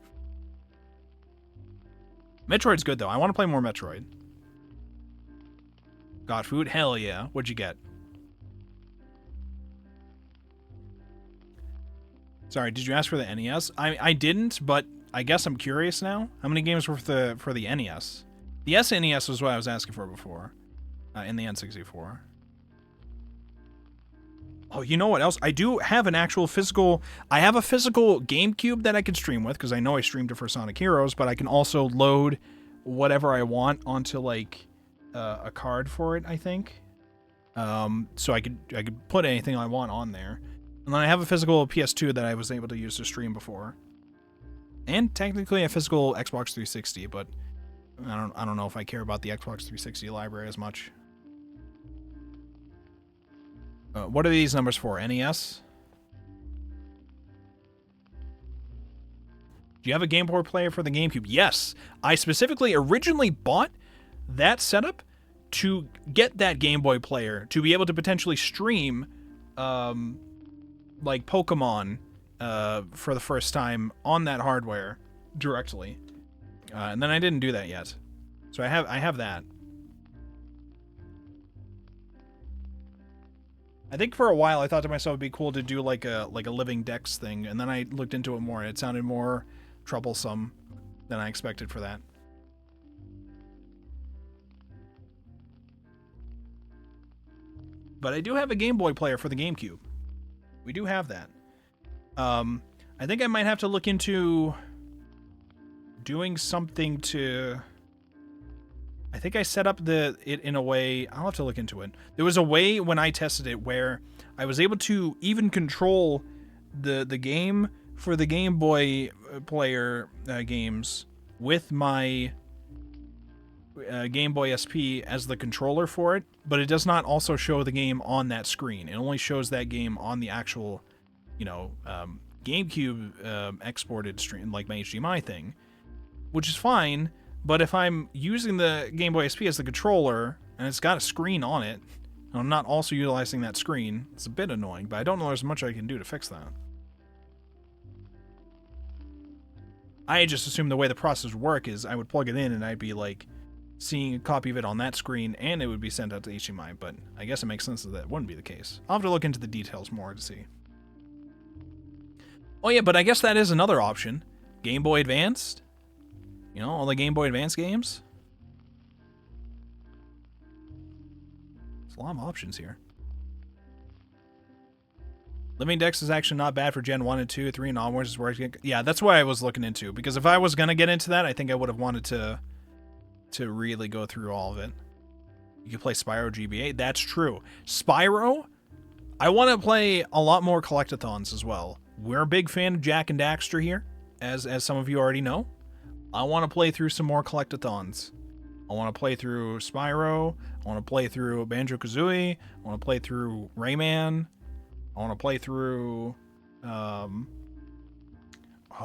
Metroid's good, though. I want to play more Metroid. God food? Hell yeah. What'd you get? Sorry, did you ask for the NES? I didn't, but I guess I'm curious now. How many games were for the NES? The SNES was what I was asking for before. In the N64. Oh, you know what else? I do have an actual physical... I have a physical GameCube that I can stream with, because I know I streamed it for Sonic Heroes, but I can also load whatever I want onto, like, a card for it, I think. So I could put anything I want on there. And then I have a physical PS2 that I was able to use to stream before. And technically a physical Xbox 360, but I don't know if I care about the Xbox 360 library as much. What are these numbers for? NES? Do you have a Game Boy player for the GameCube? Yes. I specifically originally bought that setup to get that Game Boy player to be able to potentially stream like Pokemon for the first time on that hardware directly. And then I didn't do that yet. So I have that. I think for a while I thought to myself it'd be cool to do like a living Dex thing, and then I looked into it more and it sounded more troublesome than I expected for that. but I do have a Game Boy player for the GameCube. We do have that. I think I might have to look into doing something to... I think I set up it in a way... I'll have to look into it. There was a way when I tested it where I was able to even control the game for the Game Boy player games with my Game Boy SP as the controller for it, but it does not also show the game on that screen. It only shows that game on the actual, GameCube exported stream, like my HDMI thing, which is fine. But if I'm using the Game Boy SP as the controller and it's got a screen on it, and I'm not also utilizing that screen, it's a bit annoying. But I don't know there's much I can do to fix that. I just assumed the way the process would work is I would plug it in and I'd be like seeing a copy of it on that screen and it would be sent out to HDMI, but I guess it makes sense that wouldn't be the case. I'll have to look into the details more to see. Oh yeah, but I guess that is another option. Game Boy Advanced? All the Game Boy Advance games? There's a lot of options here. Living Dex is actually not bad for Gen 1 and 2, 3 and onwards is where yeah, that's what I was looking into. Because if I was going to get into that, I think I would have wanted to really go through all of it. You could play Spyro GBA. That's true. Spyro, I want to play a lot more collectathons as well. We're a big fan of Jack and Daxter here, as some of you already know. I want to play through some more collectathons. I want to play through Spyro. I want to play through Banjo-Kazooie. I want to play through Rayman. I want to play through...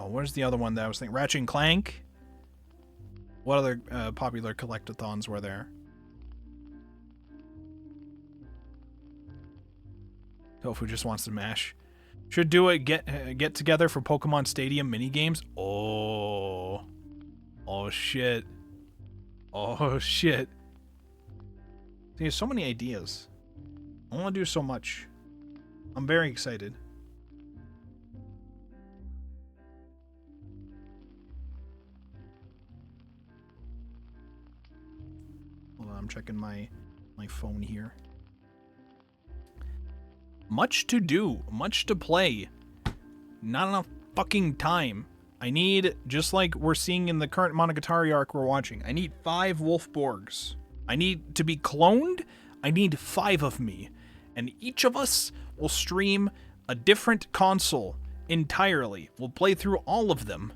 where's the other one that I was thinking? Ratchet and Clank. What other popular collectathons were there? Tofu just wants to mash. Should do it. Get together for Pokemon Stadium minigames. Oh shit. Oh shit. There's so many ideas. I want to do so much. I'm very excited. Hold on, I'm checking my phone here. Much to do, much to play. Not enough fucking time. I need, just like we're seeing in the current Monogatari arc we're watching, I need 5 Wolfborgs. I need to be cloned. I need 5 of me. And each of us will stream a different console entirely. We'll play through all of them.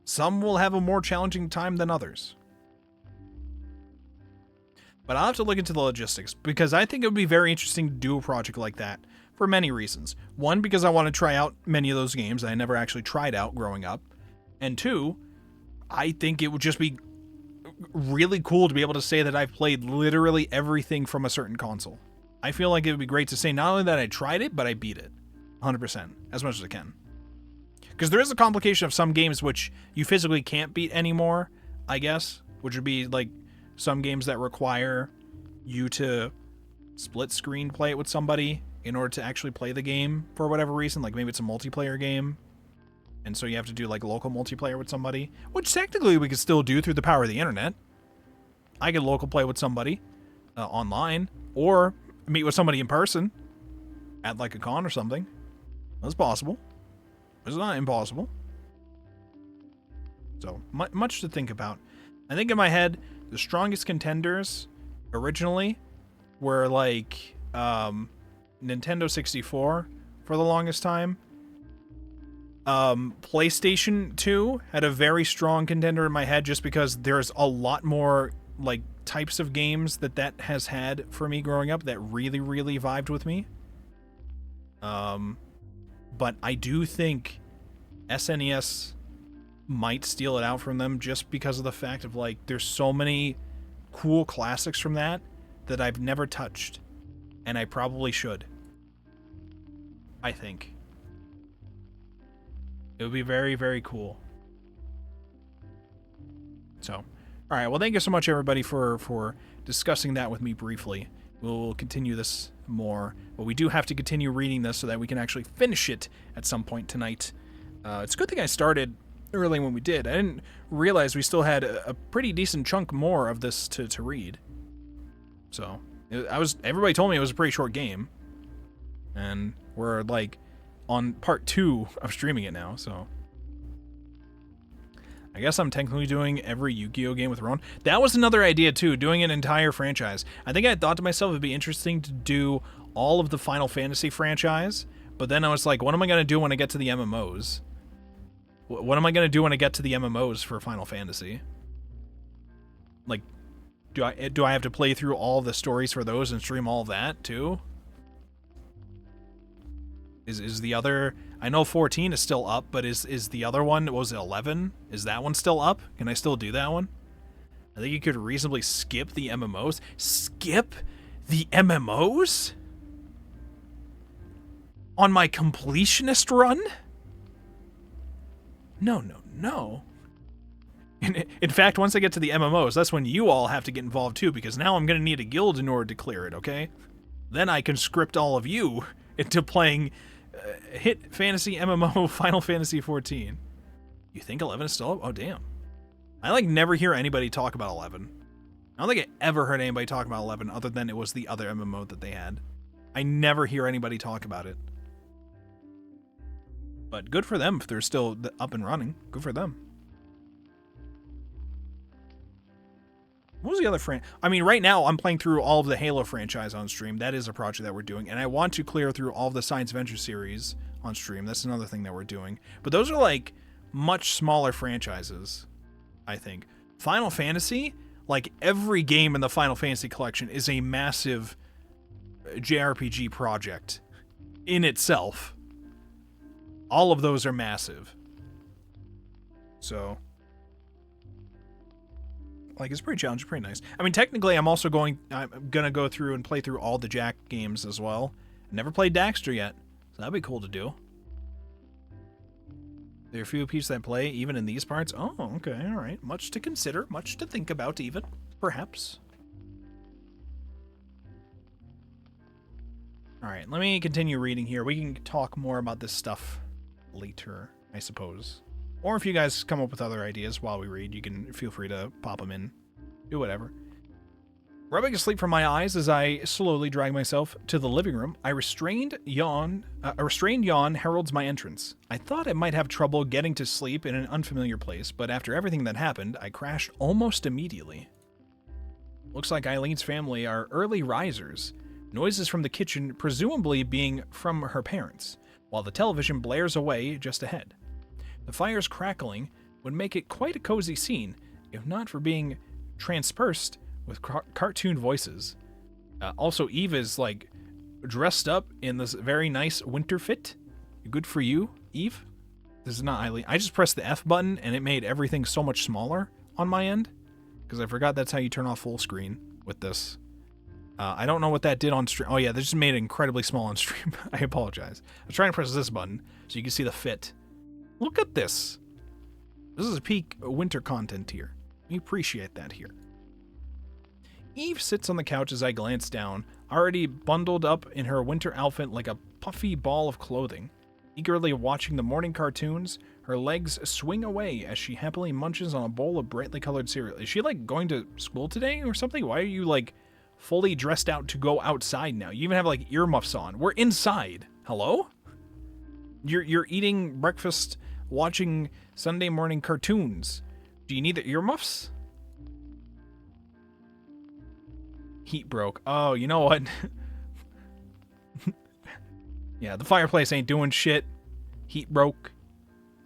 Some will have a more challenging time than others. But I'll have to look into the logistics, because I think it would be very interesting to do a project like that for many reasons. One, because I want to try out many of those games I never actually tried out growing up. And 2, I think it would just be really cool to be able to say that I've played literally everything from a certain console. I feel like it would be great to say not only that I tried it, but I beat it. 100%. As much as I can. Because there is a complication of some games which you physically can't beat anymore, I guess. Which would be like some games that require you to split screen play it with somebody in order to actually play the game for whatever reason. Like maybe it's a multiplayer game, and so you have to do like local multiplayer with somebody, which technically we could still do through the power of the internet. I could local play with somebody online, or meet with somebody in person at like a con or something. That's possible. It's not impossible. So much to think about. I think in my head, the strongest contenders originally were like Nintendo 64 for the longest time. PlayStation 2 had a very strong contender in my head just because there's a lot more like types of games that has had for me growing up that really, really vibed with me. But I do think SNES might steal it out from them just because of the fact of like there's so many cool classics from that I've never touched, and I probably should. I think it would be very, very cool. So, all right, well, thank you so much everybody for discussing that with me briefly. We'll continue this more, but we do have to continue reading this so that we can actually finish it at some point tonight. It's a good thing I started early when we did. I didn't realize we still had a pretty decent chunk more of this to read. So, everybody told me it was a pretty short game. And we're, like, on part 2 of streaming it now, so... I guess I'm technically doing every Yu-Gi-Oh game with Ron. That was another idea, too, doing an entire franchise. I think I thought to myself it'd be interesting to do all of the Final Fantasy franchise, but then I was like, what am I going to do when I get to the MMOs? What am I going to do when I get to the MMOs for Final Fantasy? Like, do I have to play through all the stories for those and stream all that, too? Is the other... I know 14 is still up, but is the other one, what was it, 11? Is that one still up? Can I still do that one? I think you could reasonably skip the MMOs. Skip the MMOs? On my completionist run? No. In fact, once I get to the MMOs, that's when you all have to get involved too, because now I'm going to need a guild in order to clear it, okay? Then I can script all of you into playing... hit fantasy MMO Final Fantasy 14. You think 11 is still up? Oh, damn. I, like, never hear anybody talk about 11. I don't think I ever heard anybody talk about 11 other than it was the other MMO that they had. I never hear anybody talk about it. But good for them if they're still up and running. Good for them. What was the other I mean, right now, I'm playing through all of the Halo franchise on stream. That is a project that we're doing. And I want to clear through all of the Science Adventure series on stream. That's another thing that we're doing. But those are, like, much smaller franchises, I think. Final Fantasy, like, every game in the Final Fantasy collection is a massive JRPG project in itself. All of those are massive. So... like, it's pretty challenging, pretty nice. I mean, technically, I'm gonna go through and play through all the Jack games as well. Never played Daxter yet, so that'd be cool to do. There are a few pieces that play, even in these parts. Oh, okay, alright. Much to consider, much to think about, even. Perhaps. Alright, let me continue reading here. We can talk more about this stuff later, I suppose. Or if you guys come up with other ideas while we read, you can feel free to pop them in. Do whatever. Rubbing asleep from my eyes as I slowly drag myself to the living room, a restrained yawn heralds my entrance. I thought I might have trouble getting to sleep in an unfamiliar place, but after everything that happened, I crashed almost immediately. Looks like Eileen's family are early risers. Noises from the kitchen presumably being from her parents, while the television blares away just ahead. The fire's crackling would make it quite a cozy scene, if not for being transpersed with cartoon voices. Also, Eve is, like, dressed up in this very nice winter fit. Good for you, Eve. This is not Eileen. I just pressed the F button, and it made everything so much smaller on my end, because I forgot that's how you turn off full screen with this. I don't know what that did on stream. Oh, yeah, they just made it incredibly small on stream. I apologize. I was trying to press this button so you can see the fit. Look at this. This is peak winter content here. We appreciate that here. Eve sits on the couch as I glance down, already bundled up in her winter outfit like a puffy ball of clothing. Eagerly watching the morning cartoons, her legs swing away as she happily munches on a bowl of brightly colored cereal. Is she, like, going to school today or something? Why are you, like, fully dressed out to go outside now? You even have, like, earmuffs on. We're inside. Hello? You're eating breakfast, watching Sunday morning cartoons. Do you need the earmuffs? Heat broke. Oh, you know what? Yeah, the fireplace ain't doing shit. Heat broke.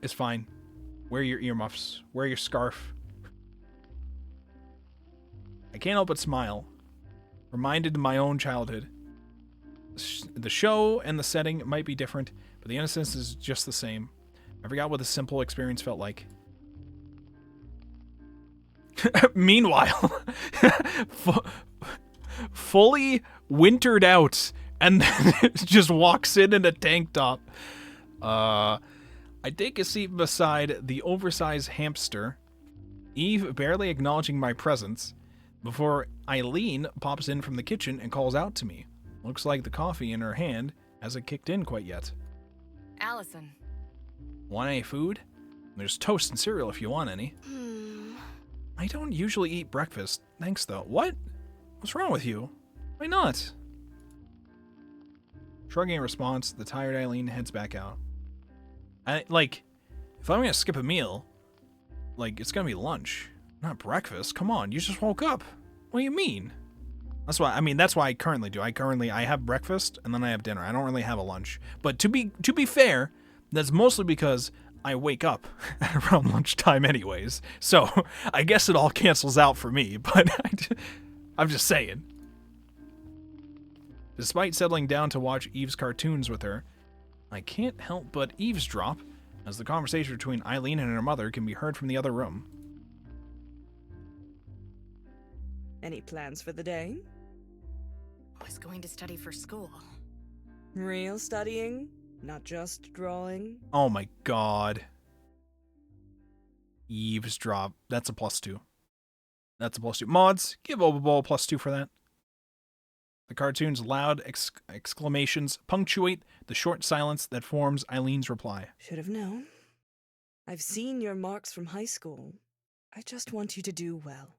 It's fine. Wear your earmuffs. Wear your scarf. I can't help but smile. Reminded of my own childhood. The show and the setting might be different, but the innocence is just the same. I forgot what the simple experience felt like. Meanwhile, fully wintered out, and then just walks in a tank top. I take a seat beside the oversized hamster, Eve barely acknowledging my presence, before Eileen pops in from the kitchen and calls out to me. Looks like the coffee in her hand hasn't kicked in quite yet. Allison. Want any food? There's toast and cereal if you want any. I don't usually eat breakfast. Thanks, though. What What's wrong with you? Why not? Shrugging in response, the tired Eileen heads back out. If I'm gonna skip a meal, it's gonna be lunch, not breakfast. Come on, you just woke up. What do you mean? That's why I currently do. I have breakfast and then I have dinner. I don't really have a lunch. But to be fair, that's mostly because I wake up at around lunchtime anyways. So I guess it all cancels out for me, but I'm just saying. Despite settling down to watch Eve's cartoons with her, I can't help but eavesdrop as the conversation between Eileen and her mother can be heard from the other room. Any plans for the day? I was going to study for school. Real studying? Not just drawing? Oh my god. Eavesdrop. That's a +2. That's a +2. Mods, give Obaball a +2 for that. The cartoon's loud exclamations punctuate the short silence that forms Eileen's reply. Should have known. I've seen your marks from high school. I just want you to do well.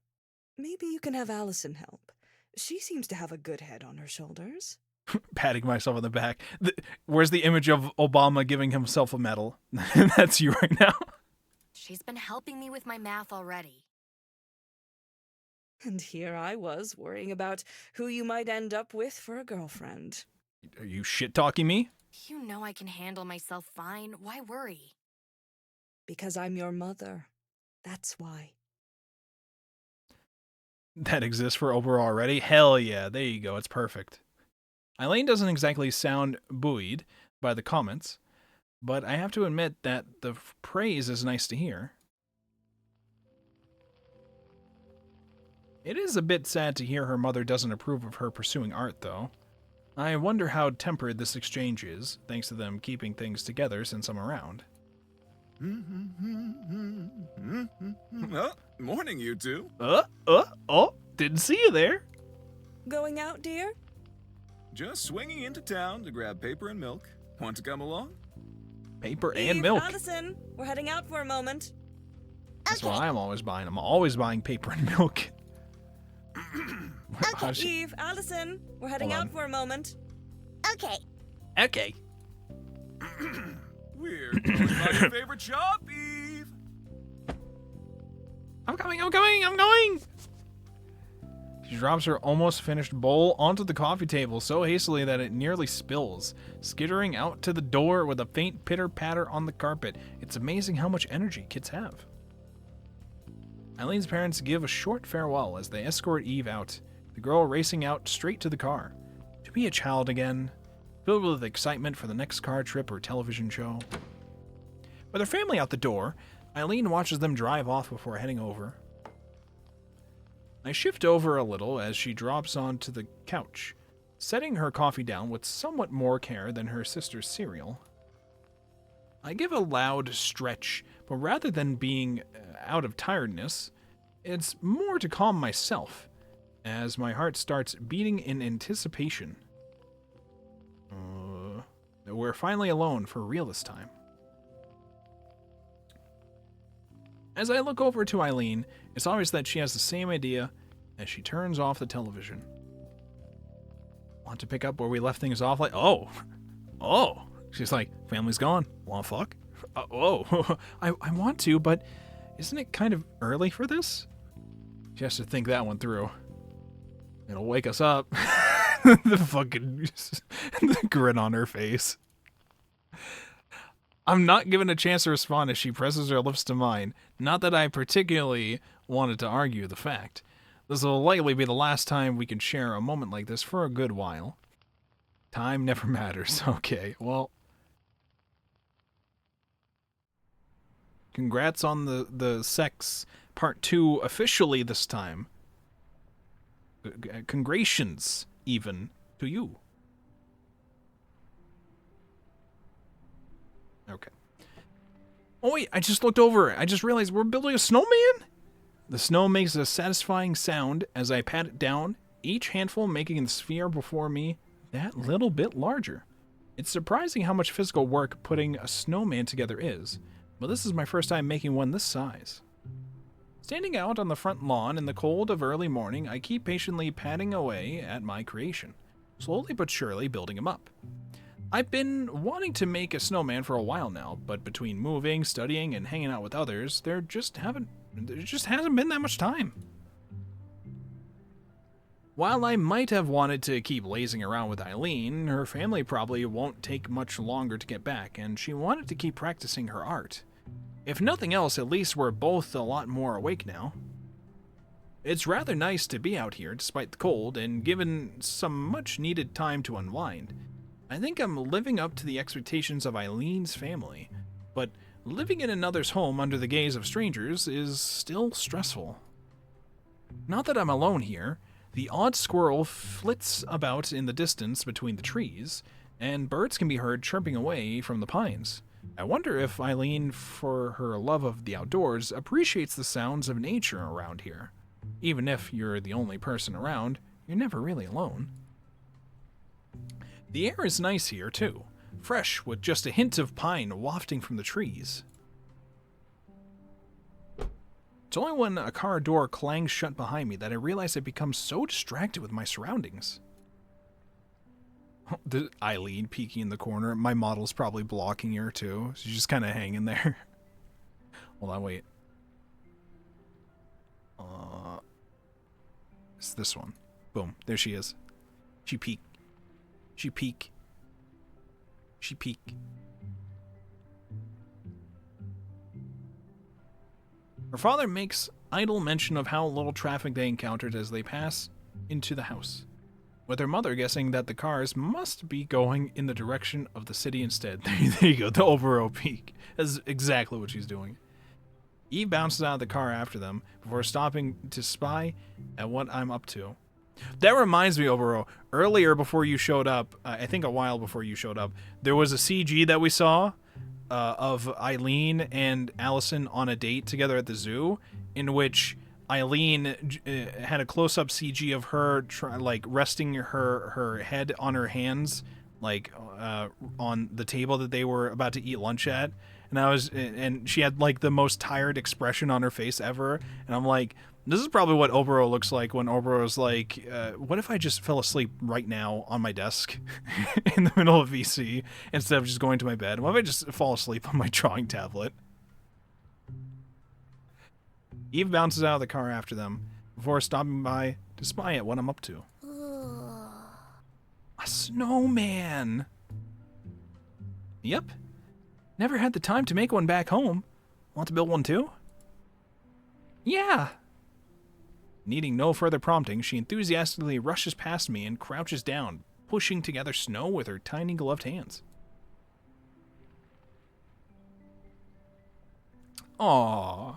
Maybe you can have Allison help. She seems to have a good head on her shoulders. Patting myself on the back. Where's the image of Obama giving himself a medal? That's you right now. She's been helping me with my math already. And here I was, worrying about who you might end up with for a girlfriend. Are you shit-talking me? You know I can handle myself fine. Why worry? Because I'm your mother. That's why. That exists for Oprah already? Hell yeah, there you go, it's perfect. Eileen doesn't exactly sound buoyed by the comments, but I have to admit that the praise is nice to hear. It is a bit sad to hear her mother doesn't approve of her pursuing art, though. I wonder how tempered this exchange is, thanks to them keeping things together since I'm around. Oh, morning, you two. Didn't see you there. Going out, dear? Just swinging into town to grab paper and milk. Want to come along? Paper Eve, and milk. Allison, we're heading out for a moment. That's what I'm always buying. I'm always buying paper and milk. Eve, Allison, we're heading out for a moment. Okay. Okay. We're going by your favorite shop, Eve. I'm going! She drops her almost finished bowl onto the coffee table so hastily that it nearly spills, skittering out to the door with a faint pitter-patter on the carpet. It's amazing how much energy kids have. Eileen's parents give a short farewell as they escort Eve out, the girl racing out straight to the car. To be a child again, filled with excitement for the next car trip or television show. With her family out the door, Eileen watches them drive off before heading over. I shift over a little as she drops onto the couch, setting her coffee down with somewhat more care than her sister's cereal. I give a loud stretch, but rather than being out of tiredness, it's more to calm myself, as my heart starts beating in anticipation. We're finally alone for real this time. As I look over to Eileen, it's obvious that she has the same idea as she turns off the television. Want to pick up where we left things off? Oh. She's like, family's gone. Wanna fuck? I want to, but isn't it kind of early for this? She has to think that one through. It'll wake us up. The fucking the grin on her face. I'm not given a chance to respond as she presses her lips to mine. Not that I particularly wanted to argue the fact. This will likely be the last time we can share a moment like this for a good while. Time never matters. Okay, well. Congrats on the sex part 2 officially this time. Congrations, even, to you. Okay. Oh wait, I just looked over. I just realized we're building a snowman? The snow makes a satisfying sound as I pat it down, each handful making the sphere before me that little bit larger. It's surprising how much physical work putting a snowman together is, but this is my first time making one this size. Standing out on the front lawn in the cold of early morning, I keep patiently padding away at my creation, slowly but surely building him up. I've been wanting to make a snowman for a while now, but between moving, studying, and hanging out with others, there just hasn't been that much time. While I might have wanted to keep lazing around with Eileen, her family probably won't take much longer to get back, and she wanted to keep practicing her art. If nothing else, at least we're both a lot more awake now. It's rather nice to be out here despite the cold and given some much needed time to unwind. I think I'm living up to the expectations of Eileen's family, but living in another's home under the gaze of strangers is still stressful. Not that I'm alone here. The odd squirrel flits about in the distance between the trees, and birds can be heard chirping away from the pines. I wonder if Eileen, for her love of the outdoors, appreciates the sounds of nature around here. Even if you're the only person around, you're never really alone. The air is nice here, too, fresh with just a hint of pine wafting from the trees. It's only when a car door clangs shut behind me that I realize I've become so distracted with my surroundings. Eileen peeking in the corner. My model's probably blocking her too. She's just kind of hanging there. Hold on, wait. It's this one. Boom. There she is. She peek. She peek. She peek. Her father makes idle mention of how little traffic they encountered as they pass into the house, with her mother guessing that the cars must be going in the direction of the city instead. There you go, the overall peak. That's exactly what she's doing. Eve bounces out of the car after them before stopping to spy at what I'm up to. That reminds me, Obero, earlier before you showed up, I think a while before you showed up, there was a CG that we saw of Eileen and Allison on a date together at the zoo, in which Eileen had a close-up CG of her resting her head on her hands, on the table that they were about to eat lunch at, and she had like the most tired expression on her face ever, and I'm like, this is probably what Obero looks like when Obero's like, what if I just fell asleep right now on my desk in the middle of VC instead of just going to my bed? What if I just fall asleep on my drawing tablet? Eve bounces out of the car after them before stopping by to spy at what I'm up to. A snowman! Yep. Never had the time to make one back home. Want to build one too? Yeah! Needing no further prompting, she enthusiastically rushes past me and crouches down, pushing together snow with her tiny gloved hands. Aww.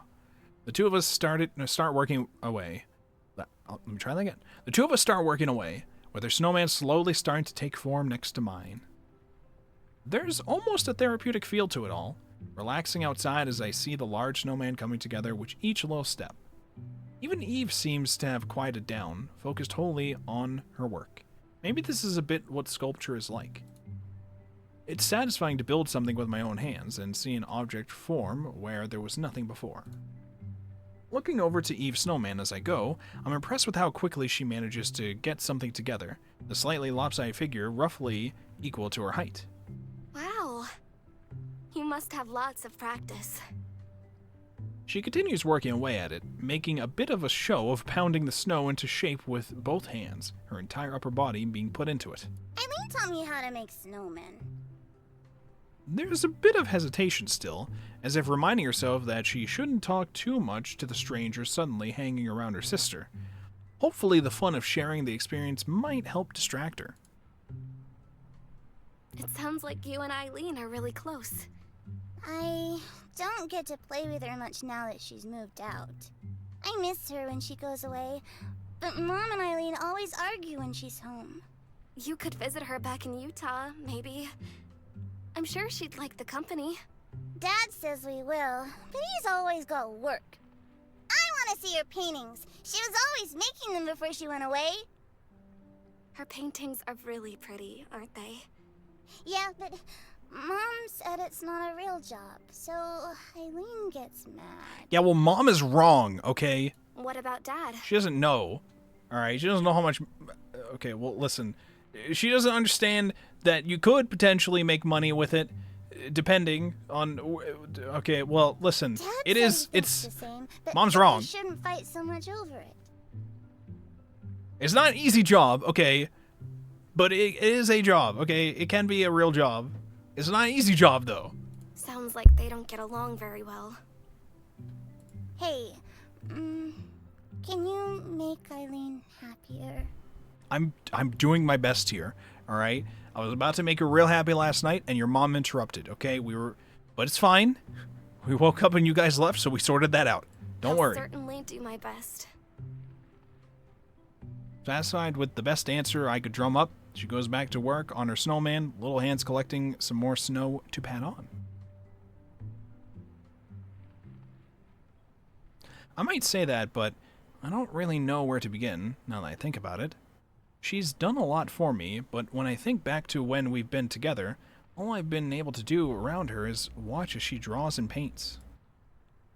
The two of us start working away. Let me try that again. The two of us start working away, with her snowman slowly starting to take form next to mine. There's almost a therapeutic feel to it all, relaxing outside as I see the large snowman coming together with each little step. Even Eve seems to have quieted down, focused wholly on her work. Maybe this is a bit what sculpture is like. It's satisfying to build something with my own hands and see an object form where there was nothing before. Looking over to Eve's snowman as I go, I'm impressed with how quickly she manages to get something together, the slightly lopsided figure roughly equal to her height. Wow. You must have lots of practice. She continues working away at it, making a bit of a show of pounding the snow into shape with both hands, her entire upper body being put into it. Eileen taught me how to make snowmen. There's a bit of hesitation still, as if reminding herself that she shouldn't talk too much to the stranger suddenly hanging around her sister. Hopefully the fun of sharing the experience might help distract her. It sounds like you and Eileen are really close. I don't get to play with her much now that she's moved out. I miss her when she goes away, but Mom and Eileen always argue when she's home. You could visit her back in Utah, maybe. I'm sure she'd like the company. Dad says we will, but he's always got work. I want to see her paintings. She was always making them before she went away. Her paintings are really pretty, aren't they? Yeah, but Mom said it's not a real job, so Eileen gets mad. Yeah, well, Mom is wrong, okay? What about Dad? She doesn't know. Alright, she doesn't know how much... Okay, well, listen. She doesn't understand that you could potentially make money with it, depending on... Okay, well, listen. Dad It's... the same, but Mom's wrong. We shouldn't fight so much over it. It's not an easy job, okay? But it is a job, okay? It can be a real job. It's not an easy job, though. Sounds like they don't get along very well. Hey, can you make Eileen happier? I'm doing my best here, all right? I was about to make her real happy last night, and your mom interrupted, okay? But it's fine. We woke up and you guys left, so we sorted that out. Don't worry. I'll certainly do my best. Satisfied with the best answer I could drum up, she goes back to work on her snowman, little hands collecting some more snow to pat on. I might say that, but I don't really know where to begin, now that I think about it. She's done a lot for me, but when I think back to when we've been together, all I've been able to do around her is watch as she draws and paints.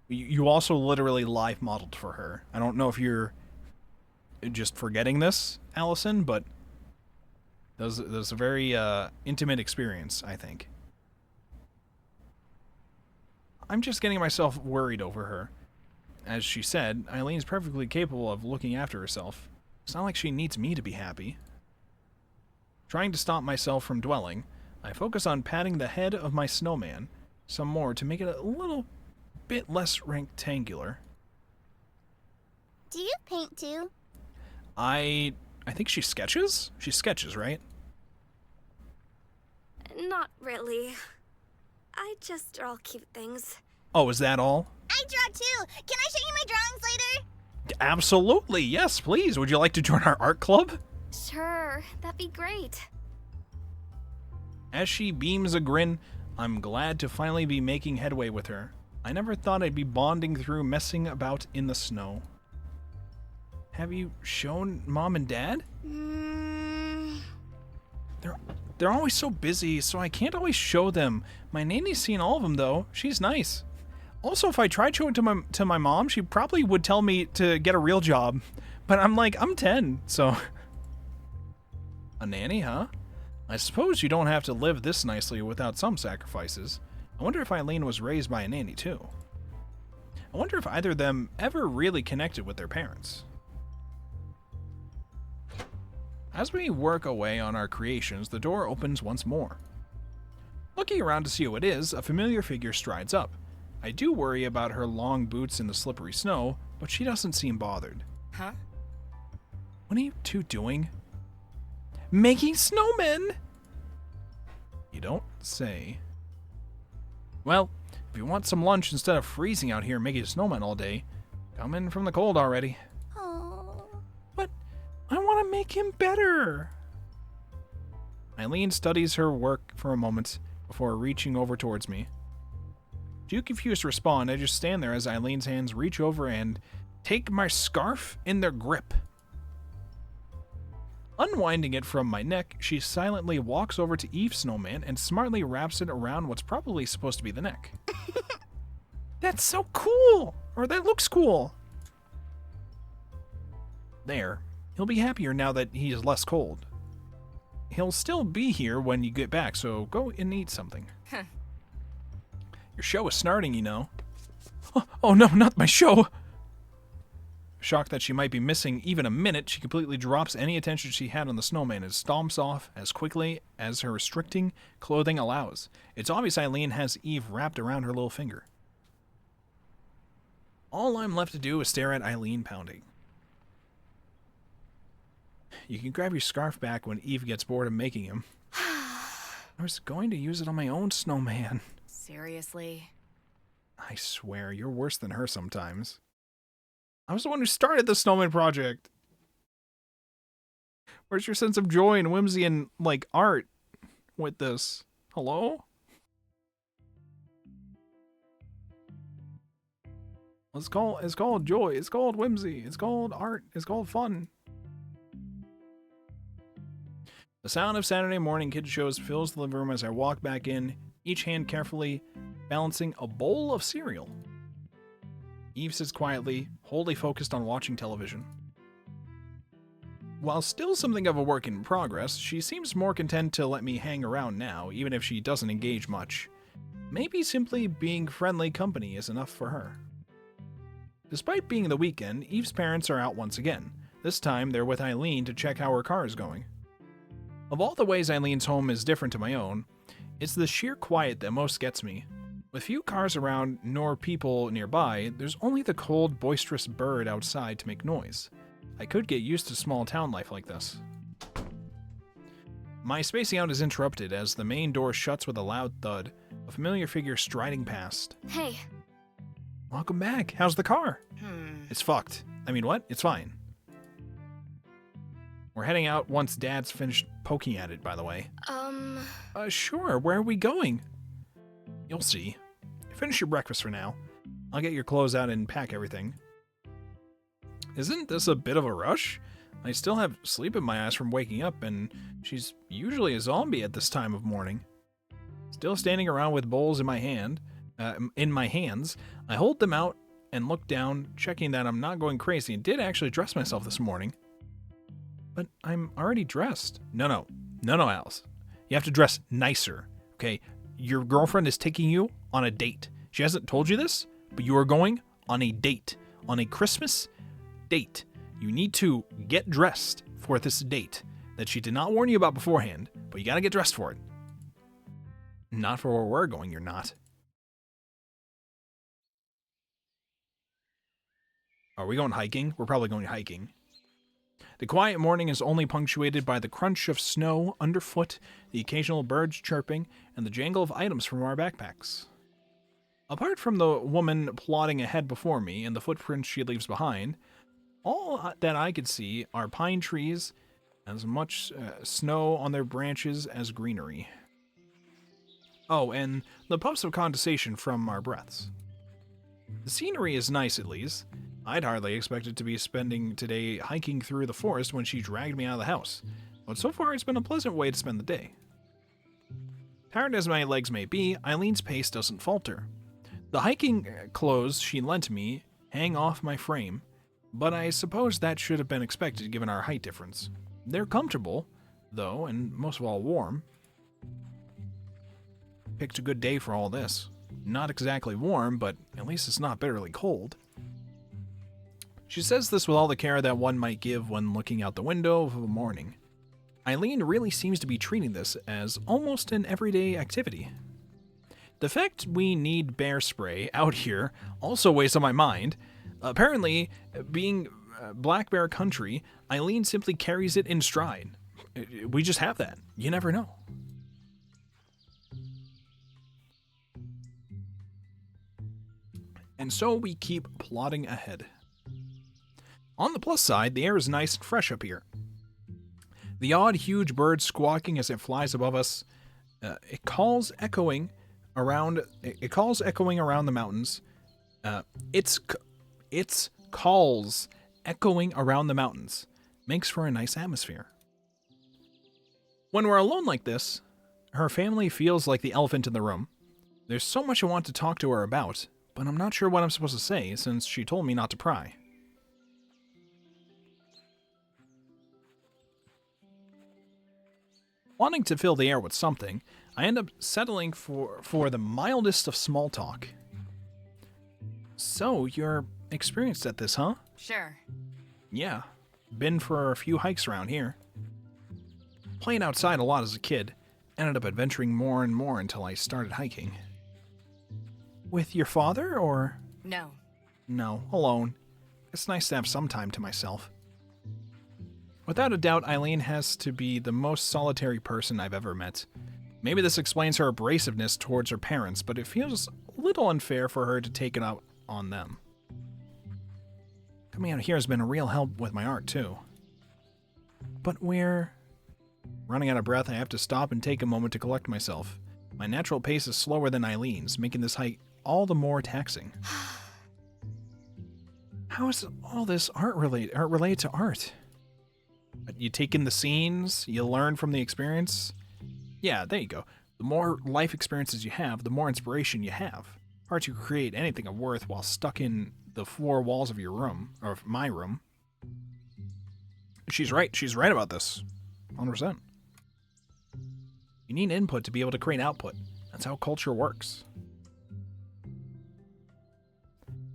You also literally live modeled for her. I don't know if you're just forgetting this, Allison, but that was a very intimate experience, I think. I'm just getting myself worried over her. As she said, Eileen's perfectly capable of looking after herself. It's not like she needs me to be happy. Trying to stop myself from dwelling, I focus on patting the head of my snowman some more to make it a little bit less rectangular. Do you paint too? I think she sketches? She sketches, right? Not really. I just draw cute things. Oh, is that all? I draw too. Can I show you my drawings later? Absolutely, yes, please. Would you like to join our art club? Sure, that'd be great. As she beams a grin, I'm glad to finally be making headway with her. I never thought I'd be bonding through messing about in the snow. Have you shown Mom and Dad? They're always so busy, so I can't always show them. My nanny's seen all of them, though. She's nice. Also, if I tried showing to my mom, she probably would tell me to get a real job. But I'm 10, so... A nanny, huh? I suppose you don't have to live this nicely without some sacrifices. I wonder if Eileen was raised by a nanny, too. I wonder if either of them ever really connected with their parents. As we work away on our creations, the door opens once more. Looking around to see who it is, a familiar figure strides up. I do worry about her long boots in the slippery snow, but she doesn't seem bothered. Huh? What are you two doing? Making snowmen! You don't say. Well, if you want some lunch instead of freezing out here making snowmen all day, come in from the cold already. Oh. But I want to make him better. Eileen studies her work for a moment before reaching over towards me. Too confused to respond, I just stand there as Eileen's hands reach over and take my scarf in their grip. Unwinding it from my neck, she silently walks over to Eve's snowman and smartly wraps it around what's probably supposed to be the neck. That's so cool! Or that looks cool! There. He'll be happier now that he is less cold. He'll still be here when you get back, so go and eat something. Your show is starting, you know. Oh no, not my show! Shocked that she might be missing even a minute, she completely drops any attention she had on the snowman and stomps off as quickly as her restricting clothing allows. It's obvious Eileen has Eve wrapped around her little finger. All I'm left to do is stare at Eileen pounding. You can grab your scarf back when Eve gets bored of making him. I was going to use it on my own snowman. Seriously? I swear, you're worse than her sometimes. I was the one who started the snowman project. Where's your sense of joy and whimsy and, art with this? Hello? It's called joy. It's called whimsy. It's called art. It's called fun. The sound of Saturday morning kids shows fills the living room as I walk back in. each hand carefully balancing a bowl of cereal. Eve sits quietly, wholly focused on watching television. While still something of a work in progress, she seems more content to let me hang around now, even if she doesn't engage much. Maybe simply being friendly company is enough for her. Despite being the weekend, Eve's parents are out once again. This time, they're with Eileen to check how her car is going. Of all the ways Eileen's home is different to my own, it's the sheer quiet that most gets me. With few cars around nor people nearby, there's only the cold, boisterous bird outside to make noise. I could get used to small town life like this. My spacing out is interrupted as the main door shuts with a loud thud, a familiar figure striding past. Hey. Welcome back. How's the car? It's fucked. I mean, what? It's fine. We're heading out once Dad's finished poking at it, by the way. Sure. Where are we going? You'll see. Finish your breakfast for now. I'll get your clothes out and pack everything. Isn't this a bit of a rush? I still have sleep in my eyes from waking up, and she's usually a zombie at this time of morning. Still standing around with bowls in my hands, I hold them out and look down, checking that I'm not going crazy, and did actually dress myself this morning. But I'm already dressed. No, Alice. You have to dress nicer, okay? Your girlfriend is taking you on a date. She hasn't told you this, but you are going on a date. On a Christmas date. You need to get dressed for this date that she did not warn you about beforehand, but you gotta get dressed for it. Not for where we're going, you're not. Are we going hiking? We're probably going hiking. The quiet morning is only punctuated by the crunch of snow underfoot, the occasional birds chirping, and the jangle of items from our backpacks. Apart from the woman plodding ahead before me and the footprints she leaves behind, all that I could see are pine trees, as much snow on their branches as greenery. Oh, and the puffs of condensation from our breaths. The scenery is nice, at least. I'd hardly expected to be spending today hiking through the forest when she dragged me out of the house, but so far it's been a pleasant way to spend the day. Tired as my legs may be, Eileen's pace doesn't falter. The hiking clothes she lent me hang off my frame, but I suppose that should have been expected given our height difference. They're comfortable, though, and most of all warm. Picked a good day for all this. Not exactly warm, but at least it's not bitterly cold. She says this with all the care that one might give when looking out the window of a morning. Eileen really seems to be treating this as almost an everyday activity. The fact we need bear spray out here also weighs on my mind. Apparently, being black bear country, Eileen simply carries it in stride. We just have that. You never know. And so we keep plodding ahead. On the plus side, the air is nice and fresh up here. The odd, huge bird squawking as it flies above us, it calls echoing around the mountains. Its calls echoing around the mountains makes for a nice atmosphere. When we're alone like this, her family feels like the elephant in the room. There's so much I want to talk to her about, but I'm not sure what I'm supposed to say since she told me not to pry. Wanting to fill the air with something, I end up settling for the mildest of small talk. So, you're experienced at this, huh? Sure. Yeah, been for a few hikes around here. Playing outside a lot as a kid, ended up adventuring more and more until I started hiking. With your father, or? No. No, alone. It's nice to have some time to myself. Without a doubt, Eileen has to be the most solitary person I've ever met. Maybe this explains her abrasiveness towards her parents, but it feels a little unfair for her to take it out on them. Coming out here has been a real help with my art, too. But we're running out of breath. I have to stop and take a moment to collect myself. My natural pace is slower than Eileen's, making this hike all the more taxing. How is all this art related to art? You take in the scenes, you learn from the experience. Yeah, there you go. The more life experiences you have, the more inspiration you have. Hard to create anything of worth while stuck in the four walls of your room, or of my room. She's right about this. 100%. You need input to be able to create output. That's how culture works.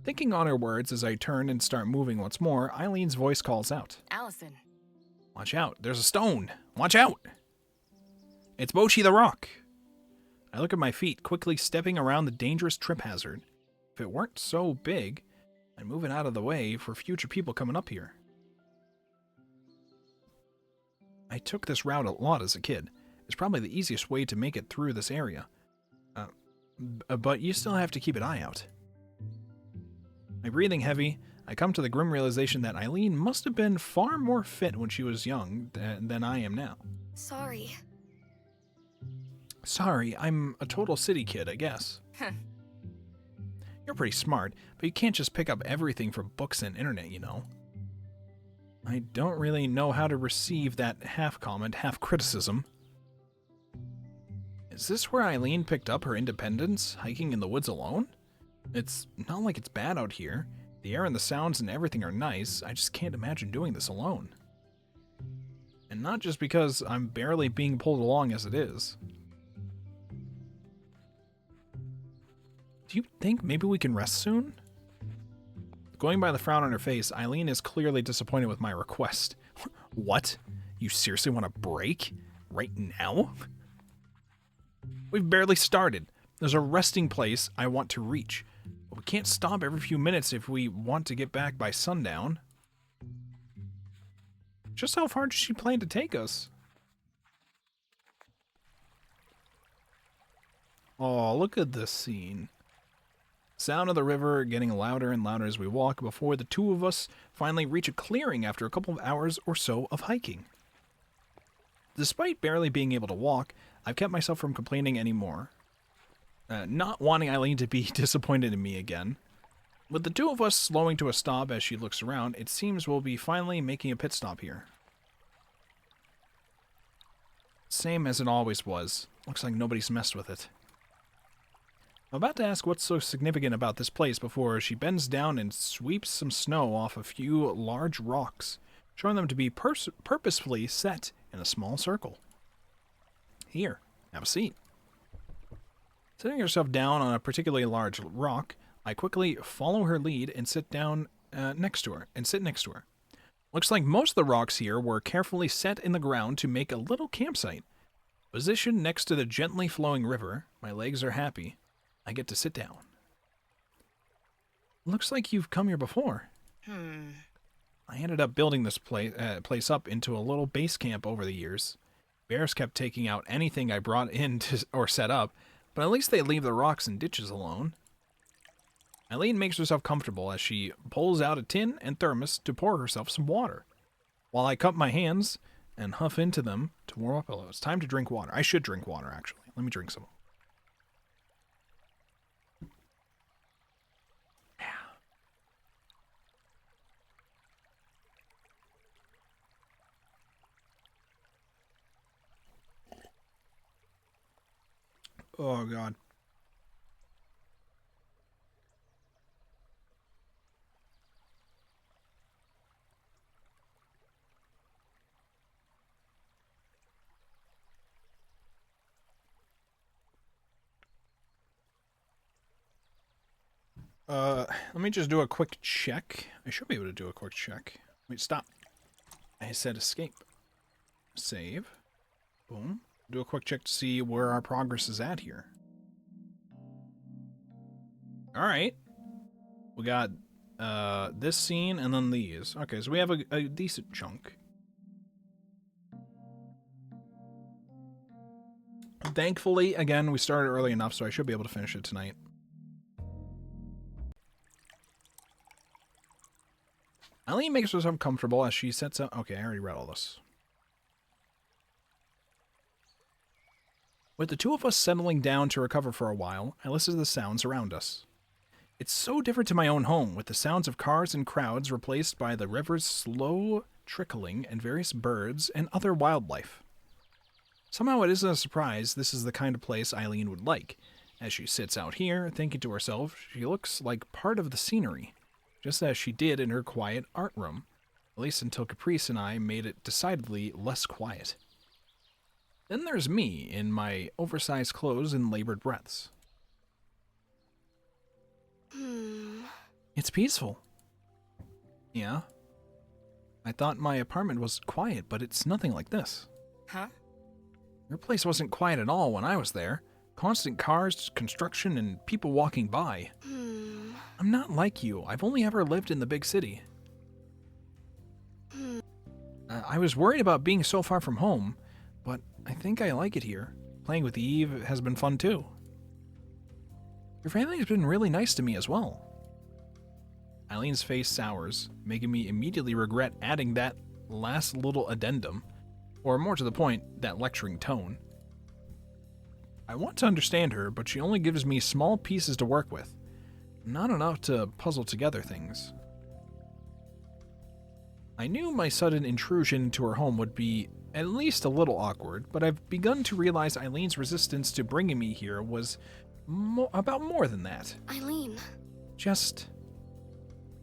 Thinking on her words as I turn and start moving once more, Eileen's voice calls out. Allison. Watch out, there's a stone. Watch out! It's Bochi the Rock. I look at my feet, quickly stepping around the dangerous trip hazard. If it weren't so big, I'd move it out of the way for future people coming up here. I took this route a lot as a kid. It's probably the easiest way to make it through this area. But you still have to keep an eye out. My breathing heavy, I come to the grim realization that Eileen must have been far more fit when she was young than I am now. Sorry. Sorry, I'm a total city kid, I guess. You're pretty smart, but you can't just pick up everything from books and internet, you know. I don't really know how to receive that half comment, half criticism. Is this where Eileen picked up her independence, hiking in the woods alone? It's not like it's bad out here. The air and the sounds and everything are nice. I just can't imagine doing this alone. And not just because I'm barely being pulled along as it is. Do you think maybe we can rest soon? Going by the frown on her face, Eileen is clearly disappointed with my request. What? You seriously want to break? Right now? We've barely started. There's a resting place I want to reach. But we can't stop every few minutes if we want to get back by sundown. Just how far does she plan to take us? Oh, look at this scene. Sound of the river getting louder and louder as we walk before the two of us finally reach a clearing after a couple of hours or so of hiking. Despite barely being able to walk, I've kept myself from complaining anymore. Not wanting Eileen to be disappointed in me again. With the two of us slowing to a stop as she looks around, it seems we'll be finally making a pit stop here. Same as it always was. Looks like nobody's messed with it. I'm about to ask what's so significant about this place before she bends down and sweeps some snow off a few large rocks, showing them to be purposefully set in a small circle. Here, have a seat. Setting herself down on a particularly large rock, I quickly follow her lead and sit next to her. Looks like most of the rocks here were carefully set in the ground to make a little campsite. Positioned next to the gently flowing river, my legs are happy. I get to sit down. Looks like you've come here before. I ended up building this place up into a little base camp over the years. Bears kept taking out anything I brought in or set up, but at least they leave the rocks and ditches alone. Eileen makes herself comfortable as she pulls out a tin and thermos to pour herself some water, while I cup my hands and huff into them to warm up a little. It's time to drink water. I should drink water, actually. Let me drink some. Oh, God. Let me just do a quick check. I should be able to do a quick check. Wait, stop. I said escape. Save. Boom. Do a quick check to see where our progress is at here. Alright. We got this scene and then these. Okay, so we have a decent chunk. Thankfully, again, we started early enough, so I should be able to finish it tonight. Eileen makes herself comfortable as she sets up... Okay, I already read all this. With the two of us settling down to recover for a while, I listen to the sounds around us. It's so different to my own home, with the sounds of cars and crowds replaced by the river's slow trickling and various birds and other wildlife. Somehow it isn't a surprise this is the kind of place Eileen would like. As she sits out here, thinking to herself, she looks like part of the scenery, just as she did in her quiet art room, at least until Caprice and I made it decidedly less quiet. Then there's me, in my oversized clothes and labored breaths. It's peaceful. Yeah. I thought my apartment was quiet, but it's nothing like this. Huh? Your place wasn't quiet at all when I was there. Constant cars, construction, and people walking by. I'm not like you. I've only ever lived in the big city. I was worried about being so far from home, but I think I like it here. Playing with Eve has been fun too. Your family's been really nice to me as well. Eileen's face sours, making me immediately regret adding that last little addendum, or more to the point, that lecturing tone. I want to understand her, but she only gives me small pieces to work with. Not enough to puzzle together things. I knew my sudden intrusion into her home would be at least a little awkward, but I've begun to realize Eileen's resistance to bringing me here was about more than that. Eileen.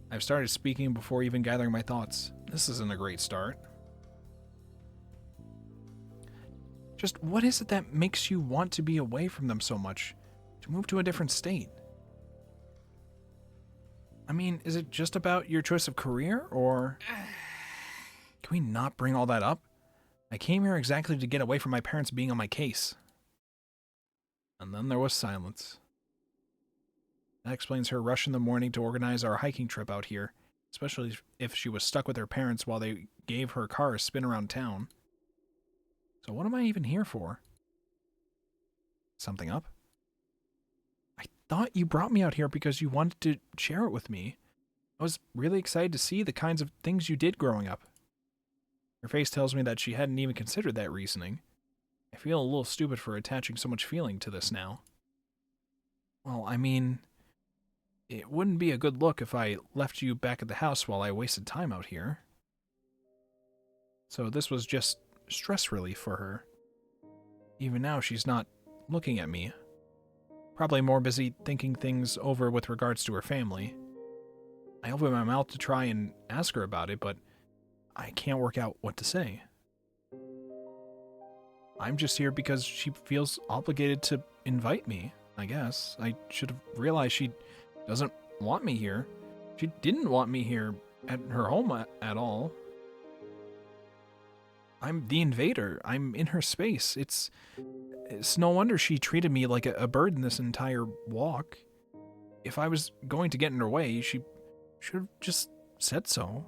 I've started speaking before even gathering my thoughts. This isn't a great start. Just what is it that makes you want to be away from them so much? To move to a different state? I mean, is it just about your choice of career, or... Can we not bring all that up? I came here exactly to get away from my parents being on my case. And then there was silence. That explains her rush in the morning to organize our hiking trip out here, especially if she was stuck with her parents while they gave her car a spin around town. So what am I even here for? Something up? I thought you brought me out here because you wanted to share it with me. I was really excited to see the kinds of things you did growing up. Her face tells me that she hadn't even considered that reasoning. I feel a little stupid for attaching so much feeling to this now. Well, I mean, it wouldn't be a good look if I left you back at the house while I wasted time out here. So this was just stress relief for her. Even now, she's not looking at me. Probably more busy thinking things over with regards to her family. I open my mouth to try and ask her about it, but I can't work out what to say. I'm just here because she feels obligated to invite me, I guess. I should have realized she doesn't want me here. She didn't want me here at her home at all. I'm the invader. I'm in her space. It's no wonder she treated me like a bird in this entire walk. If I was going to get in her way, she should have just said so.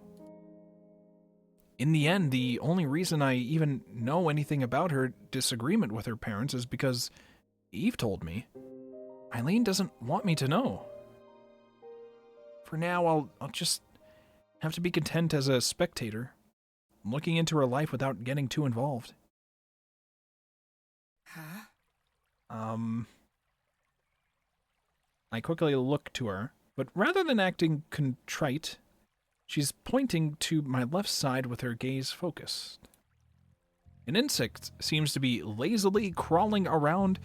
In the end, the only reason I even know anything about her disagreement with her parents is because Eve told me. Eileen doesn't want me to know. For now, I'll just have to be content as a spectator, looking into her life without getting too involved. Huh? I quickly look to her, but rather than acting contrite, she's pointing to my left side with her gaze focused. An insect seems to be lazily crawling around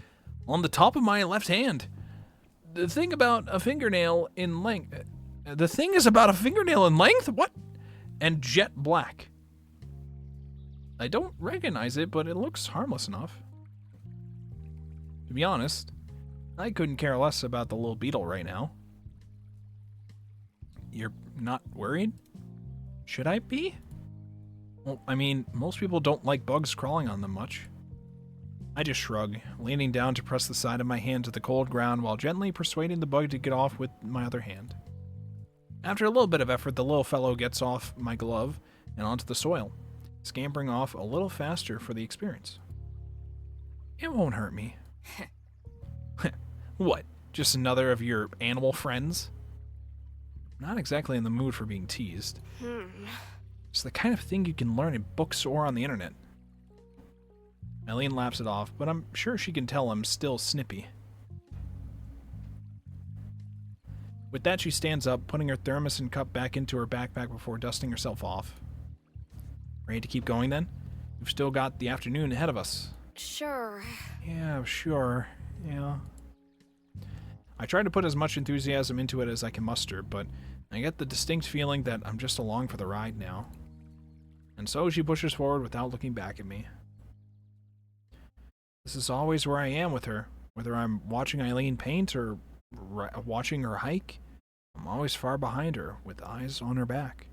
on the top of my left hand. The thing is about a fingernail in length. What? And jet black. I don't recognize it, but it looks harmless enough. To be honest, I couldn't care less about the little beetle right now. You're not worried? Should I be? Well, I mean, most people don't like bugs crawling on them much. I just shrug, leaning down to press the side of my hand to the cold ground while gently persuading the bug to get off with my other hand. After a little bit of effort, the little fellow gets off my glove and onto the soil, scampering off a little faster for the experience. It won't hurt me. What, just another of your animal friends? Not exactly in the mood for being teased. It's the kind of thing you can learn in books or on the internet. Eileen laughs it off, but I'm sure she can tell I'm still snippy. With that, she stands up, putting her thermos and cup back into her backpack before dusting herself off. Ready to keep going then? We've still got the afternoon ahead of us. Sure. Yeah, sure. Yeah. I try to put as much enthusiasm into it as I can muster, but I get the distinct feeling that I'm just along for the ride now. And so she pushes forward without looking back at me. This is always where I am with her. Whether I'm watching Eileen paint or watching her hike, I'm always far behind her, with eyes on her back.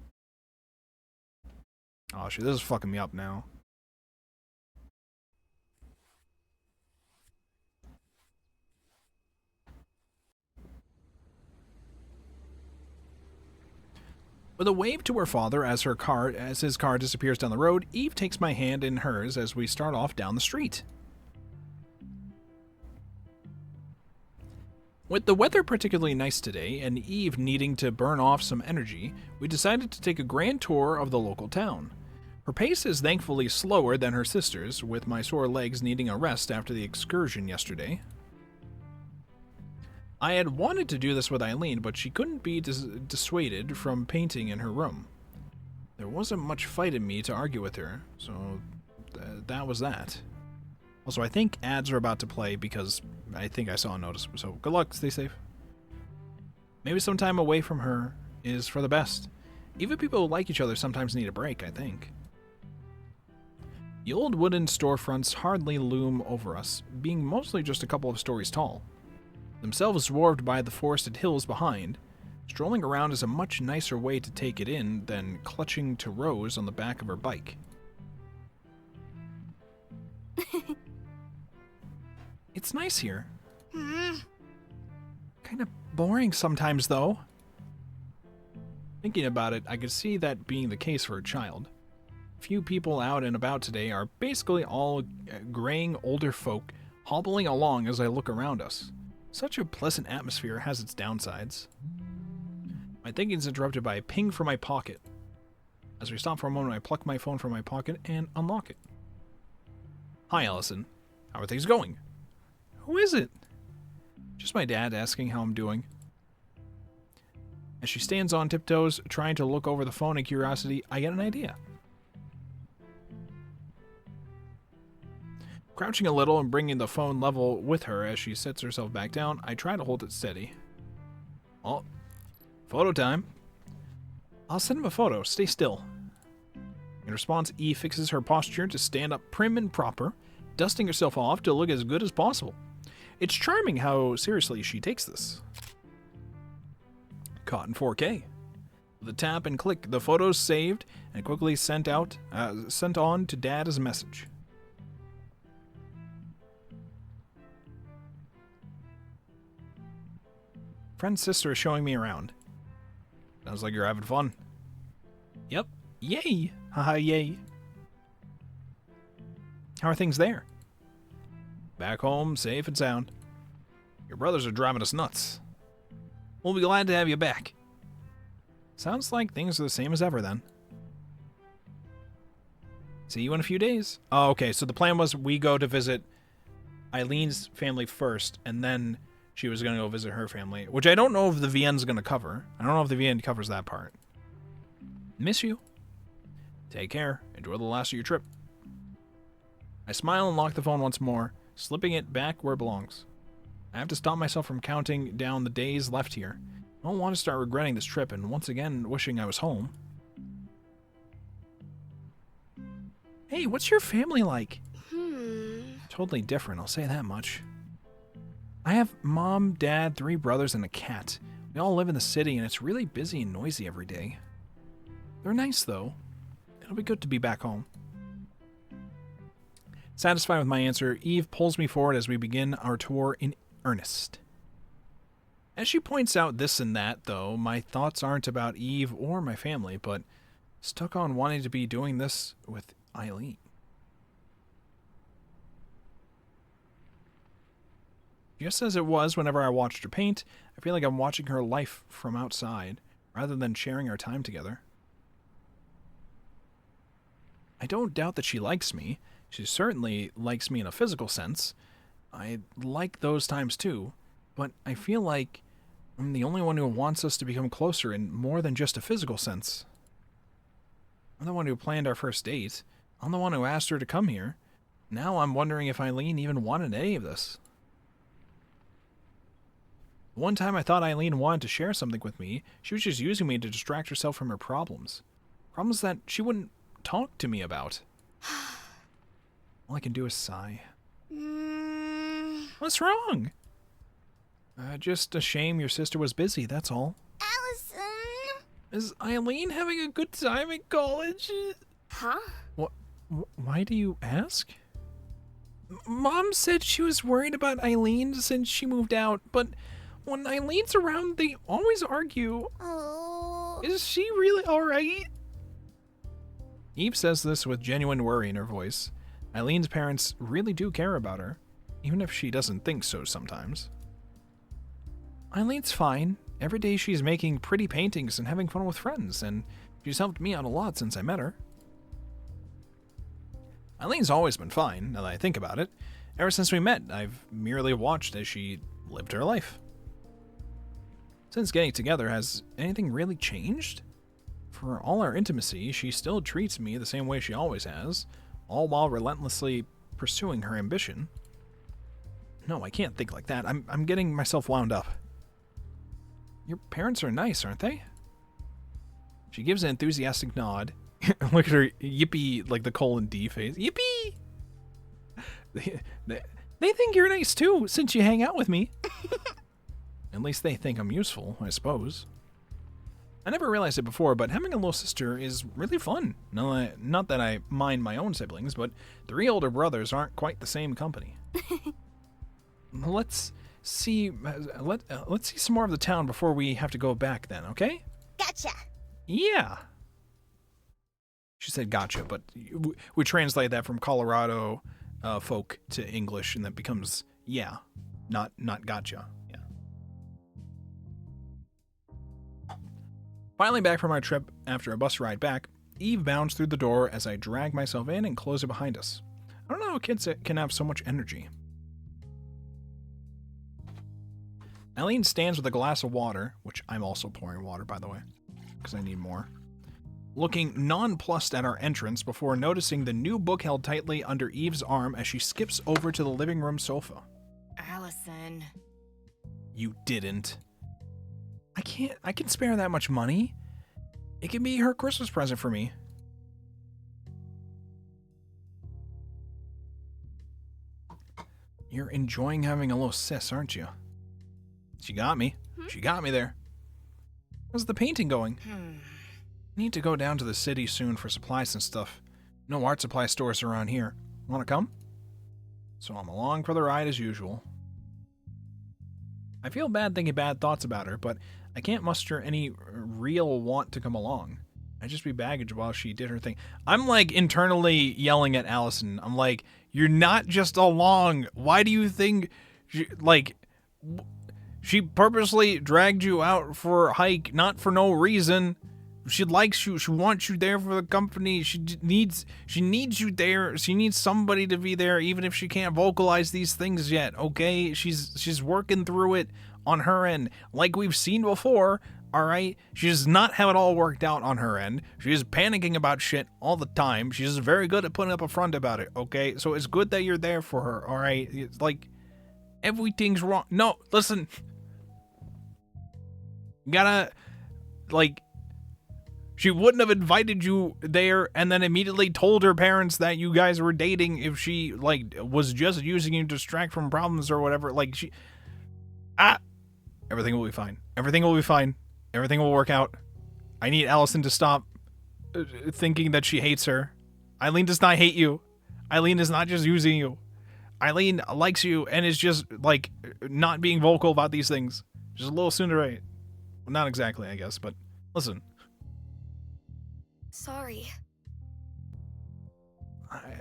Oh shit, this is fucking me up now. With a wave to her father as his car disappears down the road, Eve takes my hand in hers as we start off down the street. With the weather particularly nice today, and Eve needing to burn off some energy, we decided to take a grand tour of the local town. Her pace is thankfully slower than her sister's, with my sore legs needing a rest after the excursion yesterday. I had wanted to do this with Eileen, but she couldn't be dissuaded from painting in her room. There wasn't much fight in me to argue with her, so that was that. Also, I think ads are about to play because I think I saw a notice, so good luck, stay safe. Maybe some time away from her is for the best. Even people who like each other sometimes need a break, I think. The old wooden storefronts hardly loom over us, being mostly just a couple of stories tall. Themselves dwarfed by the forested hills behind, strolling around is a much nicer way to take it in than clutching to Rose on the back of her bike. It's nice here. Kind of boring sometimes, though. Thinking about it, I could see that being the case for a child. Few people out and about today are basically all graying older folk hobbling along as I look around us. Such a pleasant atmosphere has its downsides. My thinking is interrupted by a ping from my pocket. As we stop for a moment, I pluck my phone from my pocket and unlock it. Hi, Allison. How are things going? Who is it? Just my dad asking how I'm doing. As she stands on tiptoes, trying to look over the phone in curiosity, I get an idea. Crouching a little and bringing the phone level with her as she sets herself back down, I try to hold it steady. Oh, photo time. I'll send him a photo. Stay still. In response, E fixes her posture to stand up prim and proper, dusting herself off to look as good as possible. It's charming how seriously she takes this. Caught in 4K. With a tap and click, the photo's saved and quickly sent on to Dad as a message. Friend's sister is showing me around. Sounds like you're having fun. Yep. Yay! Haha, yay. How are things there? Back home, safe and sound. Your brothers are driving us nuts. We'll be glad to have you back. Sounds like things are the same as ever then. See you in a few days. Oh, okay, so the plan was we go to visit Eileen's family first, and then she was going to go visit her family, which I don't know if the VN's going to cover. I don't know if the VN covers that part. Miss you. Take care. Enjoy the last of your trip. I smile and lock the phone once more, slipping it back where it belongs. I have to stop myself from counting down the days left here. I don't want to start regretting this trip and once again wishing I was home. Hey, what's your family like? Totally different, I'll say that much. I have mom, dad, 3 brothers, and a cat. We all live in the city, and it's really busy and noisy every day. They're nice, though. It'll be good to be back home. Satisfied with my answer, Eve pulls me forward as we begin our tour in earnest. As she points out this and that, though, my thoughts aren't about Eve or my family, but stuck on wanting to be doing this with Eileen. Just as it was whenever I watched her paint, I feel like I'm watching her life from outside, rather than sharing our time together. I don't doubt that she likes me. She certainly likes me in a physical sense. I like those times too, but I feel like I'm the only one who wants us to become closer in more than just a physical sense. I'm the one who planned our first date. I'm the one who asked her to come here. Now I'm wondering if Eileen even wanted any of this. One time I thought Eileen wanted to share something with me, she was just using me to distract herself from her problems. Problems that she wouldn't talk to me about. All I can do is sigh. What's wrong? Just a shame your sister was busy, that's all. Allison! Is Eileen having a good time in college? Huh? What? Why do you ask? Mom said she was worried about Eileen since she moved out, but when Eileen's around, they always argue. Oh. Is she really alright? Eve says this with genuine worry in her voice. Eileen's parents really do care about her, even if she doesn't think so sometimes. Eileen's fine. Every day she's making pretty paintings and having fun with friends, and she's helped me out a lot since I met her. Eileen's always been fine, now that I think about it. Ever since we met, I've merely watched as she lived her life. Since getting together, has anything really changed? For all our intimacy, she still treats me the same way she always has, all while relentlessly pursuing her ambition. No, I can't think like that. I'm getting myself wound up. Your parents are nice, aren't they? She gives an enthusiastic nod. Look at her yippee, like the colon D face. Yippee! They think you're nice too, since you hang out with me. At least they think I'm useful, I suppose. I never realized it before, but having a little sister is really fun. Not that I mind my own siblings, but 3 older brothers aren't quite the same company. Let's see some more of the town before we have to go back then, okay? Gotcha. Yeah. She said gotcha, but we translate that from Colorado folk to English, and that becomes yeah, not gotcha. Yeah. Finally back from our trip after a bus ride back, Eve bounds through the door as I drag myself in and close it behind us. I don't know how kids can have so much energy. Eileen stands with a glass of water, which I'm also pouring water, by the way, because I need more, looking nonplussed at our entrance before noticing the new book held tightly under Eve's arm as she skips over to the living room sofa. Allison. You didn't. I can spare that much money. It can be her Christmas present for me. You're enjoying having a little sis, aren't you? She got me. She got me there. How's the painting going? Need to go down to the city soon for supplies and stuff. No art supply stores around here. Wanna come? So I'm along for the ride as usual. I feel bad thinking bad thoughts about her, but I can't muster any real want to come along. I'd just be baggage while she did her thing. I'm like internally yelling at Allison. I'm like, you're not just along. Why do you think, she purposely dragged you out for a hike, not for no reason. She likes you. She wants you there for the company. She needs you there. She needs somebody to be there, even if she can't vocalize these things yet. Okay, she's working through it on her end, like we've seen before. All right, she does not have it all worked out on her end. She's panicking about shit all the time. She's very good at putting up a front about it. Okay, so it's good that you're there for her. All right, it's like everything's wrong. No, listen. You gotta she wouldn't have invited you there and then immediately told her parents that you guys were dating if she, was just using you to distract from problems or whatever. Everything will be fine. Everything will be fine. Everything will work out. I need Allison to stop thinking that she hates her. Eileen does not hate you. Eileen is not just using you. Eileen likes you and is just, not being vocal about these things. Just a little sooner, right? Well, not exactly, I guess, but listen. Sorry.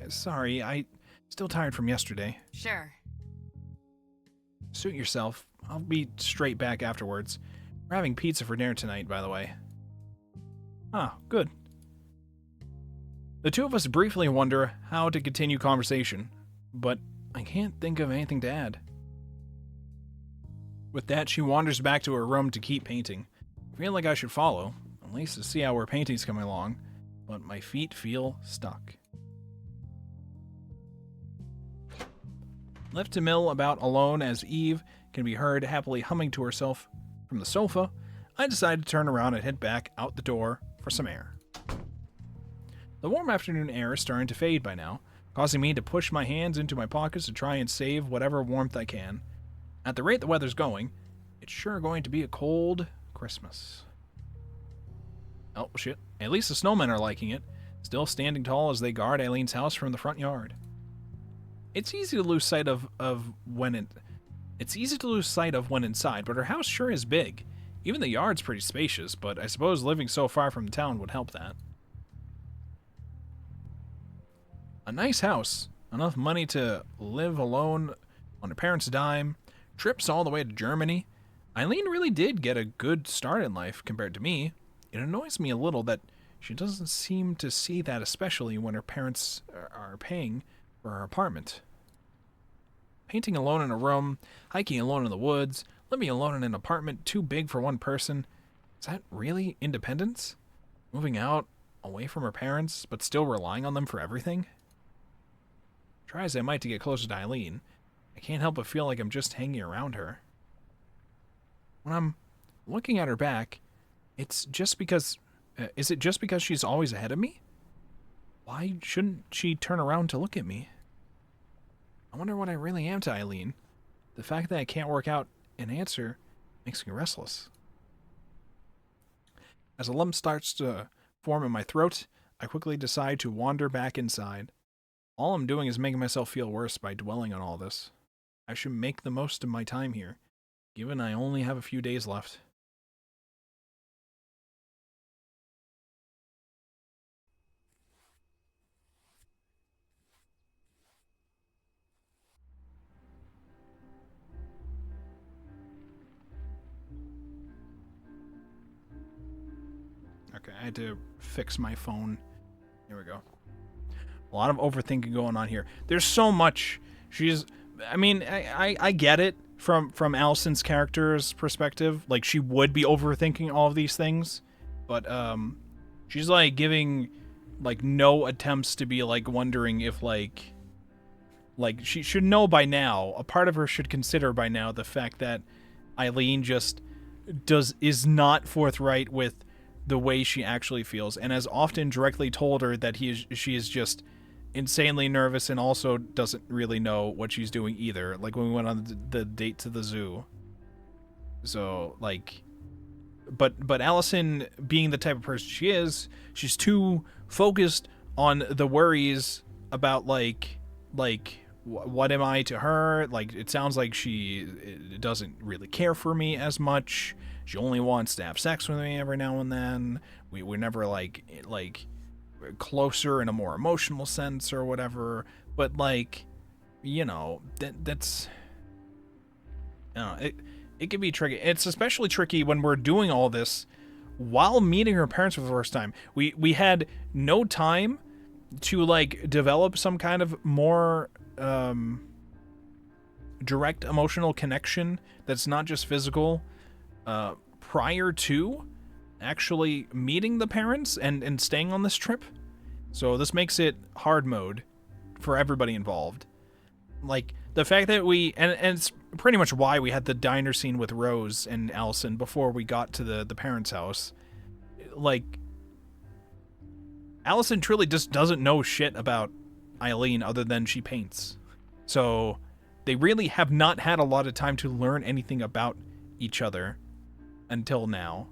Sorry, I still tired from yesterday. Sure. Suit yourself. I'll be straight back afterwards. We're having pizza for dinner tonight, by the way. Ah, good. The two of us briefly wonder how to continue conversation, but I can't think of anything to add. With that, she wanders back to her room to keep painting. I feel like I should follow, at least to see how her painting's coming along, but my feet feel stuck. Left to mill about alone as Eve can be heard happily humming to herself from the sofa, I decide to turn around and head back out the door for some air. The warm afternoon air is starting to fade by now, causing me to push my hands into my pockets to try and save whatever warmth I can. At the rate the weather's going, it's sure going to be a cold Christmas. Oh, shit. At least the snowmen are liking it, still standing tall as they guard Eileen's house from the front yard. It's easy to lose sight of when inside, but her house sure is big. Even the yard's pretty spacious, but I suppose living so far from town would help that. A nice house, enough money to live alone on her parents' dime, trips all the way to Germany. Eileen really did get a good start in life compared to me. It annoys me a little that she doesn't seem to see that, especially when her parents are paying for her apartment. Painting alone in a room, hiking alone in the woods, living alone in an apartment too big for one person. Is that really independence? Moving out, away from her parents, but still relying on them for everything? Try as I might to get closer to Eileen, I can't help but feel like I'm just hanging around her. When I'm looking at her back, is it just because she's always ahead of me? Why shouldn't she turn around to look at me? I wonder what I really am to Eileen. The fact that I can't work out an answer makes me restless. As a lump starts to form in my throat, I quickly decide to wander back inside. All I'm doing is making myself feel worse by dwelling on all this. I should make the most of my time here, given I only have a few days left. Okay, I had to fix my phone. Here we go. A lot of overthinking going on here. There's so much. I get it from Allison's character's perspective. Like, she would be overthinking all of these things. But, she's, like, giving, like, no attempts to be, like, wondering if, like, she should know by now. A part of her should consider by now the fact that Eileen just is not forthright with the way she actually feels, and has often directly told her that she is just insanely nervous and also doesn't really know what she's doing either. Like when we went on the date to the zoo. So, like, but Allison, being the type of person she is, she's too focused on the worries about like what am I to her? Like, it sounds like she doesn't really care for me as much. She only wants to have sex with me every now and then. We're never like closer in a more emotional sense or whatever. But like, you know, that's it can be tricky. It's especially tricky when we're doing all this while meeting her parents for the first time. We had no time to like develop some kind of more direct emotional connection that's not just physical prior to actually meeting the parents and staying on this trip. So this makes it hard mode for everybody involved. Like, the fact that and it's pretty much why we had the diner scene with Rose and Allison before we got to the parents' house. Like, Allison truly just doesn't know shit about Eileen other than she paints. So they really have not had a lot of time to learn anything about each other until now.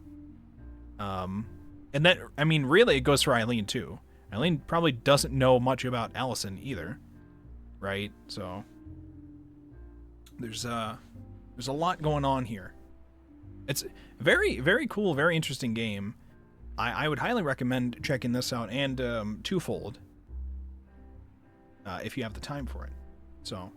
And that, I mean, really it goes for Eileen too. Eileen probably doesn't know much about Allison either, right? So there's a lot going on here. It's very, very cool, very interesting game. I would highly recommend checking this out, and Twofold, if you have the time for it. So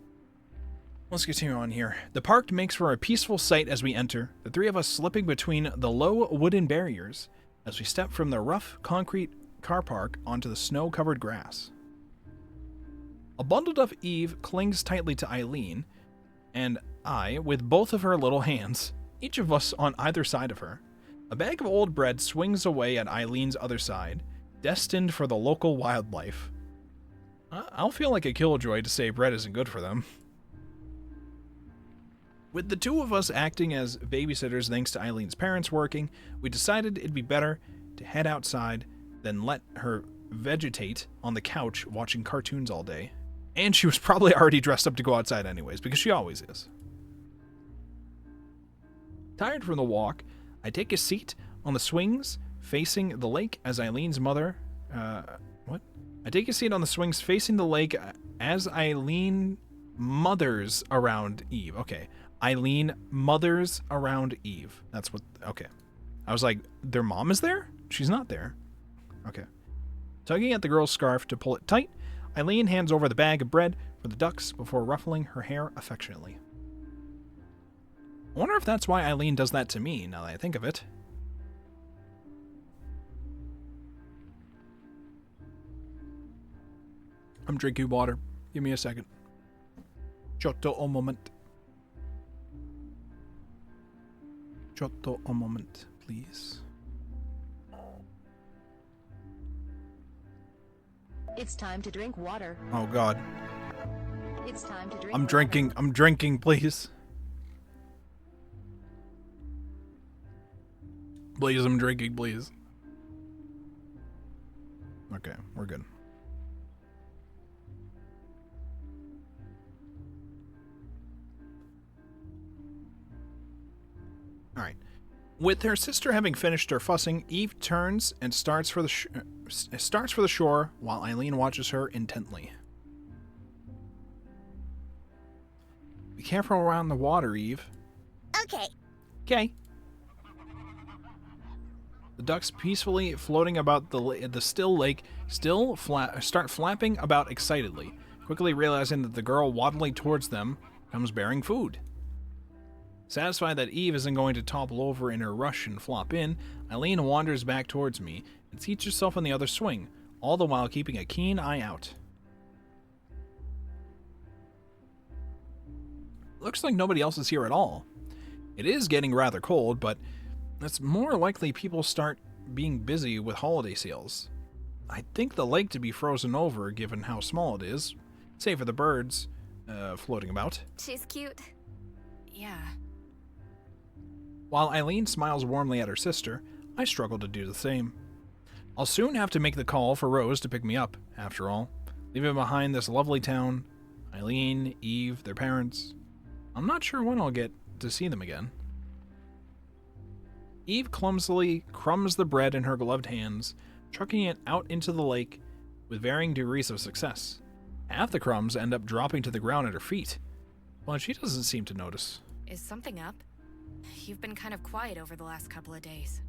let's continue on here. The park makes for a peaceful sight as we enter, the three of us slipping between the low wooden barriers as we step from the rough concrete car park onto the snow-covered grass. A bundled up Eve clings tightly to Eileen, and I with both of her little hands, each of us on either side of her. A bag of old bread swings away at Eileen's other side, destined for the local wildlife. I'll feel like a killjoy to say bread isn't good for them. With the two of us acting as babysitters thanks to Eileen's parents working, we decided it'd be better to head outside than let her vegetate on the couch watching cartoons all day. And she was probably already dressed up to go outside anyways, because she always is. Tired from the walk, I take a seat on the swings facing the lake as Eileen's mother... I take a seat on the swings facing the lake as Eileen mothers around Eve. Okay. Eileen mothers around Eve. That's what... Okay. I was like, their mom is there? She's not there. Okay. Tugging at the girl's scarf to pull it tight, Eileen hands over the bag of bread for the ducks before ruffling her hair affectionately. I wonder if that's why Eileen does that to me, now that I think of it. I'm drinking water. Give me a second. Giotto un moment. Giotto un moment, please. It's time to drink water. Oh God. It's time to drink I'm water. drinking. I'm drinking, please. Please, I'm drinking, please. Okay, we're good. Alright. With her sister having finished her fussing, Eve turns and starts for the shore while Eileen watches her intently. Be careful around the water, Eve. Okay. Okay. The ducks peacefully floating about the still lake start flapping about excitedly, quickly realizing that the girl waddling towards them comes bearing food. Satisfied that Eve isn't going to topple over in her rush and flop in, Eileen wanders back towards me and seats herself on the other swing, all the while keeping a keen eye out. Looks like nobody else is here at all. It is getting rather cold, but it's more likely people start being busy with holiday sales. I'd think the lake to be frozen over given how small it is, save for the birds floating about. She's cute. Yeah. While Eileen smiles warmly at her sister, I struggle to do the same. I'll soon have to make the call for Rose to pick me up, after all. Leaving behind this lovely town, Eileen, Eve, their parents. I'm not sure when I'll get to see them again. Eve clumsily crumbs the bread in her gloved hands, chucking it out into the lake with varying degrees of success. Half the crumbs end up dropping to the ground at her feet, but she doesn't seem to notice. Is something up? You've been kind of quiet over the last couple of days.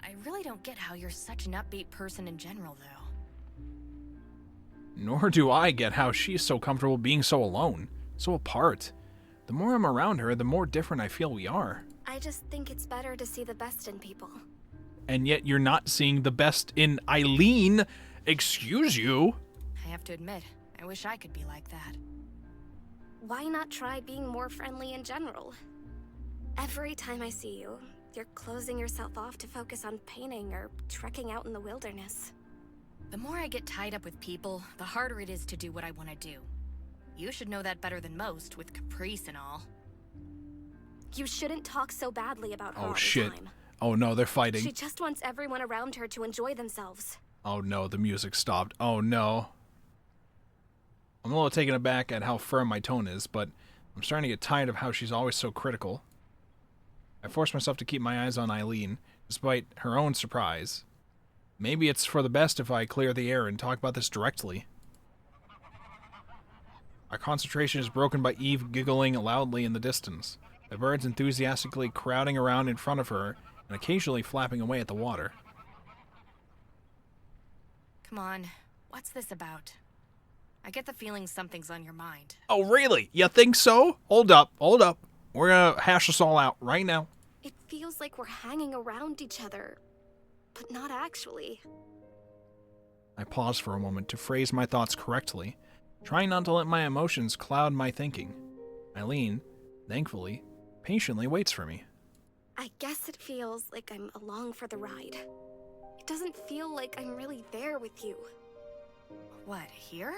I really don't get how you're such an upbeat person in general, though. Nor do I get how she's so comfortable being so alone, so apart. The more I'm around her, the more different I feel we are. I just think it's better to see the best in people. And yet you're not seeing the best in Eileen. Excuse you. I have to admit, I wish I could be like that. Why not try being more friendly in general? Every time I see you, you're closing yourself off to focus on painting or trekking out in the wilderness. The more I get tied up with people, the harder it is to do what I want to do. You should know that better than most, with Caprice and all. You shouldn't talk so badly about her all the shit. time. Oh no, they're fighting. She just wants everyone around her to enjoy themselves. Oh no, the music stopped. Oh no. I'm a little taken aback at how firm my tone is, but I'm starting to get tired of how she's always so critical. I force myself to keep my eyes on Eileen, despite her own surprise. Maybe it's for the best if I clear the air and talk about this directly. Our concentration is broken by Eve giggling loudly in the distance, the birds enthusiastically crowding around in front of her and occasionally flapping away at the water. Come on, what's this about? I get the feeling something's on your mind. Oh, really? You think so? Hold up. We're gonna hash this all out right now. It feels like we're hanging around each other, but not actually. I pause for a moment to phrase my thoughts correctly, trying not to let my emotions cloud my thinking. Eileen, thankfully, patiently waits for me. I guess it feels like I'm along for the ride. It doesn't feel like I'm really there with you. What, here?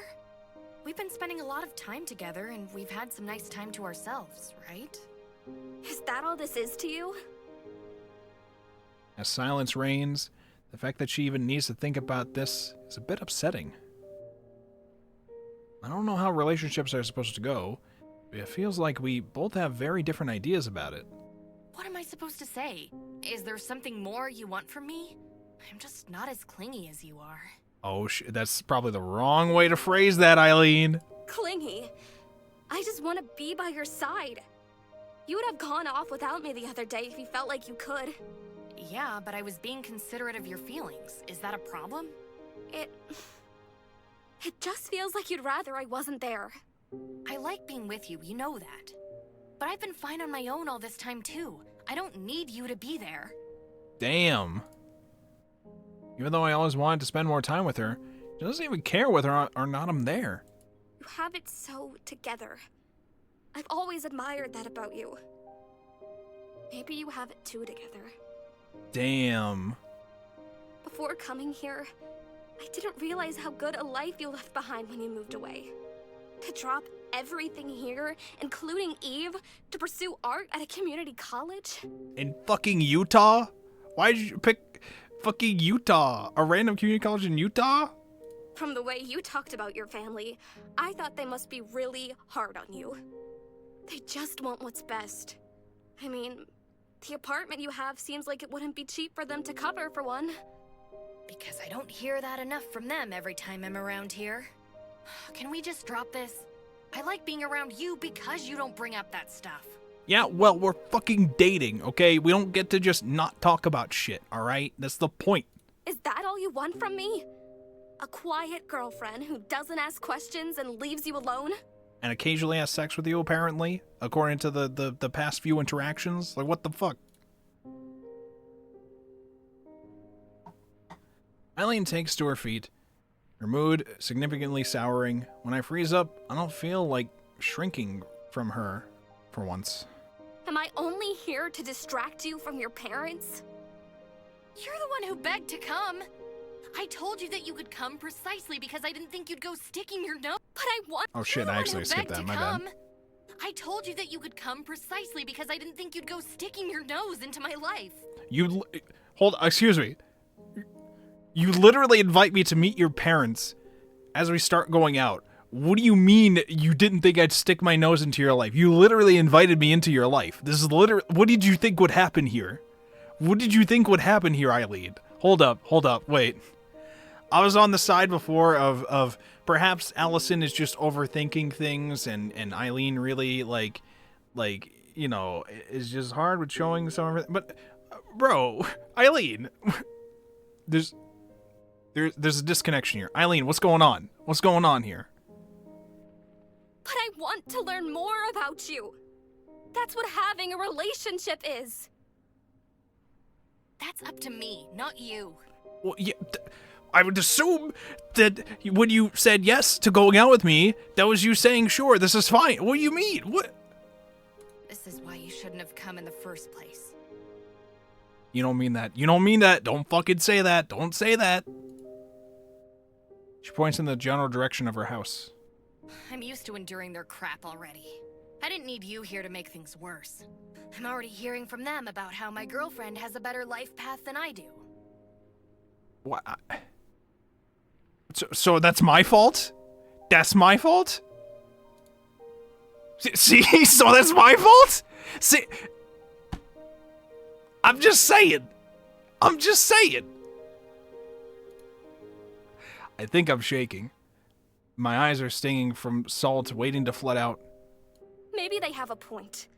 We've been spending a lot of time together, and we've had some nice time to ourselves, right? Is that all this is to you? As silence reigns, the fact that she even needs to think about this is a bit upsetting. I don't know how relationships are supposed to go, but it feels like we both have very different ideas about it. What am I supposed to say? Is there something more you want from me? I'm just not as clingy as you are. Oh, that's probably the wrong way to phrase that, Eileen. Clingy? I just want to be by your side. You would have gone off without me the other day if you felt like you could. Yeah, but I was being considerate of your feelings. Is that a problem? It just feels like you'd rather I wasn't there. I like being with you, you know that. But I've been fine on my own all this time too. I don't need you to be there. Damn. Even though I always wanted to spend more time with her, she doesn't even care whether or not I'm there. You have it so together. I've always admired that about you. Maybe you have it too together. Damn. Before coming here, I didn't realize how good a life you left behind when you moved away. To drop everything here, including Eve, to pursue art at a community college? In fucking Utah? Why did you pick fucking Utah? A random community college in Utah? From the way you talked about your family, I thought they must be really hard on you. They just want what's best. I mean, the apartment you have seems like it wouldn't be cheap for them to cover, for one. Because I don't hear that enough from them every time I'm around here. Can we just drop this? I like being around you because you don't bring up that stuff. Yeah, well, we're fucking dating, okay? We don't get to just not talk about shit, alright? That's the point. Is that all you want from me? A quiet girlfriend who doesn't ask questions and leaves you alone? And occasionally has sex with you, apparently, according to the past few interactions? Like, what the fuck? Eileen takes to her feet, her mood significantly souring. When I freeze up, I don't feel like shrinking from her for once. Am I only here to distract you from your parents? You're the one who begged to come. I told you that you could come precisely because I didn't think you'd go sticking your nose. But I want. Oh shit, I actually skipped that, my bad. I told you that you could come precisely because I didn't think you'd go sticking your nose into my life. Excuse me. You literally invite me to meet your parents as we start going out. What do you mean you didn't think I'd stick my nose into your life? You literally invited me into your life. This is literally... What did you think would happen here? What did you think would happen here, Eileen? Hold up, wait. I was on the side before of perhaps Allison is just overthinking things and Eileen really, like, you know, is just hard with showing some of it. But, bro, Eileen, there's a disconnection here. Eileen, what's going on? What's going on here? But I want to learn more about you. That's what having a relationship is. That's up to me, not you. Well, yeah, I would assume that when you said yes to going out with me, that was you saying, sure, this is fine. What do you mean? What? This is why you shouldn't have come in the first place. You don't mean that. You don't mean that. Don't fucking say that. Don't say that. She points in the general direction of her house. I'm used to enduring their crap already. I didn't need you here to make things worse. I'm already hearing from them about how my girlfriend has a better life path than I do. What? So that's my fault? That's my fault? See? So that's my fault? See? I'm just saying. I think I'm shaking. My eyes are stinging from salt waiting to flood out. Maybe they have a point.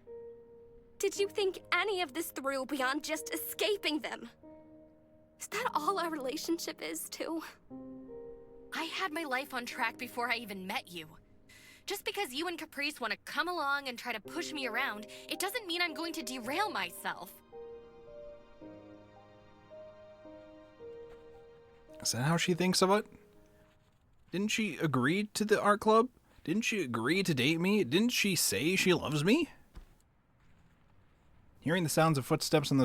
Did you think any of this through beyond just escaping them? Is that all our relationship is, too? I had my life on track before I even met you. Just because you and Caprice want to come along and try to push me around, it doesn't mean I'm going to derail myself. Is that how she thinks of it? Didn't she agree to the art club? Didn't she agree to date me? Didn't she say she loves me? Hearing the sounds of footsteps on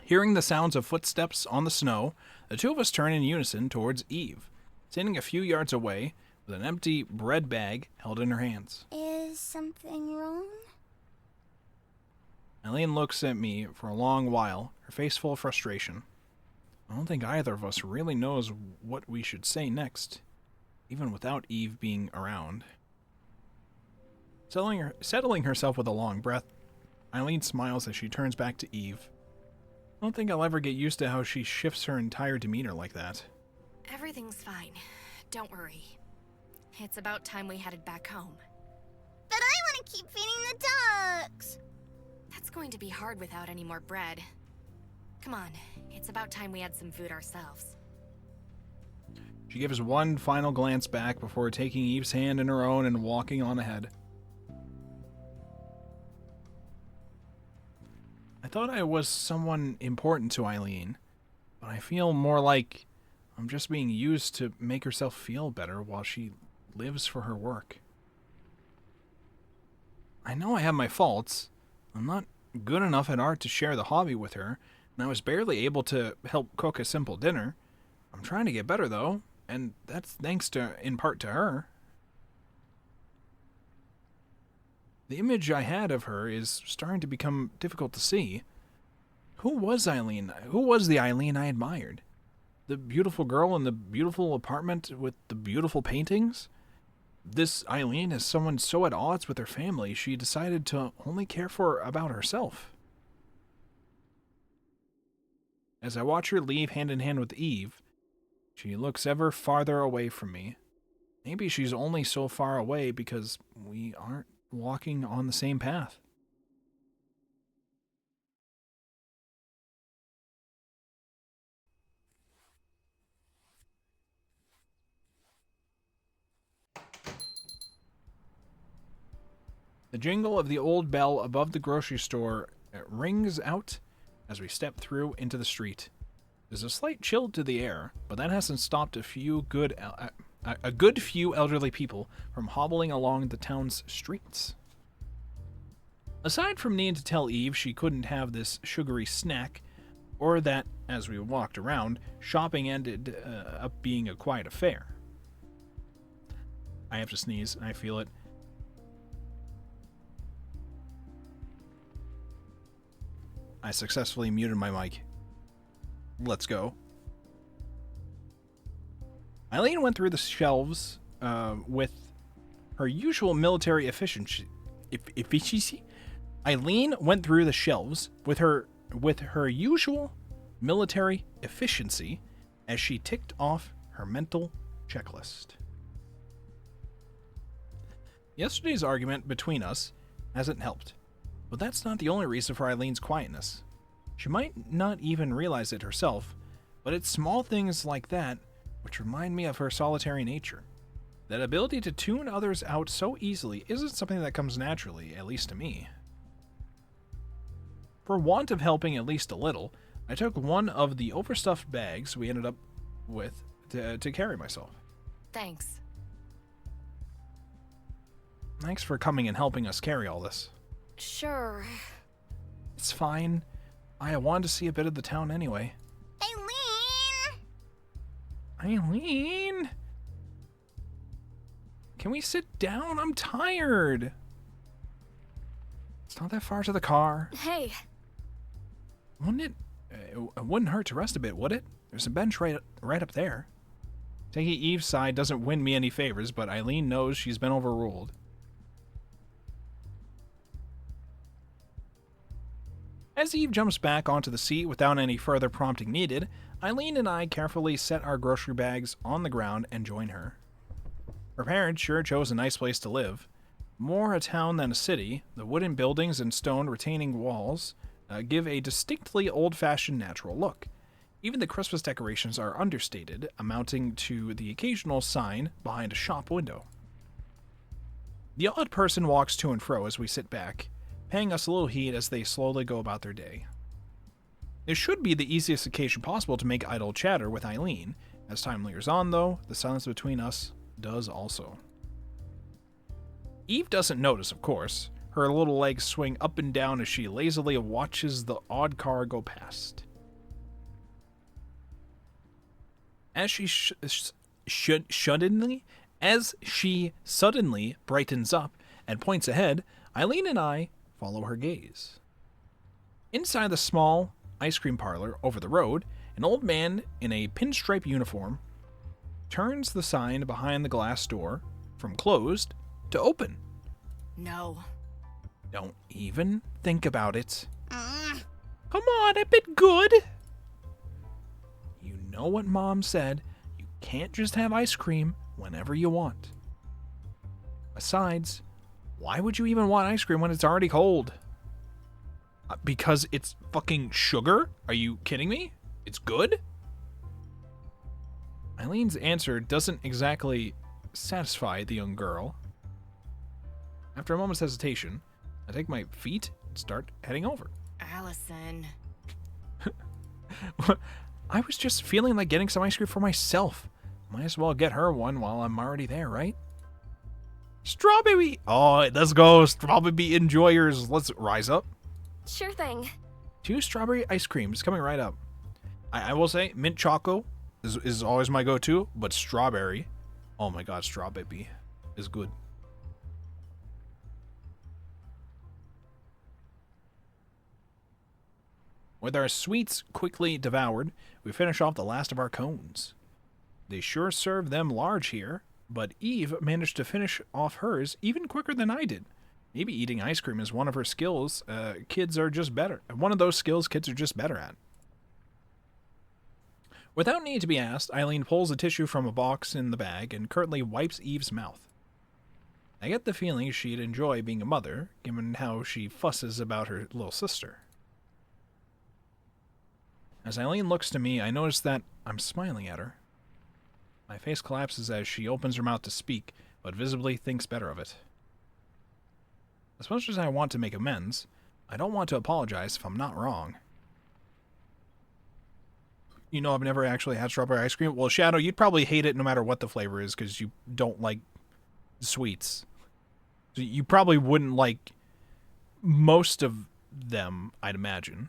Hearing the sounds of footsteps on the snow, the two of us turn in unison towards Eve, standing a few yards away with an empty bread bag held in her hands. Is Is something wrong? Eileen looks at me for a long while, her face full of frustration. I don't think either of us really knows what we should say next, even without Eve being around. Settling herself with a long breath, Eileen smiles as she turns back to Eve. I don't think I'll ever get used to how she shifts her entire demeanor like that. Everything's fine. Don't worry. It's about time we headed back home. But I want to keep feeding the ducks! That's going to be hard without any more bread. Come on, it's about time we had some food ourselves. She gives one final glance back before taking Eve's hand in her own and walking on ahead. I thought I was someone important to Eileen, but I feel more like I'm just being used to make herself feel better while she lives for her work. I know I have my faults. I'm not good enough at art to share the hobby with her, and I was barely able to help cook a simple dinner. I'm trying to get better, though, and that's thanks in part to her. The image I had of her is starting to become difficult to see. Who was Eileen? Who was the Eileen I admired? The beautiful girl in the beautiful apartment with the beautiful paintings? This Eileen is someone so at odds with her family, she decided to only care about herself. As I watch her leave hand in hand with Eve, she looks ever farther away from me. Maybe she's only so far away because we aren't walking on the same path. The jingle of the old bell above the grocery store rings out as we step through into the street. There's a slight chill to the air, but that hasn't stopped a good few elderly people from hobbling along the town's streets. Aside from needing to tell Eve she couldn't have this sugary snack, or that, as we walked around, shopping ended up being a quiet affair. I have to sneeze, I feel it. I successfully muted my mic. Let's go. Eileen went through the shelves with her usual military efficiency. Eileen went through the shelves with her usual military efficiency as she ticked off her mental checklist. Yesterday's argument between us hasn't helped, but that's not the only reason for Eileen's quietness. She might not even realize it herself, but it's small things like that which remind me of her solitary nature. That ability to tune others out so easily isn't something that comes naturally, at least to me. For want of helping at least a little, I took one of the overstuffed bags we ended up with to carry myself. Thanks. Thanks for coming and helping us carry all this. Sure. It's fine. I wanted to see a bit of the town anyway. Eileen! Can we sit down? I'm tired. It's not that far to the car. Hey. Wouldn't it? It wouldn't hurt to rest a bit, would it? There's a bench right up there. Taking Eve's side doesn't win me any favors, but Eileen knows she's been overruled. As Eve jumps back onto the seat without any further prompting needed, Eileen and I carefully set our grocery bags on the ground and join her. Her parents sure chose a nice place to live. More a town than a city, the wooden buildings and stone retaining walls give a distinctly old-fashioned natural look. Even the Christmas decorations are understated, amounting to the occasional sign behind a shop window. The odd person walks to and fro as we sit back, paying us a little heed as they slowly go about their day. This should be the easiest occasion possible to make idle chatter with Eileen. As time lingers on, though, the silence between us does also. Eve doesn't notice, of course. Her little legs swing up and down as she lazily watches the odd car go past. As she suddenly brightens up and points ahead, Eileen and I follow her gaze. Inside the small ice cream parlor over the road, an old man in a pinstripe uniform turns the sign behind the glass door from closed to open. No. Don't even think about it. Come on, I've been good. You know what Mom said. You can't just have ice cream whenever you want. Besides, why would you even want ice cream when it's already cold? Because it's fucking sugar? Are you kidding me? It's good? Eileen's answer doesn't exactly satisfy the young girl. After a moment's hesitation, I take my feet and start heading over. Allison. I was just feeling like getting some ice cream for myself. Might as well get her one while I'm already there, right? Strawberry! Oh, let's go, strawberry enjoyers. Let's rise up. Sure thing. 2 strawberry ice creams coming right up. I will say, mint choco is always my go-to, but strawberry, oh my god, strawberry is good. With our sweets quickly devoured, we finish off the last of our cones. They sure serve them large here, but Eve managed to finish off hers even quicker than I did. Maybe eating ice cream is one of her skills. Kids are just better. One of those skills kids are just better at. Without need to be asked, Eileen pulls a tissue from a box in the bag and curtly wipes Eve's mouth. I get the feeling she'd enjoy being a mother, given how she fusses about her little sister. As Eileen looks to me, I notice that I'm smiling at her. My face collapses as she opens her mouth to speak, but visibly thinks better of it. As much as I want to make amends, I don't want to apologize if I'm not wrong. You know, I've never actually had strawberry ice cream. Well, Shadow, you'd probably hate it no matter what the flavor is because you don't like sweets. So you probably wouldn't like most of them, I'd imagine.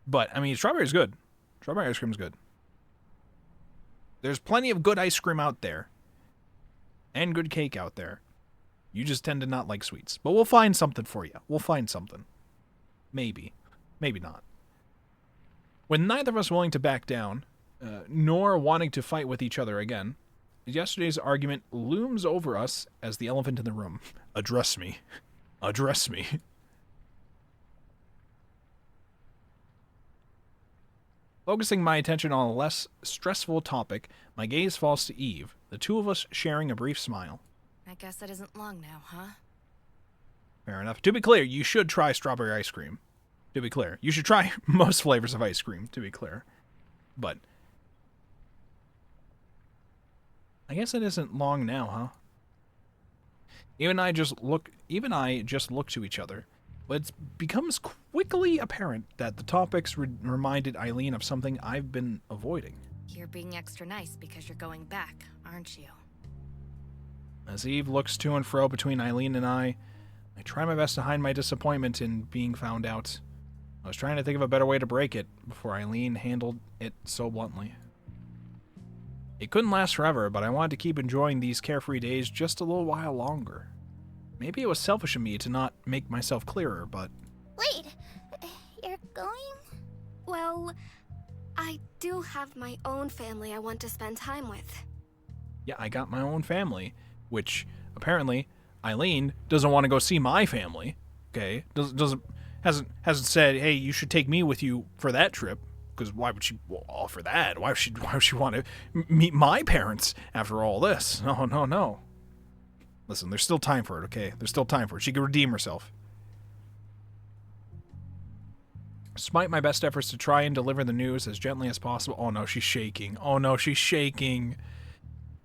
But, I mean, strawberry's good. Strawberry ice cream's good. There's plenty of good ice cream out there. And good cake out there. You just tend to not like sweets. But we'll find something for you. We'll find something. Maybe. Maybe not. With neither of us willing to back down, nor wanting to fight with each other again, yesterday's argument looms over us as the elephant in the room. Address me. Address me. Focusing my attention on a less stressful topic, my gaze falls to Eve, the two of us sharing a brief smile. I guess it isn't long now, huh? Fair enough. To be clear, you should try strawberry ice cream. To be clear. You should try most flavors of ice cream, to be clear. But I guess it isn't long now, huh? Even I just look to each other. But it becomes quickly apparent that the topics reminded Eileen of something I've been avoiding. You're being extra nice because you're going back, aren't you? As Eve looks to and fro between Eileen and I try my best to hide my disappointment in being found out. I was trying to think of a better way to break it before Eileen handled it so bluntly. It couldn't last forever, but I wanted to keep enjoying these carefree days just a little while longer. Maybe it was selfish of me to not make myself clearer, but... Wait, you're going? Well, I do have my own family I want to spend time with. Yeah, I got my own family, which apparently Eileen doesn't want to go see my family. Okay, hasn't said, hey, you should take me with you for that trip. Because why would she offer that? Why would she want to meet my parents after all this? No. Listen, there's still time for it, okay? There's still time for it. She can redeem herself. Despite my best efforts to try and deliver the news as gently as possible... Oh no, she's shaking. Oh no, she's shaking.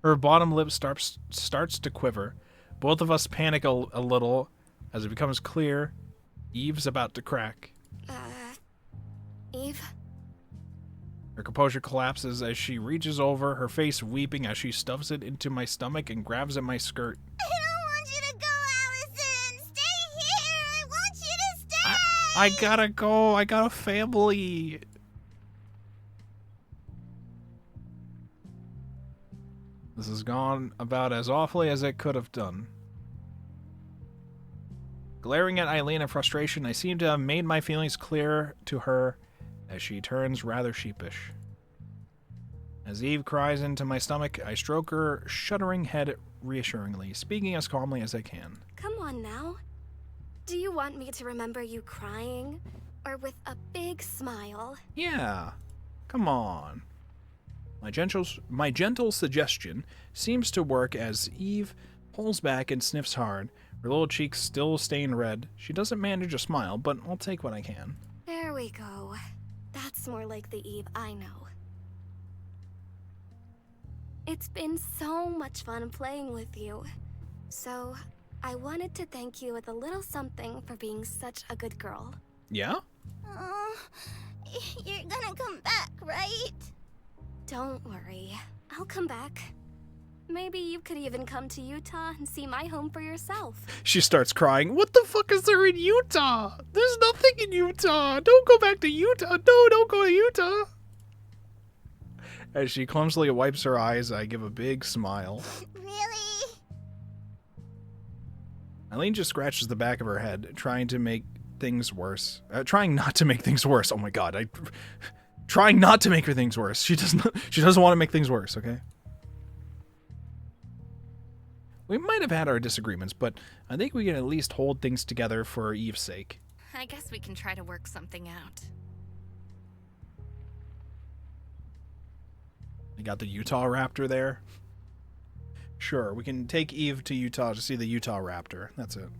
Her bottom lip starts to quiver. Both of us panic a little as it becomes clear Eve's about to crack. Eve? Her composure collapses as she reaches over, her face weeping as she stuffs it into my stomach and grabs at my skirt. I don't want you to go, Allison! Stay here! I want you to stay! I gotta go. I got a family. This has gone about as awfully as it could have done. Glaring at Eileen in frustration, I seem to have made my feelings clear to her as she turns rather sheepish. As Eve cries into my stomach, I stroke her shuddering head reassuringly, speaking as calmly as I can. Come on now. Do you want me to remember you crying? Or with a big smile? Yeah, come on. My gentle suggestion seems to work as Eve pulls back and sniffs hard, her little cheeks still stained red. She doesn't manage a smile, but I'll take what I can. There we go. That's more like the Eve I know. It's been so much fun playing with you. So, I wanted to thank you with a little something for being such a good girl. Yeah? Oh, you're gonna come back, right? Don't worry. I'll come back. Maybe you could even come to Utah and see my home for yourself. She starts crying. What the fuck is there in Utah? There's nothing in Utah. Don't go back to Utah. No, don't go to Utah. As she clumsily wipes her eyes, I give a big smile. Really? Eileen just scratches the back of her head, trying to make things worse. Trying not to make things worse. Oh my god. Trying not to make things worse. She doesn't want to make things worse, okay? We might have had our disagreements, but I think we can at least hold things together for Eve's sake. I guess we can try to work something out. You got the Utah Raptor there? Sure, we can take Eve to Utah to see the Utah Raptor. That's it.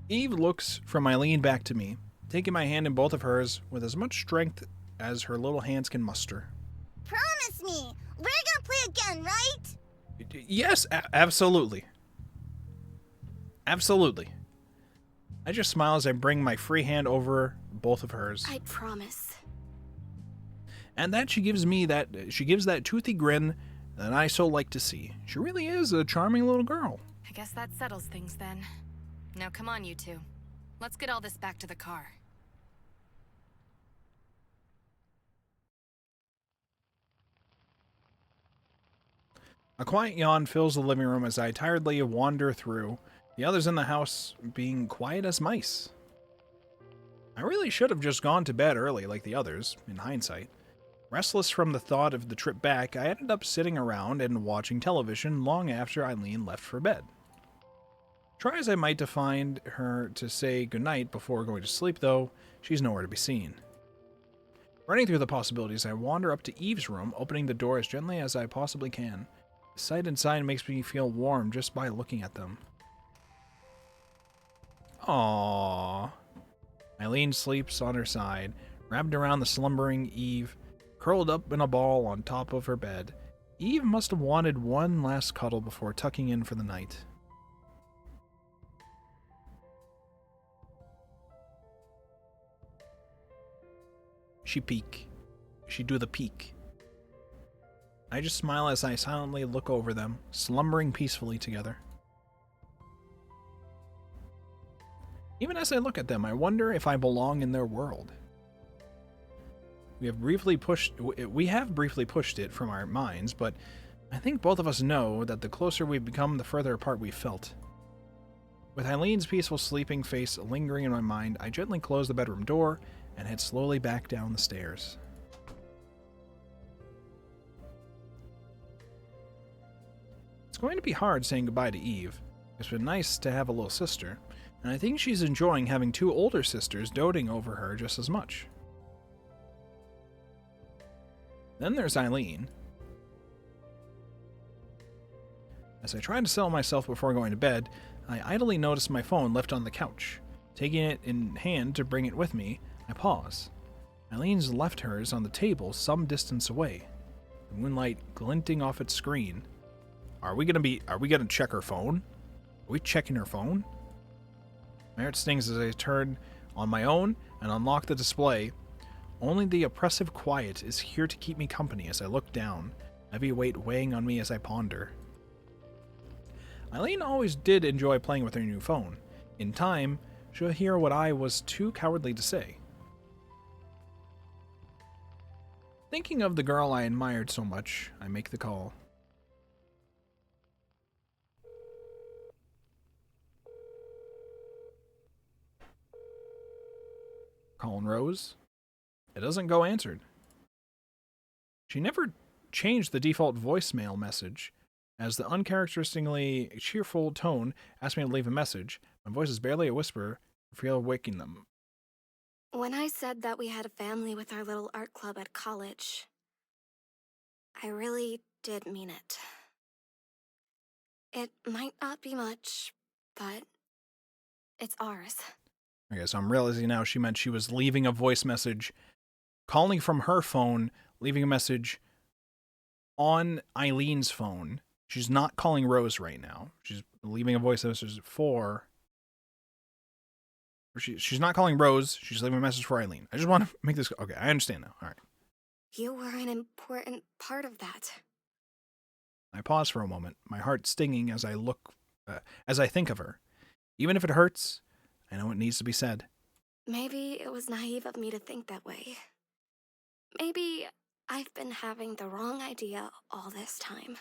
Eve looks from Eileen back to me, taking my hand in both of hers with as much strength as her little hands can muster. Promise me, we're gonna play again, right? Yes, absolutely. Absolutely. I just smile as I bring my free hand over both of hers. I promise. And that she gives that toothy grin that I so like to see. She really is a charming little girl. I guess that settles things then. Now come on, you two. Let's get all this back to the car. A quiet yawn fills the living room as I tiredly wander through, the others in the house being quiet as mice. I really should have just gone to bed early like the others, in hindsight. Restless from the thought of the trip back, I ended up sitting around and watching television long after Eileen left for bed. Try as I might to find her to say goodnight before going to sleep, though, she's nowhere to be seen. Running through the possibilities, I wander up to Eve's room, opening the door as gently as I possibly can. The sight inside makes me feel warm just by looking at them. Aww. Eileen sleeps on her side, wrapped around the slumbering Eve, curled up in a ball on top of her bed. Eve must have wanted one last cuddle before tucking in for the night. She peek. She do the peek. I just smile as I silently look over them, slumbering peacefully together. Even as I look at them, I wonder if I belong in their world. We have briefly pushed it from our minds, but I think both of us know that the closer we become, the further apart we felt. With Eileen's peaceful sleeping face lingering in my mind, I gently close the bedroom door and head slowly back down the stairs. It's going to be hard saying goodbye to Eve. It's been nice to have a little sister, and I think she's enjoying having two older sisters doting over her just as much. Then there's Eileen. As I try to settle myself before going to bed, I idly notice my phone left on the couch. Taking it in hand to bring it with me, I pause. Eileen's left hers on the table some distance away, the moonlight glinting off its screen. Are we gonna check her phone? Are we checking her phone? My heart stings as I turn on my own and unlock the display. Only the oppressive quiet is here to keep me company as I look down, heavy weight weighing on me as I ponder. Eileen always did enjoy playing with her new phone. In time, she'll hear what I was too cowardly to say. Thinking of the girl I admired so much, I make the call. Calling Rose. It doesn't go answered. She never changed the default voicemail message, as the uncharacteristically cheerful tone asked me to leave a message. My voice is barely a whisper for fear of waking them. When I said that we had a family with our little art club at college, I really did mean it. It might not be much, but it's ours. Okay, so I'm realizing now she meant she was leaving a voice message, calling from her phone, leaving a message on Eileen's phone. She's not calling Rose right now. She's leaving a voice message for... She's not calling Rose. She's leaving a message for Eileen. I just want to make this... Okay, I understand now. All right. You were an important part of that. I pause for a moment, my heart stinging as I think of her. Even if it hurts, I know it needs to be said. Maybe it was naive of me to think that way. Maybe I've been having the wrong idea all this time.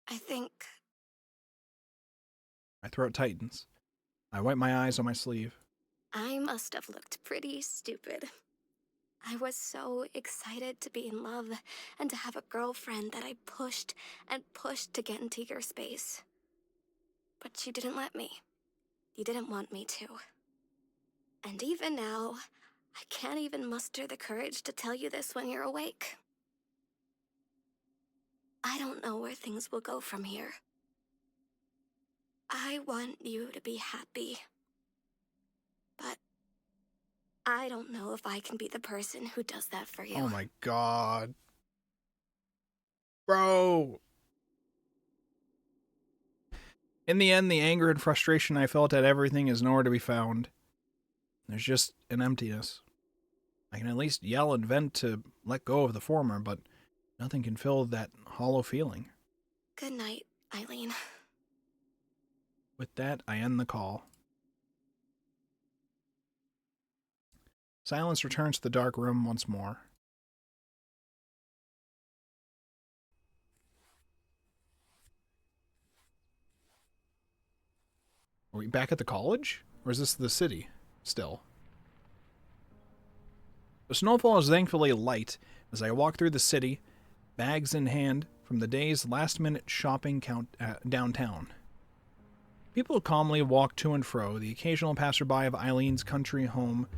I think... My throat tightens. I wipe my eyes on my sleeve. I must have looked pretty stupid. I was so excited to be in love and to have a girlfriend that I pushed and pushed to get into your space. But you didn't let me. You didn't want me to. And even now, I can't even muster the courage to tell you this when you're awake. I don't know where things will go from here. I want you to be happy. But I don't know if I can be the person who does that for you. Oh my god. Bro! In the end, the anger and frustration I felt at everything is nowhere to be found. There's just an emptiness. I can at least yell and vent to let go of the former, but nothing can fill that hollow feeling. Good night, Eileen. With that, I end the call. Silence returns to the dark room once more. Are we back at the college? Or is this the city still? The snowfall is thankfully light as I walk through the city, bags in hand, from the day's last-minute shopping downtown. People calmly walk to and fro, the occasional passerby of Eileen's country home,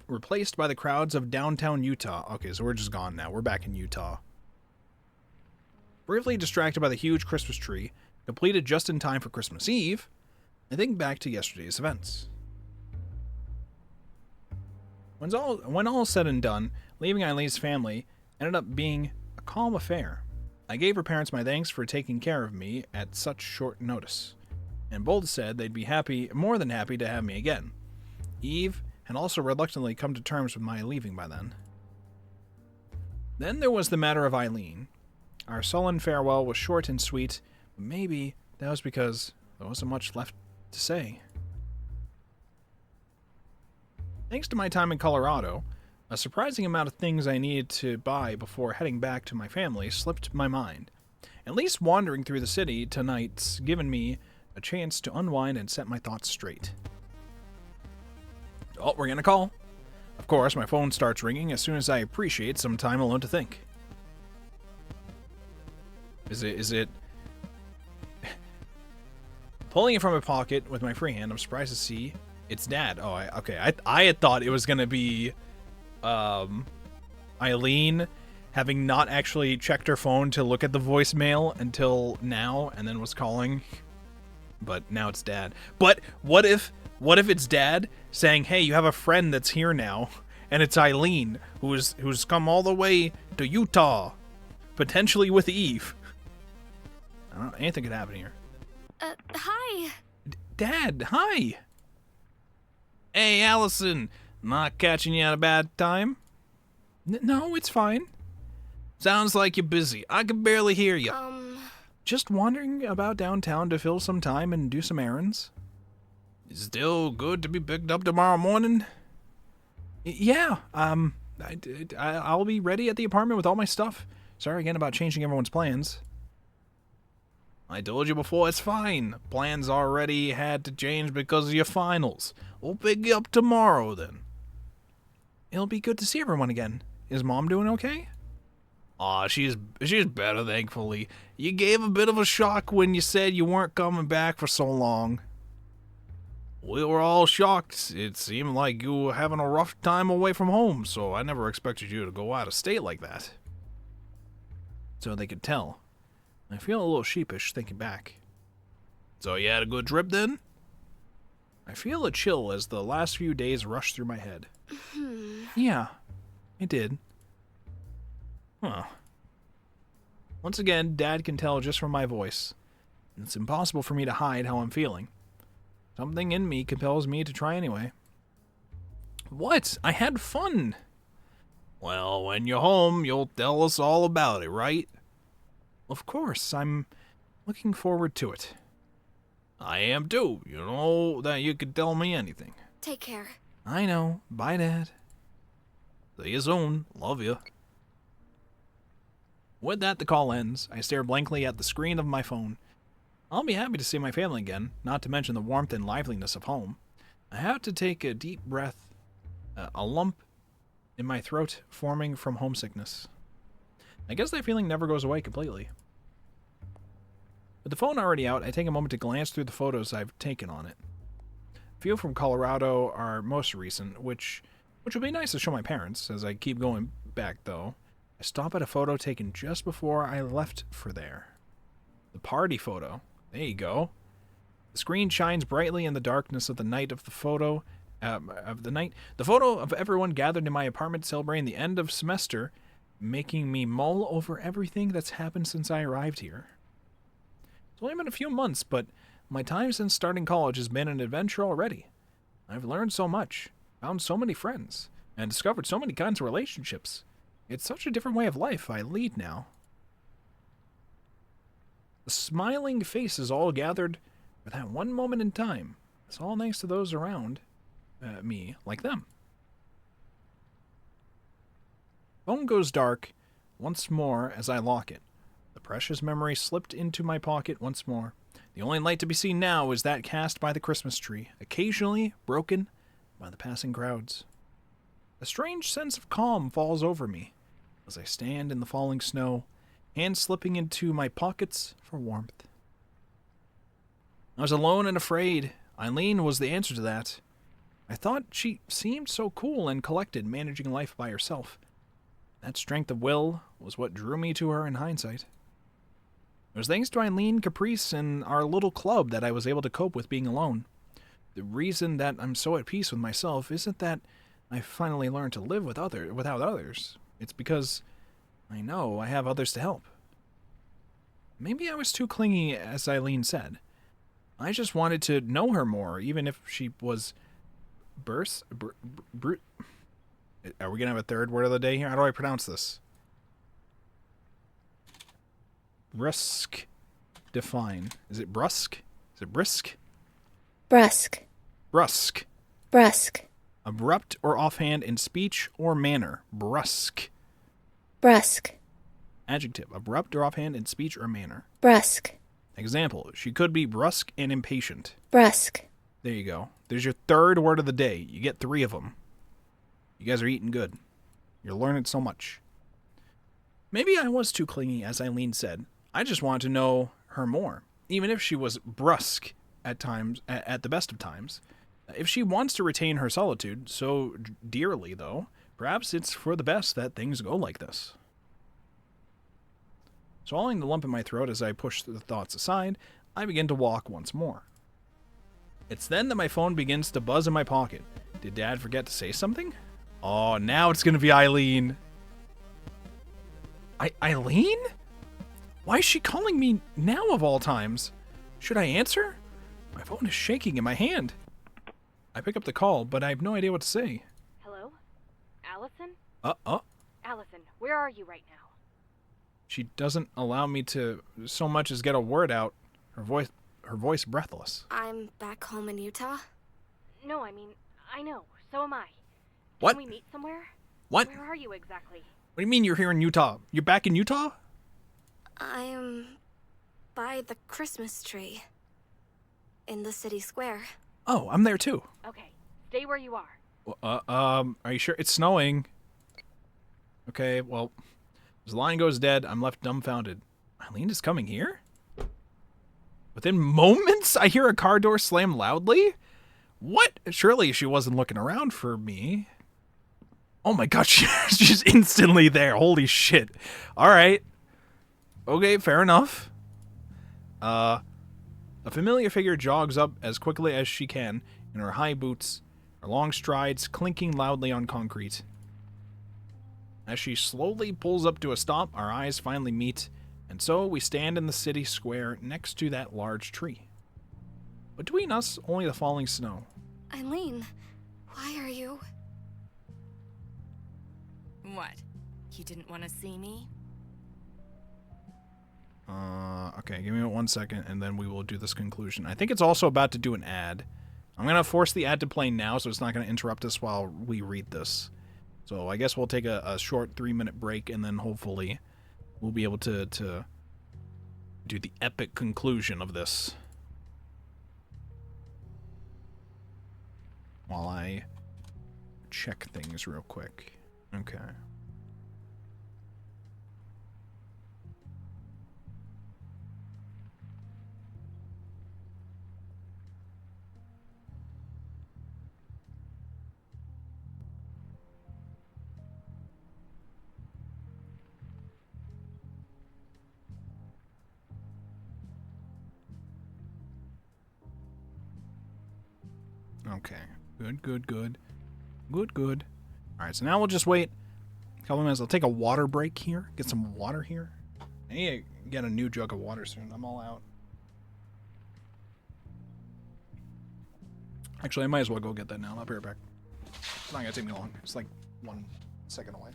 replaced by the crowds of downtown Utah. Okay, so we're just gone now. We're back in Utah. Briefly distracted by the huge Christmas tree, completed just in time for Christmas Eve, I think back to yesterday's events. When all is said and done, leaving Eileen's family ended up being a calm affair. I gave her parents my thanks for taking care of me at such short notice, and both said they'd be more than happy to have me again. Eve had also reluctantly come to terms with my leaving by then. Then there was the matter of Eileen. Our sullen farewell was short and sweet, but maybe that was because there wasn't much left to say. Thanks to my time in Colorado, a surprising amount of things I needed to buy before heading back to my family slipped my mind. At least wandering through the city tonight's given me a chance to unwind and set my thoughts straight. Oh, we're getting a call. Of course, my phone starts ringing as soon as I appreciate some time alone to think. Is it... Pulling it from my pocket with my free hand, I'm surprised to see it's Dad. Oh, I had thought it was going to be Eileen having not actually checked her phone to look at the voicemail until now and then was calling. But now it's Dad. But what if it's Dad saying, "Hey, you have a friend that's here now, and it's Eileen who's come all the way to Utah, potentially with Eve." I don't know, anything could happen here. Hi. Dad, hi. Hey, Allison, not catching you at a bad time? No, it's fine. Sounds like you're busy. I can barely hear you. Just wandering about downtown to fill some time and do some errands. Still good to be picked up tomorrow morning? Yeah, I'll be ready at the apartment with all my stuff. Sorry again about changing everyone's plans. I told you before, it's fine. Plans already had to change because of your finals. We'll pick you up tomorrow then. it'll be good to see everyone again. Is Mom doing okay? Aw, she's better, thankfully. You gave a bit of a shock when you said you weren't coming back for so long. We were all shocked. It seemed like you were having a rough time away from home, so I never expected you to go out of state like that. So they could tell. I feel a little sheepish thinking back. So you had a good trip then? I feel a chill as the last few days rush through my head. Yeah, I did. Huh. Once again, Dad can tell just from my voice. It's impossible for me to hide how I'm feeling. Something in me compels me to try anyway. What? I had fun. Well, when you're home, you'll tell us all about it, right? Of course, I'm looking forward to it. I am too. You know that you can tell me anything. Take care. I know. Bye, Dad. See you soon. Love you. With that, the call ends. I stare blankly at the screen of my phone. I'll be happy to see my family again, not to mention the warmth and liveliness of home. I have to take a deep breath, a lump in my throat forming from homesickness. I guess that feeling never goes away completely. With the phone already out, I take a moment to glance through the photos I've taken on it. A few from Colorado are most recent, which would be nice to show my parents. As I keep going back, though, I stop at a photo taken just before I left for there. The party photo. There you go. The screen shines brightly in the darkness of the night of the photo. The photo of everyone gathered in my apartment celebrating the end of semester, making me mull over everything that's happened since I arrived here. It's only been a few months, but my time since starting college has been an adventure already. I've learned so much, found so many friends, and discovered so many kinds of relationships. It's such a different way of life I lead now. The smiling faces all gathered for that one moment in time. It's all thanks to those around me, like them. Phone goes dark once more as I lock it. The precious memory slipped into my pocket once more. The only light to be seen now is that cast by the Christmas tree, occasionally broken by the passing crowds. A strange sense of calm falls over me as I stand in the falling snow, hands slipping into my pockets for warmth. I was alone and afraid. Eileen was the answer to that. I thought she seemed so cool and collected, managing life by herself. That strength of will was what drew me to her in hindsight. It was thanks to Eileen, Caprice, and our little club that I was able to cope with being alone. The reason that I'm so at peace with myself isn't that I finally learned to live without others. It's because I know I have others to help. Maybe I was too clingy, as Eileen said. I just wanted to know her more, even if she was Are we going to have a third word of the day here? How do I pronounce this? Brusque. Define. Is it brusque? Is it brisk? Brusque. Brusque. Brusque. Abrupt or offhand in speech or manner. Brusque. Brusque. Adjective. Abrupt or offhand in speech or manner. Brusque. Example. She could be brusque and impatient. Brusque. There you go. There's your third word of the day. You get 3 of them. You guys are eating good. You're learning so much. Maybe I was too clingy, as Eileen said. I just wanted to know her more, even if she was brusque at times, at the best of times. If she wants to retain her solitude so dearly, though, perhaps it's for the best that things go like this. Swallowing the lump in my throat as I push the thoughts aside, I begin to walk once more. It's then that my phone begins to buzz in my pocket. Did Dad forget to say something? Oh, now it's going to be Eileen. Eileen? Why is she calling me now of all times? Should I answer? My phone is shaking in my hand. I pick up the call, but I have no idea what to say. Hello? Allison? Allison, where are you right now? She doesn't allow me to so much as get a word out. Her voice breathless. I'm back home in Utah. No, I mean, I know. So am I. What? Can we meet somewhere? What? Where are you exactly? What do you mean you're here in Utah? You're back in Utah? I'm by the Christmas tree. In the city square. Oh, I'm there too. Okay, stay where you are. Are you sure? It's snowing. Okay, well, as the line goes dead, I'm left dumbfounded. Eileen is coming here? Within moments, I hear a car door slam loudly? What? Surely she wasn't looking around for me. Oh my god, she's instantly there. Holy shit. Alright. Okay, fair enough. A familiar figure jogs up as quickly as she can in her high boots, her long strides clinking loudly on concrete. As she slowly pulls up to a stop, our eyes finally meet, and so we stand in the city square next to that large tree. Between us, only the falling snow. Eileen, why are you... What? You didn't want to see me? Okay, give me 1 second, and then we will do this conclusion. I think it's also about to do an ad. I'm going to force the ad to play now, so it's not going to interrupt us while we read this. So I guess we'll take a short 3-minute break, and then hopefully we'll be able to do the epic conclusion of this. While I check things real quick. Okay. Okay. Good. Alright, so now we'll just wait a couple minutes. I'll take a water break here. Get some water here. I need to get a new jug of water soon. I'm all out. Actually, I might as well go get that now. I'll be right back. It's not gonna take me long. It's like 1 second away.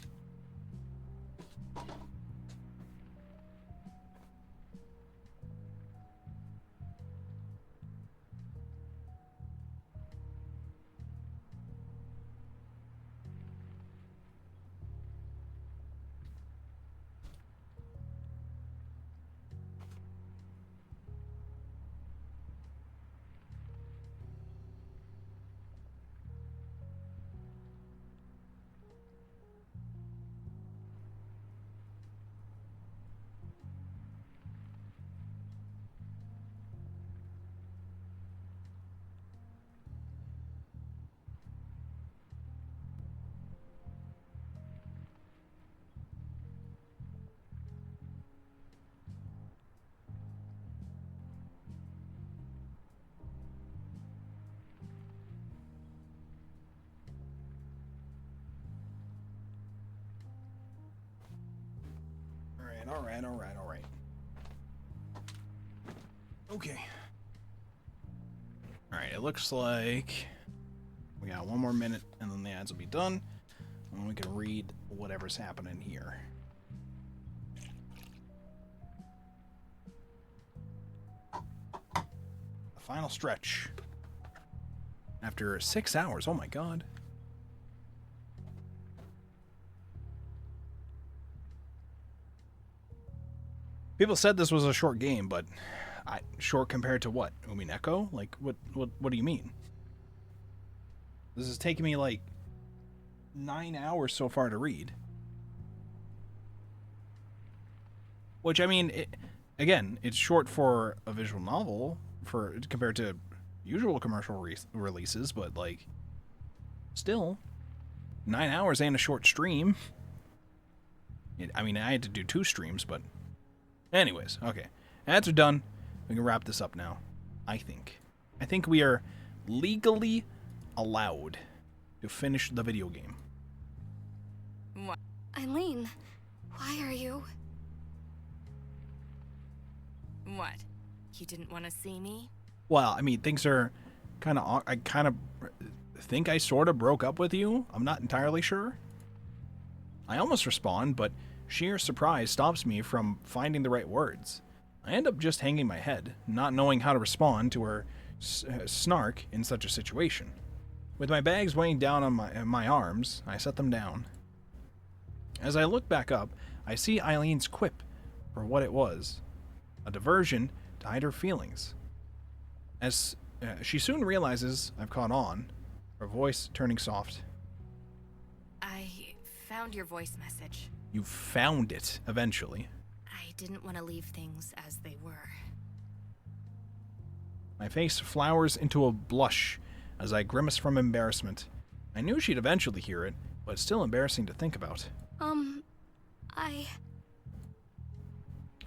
Alright. Okay. Alright, it looks like we got 1 more minute and then the ads will be done. And we can read whatever's happening here. The final stretch. After 6 hours, oh my god. People said this was a short game, but short compared to what? Umineko? Like, what do you mean? This is taking me like 9 hours so far to read. Which, I mean, again, it's short for a visual novel compared to usual commercial releases, but like, still, 9 hours ain't a short stream. I mean, I had to do 2 streams, but anyways, okay. Ads are done. We can wrap this up now. I think we are legally allowed to finish the video game. What? Eileen, why are you... What? You didn't want to see me? Well, I mean, things are kind of... I kind of think I sort of broke up with you. I'm not entirely sure. I almost respond, but sheer surprise stops me from finding the right words. I end up just hanging my head, not knowing how to respond to her snark in such a situation. With my bags weighing down on my arms, I set them down. As I look back up, I see Eileen's quip for what it was. A diversion to hide her feelings. As she soon realizes I've caught on, her voice turning soft. I found your voice message. You found it, eventually. I didn't want to leave things as they were. My face flowers into a blush as I grimace from embarrassment. I knew she'd eventually hear it, but it's still embarrassing to think about.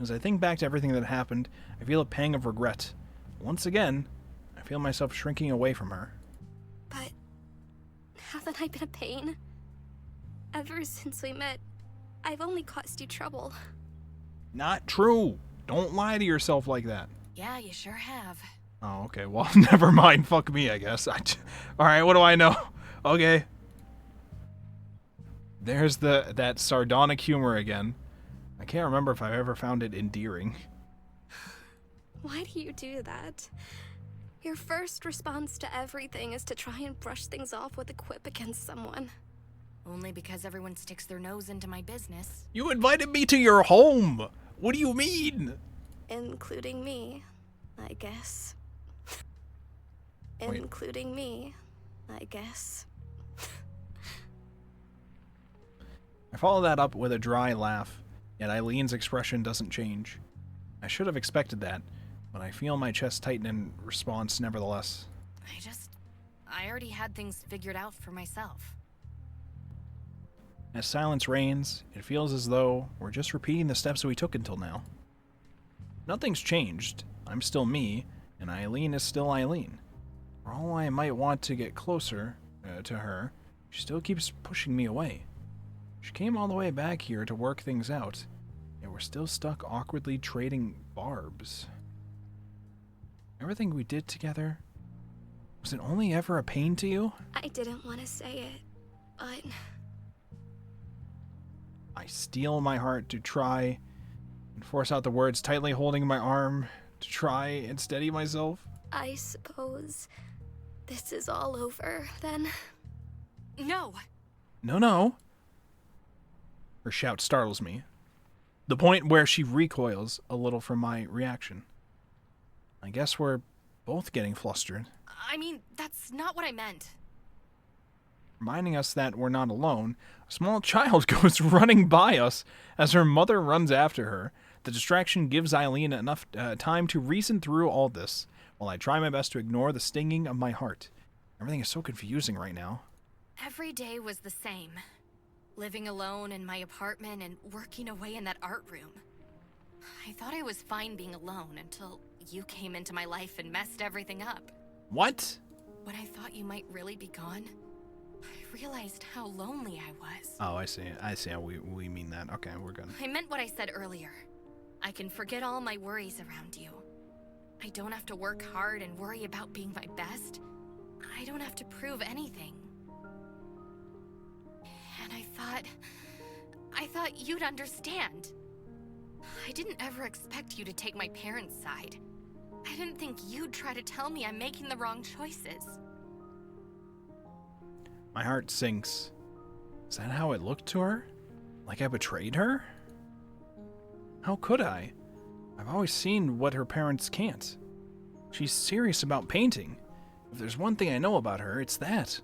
As I think back to everything that happened, I feel a pang of regret. Once again, I feel myself shrinking away from her. But haven't I been a pain? Ever since we met, I've only caused you trouble. Not true. Don't lie to yourself like that. Yeah, you sure have. Oh, okay. Well, never mind. Fuck me, I guess. Alright, what do I know? Okay. There's that sardonic humor again. I can't remember if I've ever found it endearing. Why do you do that? Your first response to everything is to try and brush things off with a quip against someone. Only because everyone sticks their nose into my business. You invited me to your home! What do you mean? Including me, I guess. Wait. Including me, I guess. I follow that up with a dry laugh, yet Eileen's expression doesn't change. I should have expected that, but I feel my chest tighten in response nevertheless. I already had things figured out for myself. As silence reigns, it feels as though we're just repeating the steps we took until now. Nothing's changed. I'm still me, and Eileen is still Eileen. For all I might want to get closer to her, she still keeps pushing me away. She came all the way back here to work things out, yet we're still stuck awkwardly trading barbs. Everything we did together, was it only ever a pain to you? I didn't want to say it, but... I steel my heart to try and force out the words, tightly holding my arm to try and steady myself. I suppose this is all over, then? No! No. Her shout startles me. The point where she recoils a little from my reaction. I guess we're both getting flustered. I mean, that's not what I meant. Reminding us that we're not alone, a small child goes running by us as her mother runs after her. The distraction gives Eileen enough time to reason through all this, while I try my best to ignore the stinging of my heart. Everything is so confusing right now. Every day was the same. Living alone in my apartment and working away in that art room. I thought I was fine being alone until you came into my life and messed everything up. What? When I thought you might really be gone, I realized how lonely I was. Oh, I see how we mean that. Okay, we're good. I meant what I said earlier. I can forget all my worries around you. I don't have to work hard and worry about being my best. I don't have to prove anything. And I thought you'd understand. I didn't ever expect you to take my parents' side. I didn't think you'd try to tell me I'm making the wrong choices. My heart sinks. Is that how it looked to her? Like I betrayed her? How could I? I've always seen what her parents can't. She's serious about painting. If there's one thing I know about her, it's that.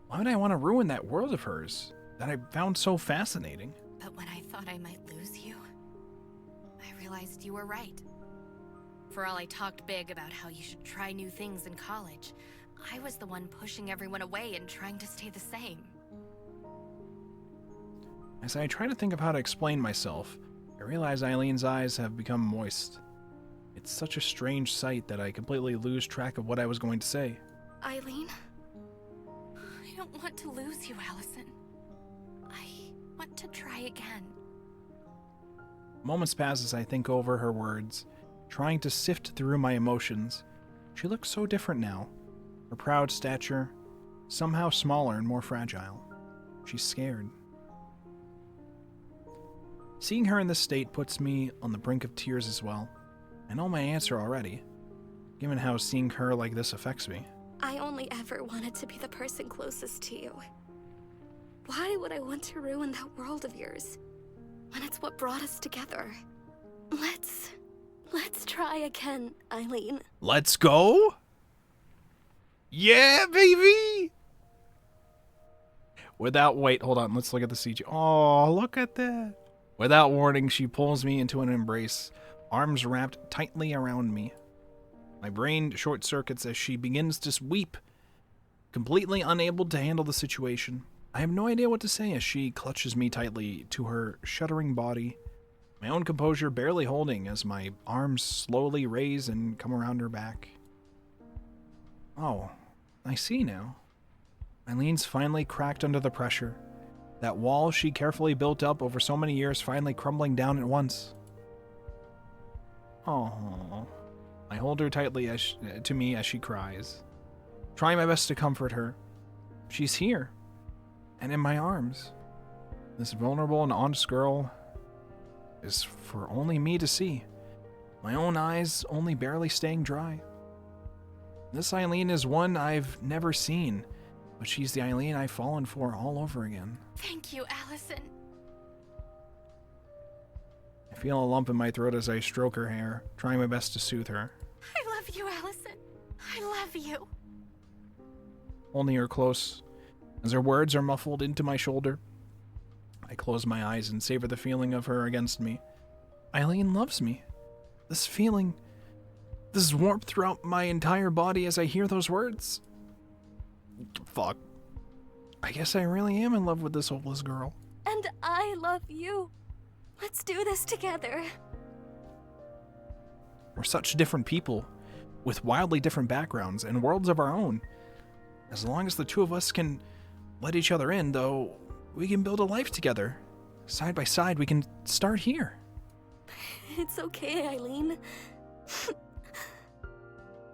Why would I want to ruin that world of hers that I found so fascinating? But when I thought I might lose you, I realized you were right. For all I talked big about how you should try new things in college, I was the one pushing everyone away and trying to stay the same. As I try to think of how to explain myself, I realize Eileen's eyes have become moist. It's such a strange sight that I completely lose track of what I was going to say. Eileen? I don't want to lose you, Allison. I want to try again. Moments pass as I think over her words, trying to sift through my emotions. She looks so different now. Her proud stature, somehow smaller and more fragile. She's scared. Seeing her in this state puts me on the brink of tears as well. I know my answer already, given how seeing her like this affects me. I only ever wanted to be the person closest to you. Why would I want to ruin that world of yours when it's what brought us together? Let's try again, Eileen. Let's go? Yeah, baby! Wait, hold on. Let's look at the CG. Oh, look at that. Without warning, she pulls me into an embrace, arms wrapped tightly around me. My brain short circuits as she begins to weep, completely unable to handle the situation. I have no idea what to say as she clutches me tightly to her shuddering body, my own composure barely holding as my arms slowly raise and come around her back. Oh, I see now. Eileen's finally cracked under the pressure. That wall she carefully built up over so many years finally crumbling down at once. Oh, I hold her tightly to me as she cries, trying my best to comfort her. She's here, and in my arms. This vulnerable and honest girl is for only me to see, my own eyes only barely staying dry. This Eileen is one I've never seen, but she's the Eileen I've fallen for all over again. Thank you, Allison. I feel a lump in my throat as I stroke her hair, trying my best to soothe her. I love you, Allison. I love you. Holding her close, as her words are muffled into my shoulder, I close my eyes and savor the feeling of her against me. Eileen loves me. This feeling, this warmth throughout my entire body as I hear those words. Fuck. I guess I really am in love with this hopeless girl. And I love you. Let's do this together. We're such different people, with wildly different backgrounds and worlds of our own. As long as the two of us can let each other in, though, we can build a life together. Side by side, we can start here. It's okay, Eileen.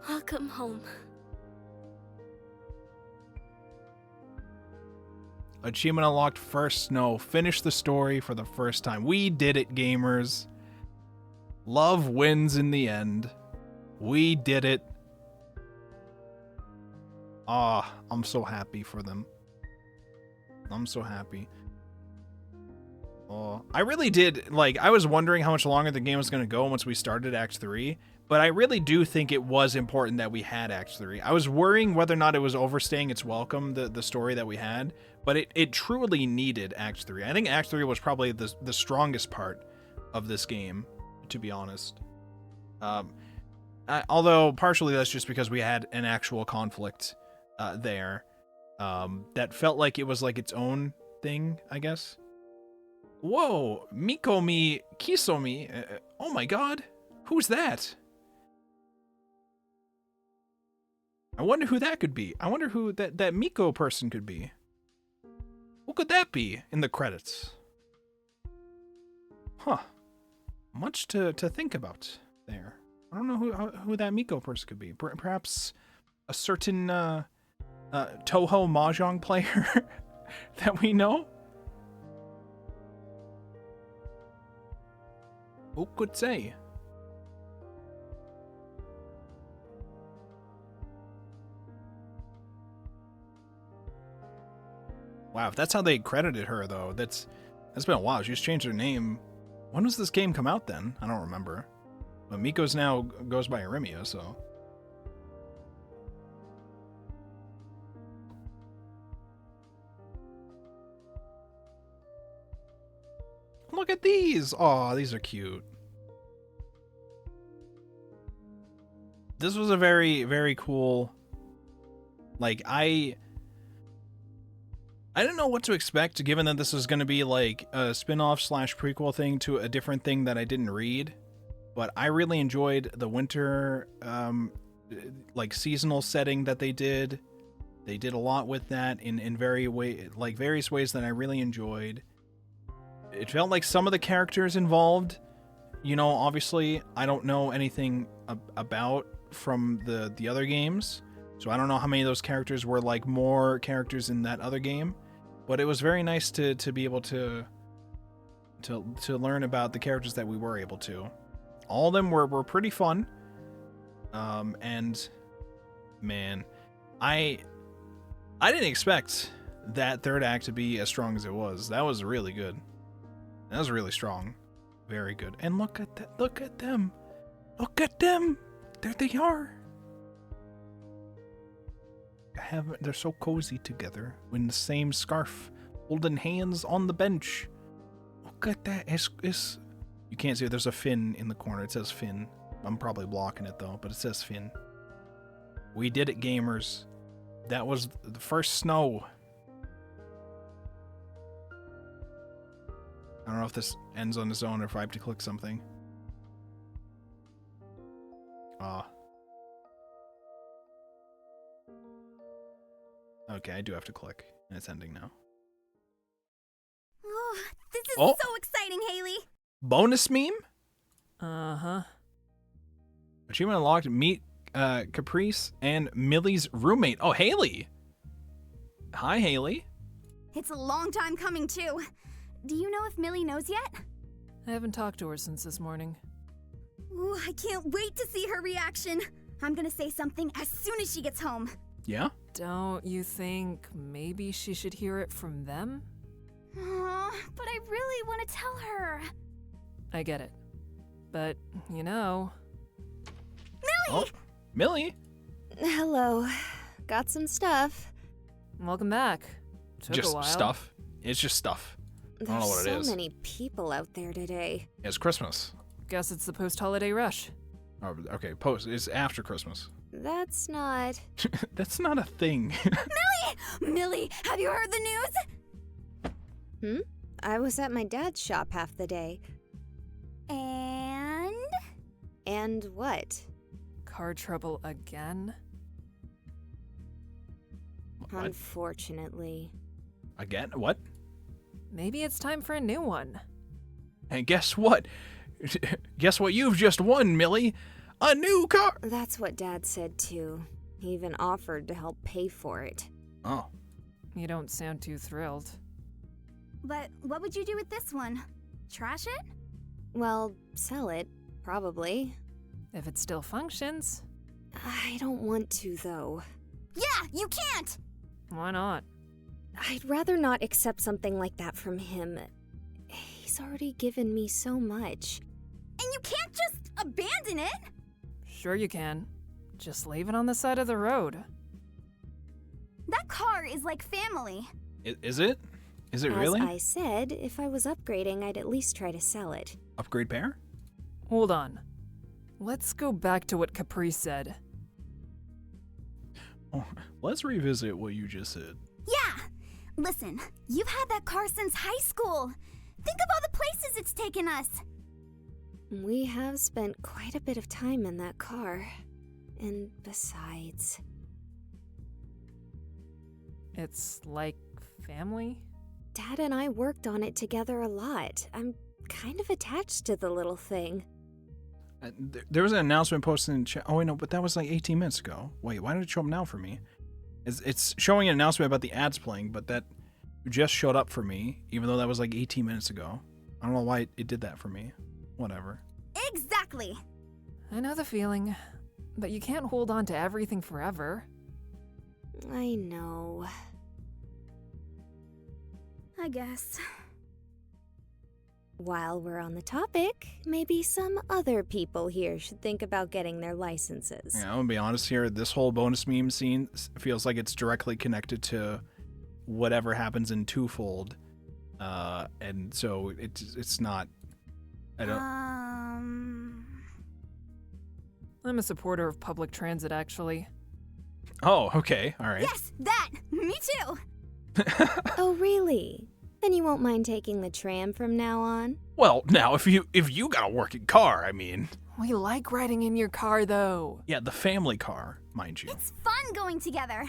I'll come home. Achievement unlocked first snow. Finish the story for the first time. We did it, gamers. Love wins in the end. We did it. Ah, I'm so happy for them. I'm so happy. Oh, I really did, like, I was wondering how much longer the game was going to go once we started Act 3, but I really do think it was important that we had Act 3. I was worrying whether or not it was overstaying its welcome, the story that we had, but it truly needed Act 3. I think Act 3 was probably the strongest part of this game, to be honest. Although, partially that's just because we had an actual conflict there that felt like it was like its own thing, I guess. Whoa, Miko mi, Kiso mi. Oh my god, who's that? I wonder who that could be. I wonder who that Miko person could be. Who could that be in the credits? Huh. Much to think about there. I don't know who that Miko person could be. Perhaps a certain Toho Mahjong player that we know? Who could say? Wow, if that's how they credited her, though, that's been a while. She just changed her name. When was this game come out then? I don't remember. But Miko's now goes by Arimia, so. Look at these! Aw, these are cute. This was a very, very cool... Like, I didn't know what to expect, given that this was going to be, like, a spin-off / prequel thing to a different thing that I didn't read. But I really enjoyed the winter, like, seasonal setting that they did. They did a lot with that in various ways that I really enjoyed. It felt like some of the characters involved, you know, obviously I don't know anything about from the other games, so I don't know how many of those characters were like more characters in that other game, but it was very nice to be able to learn about the characters that we were able to. All of them were pretty fun, and man, I didn't expect that third act to be as strong as it was. That was really good. That was really strong. Very good. And look at that. Look at them. Look at them. There they are. They're so cozy together in the same scarf holding hands on the bench. Look at that. It's you can't see it. There's a fin in the corner. It says fin. I'm probably blocking it though, but it says fin. We did it, gamers. That was the first snow. I don't know if this ends on its own or if I have to click something. Okay, I do have to click. And it's ending now. Oh, this is Oh. so exciting, Haley. Bonus meme? Uh-huh. Achievement unlocked. Meet Caprice and Millie's roommate. Oh, Haley. Hi, Haley. It's a long time coming, too. Do you know if Millie knows yet? I haven't talked to her since this morning. Ooh, I can't wait to see her reaction. I'm gonna say something as soon as she gets home. Yeah? Don't you think maybe she should hear it from them? Aw, but I really want to tell her. I get it. But, you know... Millie! Oh, Millie? Hello. Got some stuff. Welcome back. Took Just a while. stuff. It's just stuff. I don't know what it There's is. so many people out there today. It's Christmas. Guess it's the post-holiday rush. Oh, okay, it's after Christmas. That's not... That's not a thing. Millie! Millie, have you heard the news? I was at my dad's shop half the day. And? And what? Car trouble again? What? Unfortunately. Again? What? Maybe it's time for a new one. And guess what? Guess what you've just won, Millie? A new car! That's what Dad said too. He even offered to help pay for it. Oh. You don't sound too thrilled. But what would you do with this one? Trash it? Well, sell it, probably. If it still functions. I don't want to, though. Yeah, you can't! Why not? I'd rather not accept something like that from him. He's already given me so much. And you can't just abandon it! Sure you can. Just leave it on the side of the road. That car is like family. Is it? Is it really? As I said, if I was upgrading, I'd at least try to sell it. Upgrade pair? Hold on. Let's go back to what Capri said. Oh, let's revisit what you just said. Yeah! Listen, you've had that car since high school. Think of all the places it's taken us. We have spent quite a bit of time in that car. And besides... It's like family? Dad and I worked on it together a lot. I'm kind of attached to the little thing. There was an announcement posted in chat. Oh, wait, no, but that was like 18 minutes ago. Wait, why did it show up now for me? It's showing an announcement about the ads playing, but that just showed up for me, even though that was like 18 minutes ago. I don't know why it did that for me. Whatever. Exactly! I know the feeling, but you can't hold on to everything forever. I know. I guess. While we're on the topic, maybe some other people here should think about getting their licenses. Yeah, I'm gonna be honest here. This whole bonus meme scene feels like it's directly connected to whatever happens in Twofold, and so it's not. I don't. I'm a supporter of public transit, actually. Oh, okay, all right. Yes, that! Me too! Oh, really? Then you won't mind taking the tram from now on? Well, now if you got a working car, I mean. We like riding in your car, though. Yeah, the family car, mind you. It's fun going together.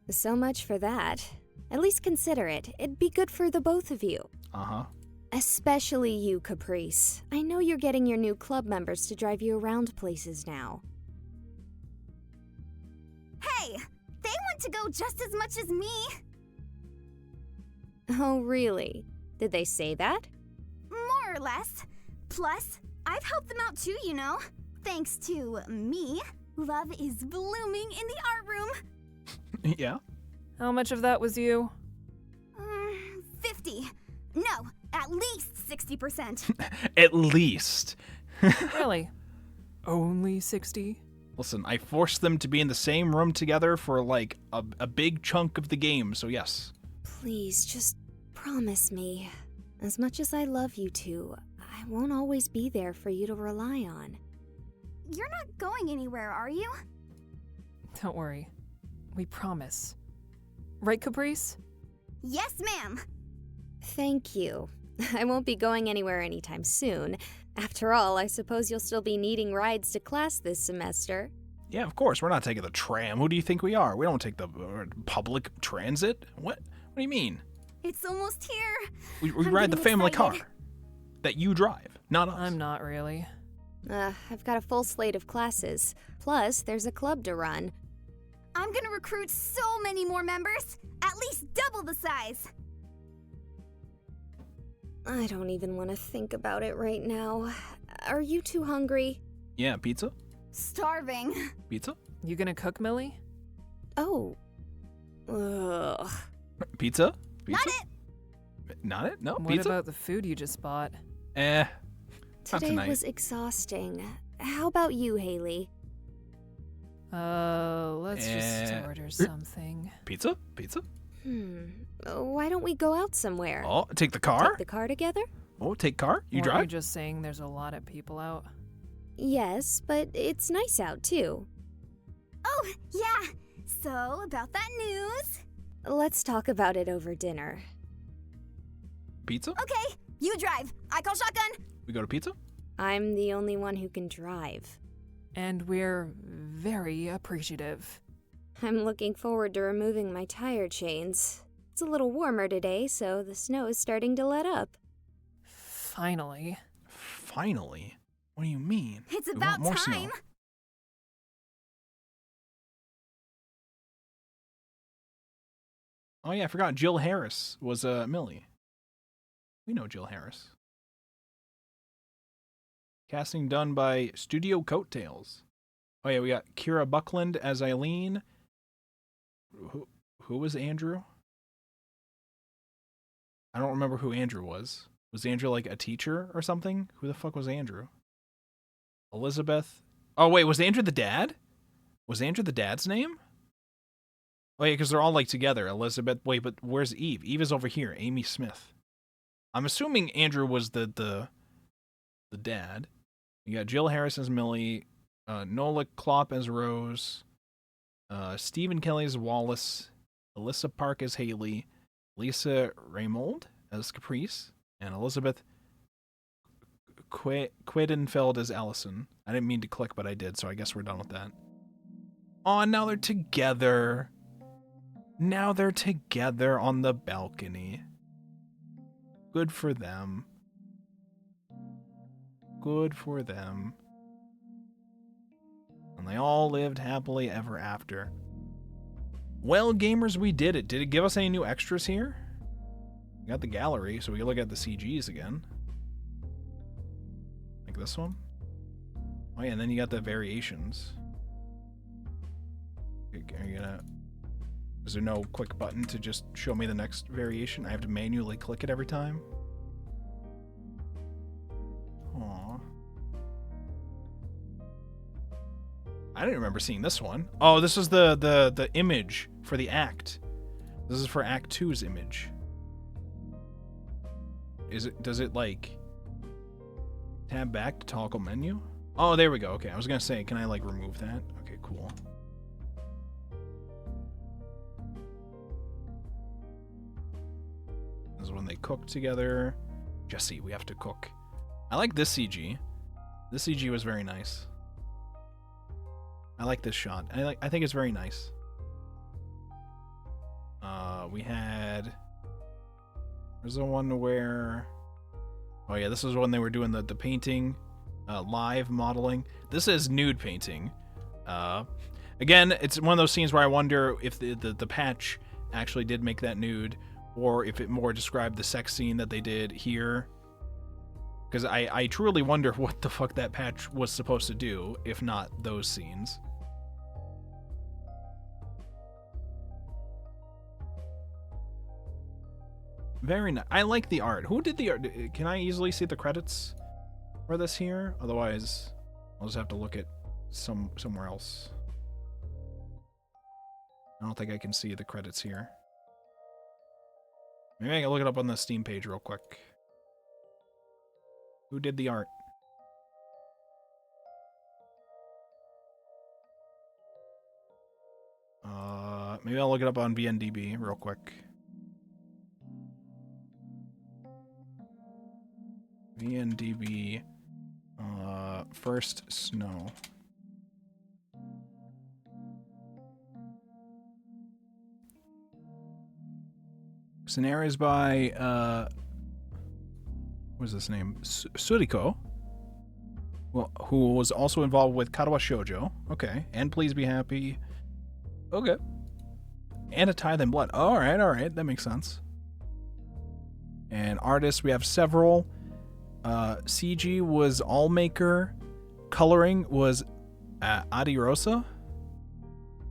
So much for that. At least consider it. It'd be good for the both of you. Uh-huh. Especially you, Caprice. I know you're getting your new club members to drive you around places now. Hey, they want to go just as much as me. Oh, really? Did they say that? More or less. Plus, I've helped them out too, you know. Thanks to me, love is blooming in the art room. Yeah? How much of that was you? 50. No, at least 60%. At least. Really? Only 60? Listen, I forced them to be in the same room together for like a big chunk of the game, so yes. Please, just promise me. As much as I love you two, I won't always be there for you to rely on. You're not going anywhere, are you? Don't worry. We promise. Right, Caprice? Yes, ma'am. Thank you. I won't be going anywhere anytime soon. After all, I suppose you'll still be needing rides to class this semester. Yeah, of course. We're not taking the tram. Who do you think we are? We don't take the public transit. What? What do you mean? It's almost here. We I'm ride the getting family excited. car that you drive, not us. I'm not really. I've got a full slate of classes. Plus, there's a club to run. I'm gonna recruit so many more members. At least double the size. I don't even want to think about it right now. Are you two hungry? Yeah, pizza? Starving. Pizza? You gonna cook, Millie? Oh. Ugh. Pizza? Pizza? Not it. Not it? No, What pizza? about the food you just bought? Not Today tonight. was exhausting. How about you, Haley? Let's just order something. Pizza? Pizza? Why don't we go out somewhere? Oh, take the car? Take the car together? Oh, take car? You Weren't drive? you just saying there's a lot of people out? Yes, but it's nice out too. Oh, yeah. So, about that news. Let's talk about it over dinner. Pizza? Okay, you drive. I call shotgun. We go to pizza? I'm the only one who can drive. And we're very appreciative. I'm looking forward to removing my tire chains. It's a little warmer today, so the snow is starting to let up. Finally. Finally? What do you mean? It's We about want more time. snow. Oh yeah, I forgot Jill Harris was Millie. We know Jill Harris. Casting done by Studio Coattails. Oh yeah, we got Kira Buckland as Eileen. Who was Andrew? I don't remember who Andrew was. Was Andrew like a teacher or something? Who the fuck was Andrew? Elizabeth. Oh wait, was Andrew the dad? Was Andrew the dad's name? Oh yeah, because they're all like together. Elizabeth. Wait, but where's Eve? Eve is over here. Amy Smith. I'm assuming Andrew was the dad. You got Jill Harris as Millie, Nola Klopp as Rose, Stephen Kelly as Wallace, Alyssa Park as Haley, Lisa Raymold as Caprice, and Elizabeth Quidenfeld as Allison. I didn't mean to click, but I did, so I guess we're done with that. Oh, now they're together. Now they're together on the balcony. Good for them. Good for them. And they all lived happily ever after. Well, gamers, we did it. Did it give us any new extras here? We got the gallery, so we can look at the CGs again. Like this one. Oh yeah, and then you got the variations. Are you gonna... Is there no quick button to just show me the next variation? I have to manually click it every time? Aww. I didn't remember seeing this one. Oh, this is the image for the act. This is for Act 2's image. Does it like tab back to toggle menu? Oh, there we go. Okay, I was gonna say, can I like remove that? Okay, cool. This is when they cook together. Jesse, we have to cook. I like this CG. This CG was very nice. I like this shot. I think it's very nice. We had... There's the one where... Oh yeah, this is when they were doing the painting, live modeling. This is nude painting. Again, it's one of those scenes where I wonder if the patch actually did make that nude, or if it more described the sex scene that they did here. Because I truly wonder what the fuck that patch was supposed to do, if not those scenes. Very nice. I like the art. Who did the art? Can I easily see the credits for this here? Otherwise, I'll just have to look at somewhere else. I don't think I can see the credits here. Maybe I can look it up on the Steam page real quick. Who did the art? Maybe I'll look it up on VNDB real quick. VNDB, first snow. Scenarios by, what is his name? Suriko. Well, who was also involved with Karawa Shoujo. Okay. And Please Be Happy. Okay. And A Tithe in Blood. Alright. That makes sense. And artists, we have several. CG was Allmaker. Coloring was Adirosa.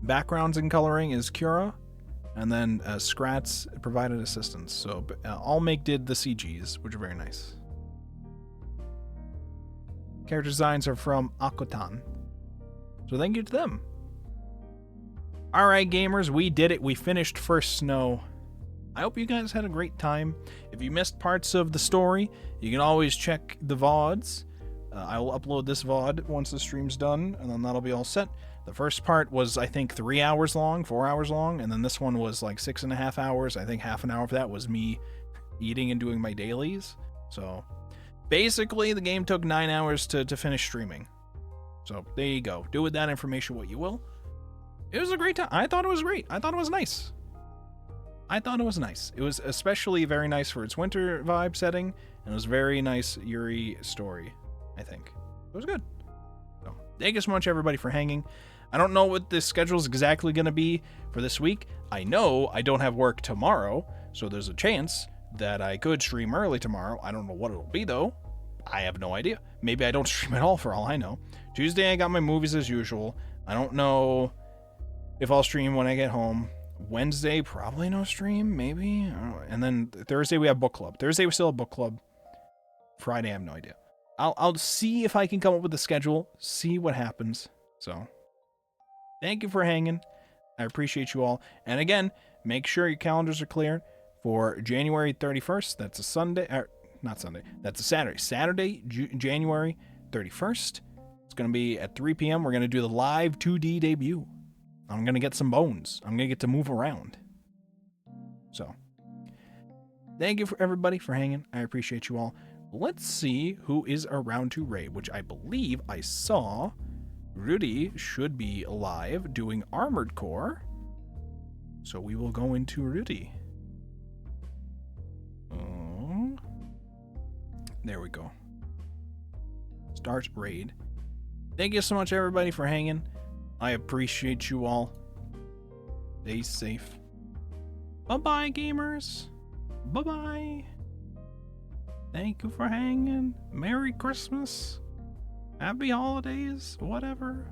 Backgrounds and coloring is Cura. And then Scratz provided assistance. So Allmake did the CGs, which are very nice. Character designs are from Akotan. So thank you to them. Alright, gamers, we did it. We finished First Snow. I hope you guys had a great time. If you missed parts of the story, you can always check the VODs. I will upload this VOD once the stream's done, and then that'll be all set. The first part was, I think, 3 hours long, 4 hours long, and then this one was like 6.5 hours. I think half an hour of that was me eating and doing my dailies. So basically, the game took 9 hours to finish streaming. So there you go. Do with that information what you will. It was a great time. I thought it was great. I thought it was nice. It was especially very nice for its winter vibe setting, and it was very nice Yuri story, I think. It was good. So thank you so much, everybody, for hanging. I don't know what the schedule is exactly going to be for this week. I know I don't have work tomorrow, so there's a chance that I could stream early tomorrow. I don't know what it'll be, though. I have no idea. Maybe I don't stream at all, for all I know. Tuesday, I got my movies as usual. I don't know if I'll stream when I get home. Wednesday, probably no stream, maybe. I don't know. And then Thursday, we have book club. Thursday, we still have book club. Friday, I have no idea. I'll see if I can come up with a schedule, see what happens. So, thank you for hanging. I appreciate you all. And again, make sure your calendars are cleared for January 31st. That's a Sunday. Not Sunday. That's a Saturday. Saturday, January 31st. It's going to be at 3 p.m. We're going to do the live 2D debut. I'm going to get some bones. I'm going to get to move around. So, thank you for everybody for hanging. I appreciate you all. Let's see who is around to raid, which I believe I saw Rudy should be alive doing Armored Core. So we will go into Rudy. Oh. There we go. Start raid. Thank you so much, everybody, for hanging. I appreciate you all. Stay safe. Bye-bye, gamers. Bye-bye. Thank you for hanging. Merry Christmas. Happy holidays. Whatever.